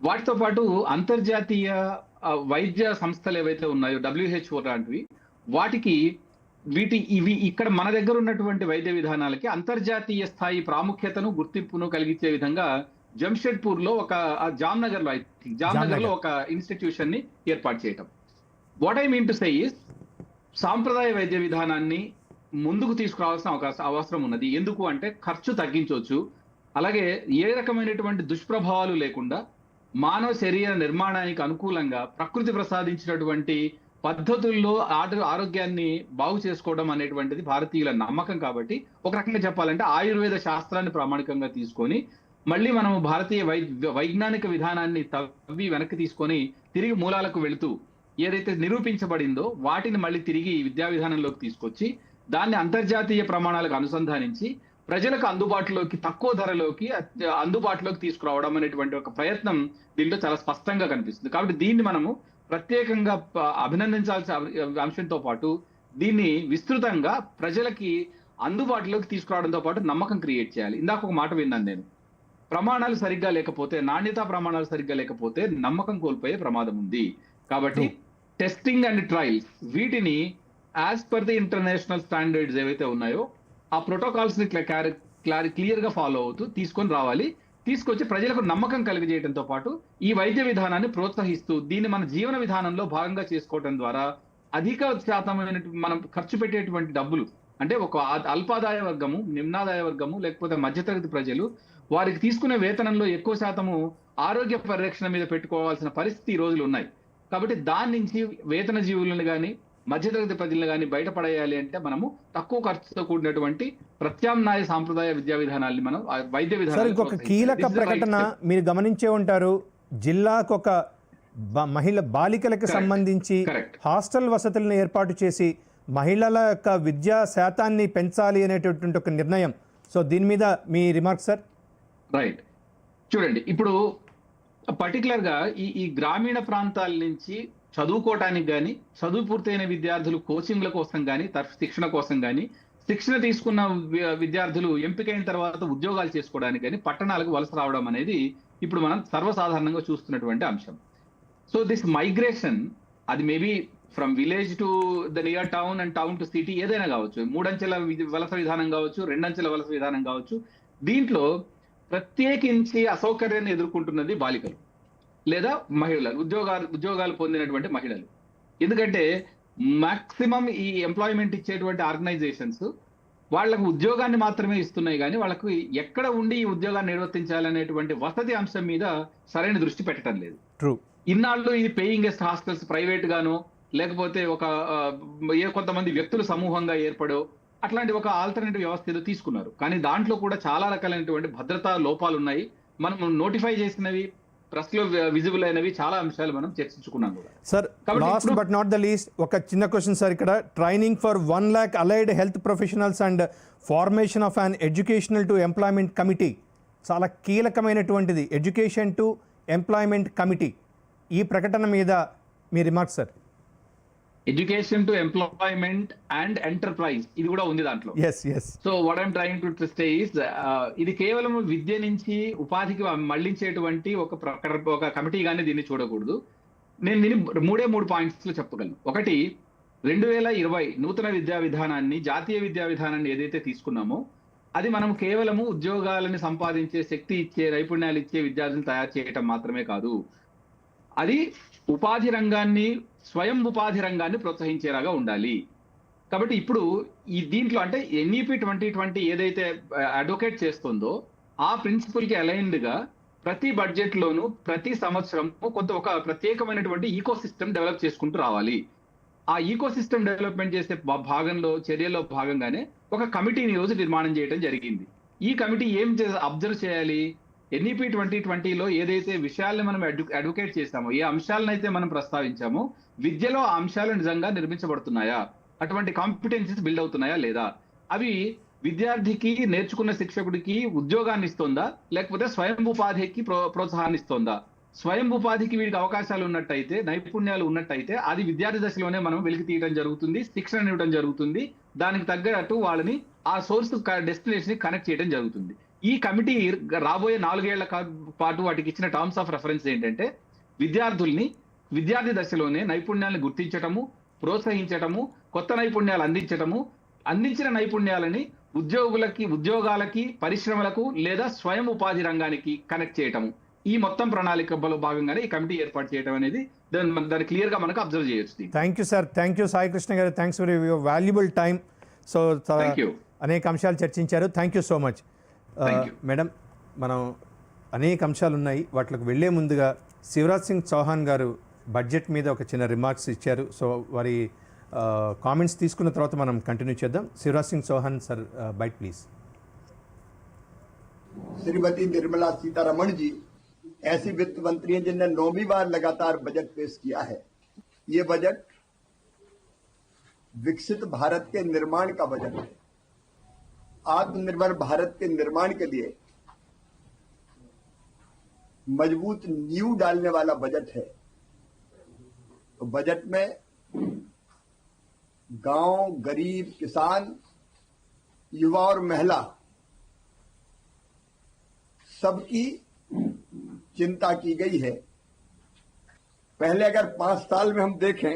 వాటితో పాటు అంతర్జాతీయ వైద్య సంస్థలు ఏవైతే ఉన్నాయో WHO లాంటివి, వాటికి ఇవి ఇక్కడ మన దగ్గర ఉన్నటువంటి వైద్య విధానాలకి అంతర్జాతీయ స్థాయి ప్రాముఖ్యతను గుర్తింపును కలిగించే విధంగా జంషెడ్పూర్ లో జామ్నగర్ లో ఒక ఇన్స్టిట్యూషన్ ని ఏర్పాటు చేయటం. What I mean to say is సాంప్రదాయ వైద్య విధానాన్ని ముందుకు తీసుకురావాల్సిన అవసరం ఉన్నది. ఎందుకు అంటే ఖర్చు తగ్గించవచ్చు, అలాగే ఏ రకమైనటువంటి దుష్ప్రభావాలు లేకుండా మానవ శరీర నిర్మాణానికి అనుకూలంగా ప్రకృతి ప్రసాదించినటువంటి పద్ధతుల్లో ఆరోగ్యాన్ని బాగు చేసుకోవడం అనేటువంటిది భారతీయుల నమ్మకం. కాబట్టి ఒక రకంగా చెప్పాలంటే ఆయుర్వేద శాస్త్రాన్ని ప్రామాణికంగా తీసుకొని మళ్ళీ మనం భారతీయ వైజ్ఞానిక విధానాన్ని తవ్వి వెనక్కి తీసుకొని తిరిగి మూలాలకు వెళుతూ ఏదైతే నిరూపించబడిందో వాటిని మళ్ళీ తిరిగి విద్యా విధానంలోకి తీసుకొచ్చి దాన్ని అంతర్జాతీయ ప్రమాణాలకు అనుసంధానించి ప్రజలకు అందుబాటులోకి, తక్కువ ధరలోకి అందుబాటులోకి తీసుకురావడం అనేటువంటి ఒక ప్రయత్నం దీంట్లో చాలా స్పష్టంగా కనిపిస్తుంది. కాబట్టి దీన్ని మనము ప్రత్యేకంగా అభినందించాల్సిన అంశంతో పాటు దీన్ని విస్తృతంగా ప్రజలకి అందుబాటులోకి తీసుకురావడంతో పాటు నమ్మకం క్రియేట్ చేయాలి. ఇందాక ఒక మాట విన్నాను నేను, ప్రమాణాలు సరిగ్గా లేకపోతే, నాణ్యతా ప్రమాణాలు సరిగ్గా లేకపోతే నమ్మకం కోల్పోయే ప్రమాదం ఉంది. కాబట్టి టెస్టింగ్ అండ్ ట్రయల్స్ వీటిని as per the international standards ఏవైతే ఉన్నాయో ఆ ప్రోటోకాల్స్ ని క్లియర్ గా ఫాలో అవుతూ తీసుకొని రావాలి. తీసుకొచ్చి ప్రజలకు నమ్మకం కలిగజేయడంతో పాటు ఈ వైద్య విధానాన్ని ప్రోత్సహిస్తూ దీన్ని మన జీవన విధానంలో భాగంగా చేసుకోవడం ద్వారా అధిక శాతమైన మనం ఖర్చు పెట్టేటువంటి డబ్బులు, అంటే ఒక అల్పాదాయ వర్గము, నిమ్నాదాయ వర్గము, లేకపోతే మధ్యతరగతి ప్రజలు వారికి తీసుకునే వేతనంలో ఎక్కువ శాతము ఆరోగ్య పరిరక్షణ మీద పెట్టుకోవాల్సిన పరిస్థితి ఈ రోజులు ఉన్నాయి. కాబట్టి దాని నుంచి వేతన జీవులను కానీ మధ్యతరగతి ప్రజలను కానీ బయటపడేయాలి అంటే మనము తక్కువ ఖర్చుతో కూడినటువంటి ప్రత్యామ్నాయ సాంప్రదాయ విద్యా విధానాన్ని మనం వైద్య విధానాలు. ఇంకొక కీలక ప్రకటన మీరు గమనించే ఉంటారు, జిల్లాకు ఒక బాలికలకు సంబంధించి హాస్టల్ వసతులను ఏర్పాటు చేసి మహిళల యొక్క విద్యా శాతాన్ని పెంచాలి అనేటటువంటి ఒక నిర్ణయం. సో దీని మీద మీ రిమార్క్ సార్. రైట్, చూడండి, ఇప్పుడు పర్టికులర్ గా ఈ గ్రామీణ ప్రాంతాల నుంచి చదువుకోవటానికి కానీ, చదువు పూర్తయిన విద్యార్థులు కోచింగ్ల కోసం కానీ, శిక్షణ కోసం కానీ, శిక్షణ తీసుకున్న విద్యార్థులు ఎంపికైన తర్వాత ఉద్యోగాలు చేసుకోవడానికి కానీ పట్టణాలకు వలస రావడం అనేది ఇప్పుడు మనం సర్వసాధారణంగా చూస్తున్నటువంటి అంశం. సో దిస్ మైగ్రేషన్, అది maybe from village to the near town and town to city ఏదైనా కావచ్చు, 3 అంచెల వలస విధానం కావచ్చు, 2 అంచెల వలస విధానం కావచ్చు, దీంట్లో ప్రత్యేకించి అసౌకర్యాన్ని ఎదుర్కొంటున్నది బాలికలు లేదా మహిళలు, ఉద్యోగాలు పొందినటువంటి మహిళలు. ఎందుకంటే మాక్సిమం ఈ ఎంప్లాయ్మెంట్ ఇచ్చేటువంటి ఆర్గనైజేషన్స్ వాళ్ళకు ఉద్యోగాన్ని మాత్రమే ఇస్తున్నాయి కానీ వాళ్ళకు ఎక్కడ ఉండి ఈ ఉద్యోగాన్ని నిర్వర్తించాలనేటువంటి వసతి అంశం మీద సరైన దృష్టి పెట్టడం లేదు. ఇన్నాళ్ళు ఇది పేయింగ్ గెస్ట్ హాస్టల్స్ ప్రైవేట్ గానో లేకపోతే కొంతమంది వ్యక్తులు సమూహంగా ఏర్పడో అట్లాంటి ఒక ఆల్టర్నేటివ్ వ్యవస్థ ఏదో తీసుకున్నారు. కానీ దాంట్లో కూడా చాలా రకాలైనటువంటి భద్రతా లోపాలు ఉన్నాయి. మనం నోటిఫై చేసినవి, ప్రెస్ లో విజిబుల్ అయినవి చాలా అంశాలు మనం చర్చించుకున్నాం కూడా. Sir last but not the least ఒక చిన్న క్వశ్చన్ సార్, ఇక్కడ training for 1 lakh allied health professionals and formation of an educational to employment committee, చాలా కీలకమైనటువంటిది. ఎడ్యుకేషన్ టు ఎంప్లాయ్మెంట్ కమిటీ, ఈ ప్రకటన మీద మీ remarks sir. Education to employment and enterprise ఇది కూడా ఉంది దాంట్లో. So what I'm trying to say is ఇది కేవలం విద్య నుంచి ఉపాధికి మళ్లించేటువంటి ఒక కమిటీగానే దీన్ని చూడకూడదు. నేను దీన్ని 3 పాయింట్స్ లో చెప్పగలను. ఒకటి, 2020 నూతన విద్యా విధానాన్ని, జాతీయ విద్యా విధానాన్ని ఏదైతే తీసుకున్నామో అది మనం కేవలము ఉద్యోగాలను సంపాదించే శక్తి ఇచ్చే, నైపుణ్యాలు ఇచ్చే విద్యార్థులను తయారు చేయటం మాత్రమే కాదు, అది ఉపాధి రంగాన్ని, స్వయం ఉపాధి రంగాన్ని ప్రోత్సహించేలాగా ఉండాలి. కాబట్టి ఇప్పుడు ఈ దీంట్లో అంటే NEP 2020 ఏదైతే అడ్వకేట్ చేస్తుందో ఆ ప్రిన్సిపల్ కి అలైన్డ్ గా ప్రతి బడ్జెట్ లోను ప్రతి సంవత్సరం ఒక ప్రత్యేకమైనటువంటి ఈకో సిస్టమ్ డెవలప్ చేసుకుంటూ రావాలి. ఆ ఈకో సిస్టమ్ డెవలప్మెంట్ చేసే చర్యల్లో భాగంగానే ఒక కమిటీని రోజు నిర్మాణం చేయడం జరిగింది. ఈ కమిటీ ఏం అబ్జర్వ్ చేయాలి? NEP 2020లో ఏదైతే విషయాల్ని మనం అడ్వకేట్ చేస్తామో, ఏ అంశాలను అయితే మనం ప్రస్తావించామో, విద్యలో ఆ అంశాలు నిజంగా నిర్మించబడుతున్నాయా, అటువంటి కాంపిటెన్సీస్ బిల్డ్ అవుతున్నాయా లేదా, అవి విద్యార్థికి, నేర్చుకున్న శిక్షకుడికి ఉద్యోగాన్ని ఇస్తుందా, లేకపోతే స్వయం ఉపాధికి ప్రోత్సాహాన్ని ఇస్తుందా? స్వయం ఉపాధికి వీడికి అవకాశాలు ఉన్నట్టయితే, నైపుణ్యాలు ఉన్నట్టయితే అది విద్యార్థి దశలోనే మనం వెలికి తీయడం జరుగుతుంది, శిక్షణ ఇవ్వడం జరుగుతుంది, దానికి తగ్గట్టు వాళ్ళని ఆ సోర్స్ డెస్టినేషన్ కనెక్ట్ చేయడం జరుగుతుంది. ఈ కమిటీ రాబోయే 4 ఏళ్ల పాటు వాటికి ఇచ్చిన టర్మ్స్ ఆఫ్ రెఫరెన్స్ ఏంటంటే విద్యార్థుల్ని విద్యార్థి దశలోనే నైపుణ్యాలను గుర్తించటము, ప్రోత్సహించటము, కొత్త నైపుణ్యాలు అందించటము, అందించిన నైపుణ్యాలని ఉద్యోగాలకి, పరిశ్రమలకు లేదా స్వయం ఉపాధి రంగానికి కనెక్ట్ చేయటము, ఈ మొత్తం ప్రణాళికలో భాగంగానే ఈ కమిటీ ఏర్పాటు చేయడం అనేది దాన్ని క్లియర్ గా మనకు అబ్జర్వ్ చేయొచ్చు. Thank you sir, thank you Sai Krishna గారు, thanks for your valuable time. So అనేక అంశాలు చర్చించారు, thank you so much. Madam, మనం అనేక అంశాలు ఉన్నాయి, వాటికి వెళ్లే ముందుగా శివరాజ్ సింగ్ చౌహాన్ గారు బడ్జెట్ మీద ఒక చిన్న రిమార్క్స్ ఇచ్చారు. సో వారి కామెంట్స్ తీసుకున్న తర్వాత మనం కంటిన్యూ చేద్దాం. Shivraj Singh Chouhan sir bite please. Shrimati Nirmala Sitharaman ji ऐसी वित्त मंत्री हैं जिन्होंने 9वीं बार लगातार बजट पेश किया है. ये बजट विकसित भारत के निर्माण का बजट है. आत्मनिर्भर भारत के निर्माण के लिए मजबूत नींव डालने वाला बजट है. तो बजट में गांव, गरीब, किसान, युवा और महिला सबकी चिंता की गई है. पहले अगर 5 साल में हम देखें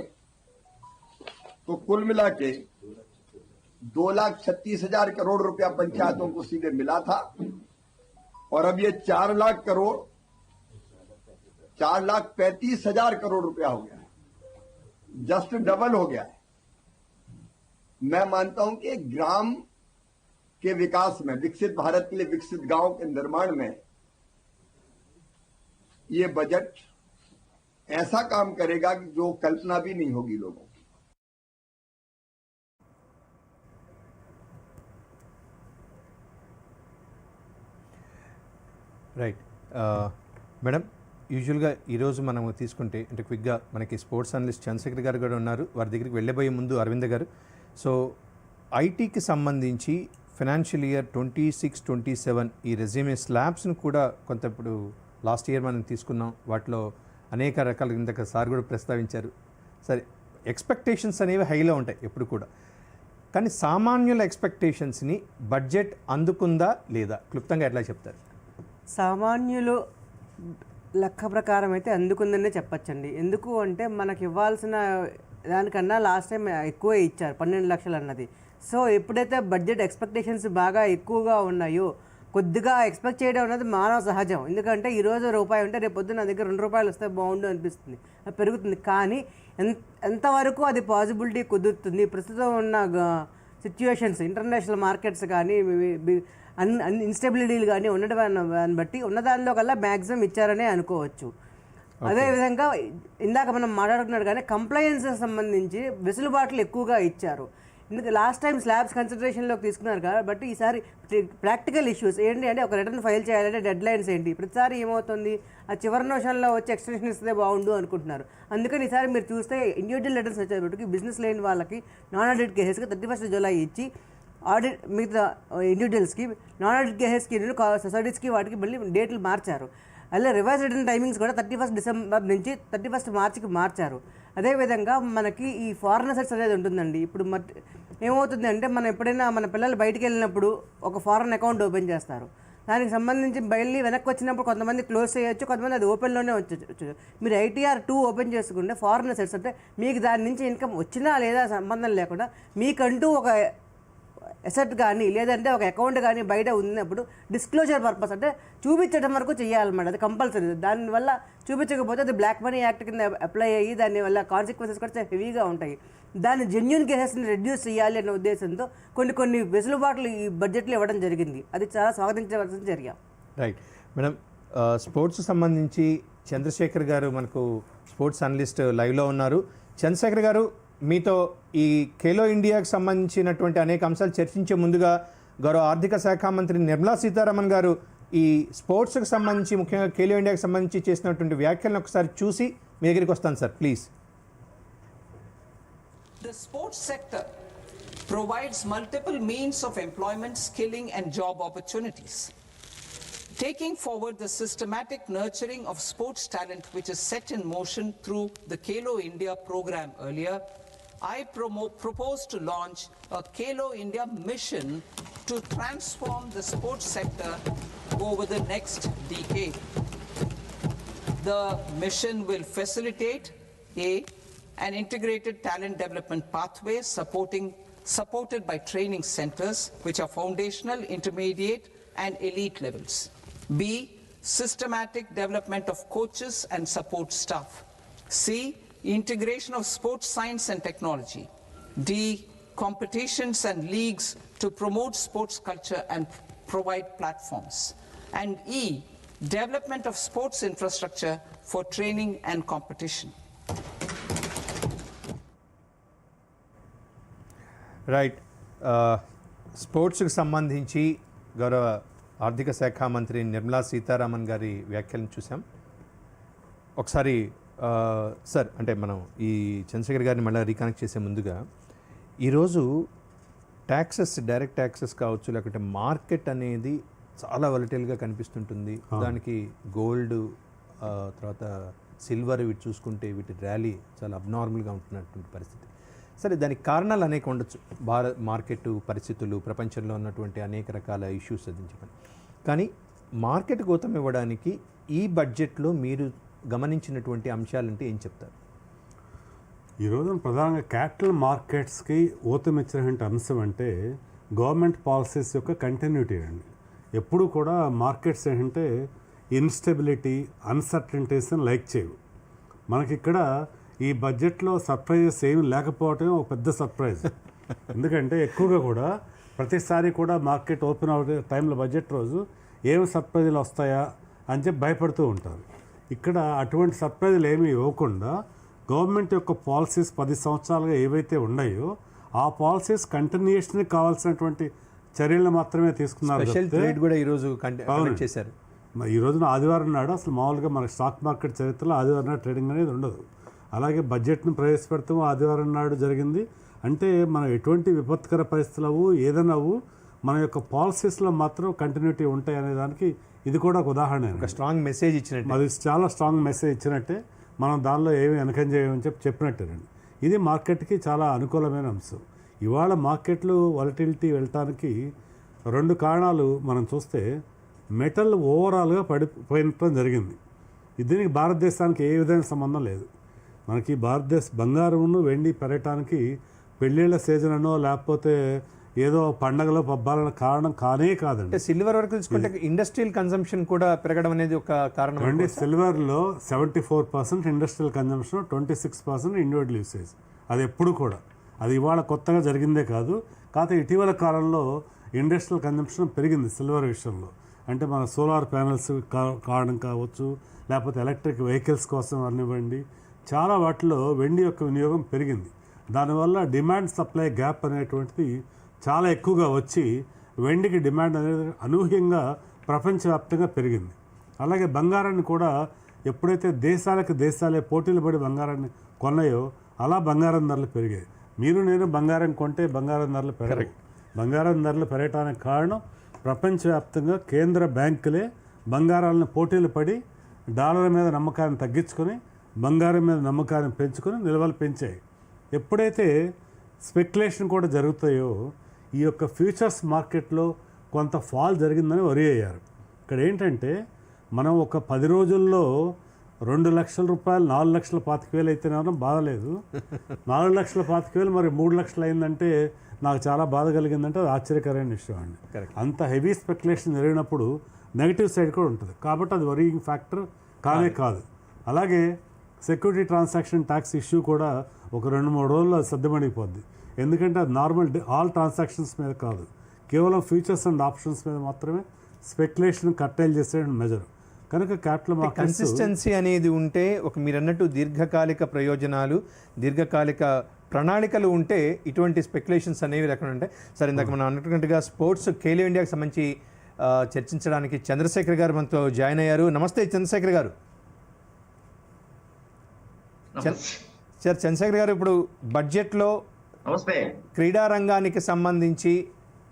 तो कुल मिला के 2,36,000 करोड़ रुपया पंचायतों को सीधे मिला था और अब ये 4 लाख करोड़ 4,35,000 करोड़ रुपया हो गया है. जस्ट डबल हो गया है. मैं मानता हूं कि ग्राम के विकास में, विकसित भारत के लिए विकसित गांव के निर्माण में ये बजट ऐसा काम करेगा कि जो कल्पना भी नहीं होगी लोगों की. రైట్ మేడం, యూజువల్గా ఈరోజు మనం తీసుకుంటే అంటే క్విక్గా మనకి స్పోర్ట్స్ అనలిస్ట్ చంద్రశేఖర్ గారు కూడా ఉన్నారు, వారి దగ్గరికి వెళ్ళబోయే ముందు అరవింద్ గారు. సో ఐటీకి సంబంధించి ఫైనాన్షియల్ ఇయర్ 26-27 ఈ రెజ్యూమే స్లాబ్స్ను కూడా కొంత ఇప్పుడు లాస్ట్ ఇయర్ మనం తీసుకున్నాం, వాటిలో అనేక రకాల ఇందాక సార్ కూడా ప్రస్తావించారు. సరే, ఎక్స్పెక్టేషన్స్ అనేవి హైలో ఉంటాయి ఎప్పుడు కూడా, కానీ సామాన్యుల ఎక్స్పెక్టేషన్స్ని బడ్జెట్ అందుకుందా లేదా, క్లుప్తంగా ఎట్లా చెప్తారు? సామాన్యులు లెక్క ప్రకారం అయితే అందుకుందనే చెప్పచ్చండి. ఎందుకు అంటే మనకి ఇవ్వాల్సిన దానికన్నా లాస్ట్ టైం ఎక్కువే ఇచ్చారు, 12 లక్షలు అన్నది. సో ఎప్పుడైతే బడ్జెట్ ఎక్స్పెక్టేషన్స్ బాగా ఎక్కువగా ఉన్నాయో కొద్దిగా ఎక్స్పెక్ట్ చేయడం అనేది మానవ సహజం. ఎందుకంటే ఈరోజు రూపాయి ఉంటే రేపు పొద్దున్న నా దగ్గర 2 రూపాయలు వస్తే బాగుండు అనిపిస్తుంది, అది పెరుగుతుంది. కానీ ఎంతవరకు అది పాసిబిలిటీ కుదురుతుంది, ప్రస్తుతం ఉన్న సిచ్యువేషన్స్, ఇంటర్నేషనల్ మార్కెట్స్ కానీ ఇన్స్టెబిలిటీలు కానీ ఉండడాన్ని బట్టి ఉన్నదానిలో కల్లా మ్యాక్సిమం ఇచ్చారనే అనుకోవచ్చు. అదేవిధంగా ఇందాక మనం మాట్లాడుకున్నాడు కానీ కంప్లైన్సెస్ సంబంధించి వెసులుబాట్లు ఎక్కువగా ఇచ్చారు. ఎందుకంటే లాస్ట్ టైం స్లాబ్స్ కన్సిడరేషన్లోకి తీసుకున్నారు కాబట్టి ఈసారి ప్రాక్టికల్ ఇష్యూస్ ఏంటి అంటే ఒక రిటర్న్ ఫైల్ చేయాలంటే డెడ్ లైన్స్ ఏంటి, ప్రతిసారి ఏమవుతుంది ఆ చివరి నిమిషంలో వచ్చి ఎక్స్టెన్షన్ ఇస్తే బాగుండు అనుకుంటున్నారు. అందుకని ఈసారి మీరు చూస్తే ఇండివిజువల్ రిటర్న్స్ వచ్చేటప్పటికి బిజినెస్ లేని వాళ్ళకి నాన్ ఆడిట్ కేసెస్కి 31 జూలై ఇచ్చి, ఆడిట్ మిగతా ఇండివిజువల్స్కి నాన్ ఆడిట్ కేసెస్కి సొసైటీస్కి వాటికి మళ్ళీ డేట్లు మార్చారు. అలాగే రివైజ్ రిటర్న్ టైమింగ్స్ కూడా 31 డిసెంబర్ నుంచి 31 మార్చికి మార్చారు. అదేవిధంగా మనకి ఈ ఫారెన్ అసెట్స్ అనేది ఉంటుందండి. ఇప్పుడు ఏమవుతుంది అంటే మనం ఎప్పుడైనా మన పిల్లలు బయటికి వెళ్ళినప్పుడు ఒక ఫారెన్ అకౌంట్ ఓపెన్ చేస్తారు, దానికి సంబంధించి బయలు వెనక్కి వచ్చినప్పుడు కొంతమంది క్లోజ్ చేయొచ్చు, కొంతమంది అది ఓపెన్లోనే వచ్చచ్చు. మీరు ITR 2 ఓపెన్ చేసుకుంటే ఫారెన్ అసెట్స్ అంటే మీకు దాని నుంచి ఇన్కమ్ వచ్చినా లేదా సంబంధం లేకుండా మీకంటూ ఒక అసెట్ కానీ లేదంటే ఒక అకౌంట్ కానీ బయట ఉన్నప్పుడు డిస్క్లోజర్ పర్పస్ అంటే చూపించడం వరకు చేయాలన్నమాట. అది కంపల్సరీ. దానివల్ల చూపించకపోతే అది బ్లాక్ మనీ యాక్ట్ కింద అప్లై అయ్యి దానివల్ల కాన్సిక్వెన్సెస్ కూడా హెవీగా ఉంటాయి. దాని జెన్యూన్ కేసెస్ని రెడ్యూస్ చేయాలి అనే ఉద్దేశంతో కొన్ని వెసులుబాట్లు ఈ బడ్జెట్లో ఇవ్వడం జరిగింది. అది చాలా స్వాగతించవలసిన చర్య. రైట్ మేడం, స్పోర్ట్స్ సంబంధించి చంద్రశేఖర్ గారు మనకు స్పోర్ట్స్ అనలిస్ట్ లైవ్లో ఉన్నారు. చంద్రశేఖర్ గారు, మీతో ఈ ఖేలో ఇండియాకి సంబంధించినటువంటి అనేక అంశాలు చర్చించే ముందుగా గౌరవ ఆర్థిక శాఖ మంత్రి నిర్మలా సీతారామన్ గారు ఈ స్పోర్ట్స్కి సంబంధించి ముఖ్యంగా ఖేలో ఇండియాకి సంబంధించి చేసినటువంటి వ్యాఖ్యలను ఒకసారి చూసి మీ దగ్గరికి వస్తాను sir, please. The sports sector provides multiple means of employment, skilling and job opportunities. Taking forward the systematic nurturing of sports talent which is set in motion through the Khelo India program earlier, I propose to launch a Khelo India mission to transform the sports sector over the next decade. The mission will facilitate an integrated talent development pathway supported by training centers which are foundational, intermediate and elite levels. B, systematic development of coaches and support staff. C, integration of sports science and technology. D, competitions and leagues to promote sports culture and provide platforms. And E, development of sports infrastructure for training and competition. Right, స్పోర్ట్స్కి సంబంధించి గౌరవ ఆర్థిక శాఖ మంత్రి నిర్మలా సీతారామన్ గారి వ్యాఖ్యలను చూసాం. ఒకసారి సార్, అంటే మనం ఈ చంద్రశేఖర్ గారిని మళ్ళీ రీకనెక్ట్ చేసే ముందుగా ఈరోజు ట్యాక్సెస్, డైరెక్ట్ ట్యాక్సెస్ కావచ్చు, లేకుంటే మార్కెట్ అనేది చాలా వలటైల్గా కనిపిస్తుంటుంది. దానికి గోల్డ్, తర్వాత సిల్వర్, వీటి చూసుకుంటే వీటి ర్యాలీ చాలా అబ్నార్మల్గా ఉంటున్నటువంటి పరిస్థితి. సరే, దానికి కారణాలు అనేక ఉండొచ్చు. మార్కెట్ పరిస్థితులు, ప్రపంచంలో ఉన్నటువంటి అనేక రకాల ఇష్యూస్ అది చెప్పండి. కానీ మార్కెట్ గౌతం ఇవ్వడానికి ఈ బడ్జెట్లో మీరు గమనించినటువంటి అంశాలంటే ఏం చెప్తారు? ఈరోజు ప్రధానంగా క్యాపిటల్ మార్కెట్స్కి ఊతమిచ్చినటువంటి అంశం అంటే గవర్నమెంట్ పాలసీస్ యొక్క కంటిన్యూటీ అండి. ఎప్పుడు కూడా మార్కెట్స్ ఏంటంటే ఇన్స్టెబిలిటీ, అన్సర్టనిటీస్ని లైక్ చేయవు. మనకిక్కడ ఈ బడ్జెట్లో సర్ప్రైజెస్ ఏమి లేకపోవటమే ఒక పెద్ద సర్ప్రైజ్. ఎందుకంటే ఎక్కువగా కూడా ప్రతిసారి కూడా మార్కెట్ ఓపెన్ అవ్వే టైంలో బడ్జెట్ రోజు ఏమి సర్ప్రైజులు వస్తాయా అని చెప్పి భయపడుతూ ఉంటారు. ఇక్కడ అటువంటి సర్ప్రైజులు ఏమీ ఇవ్వకుండా గవర్నమెంట్ యొక్క పాలసీస్ 10 సంవత్సరాలుగా ఏవైతే ఉన్నాయో ఆ పాలసీస్ కంటిన్యూషన్కి కావాల్సినటువంటి చర్యలు మాత్రమే తీసుకున్నారు. ఈ రోజున ఆదివారం నాడు అసలు మామూలుగా మన స్టాక్ మార్కెట్ చరిత్రలో ఆదివారం నాడు ట్రేడింగ్ అనేది ఉండదు. అలాగే బడ్జెట్ను ప్రవేశపెడతాము ఆదివారం నాడు జరిగింది. అంటే మనం ఎటువంటి విపత్కర పరిస్థితులు ఏదైనా మన యొక్క పాలసీస్లో మాత్రం కంటిన్యూటీ ఉంటాయి అనే దానికి ఇది కూడా ఒక ఉదాహరణ. ఒక స్ట్రాంగ్ మెసేజ్ ఇచ్చినట్టు, అది చాలా స్ట్రాంగ్ మెసేజ్ ఇచ్చినట్టే, మనం దానిలో ఏమి వెనకం చేయమని చెప్పినట్టేనండి. ఇది మార్కెట్కి చాలా అనుకూలమైన అంశం. ఇవాళ మార్కెట్లు వాలటిలిటీ వెళ్ళటానికి 2 కారణాలు మనం చూస్తే, మెటల్ ఓవరాల్గా పడిపోయటం జరిగింది. దీనికి భారతదేశానికి ఏ విధమైన సంబంధం లేదు. మనకి బంగారమును వెండి పెరగటానికి పెళ్ళిళ్ళ సీజన్ అనో లేకపోతే ఏదో పండగలో పబ్బాల కారణం కానే కాదండి. సిల్వర్ వరకు తీసుకుంటే ఇండస్ట్రియల్ కన్సంప్షన్ కూడా పెరగడం అనేది ఒక కారణం అండి. సిల్వర్లో 74% ఇండస్ట్రియల్ కన్సంప్షన్, 26% ఇండివిజువల్ యూసేజ్. అది ఎప్పుడు కూడా, అది ఇవాళ కొత్తగా జరిగిందే కాదు. కాకపోతే ఇటీవల కాలంలో ఇండస్ట్రియల్ కన్సంప్షన్ పెరిగింది సిల్వర్ విషయంలో. అంటే మన సోలార్ ప్యానెల్స్ కారణం కావచ్చు, లేకపోతే ఎలక్ట్రిక్ వెహికల్స్ కోసం అనివ్వండి, చాలా వాటిలో వెండి యొక్క వినియోగం పెరిగింది. దానివల్ల డిమాండ్ సప్లై గ్యాప్ అనేటువంటిది చాలా ఎక్కువగా వచ్చి వెండికి డిమాండ్ అనేది అనూహ్యంగా ప్రపంచవ్యాప్తంగా పెరిగింది. అలాగే బంగారాన్ని కూడా ఎప్పుడైతే దేశాలే పోటీలు పడి బంగారాన్ని కొన్నాయో అలా బంగారం ధరలు పెరిగాయి. మీరు నేను బంగారం కొంటే బంగారం ధరలు పెరగవు. బంగారం ధరలు పెరగడానికి కారణం ప్రపంచవ్యాప్తంగా కేంద్ర బ్యాంకులే బంగారాలను పోటీలు పడి డాలర్ మీద నమ్మకాన్ని తగ్గించుకొని బంగారం మీద నమ్మకాన్ని పెంచుకొని నిల్వలు పెంచాయి. ఎప్పుడైతే స్పెక్యులేషన్ కూడా జరుగుతాయో ఈ యొక్క ఫ్యూచర్స్ మార్కెట్లో కొంత ఫాల్ జరిగిందని వరి అయ్యారు. ఇక్కడ ఏంటంటే మనం ఒక 10 రోజుల్లో 2 లక్షల రూపాయలు 4,25,000 అయితేనే బాధలేదు. 4,25,000 మరి 3 లక్షలు అయిందంటే నాకు చాలా బాధ కలిగిందంటే అది ఆశ్చర్యకరమైన విషయం అండి. అంత హెవీ స్పెక్యులేషన్ జరిగినప్పుడు నెగిటివ్ సైడ్ కూడా ఉంటుంది. కాబట్టి అది వరీయింగ్ ఫ్యాక్టర్ కాదు. అలాగే సెక్యూరిటీ ట్రాన్సాక్షన్ ట్యాక్స్ ఇష్యూ కూడా ఒక 2-3 రోజుల్లో సర్దుమణిగిపోద్ది. ఎందుకంటే అది నార్మల్ ఆల్ ట్రాన్సాక్షన్స్ మీద కాదు, కేవలం ఫ్యూచర్స్ అండ్ ఆప్షన్స్ మీద మాత్రమే స్పెక్యులేషన్ కట్టైల్ చేసే మెజర్. కనుక క్యాపిటల్ మార్కెట్స్ కన్సిస్టెన్సీ అనేది ఉంటే మీరు అన్నట్టు దీర్ఘకాలిక ప్రయోజనాలు, దీర్ఘకాలిక ప్రణాళికలు ఉంటే ఇటువంటి స్పెక్యులేషన్స్ అనేవి లేకుండా ఉంటాయి. సరే, ఇందాక మనం అన్నట్టుగా స్పోర్ట్స్ ఖేలో ఇండియాకి సంబంధించి చర్చించడానికి చంద్రశేఖర్ గారు మనతో జాయిన్ అయ్యారు. నమస్తే చంద్రశేఖర్ గారు. సార్ చంద్రశేఖర్ గారు, ఇప్పుడు బడ్జెట్లో క్రీడా రంగానికి సంబంధించి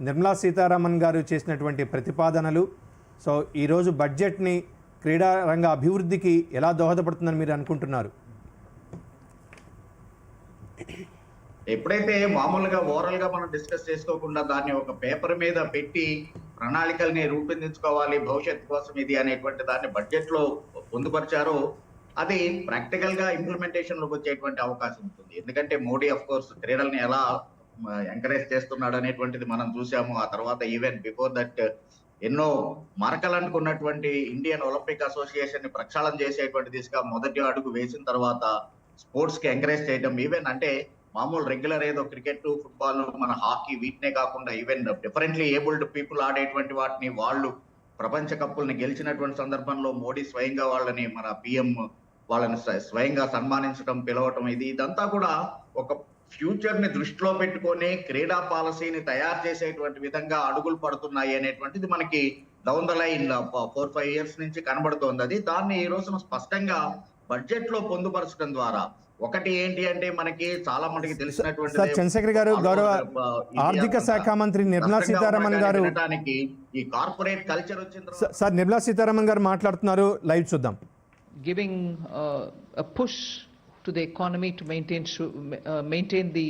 నిర్మలా సీతారామన్ గారు చేసినటువంటి ప్రతిపాదనలు, సో ఈరోజు బడ్జెట్ని క్రీడా రంగ అభివృద్ధికి ఎలా దోహదపడుతుందని మీరు అనుకుంటున్నారు? ఎప్పుడైతే మామూలుగా ఓవరాల్ గా మనం డిస్కస్ చేసుకోకుండా దాన్ని ఒక పేపర్ మీద పెట్టి ప్రణాళికల్ని రూపొందించుకోవాలి భవిష్యత్తు కోసం ఇది అనేటువంటి దాన్ని బడ్జెట్ లో పొందుపరిచారో అది ప్రాక్టికల్ గా ఇంప్లిమెంటేషన్ లోకి వచ్చేటువంటి అవకాశం ఉంటుంది. ఎందుకంటే మోడీ ఆఫ్ కోర్స్ క్రీడల్ని ఎలా ఎంకరేజ్ చేస్తున్నాడు అనేటువంటిది మనం చూసాము. ఆ తర్వాత ఈవెన్ బిఫోర్ దట్ ఎన్నో మరకలు అనుకున్నటువంటి ఇండియన్ ఒలింపిక్ అసోసియేషన్ ని ప్రక్షాళన చేసేటువంటి దిశగా మొదటి అడుగు వేసిన తర్వాత స్పోర్ట్స్ కి ఎంకరేజ్ చేయడం, ఈవెన్ అంటే మామూలు రెగ్యులర్ ఏదో క్రికెట్, ఫుట్బాల్, మన హాకీ వీటినే కాకుండా ఈవెన్ డిఫరెంట్లీ ఏబుల్డ్ పీపుల్ ఆడేటువంటి వాటిని వాళ్ళు ప్రపంచ కప్పుల్ని గెలిచినటువంటి సందర్భంలో మోడీ స్వయంగా వాళ్ళని, మన పిఎం వాళ్ళని స్వయంగా సన్మానించడం, పిలవటం, ఇదంతా కూడా ఒక ఫ్యూచర్ ని దృష్టిలో పెట్టుకొని క్రీడా పాలసీని తయారు చేసేటువంటి విధంగా అడుగులు పడుతున్నాయి అనేటువంటిది మనకి డౌన్ ద లైన్ 4-5 years నుంచి కనబడుతోంది. అది దాన్ని ఈ రోజున స్పష్టంగా బడ్జెట్ లో పొందుపరచడం ద్వారా ఒకటి ఏంటి అంటే మనకి చాలా మందికి తెలిసినటువంటి చంద్రశేఖర్ గారు, గౌరవ ఆర్థిక శాఖ మంత్రి నిర్మలా సీతారామన్ గారు ఈ కార్పొరేట్ కల్చర్ వచ్చిన సార్ నిర్మలా సీతారామన్ గారు మాట్లాడుతున్నారు, లైవ్ చూద్దాం. Giving a push to the economy to maintain the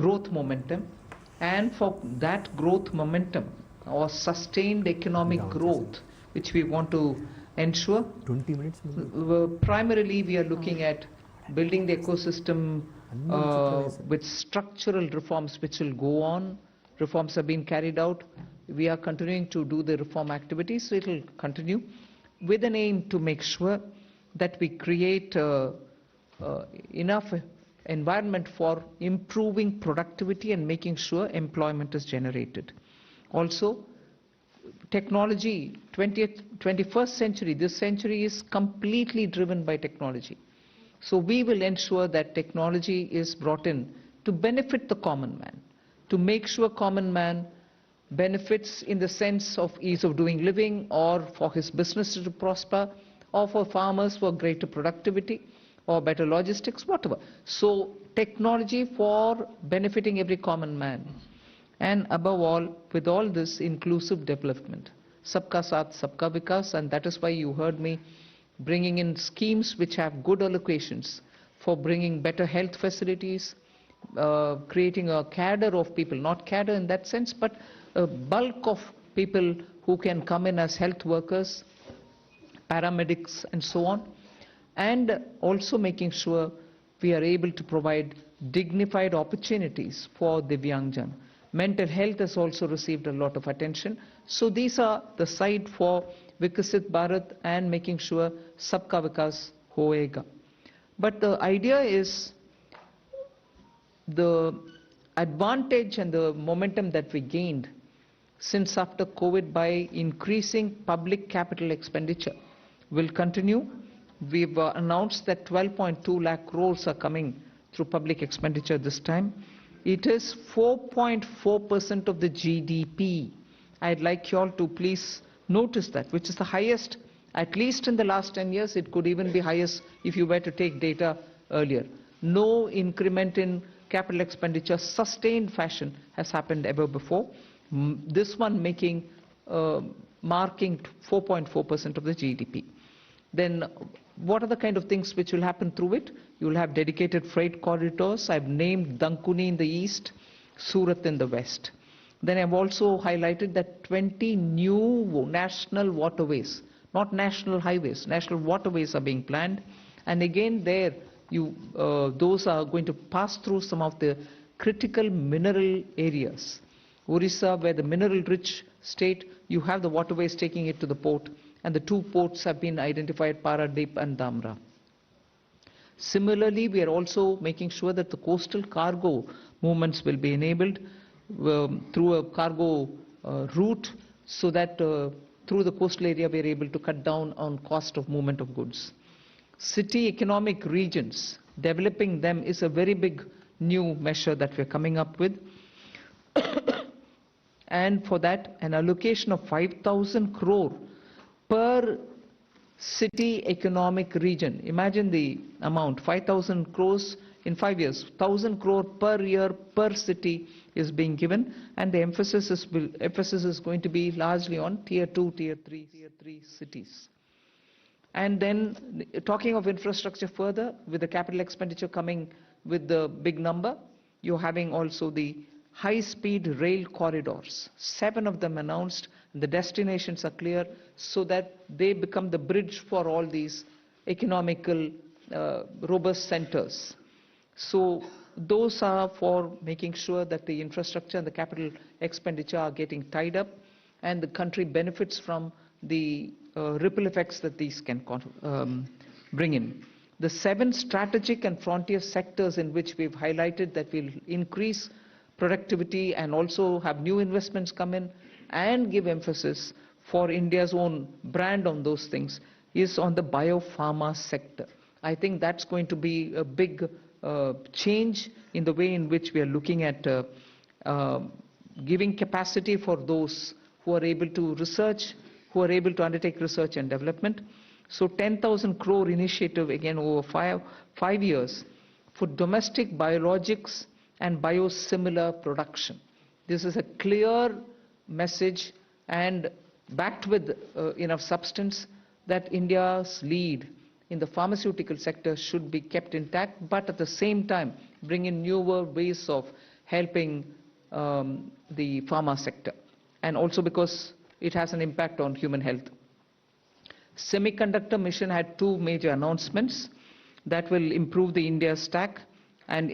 growth momentum, and for that growth momentum or sustained economic growth which we want to ensure, 20 minutes primarily we are looking at building the ecosystem with structural reforms which will go on. Reforms have been carried out. We are continuing to do the reform activities, so it will continue with an aim to make sure that we create enough environment for improving productivity and making sure employment is generated. Also, technology, 21st century, this century is completely driven by technology. So we will ensure that technology is brought in to benefit the common man, to make sure common man benefits in the sense of ease of doing living, or for his business to prosper, or for farmers for greater productivity or better logistics, whatever. So technology for benefiting every common man. And above all, with all this, inclusive development. Sabka Saath, Sabka Vikas, and that is why you heard me bringing in schemes which have good allocations for bringing better health facilities, creating a cadre of people, not cadre in that sense, but a bulk of people who can come in as health workers, paramedics and so on, and also making sure we are able to provide dignified opportunities for Divyangjan. Mental health has also received a lot of attention. So these are the side for Vikasit Bharat and making sure Sabka Vikas hoega. But the idea is the advantage and the momentum that we gained since after COVID by increasing public capital expenditure will continue. We've announced that 12.2 lakh crores are coming through public expenditure this time. It is 4.4% of the GDP. I'd like you all to please notice that, which is the highest, at least in the last 10 years. It could even be highest if you were to take data earlier. No increment in capital expenditure, sustained fashion, has happened ever before. This one marking 4.4% of the GDP. Then what are the kind of things which will happen through it? You will have dedicated freight corridors. I've named Dankuni in the east, Surat in the west. Then I've also highlighted that 20 new national waterways, not national highways, national waterways are being planned. And again there, those are going to pass through some of the critical mineral areas. Orissa, where the mineral-rich state, you have the waterways taking it to the port, and the two ports have been identified, Paradip and Dhamra. Similarly, we are also making sure that the coastal cargo movements will be enabled through a cargo route, so that through the coastal area we are able to cut down on cost of movement of goods. City economic regions, developing them is a very big new measure that we're coming up with. And for that, an allocation of 5,000 crore per city economic region. Imagine the amount, 5,000 crores in 5 years. 1,000 crore per year per city is being given, and the emphasis is going to be largely on tier 2, tier 3 cities. And then talking of infrastructure further, with the capital expenditure coming with the big number, you're having also the high-speed rail corridors. 7 of them announced, and the destinations are clear, so that they become the bridge for all these economical robust centers. So those are for making sure that the infrastructure and the capital expenditure are getting tied up, and the country benefits from the ripple effects that these can bring in. The 7 strategic and frontier sectors in which we've highlighted that will increase productivity and also have new investments come in and give emphasis for India's own brand on those things is on the biopharma sector. I think that's going to be a big change in the way in which we are looking at giving capacity for those who are able to research, who are able to undertake research and development. So 10,000 crore initiative again over five years for domestic biologics and biosimilar production. This is a clear message and backed with enough substance that India's lead in the pharmaceutical sector should be kept intact, but at the same time bring in newer ways of helping the pharma sector, and also because it has an impact on human health. Semiconductor mission had 2 major announcements that will improve the India stack and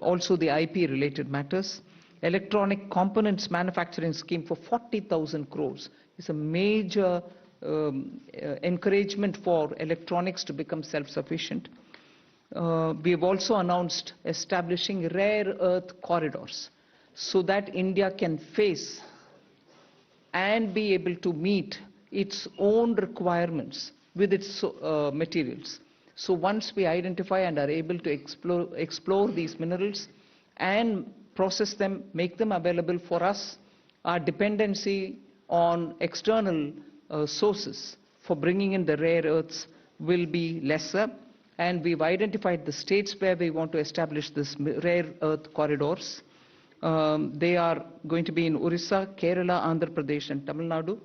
also the IP related matters. Electronic components manufacturing scheme for 40,000 crores is a major encouragement for electronics to become self-sufficient. We have also announced establishing rare earth corridors so that India can face and be able to meet its own requirements with its materials. So once we identify and are able to explore these minerals and process them, make them available for us, our dependency on external sources for bringing in the rare earths will be lesser. And we've identified the states where we want to establish this rare earth corridors. They are going to be in Orissa, Kerala, Andhra Pradesh and Tamil Nadu.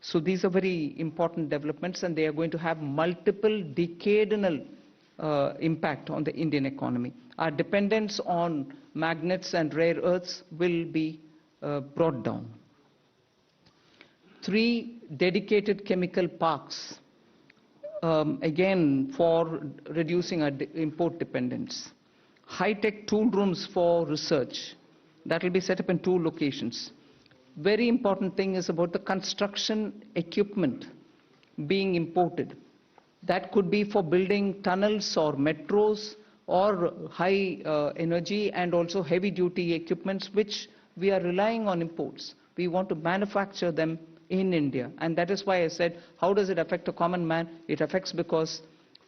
So these are very important developments, and they are going to have multiple decadal impact on the Indian economy. Our dependence on magnets and rare earths will be brought down. 3 dedicated chemical parks, again for reducing our import dependence. High-tech tool rooms for research, that will be set up in 2 locations. Very important thing is about the construction equipment being imported. That could be for building tunnels or metros or high energy and also heavy duty equipments which we are relying on imports. We want to manufacture them in India, and that is why I said, how does it affect a common man? It affects because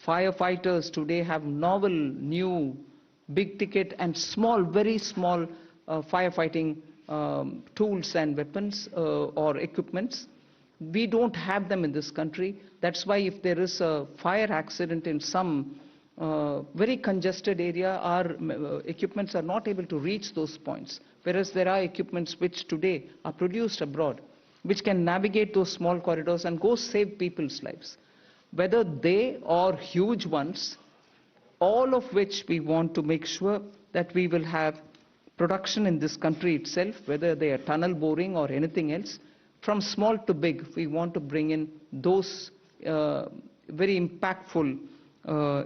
firefighters today have novel new big ticket and small, very small firefighting tools and weapons or equipments. We don't have them in this country. That's why if there is a fire accident in some very congested area, our equipments are not able to reach those points. Whereas there are equipments which today are produced abroad, which can navigate those small corridors and go save people's lives. Whether they or huge ones, all of which we want to make sure that we will have production in this country itself, whether they are tunnel boring or anything else, from small to big, we want to bring in those very impactful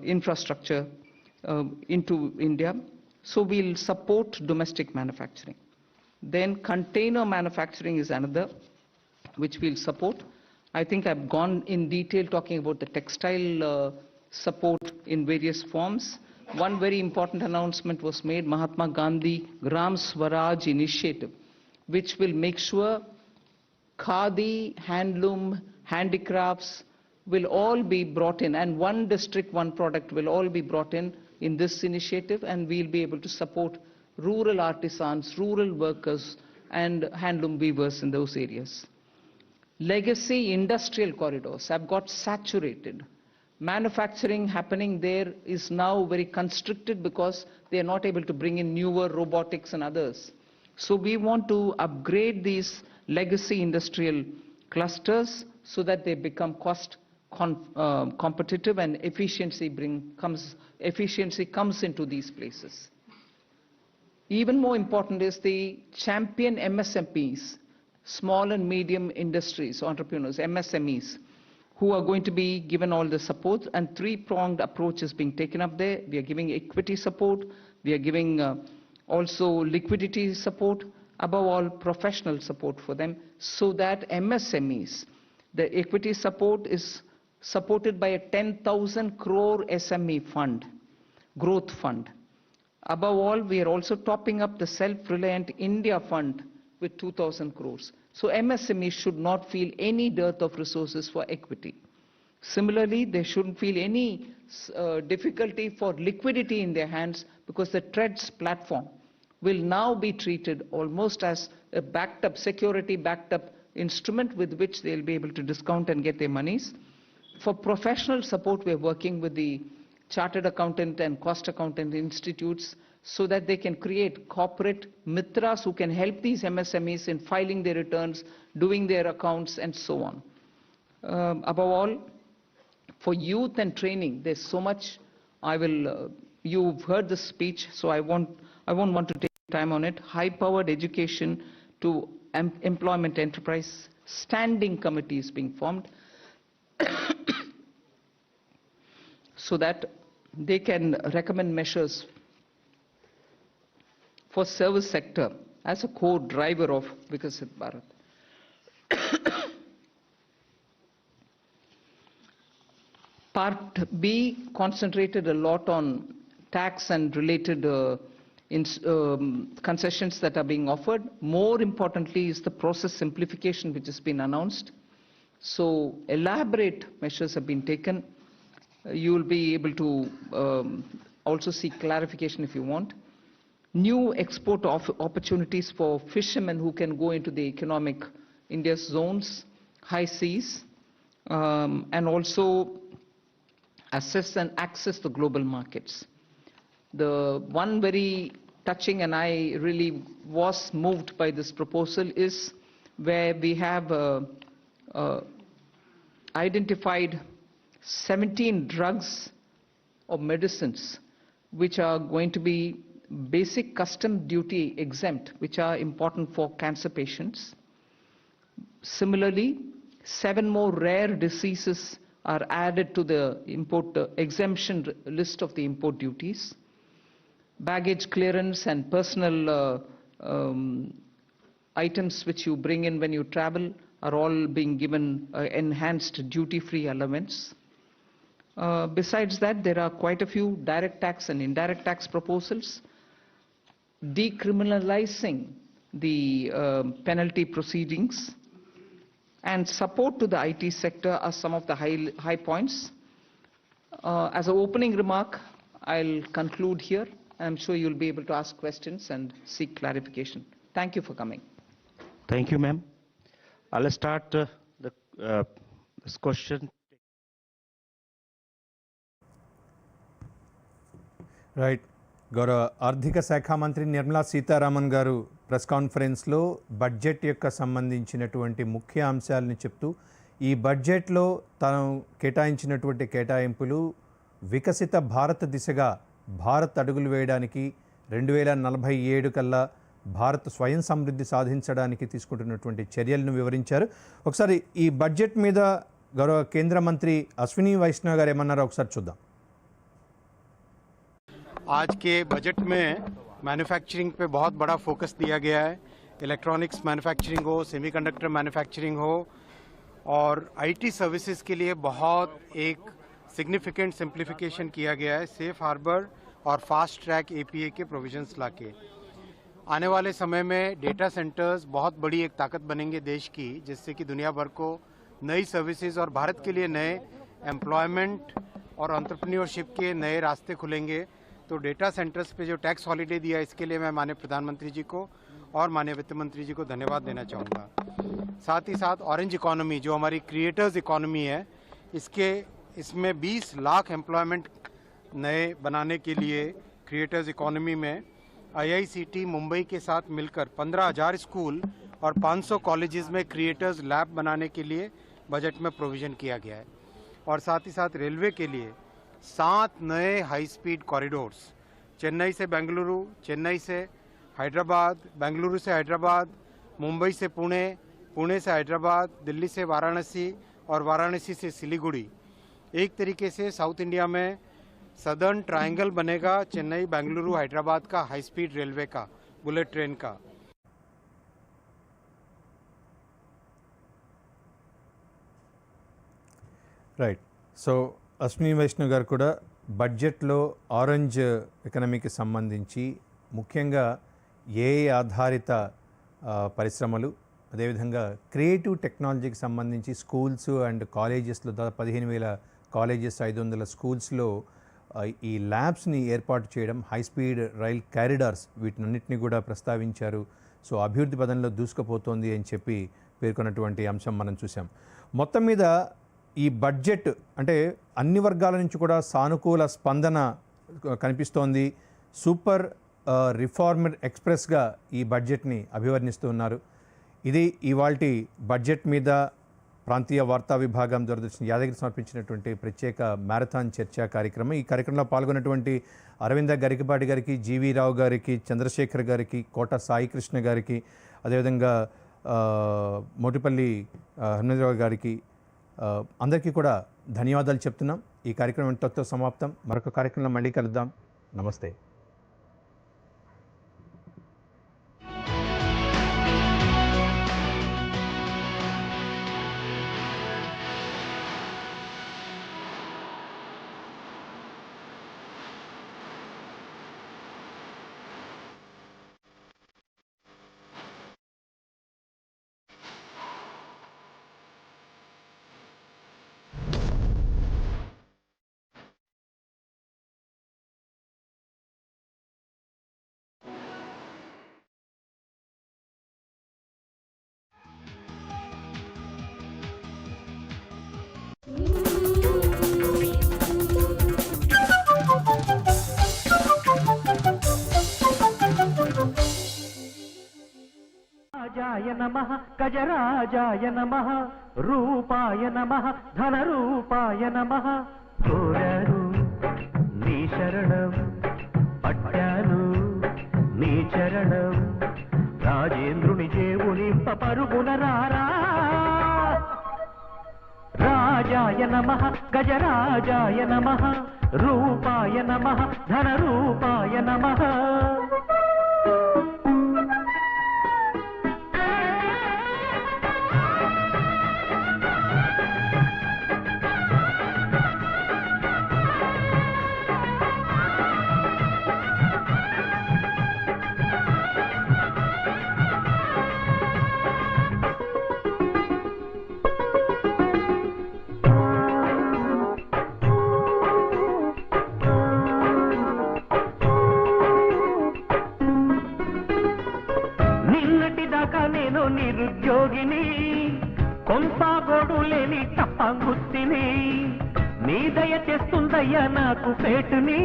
infrastructure into India. So we'll support domestic manufacturing. Then container manufacturing is another which we'll support. I think I've gone in detail talking about the textile support in various forms. One very important announcement was made, Mahatma Gandhi Gram Swaraj initiative, which will make sure khadi, handloom, handicrafts will all be brought in, and one district, one product will all be brought in this initiative, and we'll be able to support rural artisans, rural workers, and handloom weavers in those areas. Legacy industrial corridors have got saturated. Manufacturing happening there is now very constricted because they are not able to bring in newer robotics and others. So we want to upgrade these legacy industrial clusters so that they become cost competitive and efficiency comes into these places. Even more important is the champion MSMEs, small and medium industries, entrepreneurs, MSMEs, who are going to be given all the support, and three-pronged approach is being taken up there. We are giving equity support, we are giving also liquidity support, above all professional support for them, so that MSMEs, the equity support is supported by a 10,000 crore SME fund, growth fund. Above all, we are also topping up the Self-Reliant India Fund with 2,000 crores. So MSMEs should not feel any dearth of resources for equity. Similarly, they shouldn't feel any difficulty for liquidity in their hands, because the TREDS platform will now be treated almost as a backed up, security backed up instrument with which they'll be able to discount and get their monies. For professional support, we're working with the Chartered Accountant and Cost Accountant institutes so that they can create corporate mitras who can help these MSMEs in filing their returns, doing their accounts, and so on. Above all, for youth and training, there's so much. You've heard the speech, so I won't want to take time on it. High-powered education to employment enterprise, standing committees being formed so that they can recommend measures for service sector as a core driver of Vikasit Bharat. Part B concentrated a lot on tax and related concessions that are being offered. More importantly is the process simplification which has been announced. So elaborate measures have been taken. You will be able to also seek clarification if you want. New export opportunities for fishermen who can go into the economic India's zones, high seas, and also assess and access the global markets. The one very touching, and I really was moved by this proposal, is where we have identified 17 drugs or medicines which are going to be basic custom duty exempt, which are important for cancer patients. Similarly, 7 more rare diseases are added to the import exemption list of the import duties. Baggage clearance and personal items which you bring in when you travel are all being given enhanced duty-free allowance. Besides that, there are quite a few direct tax and indirect tax proposals. Decriminalizing the penalty proceedings and support to the IT sector are some of the high points. As an opening remark, I'll conclude here. I'm sure you'll be able to ask questions and seek clarification. Thank you for coming. Thank you, ma'am. I'll start this question. Right. గౌరవ ఆర్థిక శాఖ మంత్రి నిర్మలా సీతారామన్ గారు press కాన్ఫరెన్స్లో budget యొక్క సంబంధించినటువంటి ముఖ్య అంశాలను చెప్తూ ఈ బడ్జెట్లో తాను కేటాయించినటువంటి కేటాయింపులు వికసిత భారత్ దిశగా భారత్ అడుగులు వేయడానికి 2047 కల్లా భారత్ స్వయం సమృద్ధి సాధించడానికి తీసుకుంటున్నటువంటి చర్యలను వివరించారు. ఒకసారి ఈ బడ్జెట్ మీద గౌరవ కేంద్ర మంత్రి అశ్విని వైష్ణవ్ గారు ఏమన్నారో ఒకసారి చూద్దాం. आज के बजट में मैन्युफैक्चरिंग पे बहुत बड़ा फोकस दिया गया है. इलेक्ट्रॉनिक्स मैन्युफैक्चरिंग हो, सेमीकंडक्टर मैन्युफैक्चरिंग हो और आईटी सर्विसेज के लिए बहुत एक सिग्निफिकेंट सिंप्लीफिकेशन किया गया है. सेफ हार्बर और फास्ट ट्रैक एपीए के प्रोविजंस लाके आने वाले समय में डेटा सेंटर्स बहुत बड़ी एक ताकत बनेंगे देश की, जिससे कि दुनिया भर को नई सर्विसेज और भारत के लिए नए एम्प्लॉयमेंट और एंटरप्रेन्योरशिप के नए रास्ते खुलेंगे. तो डेटा सेंटर्स पे जो टैक्स हॉलीडे दिया इसके लिए मैं माननीय प्रधानमंत्री जी को और माननीय वित्त मंत्री जी को धन्यवाद देना चाहूँगा. साथ ही साथ ऑरेंज इकोनॉमी जो हमारी क्रिएटर्स इकोनॉमी है, इसमें 20 लाख एम्प्लॉयमेंट नए बनाने के लिए क्रिएटर्स इकोनॉमी में आईआईसीटी मुंबई के साथ मिलकर 15,000 स्कूल और 500 कॉलेजेस में क्रिएटर्स लैब बनाने के लिए बजट में प्रोविज़न किया गया है. और साथ ही साथ रेलवे के लिए 7 नए हाई स्पीड कॉरिडोर्स, चेन्नई से बेंगलुरु, चेन्नई से हैदराबाद, बेंगलुरु से हैदराबाद, मुंबई से पुणे, पुणे से हैदराबाद, दिल्ली से वाराणसी और वाराणसी से सिलीगुड़ी. एक तरीके से साउथ इंडिया में सदर्न ट्रायंगल बनेगा चेन्नई, बेंगलुरु, हैदराबाद का हाई स्पीड रेलवे का, बुलेट ट्रेन का. రైట్. సో అశ్విని వైష్ణవ్ గారు కూడా బడ్జెట్లో ఆరెంజ్ ఎకనమీకి సంబంధించి ముఖ్యంగా ఏఐ ఆధారిత పరిశ్రమలు, అదేవిధంగా క్రియేటివ్ టెక్నాలజీకి సంబంధించి స్కూల్స్ అండ్ కాలేజెస్లో దాదాపు 15,000 కాలేజెస్, 500 స్కూల్స్లో ఈ ల్యాబ్స్ని ఏర్పాటు చేయడం, హై స్పీడ్ రైల్ కారిడార్స్, వీటినన్నింటినీ కూడా ప్రస్తావించారు. సో అభివృద్ధి పదంలో దూసుకుపోతోంది అని చెప్పి పేర్కొన్నటువంటి అంశం మనం చూసాం. మొత్తం మీద ఈ బడ్జెట్ అంటే అన్ని వర్గాల నుంచి కూడా సానుకూల స్పందన కనిపిస్తోంది. సూపర్ రిఫార్మర్ ఎక్స్ప్రెస్గా ఈ బడ్జెట్ని అభివర్ణిస్తూ ఉన్నారు. ఇది ఇవాల్టి బడ్జెట్ మీద ప్రాంతీయ వార్తా విభాగం దూరదర్శన్ యాదగిరి సమర్పించినటువంటి ప్రత్యేక మ్యారథాన్ చర్చా కార్యక్రమం. ఈ కార్యక్రమంలో పాల్గొన్నటువంటి అరవింద గరికపాటి గారికి, జీవీ రావు గారికి, చంద్రశేఖర్ గారికి, కోట సాయికృష్ణ గారికి, అదేవిధంగా మోటిపల్లి హనుమంతరావు గారికి అందరికీ కూడా ధన్యవాదాలు చెప్తున్నాం. ఈ కార్యక్రమం ఇంతటితో సమాప్తం. మరొక కార్యక్రమంలో మళ్ళీ కలుద్దాం. నమస్తే. రాజాయ నమః, గజరాజాయ నమః, రూపాయ నమః, ధనరూపాయ నమః. కోరాను నీ శరణం, పట్టాను నీ చరణం, రాజేంద్రుని జేవునింప పరుగున రారా. రాజాయ నమః, గజరాజాయ నమః, రూపాయ నమః, ధనరూపాయ నమః. రాజుని కొంపాగోడు లేని టప్పంగుత్తిని నీ దయ తెస్తుందయ్యా నాకు పేటుని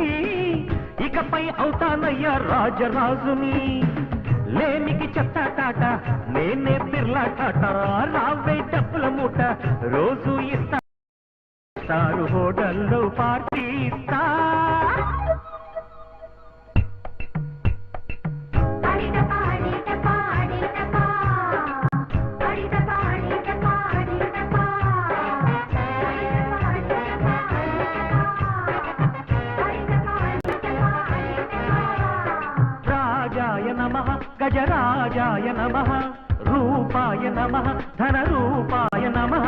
ఇకపై అవుతానయ్యా రాజరాజుని లేనికి చెత్తాటాట నేనే బిర్లాటాట రావే డబ్బుల మూట రోజు ఇస్తారు హోటల్లో పార్టీ ఇస్తా गजराजाय नमः रूपाय नमः धनरूपाय नमः